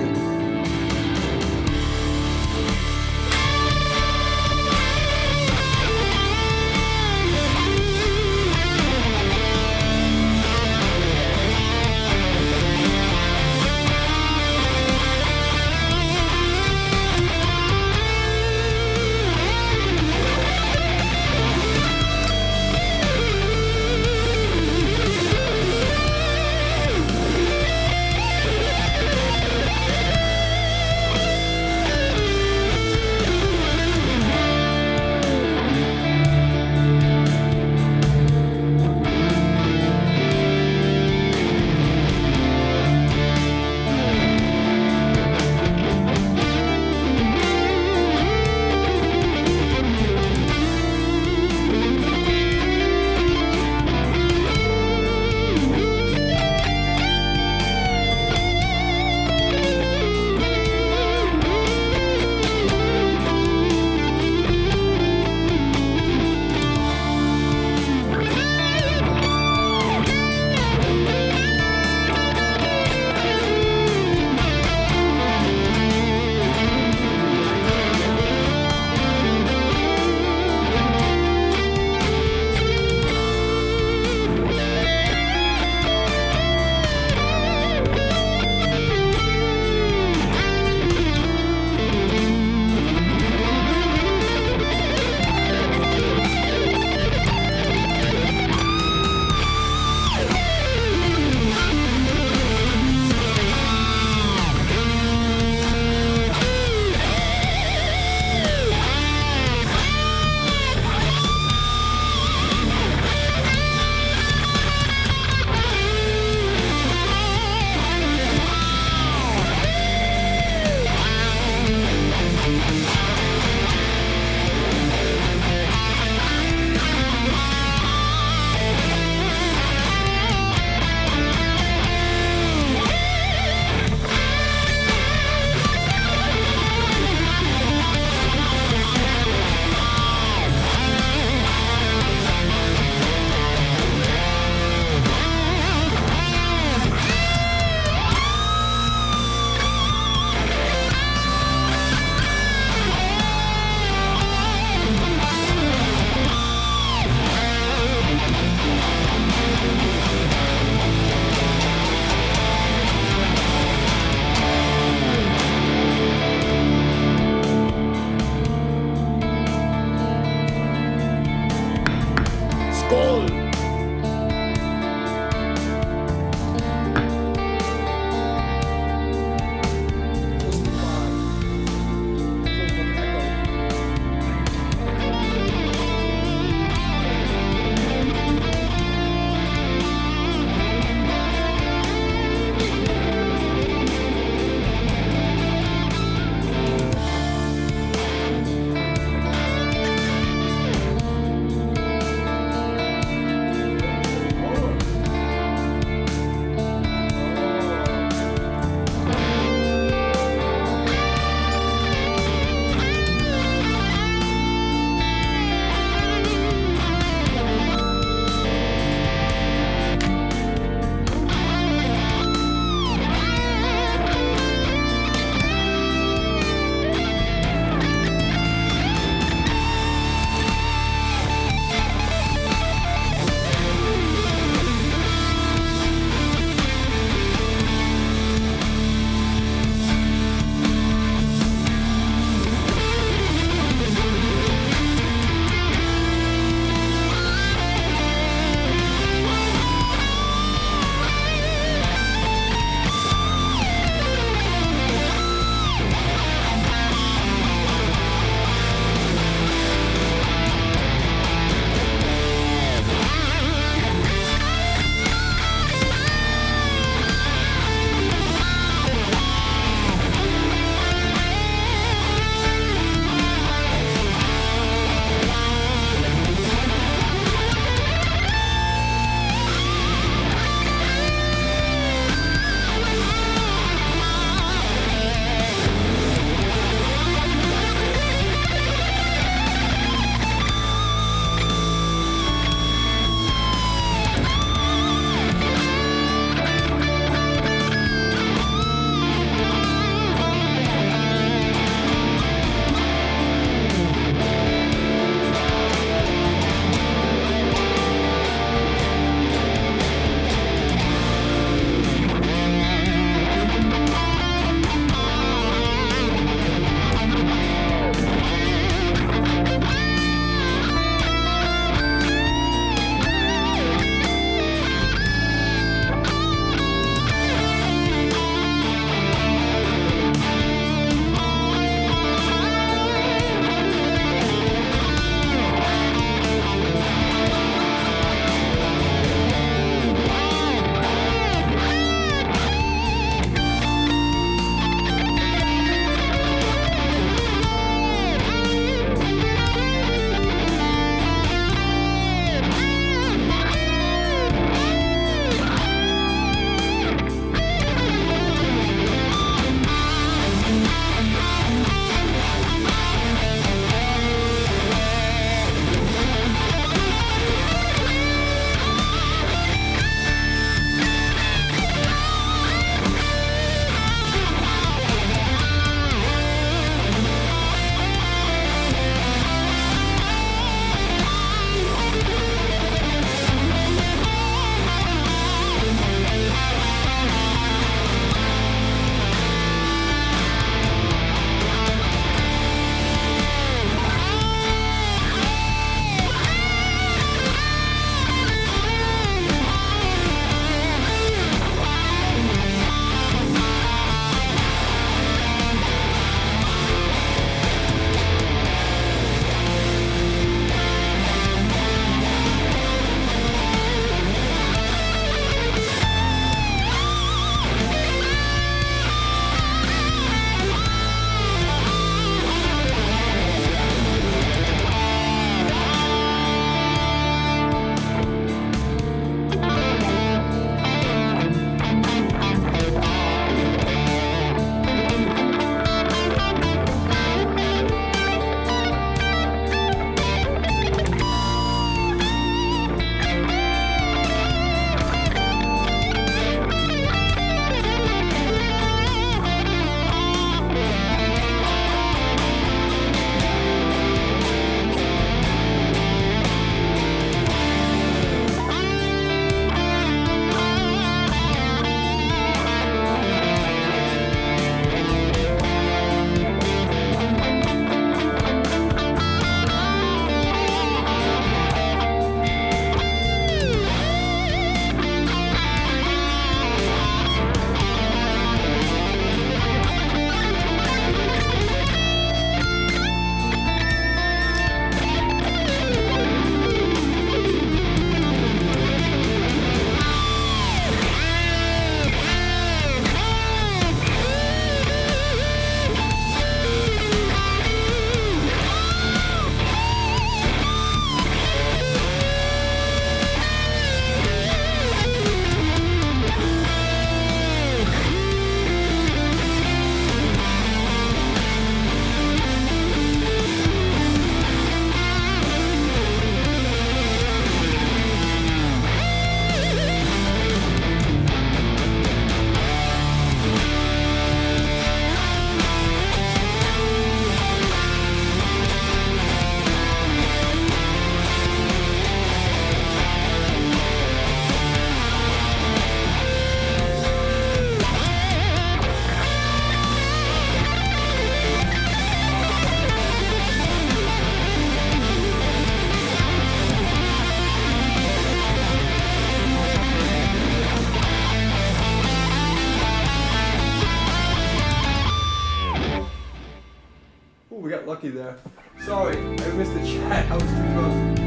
lucky there. Sorry, I missed the chat. I was too drunk.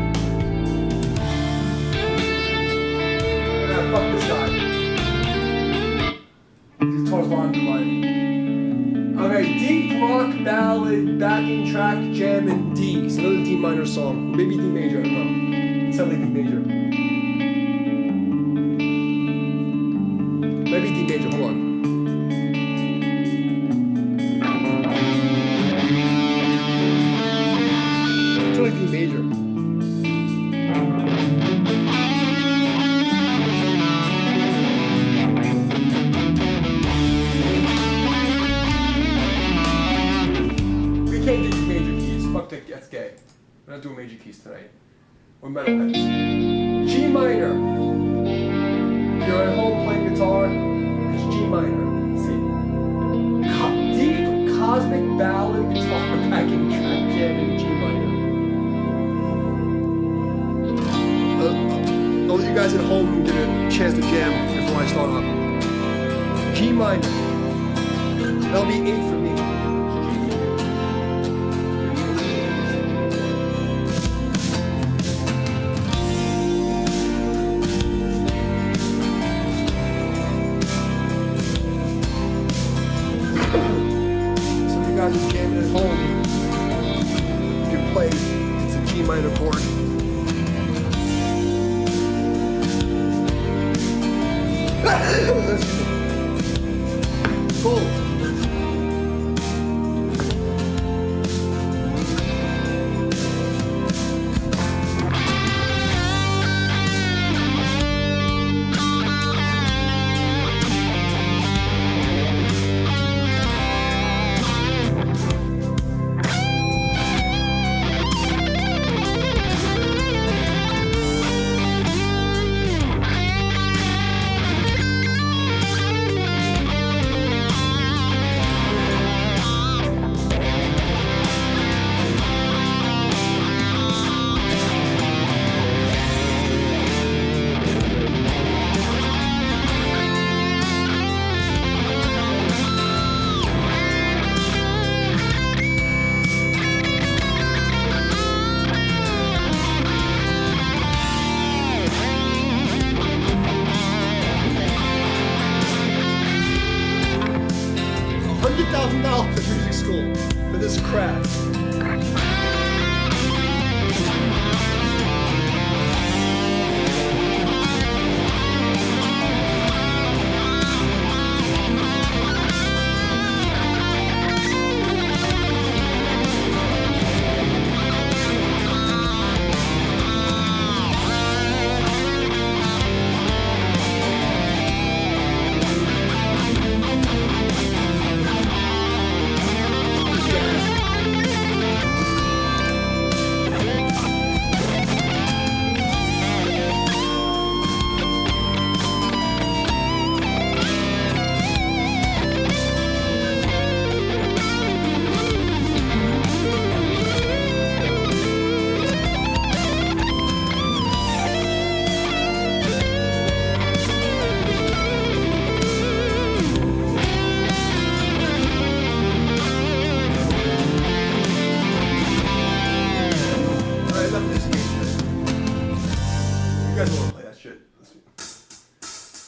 Fuck this guy. This guitar's louder than mine. Okay, deep rock ballad, backing track, Jammin, D. It's another D minor song. Maybe D major, I don't know. It sounds like D major. Maybe D major, hold on. It's like D major. We can't do major keys. Fuck that, that's gay. We're not doing major keys tonight. We're metalheads. G minor. If you're at home playing guitar, it's G minor. See? Deep cosmic ballad guitar backing track jam in G minor. I'll let you guys at home get a chance to jam before I start up. G minor. That'll be 8 for me. Guys are jamming at home, you can play, it's a G minor chord. Cool. 100,000 dollars at music school for this crap.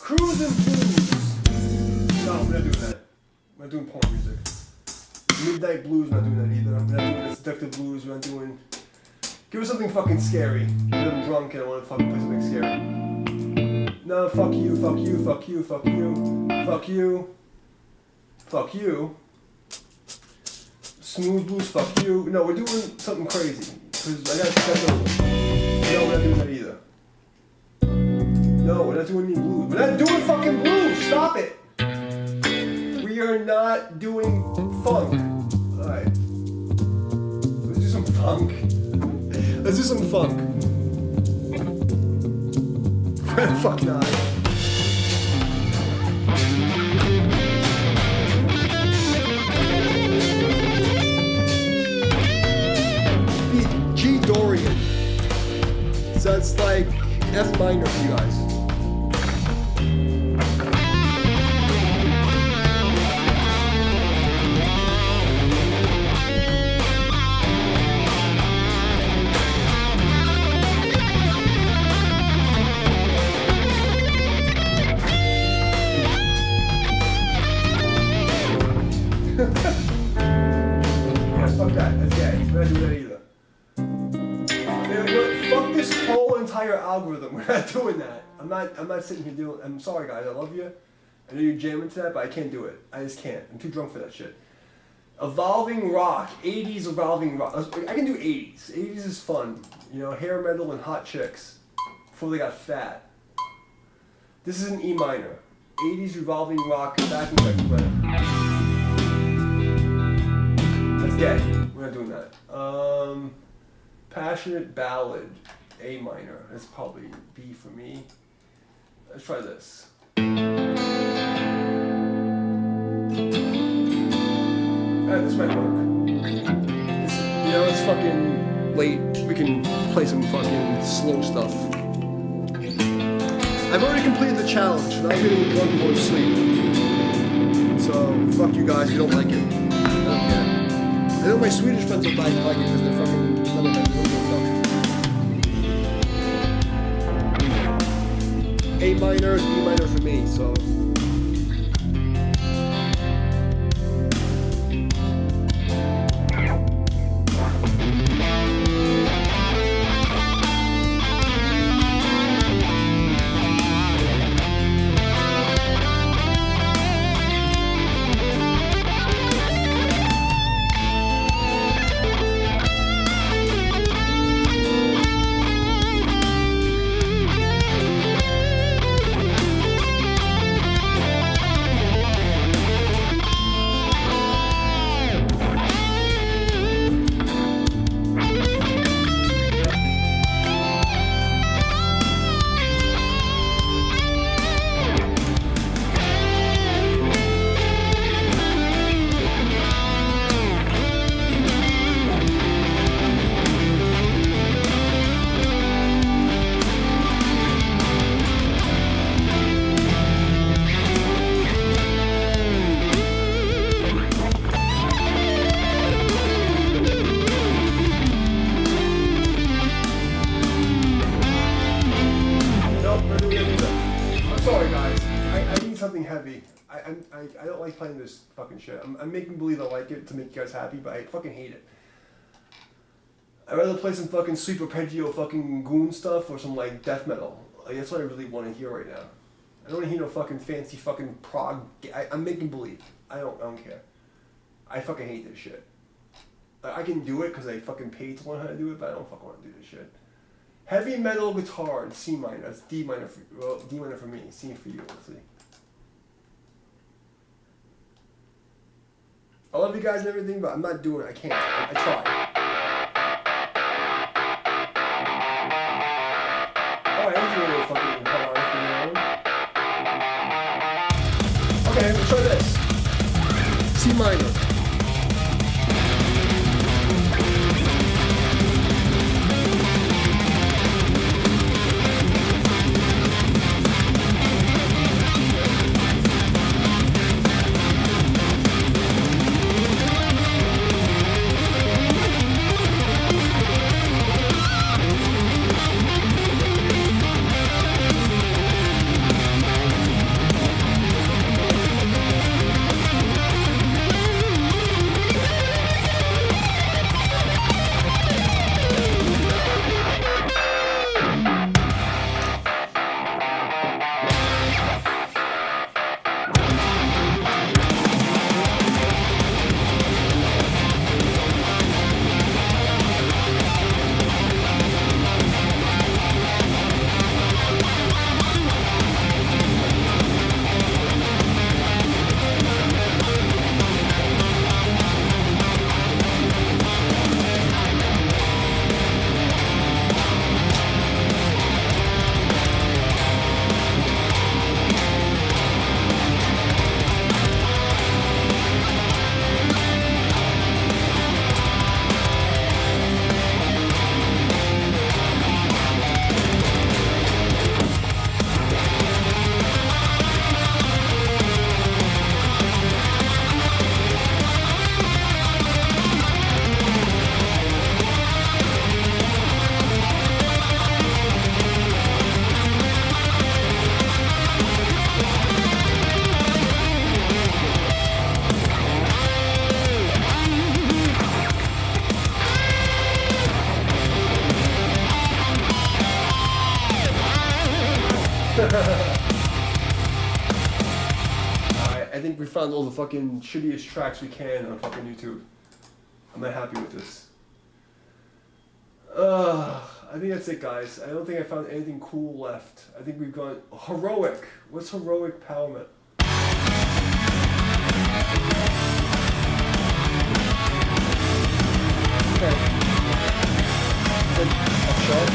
Cruising blues. No, I'm not doing that. I'm not doing porn music. Midnight blues, I'm not doing that either. I'm not doing the seductive blues. We're not doing. Give us something fucking scary. I'm drunk and I want to fucking play something scary. No, fuck you, fuck you, fuck you, fuck you, fuck you, fuck you. Smooth blues, fuck you. No, we're doing something crazy. Cause I gotta step over. No, we're not doing that either. No, we're not doing any blues. We're not doing fucking blues! Stop it! We are not doing funk. Alright. Let's do some funk. Let's do some funk. Fuck not. G Dorian. So it's like F minor for you guys. algorithm. We're not doing that. I'm not sitting here doing. I'm sorry, guys. I love you. I know you're jamming to that, but I can't do it. I just can't. I'm too drunk for that shit. Evolving rock, 80s evolving rock. I can do 80s. 80s is fun. You know, hair metal and hot chicks before they got fat. This is an E minor. 80s revolving rock, backing track E minor. That's gay. We're not doing that. Passionate ballad, A minor. That's probably B for me. Let's try this. This might work. You know, it's fucking late. We can play some fucking slow stuff. I've already completed the challenge. Now I'm getting drunk and going to sleep. So, fuck you guys if you don't like it. I don't care. I know my Swedish friends will like it because they're fucking little men. A minor is B minor for me, so. Heavy. I don't like playing this fucking shit. I'm making believe I like it to make you guys happy, but I fucking hate it. I'd rather play some fucking sweet arpeggio fucking goon stuff or some like death metal. Like, that's what I really want to hear right now. I don't want to hear no fucking fancy fucking prog. I'm making believe. I don't care. I fucking hate this shit. I can do it because I fucking paid to learn how to do it, but I don't fucking want to do this shit. Heavy metal guitar in C minor. That's D minor for D minor for me. C for you. Let's see. I love you guys and everything, but I'm not doing it. I can't. I tried. Oh, I am doing a little fucking harmonic, you know? Okay, let's try this. C minor. think we found all the fucking shittiest tracks we can on fucking YouTube. I'm not happy with this. I think that's it, guys. I don't think I found anything cool left. I think we've gone heroic. What's heroic power metal? Okay. Then sharp.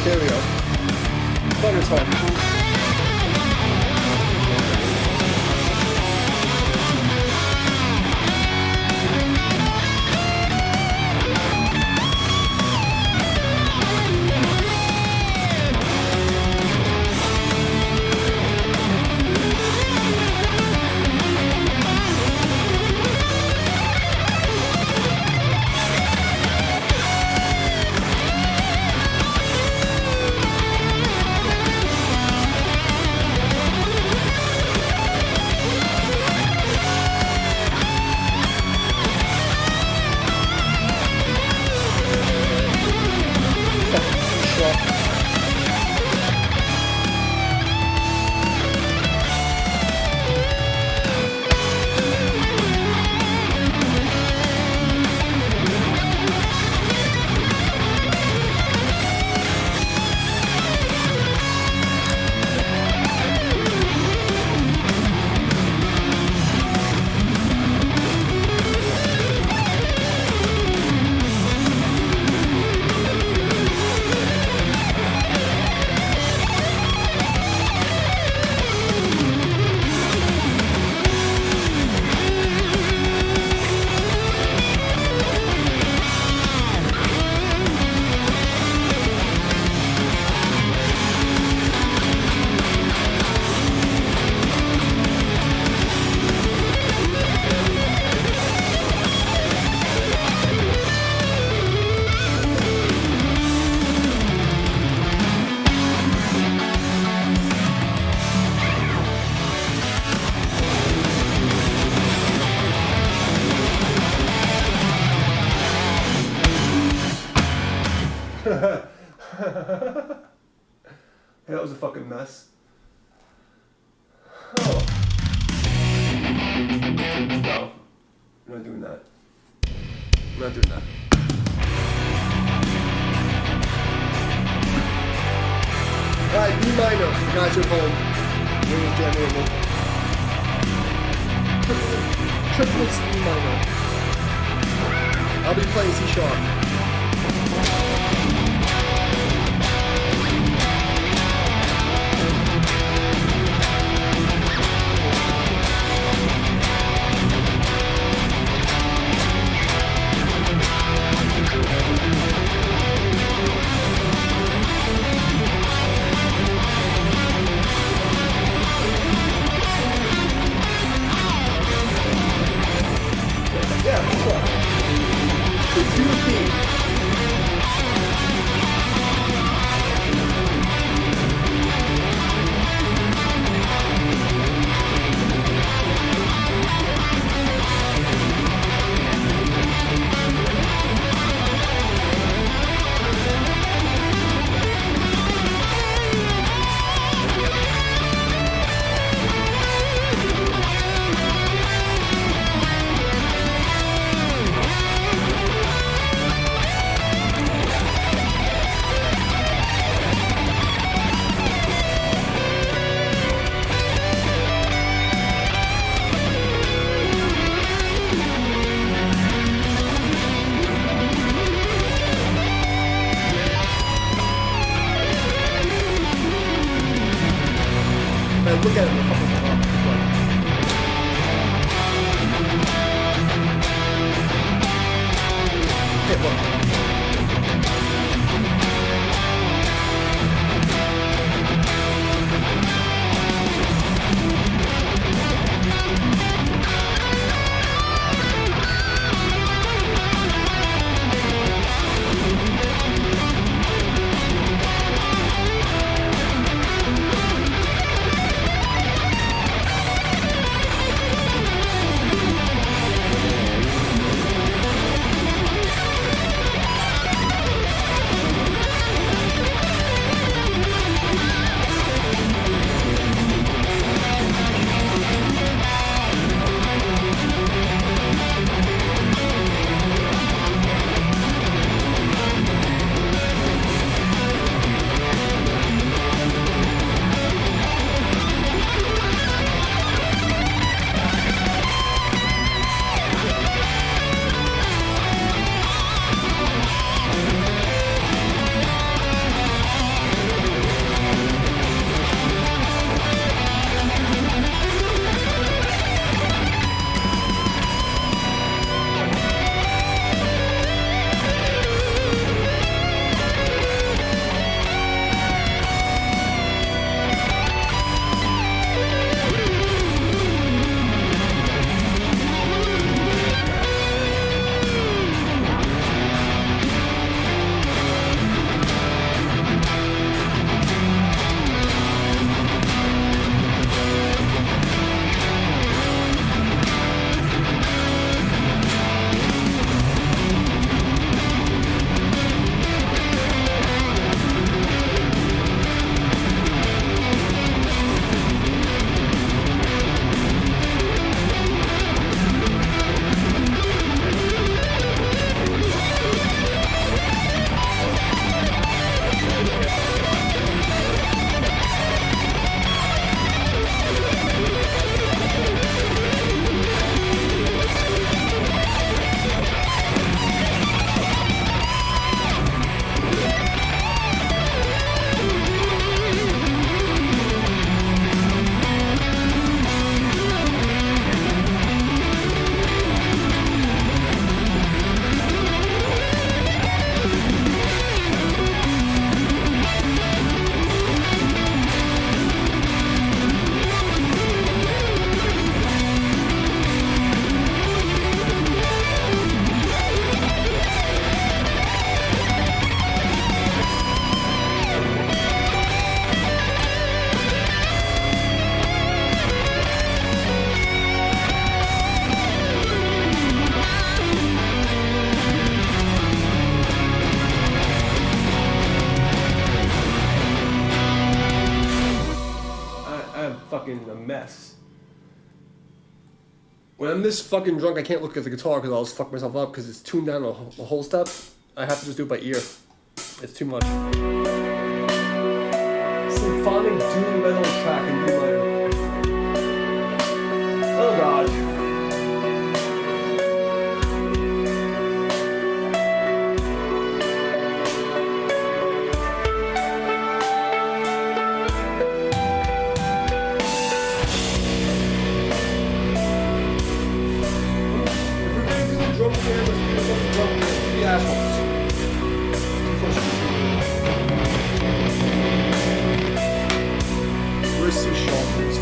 There we go. Butter talk. That was a fucking mess. Oh. No, I'm not doing that. I'm not doing that. Alright, B minor. Guys at home. Here's Jammin. Triplets B minor. I'll be playing C sharp. Look at it. The fucking look. Fucking a mess. When I'm this fucking drunk, I can't look at the guitar because I'll just fuck myself up because it's tuned down a whole step. I have to just do it by ear. It's too much. Symphonic doom metal track in D minor. Oh god. Where's C sharp?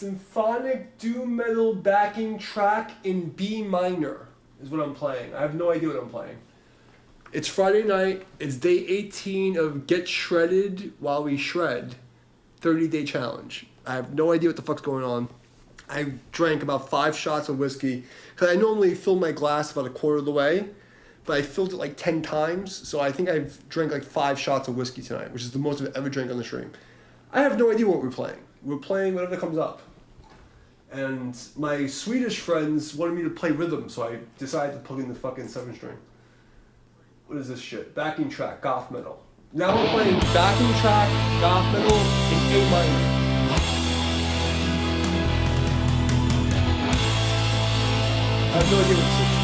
Symphonic doom metal backing track in B minor is what I'm playing. I have no idea what I'm playing. It's Friday night. It's day 18 of Get Shredded While We Shred 30-day challenge. I have no idea what the fuck's going on. I drank about 5 shots of whiskey because I normally fill my glass about a quarter of the way, but I filled it like 10 times. So I think I've drank like 5 shots of whiskey tonight, which is the most I've ever drank on the stream. I have no idea what we're playing. We're playing whatever comes up. And my Swedish friends wanted me to play rhythm, so I decided to plug in the fucking 7-string. What is this shit? Backing track, goth metal. Now we're playing backing track, goth metal in A minor. I have no idea what this is.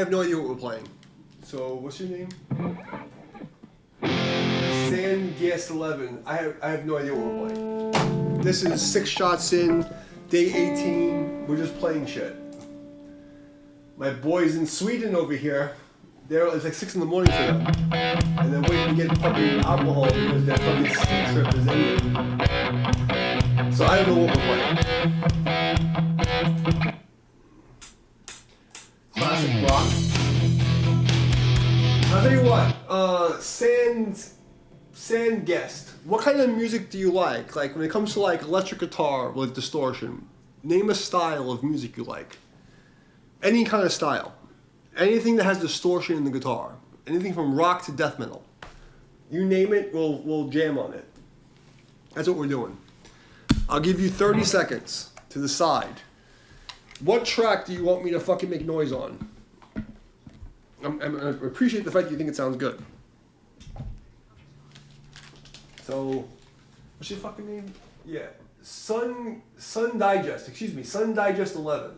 have no idea what we're playing. So, what's your name? Sandgas11. I have no idea what we're playing. This is 6 shots in, day 18. We're just playing shit. My boys in Sweden over here, it's like 6 in the morning for them. And they're waiting to get fucking alcohol because their fucking ski trip is ending. So I don't know what we're playing. Classic rock. I'll tell you what, Sand Guest. What kind of music do you like? Like when it comes to like electric guitar with distortion, name a style of music you like. Any kind of style. Anything that has distortion in the guitar. Anything from rock to death metal. You name it, we'll jam on it. That's what we're doing. I'll give you 30 seconds to decide. What track do you want me to fucking make noise on? I appreciate the fact that you think it sounds good. So, what's your fucking name? Yeah, Sun Digest. Excuse me, Sun Digest 11.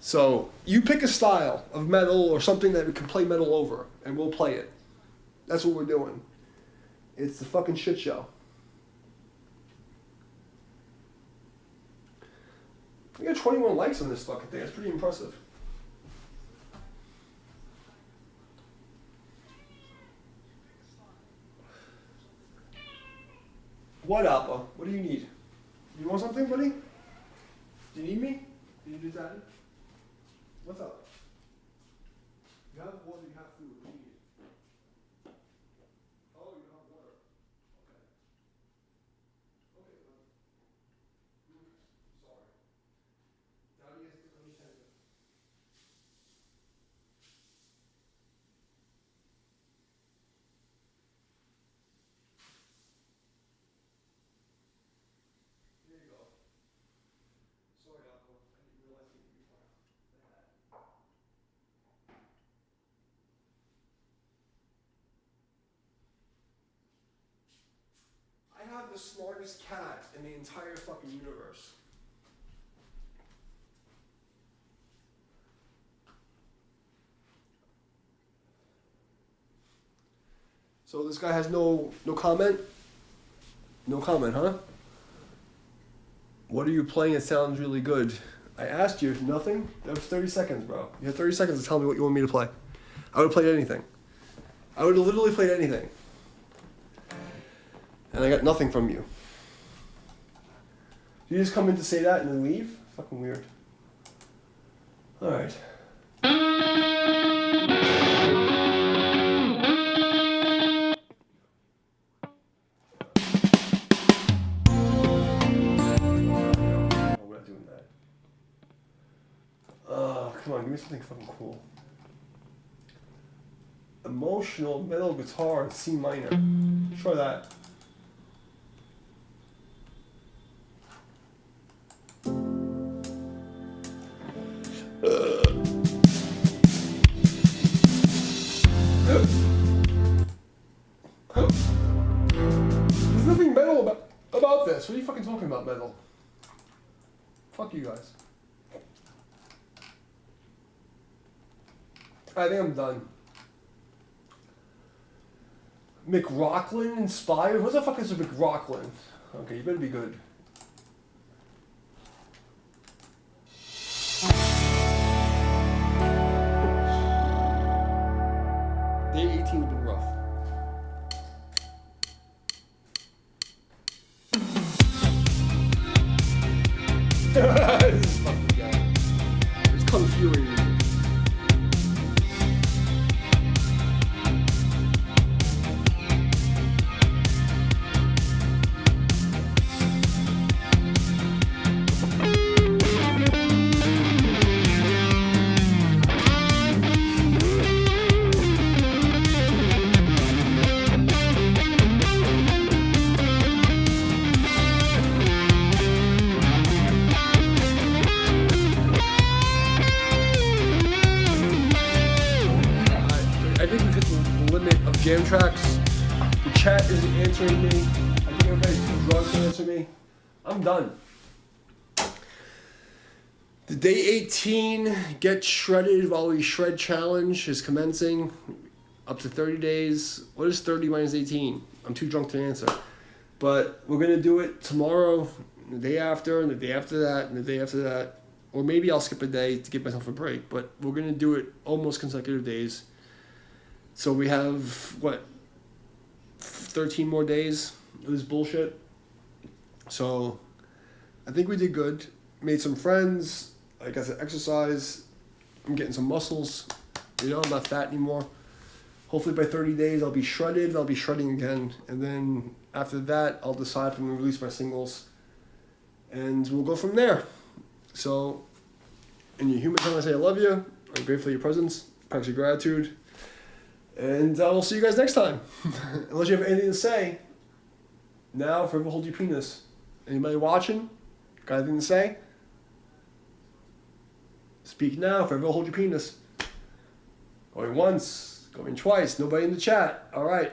So you pick a style of metal or something that we can play metal over, and we'll play it. That's what we're doing. It's the fucking shit show. We got 21 likes on this fucking thing. That's pretty impressive. What, Alpha? What do you need? You want something, buddy? Do you need me? Do you do that? What's up? You have water, you have food. What do you need? Oh, you have water. Okay. Okay, well. Sorry. Now let me send it. There you go. Sorry, Alpha. I didn't realize you were before. I have the smartest cat in the entire fucking universe. So this guy has no comment? No comment, huh? What are you playing? It sounds really good. I asked you, nothing? That was 30 seconds, bro. You had 30 seconds to tell me what you want me to play. I would have played anything. I would have literally played anything. And I got nothing from you. You just come in to say that and then leave? Fucking weird. Alright. We're not doing that. Come on, give me something fucking cool. Emotional metal guitar in C minor. Try that. There's nothing metal about this. What are you fucking talking about, metal? Fuck you guys. I think I'm done. McRocklin inspired? What the fuck is a McRocklin? Okay, you better be good. Day 18 has been rough. This is fucking guy. It's confuriating. I think we've hit the limit of jam tracks. The chat isn't answering me. I think everybody's too drunk to answer me. I'm done. The day 18 Get Shredded While We Shred challenge is commencing. Up to 30 days. What is 30 minus 18? I'm too drunk to answer. But we're going to do it tomorrow, the day after, and the day after that, and the day after that. Or maybe I'll skip a day to give myself a break. But we're going to do it almost consecutive days. So we have, 13 more days of this bullshit. So I think we did good. Made some friends. I got to exercise. I'm getting some muscles. I'm not fat anymore. Hopefully by 30 days I'll be shredded. I'll be shredding again. And then after that I'll decide if I'm going to release my singles. And we'll go from there. So in your human time I say I love you. I'm grateful for your presence. Practice your gratitude. And I will see you guys next time. Unless you have anything to say. Now forever hold your penis. Anybody watching? Got anything to say? Speak now, forever hold your penis. Going once, going twice, nobody in the chat. All right.